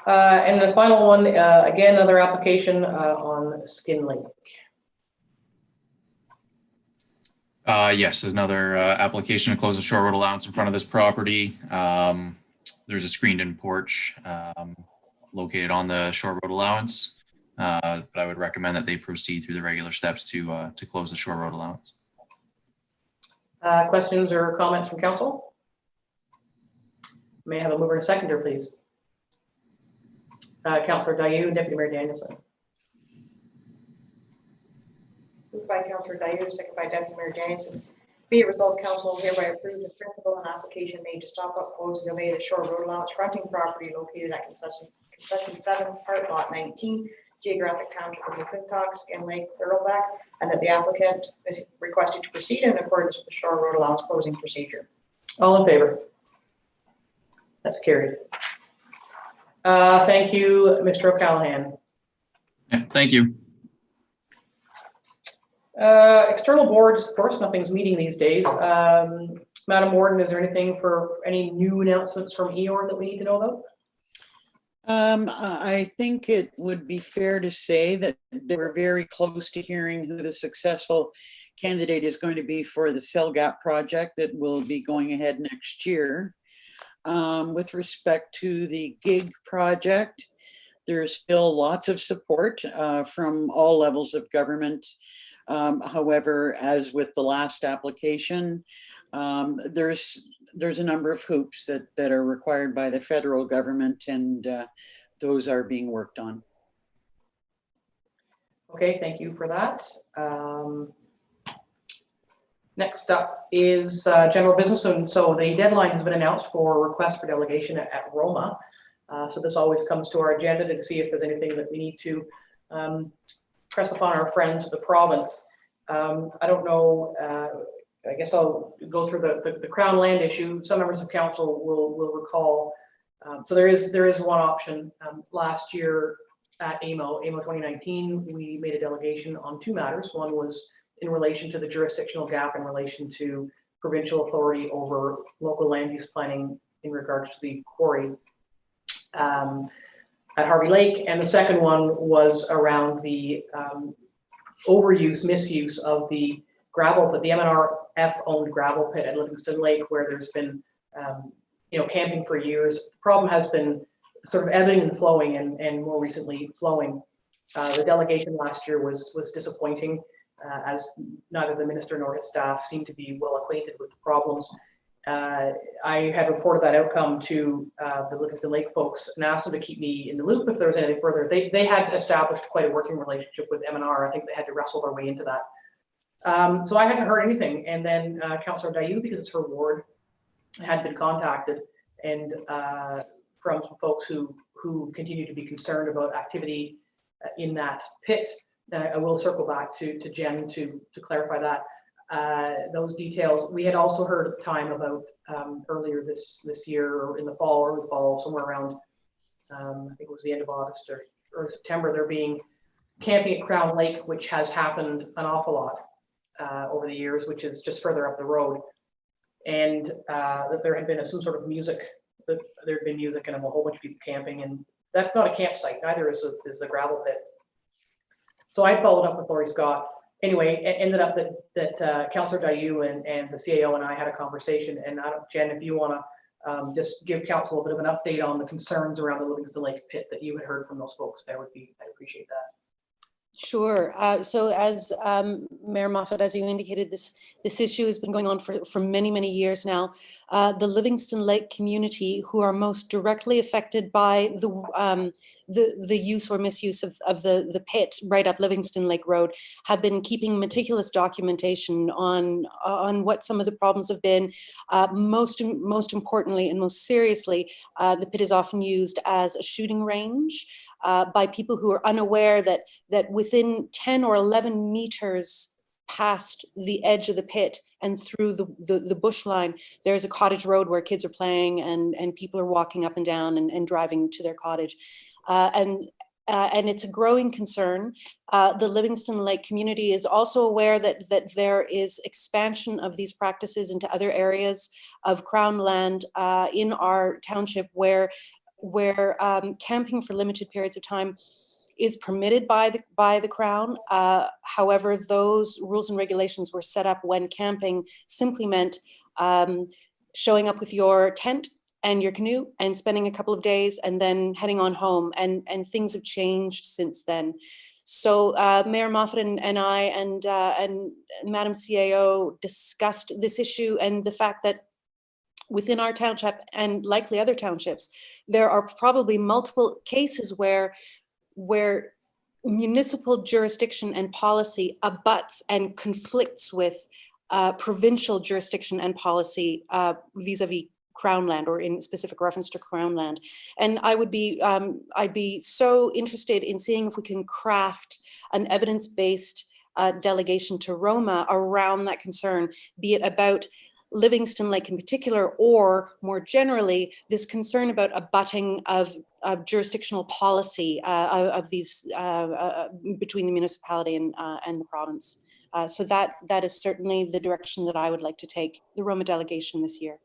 And the final one, again, another application on Skin Lake. Yes, another application to close the Shore Road allowance in front of this property. There's a screened-in porch located on the Shore Road allowance, but I would recommend that they proceed through the regular steps to close the Shore Road allowance. Questions or comments from council? May I have a mover and a seconder, please? Councillor Dayu, Deputy Mayor Danielson. Moved by Councillor Dayu, second by Deputy Mayor Danielson. Be it resolved, council hereby approves in principle an application made to stop up, close, and convey the Shore Road allowance fronting property located at concession 7, part lot 19, geographic township of McClintock, Skin Lake, Thurlback, and that the applicant is requested to proceed in accordance with the Shore Road allowance closing procedure. All in favor? That's carried. Thank you, Mr. O'Callaghan. Yeah, thank you. External boards, of course, nothing's meeting these days. Madam Warden, is there anything for any new announcements from EOR that we need to know about? I think it would be fair to say that we're very close to hearing who the successful candidate is going to be for the Cell Gap project that will be going ahead next year. With respect to the GIG project, there's still lots of support from all levels of government. However, as with the last application, there's a number of hoops that are required by the federal government, and those are being worked on. Okay, thank you for that. Next up is general business. And so the deadline has been announced for request for delegation at Roma. So this always comes to our agenda to see if there's anything that we need to press upon our friends of the province. I don't know, I guess I'll go through the Crown land issue. Some members of council will recall. So there is one option. Last year at AMO 2019, we made a delegation on two matters. One was in relation to the jurisdictional gap in relation to provincial authority over local land use planning in regards to the quarry at Harvey Lake. And the second one was around the overuse, misuse of the gravel pit, the MNRF owned gravel pit at Livingston Lake, where there's been camping for years. The problem has been sort of ebbing and flowing, and more recently flowing. The delegation last year was disappointing, as neither the minister nor his staff seemed to be well acquainted with the problems. I had reported that outcome to the Livingston Lake folks and asked them to keep me in the loop if there was anything further. They had established quite a working relationship with MNR. I think they had to wrestle their way into that. So I hadn't heard anything. And then Councillor Dayu, because it's her ward, had been contacted, and from some folks who continue to be concerned about activity in that pit. I will circle back to Jen to clarify that. Those details. We had also heard at the time about earlier this year, or in the fall, early fall, somewhere around I think it was the end of August or September, there being camping at Crown Lake, which has happened an awful lot over the years, which is just further up the road, and that there had been some sort of music. That there had been music and a whole bunch of people camping, and that's not a campsite. Neither is the gravel pit. So I followed up with Laurie Scott. Anyway, it ended up that Councillor Dayu and the CAO and I had a conversation. And Jen, if you want to just give council a bit of an update on the concerns around the Livingston Lake pit that you had heard from those folks, I'd appreciate that. Sure. So as Mayor Moffat, as you indicated, this issue has been going on for many, many years now. The Livingston Lake community, who are most directly affected by the use or misuse of the pit right up Livingston Lake Road, have been keeping meticulous documentation on what some of the problems have been. Most importantly and most seriously, the pit is often used as a shooting range. By people who are unaware that within 10 or 11 meters past the edge of the pit and through the bush line, there's a cottage road where kids are playing and people are walking up and down and driving to their cottage. And it's a growing concern. The Livingston Lake community is also aware that there is expansion of these practices into other areas of Crown land in our township where camping for limited periods of time is permitted by the Crown. However, those rules and regulations were set up when camping simply meant showing up with your tent and your canoe and spending a couple of days and then heading on home. And things have changed since then. So Mayor Moffat and I and Madam CAO discussed this issue and the fact that within our township and likely other townships, there are probably multiple cases where municipal jurisdiction and policy abuts and conflicts with provincial jurisdiction and policy vis-a-vis Crown land, or in specific reference to Crown land. And I'd be so interested in seeing if we can craft an evidence-based delegation to Roma around that concern, be it about Livingston Lake in particular, or more generally, this concern about abutting of jurisdictional policy of these between the municipality and the province. So that is certainly the direction that I would like to take the Roma delegation this year.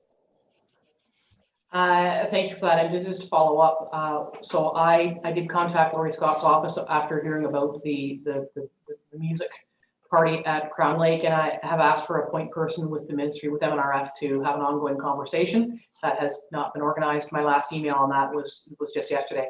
Thank you for that. And just to follow up, so I did contact Laurie Scott's office after hearing about the music party at Crown Lake, and I have asked for a point person with the ministry, with MNRF, to have an ongoing conversation. That has not been organized. My last email on that was just yesterday.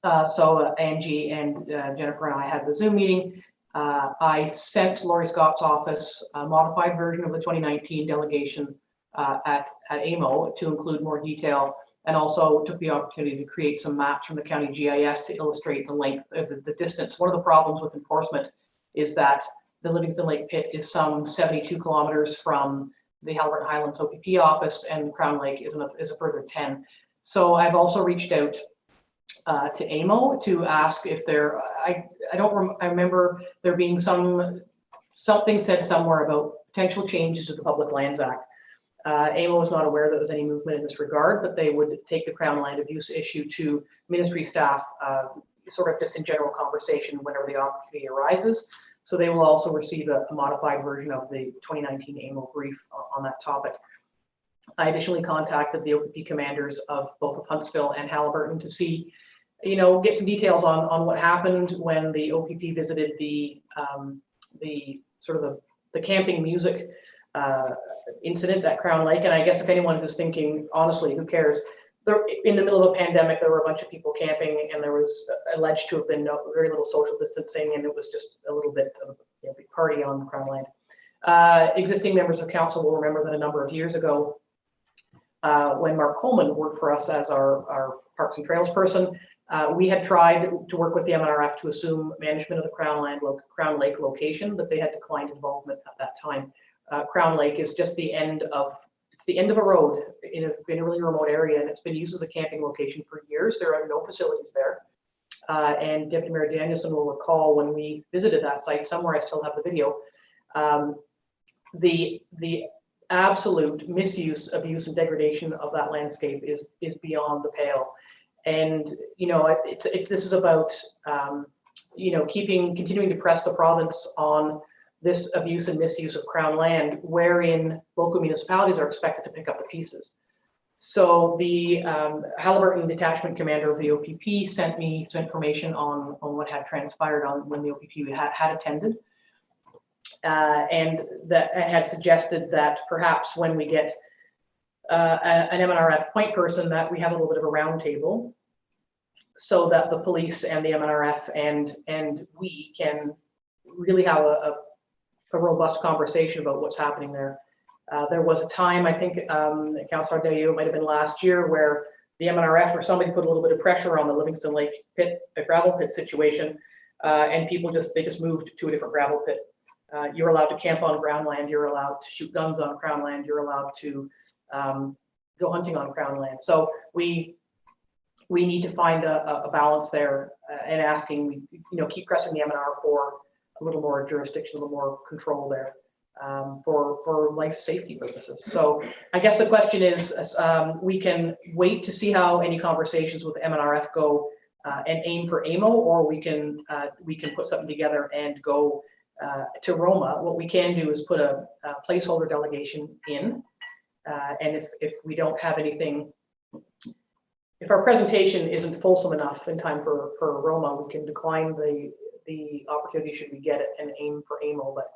So Angie and Jennifer and I had the Zoom meeting. I sent Laurie Scott's office a modified version of the 2019 delegation at AMO to include more detail, and also took the opportunity to create some maps from the county GIS to illustrate the length of the distance. One of the problems with enforcement is that the Livingston Lake Pit is some 72 kilometers from the Algonquin Highlands OPP office, and Crown Lake is a further 10. So I've also reached out to AMO to ask if there, I remember there being something said somewhere about potential changes to the Public Lands Act. AMO was not aware that there was any movement in this regard, but they would take the Crown land abuse issue to ministry staff, sort of just in general conversation whenever the opportunity arises. So they will also receive a modified version of the 2019 AMO brief on that topic. I additionally contacted the OPP commanders of both of Huntsville and Haliburton to see, get some details on what happened when the OPP visited the camping music incident at Crown Lake. And I guess if anyone who's thinking, honestly, who cares? In the middle of a pandemic, there were a bunch of people camping, and there was alleged to have been very little social distancing, and it was just a little bit of a big party on Crown Land. Existing members of council will remember that a number of years ago, when Mark Coleman worked for us as our Parks and Trails person, we had tried to work with the MNRF to assume management of the Crown Lake location, but they had declined involvement at that time. Crown Lake is just the end of a road in a really remote area, and it's been used as a camping location for years. There are no facilities there. And Deputy Mayor Danielson will recall when we visited that site, somewhere I still have the video, the absolute misuse, abuse, and degradation of that landscape is beyond the pale. And this is about continuing to press the province on this abuse and misuse of Crown land, wherein local municipalities are expected to pick up the pieces. So the Haliburton detachment commander of the OPP sent me some information on what had transpired on when the OPP had attended, and that had suggested that perhaps when we get an MNRF point person, that we have a little bit of a round table, so that the police and the MNRF and we can really have a robust conversation about what's happening there. There was a time, I think, Councillor Dayu, it might have been last year, where the MNRF or somebody put a little bit of pressure on the Livingston Lake pit, the gravel pit situation, and people just moved to a different gravel pit. You're allowed to camp on Crown land, you're allowed to shoot guns on Crown land, you're allowed to go hunting on Crown land. So we need to find a balance there, and asking, keep pressing the MNR for a little more jurisdiction, a little more control there, for life safety purposes. So I guess the question is, we can wait to see how any conversations with the MNRF go and aim for AMO, or we can put something together and go to Roma. What we can do is put a placeholder delegation in, and if we don't have anything, if our presentation isn't fulsome enough in time for Roma, we can decline the opportunity should we get it and aim for AMO. But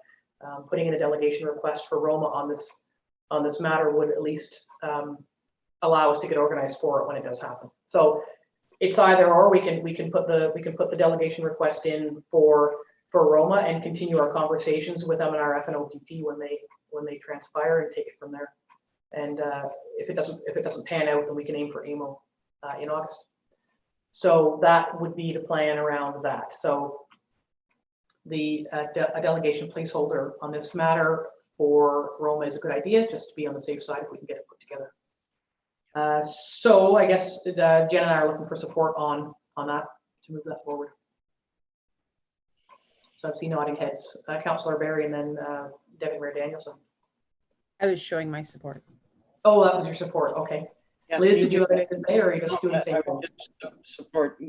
putting in a delegation request for Roma on this matter would at least allow us to get organized for it when it does happen. So it's either or. We can put the delegation request in for Roma and continue our conversations with MNRF and OPP when they transpire, and take it from there. And if it doesn't pan out, then we can aim for AMO in August. So that would be the plan around that. So a delegation placeholder on this matter for Roma is a good idea, just to be on the safe side if we can get it put together. So I guess Jen and I are looking for support on that to move that forward. So I've seen nodding heads. Councillor Barry, and then Deputy Mayor Danielson. I was showing my support. Oh, that was your support. Okay. Yeah, Liz, did you have anything to say, or are you just doing the same I thing? would just support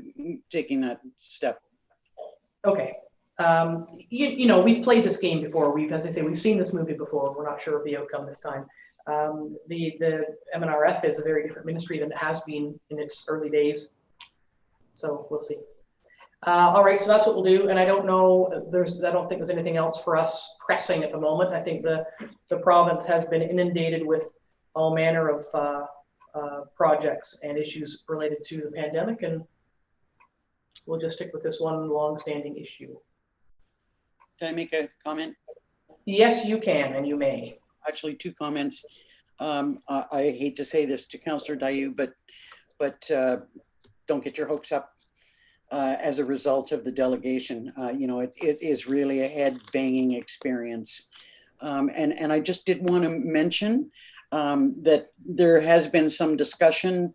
taking that step. Okay. You know, we've played this game before. As I say, we've seen this movie before. We're not sure of the outcome this time. The MNRF is a very different ministry than it has been in its early days. So we'll see. All right, so that's what we'll do. And I don't know, I don't think there's anything else for us pressing at the moment. I think the province has been inundated with all manner of projects and issues related to the pandemic, and we'll just stick with this one long-standing issue. Can I make a comment? Yes, you can, and you may. Actually, two comments. I hate to say this to Councillor Dayu, but don't get your hopes up as a result of the delegation. You know, it is really a head-banging experience. And I just did want to mention that there has been some discussion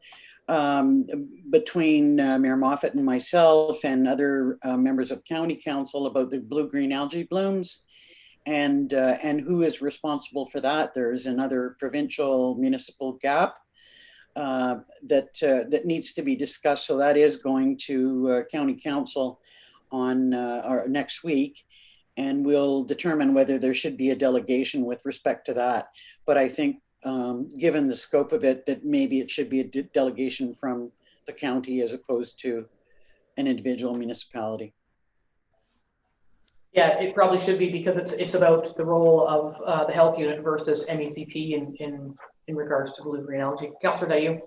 between Mayor Moffat and myself and other members of County Council about the blue-green algae blooms and who is responsible for that. There's another provincial municipal gap that needs to be discussed. So that is going to County Council on or next week, and we'll determine whether there should be a delegation with respect to that. But I think given the scope of it, that maybe it should be a delegation from the county as opposed to an individual municipality. Yeah, it probably should be, because it's about the role of the health unit versus MECP in regards to blue-green algae. Councillor Dayu.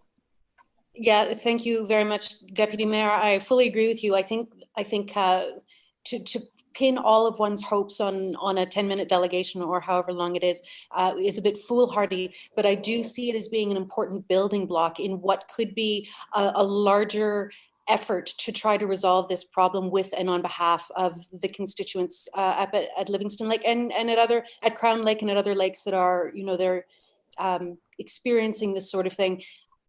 Yeah, thank you very much, Deputy Mayor. I fully agree with you. I think to pin all of one's hopes on a 10-minute delegation or however long it is a bit foolhardy, but I do see it as being an important building block in what could be a larger effort to try to resolve this problem with and on behalf of the constituents at Livingston Lake and at Crown Lake and at other lakes that are, you know, they're experiencing this sort of thing.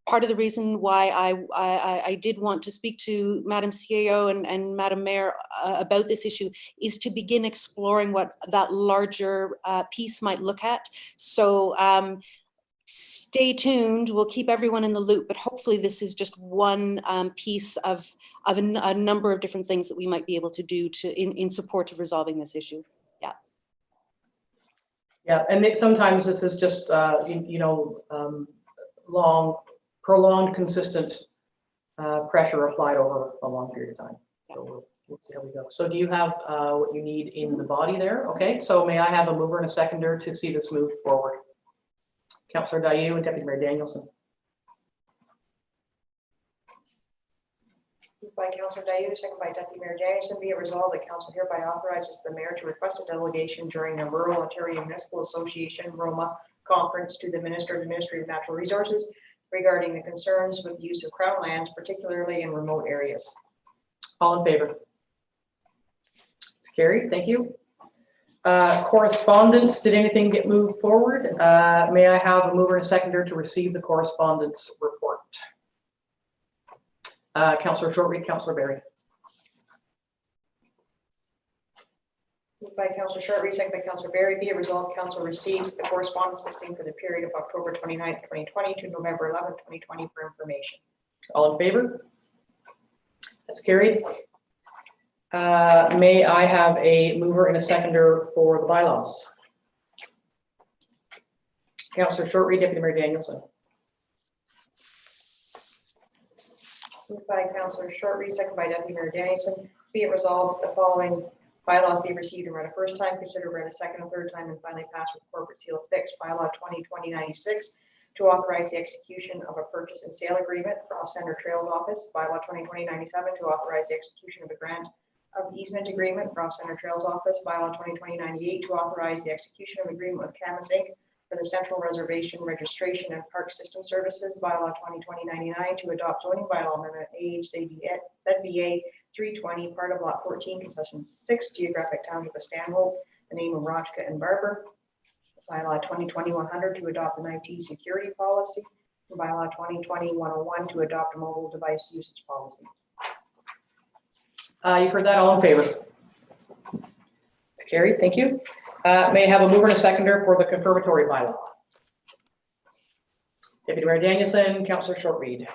Part of the reason why I did want to speak to Madam CAO and Madam Mayor about this issue is to begin exploring what that larger piece might look at. So stay tuned. We'll keep everyone in the loop, but hopefully this is just one piece of a number of different things that we might be able to do in support of resolving this issue. Yeah. Yeah, and sometimes this is just prolonged, consistent pressure applied over a long period of time. So we'll see how we go. So do you have what you need in the body there? Okay, so may I have a mover and a seconder to see this move forward? Councillor Dayu and Deputy Mayor Danielson. Moved by Councillor Dayu, second by Deputy Mayor Danielson. Be it resolved that Council hereby authorizes the Mayor to request a delegation during the Rural Ontario Municipal Association ROMA conference to the Minister of the Ministry of Natural Resources regarding the concerns with the use of Crown lands, particularly in remote areas. All in favor? It's carried. Thank you. Correspondence, did anything get moved forward? May I have a mover and a seconder to receive the correspondence report? Councillor Shortreed, Councillor Berry. Moved by Councillor Shortreed, second by Councillor Berry. Be it resolved, Council receives the correspondence listing for the period of October 29th, 2020 to November 11th, 2020 for information. All in favor? That's carried. May I have a mover and a seconder for the bylaws? Councillor Shortreed, Deputy Mayor Danielson. Moved by Councillor Shortreed, second by Deputy Mayor Danielson. Be it resolved, the following bylaws be received and read a first time, considered read a second and third time, and finally passed with corporate seal affixed. Bylaw 2020-96 to authorize the execution of a purchase and sale agreement for Ross Center Trails Office. Bylaw 2020-97 to authorize the execution of a grant of easement agreement for Ross Center Trails Office. Bylaw 2020-98 to authorize the execution of agreement with Camas Inc. for the Central Reservation Registration and Park System Services. Bylaw 2020-99 to adopt zoning bylaw amendment ZBA 320, part of lot 14, concession 6, geographic township of Stanhope, the name of Rochka and Barber. Bylaw 2020-100 to adopt an IT security policy. Bylaw 2020-101 to adopt a mobile device usage policy. You've heard that. All in favor? Carried. Thank you. May I have a mover and a seconder for the confirmatory bylaw? Deputy Mayor Danielson, Councillor Shortreed.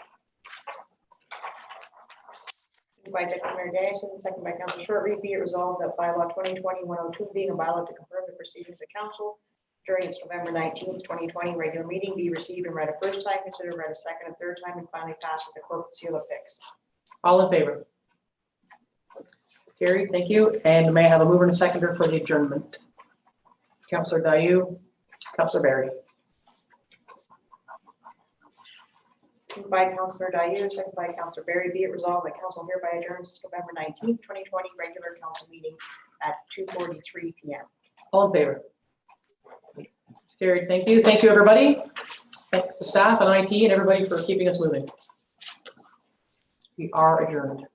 Moved by Deputy Mayor Dennison, second by Councilor Short-Reed, be it resolved that bylaw 2020-102 being a bylaw to confirm the proceedings of council during its November 19th, 2020 regular meeting be received and read a first time, considered read a second and third time, and finally passed with the corporate seal affixed. All in favor? It's carried, thank you. And may I have a mover and a seconder for the adjournment? Councillor Dayu, Councillor Barry. Moved by Councillor Dayu, second by Councillor Barry, be it resolved that council hereby adjourns November 19th, 2020 regular council meeting at 2:43 p.m. All in favor? It's carried, thank you. Thank you, everybody. Thanks to staff and IT and everybody for keeping us moving. We are adjourned.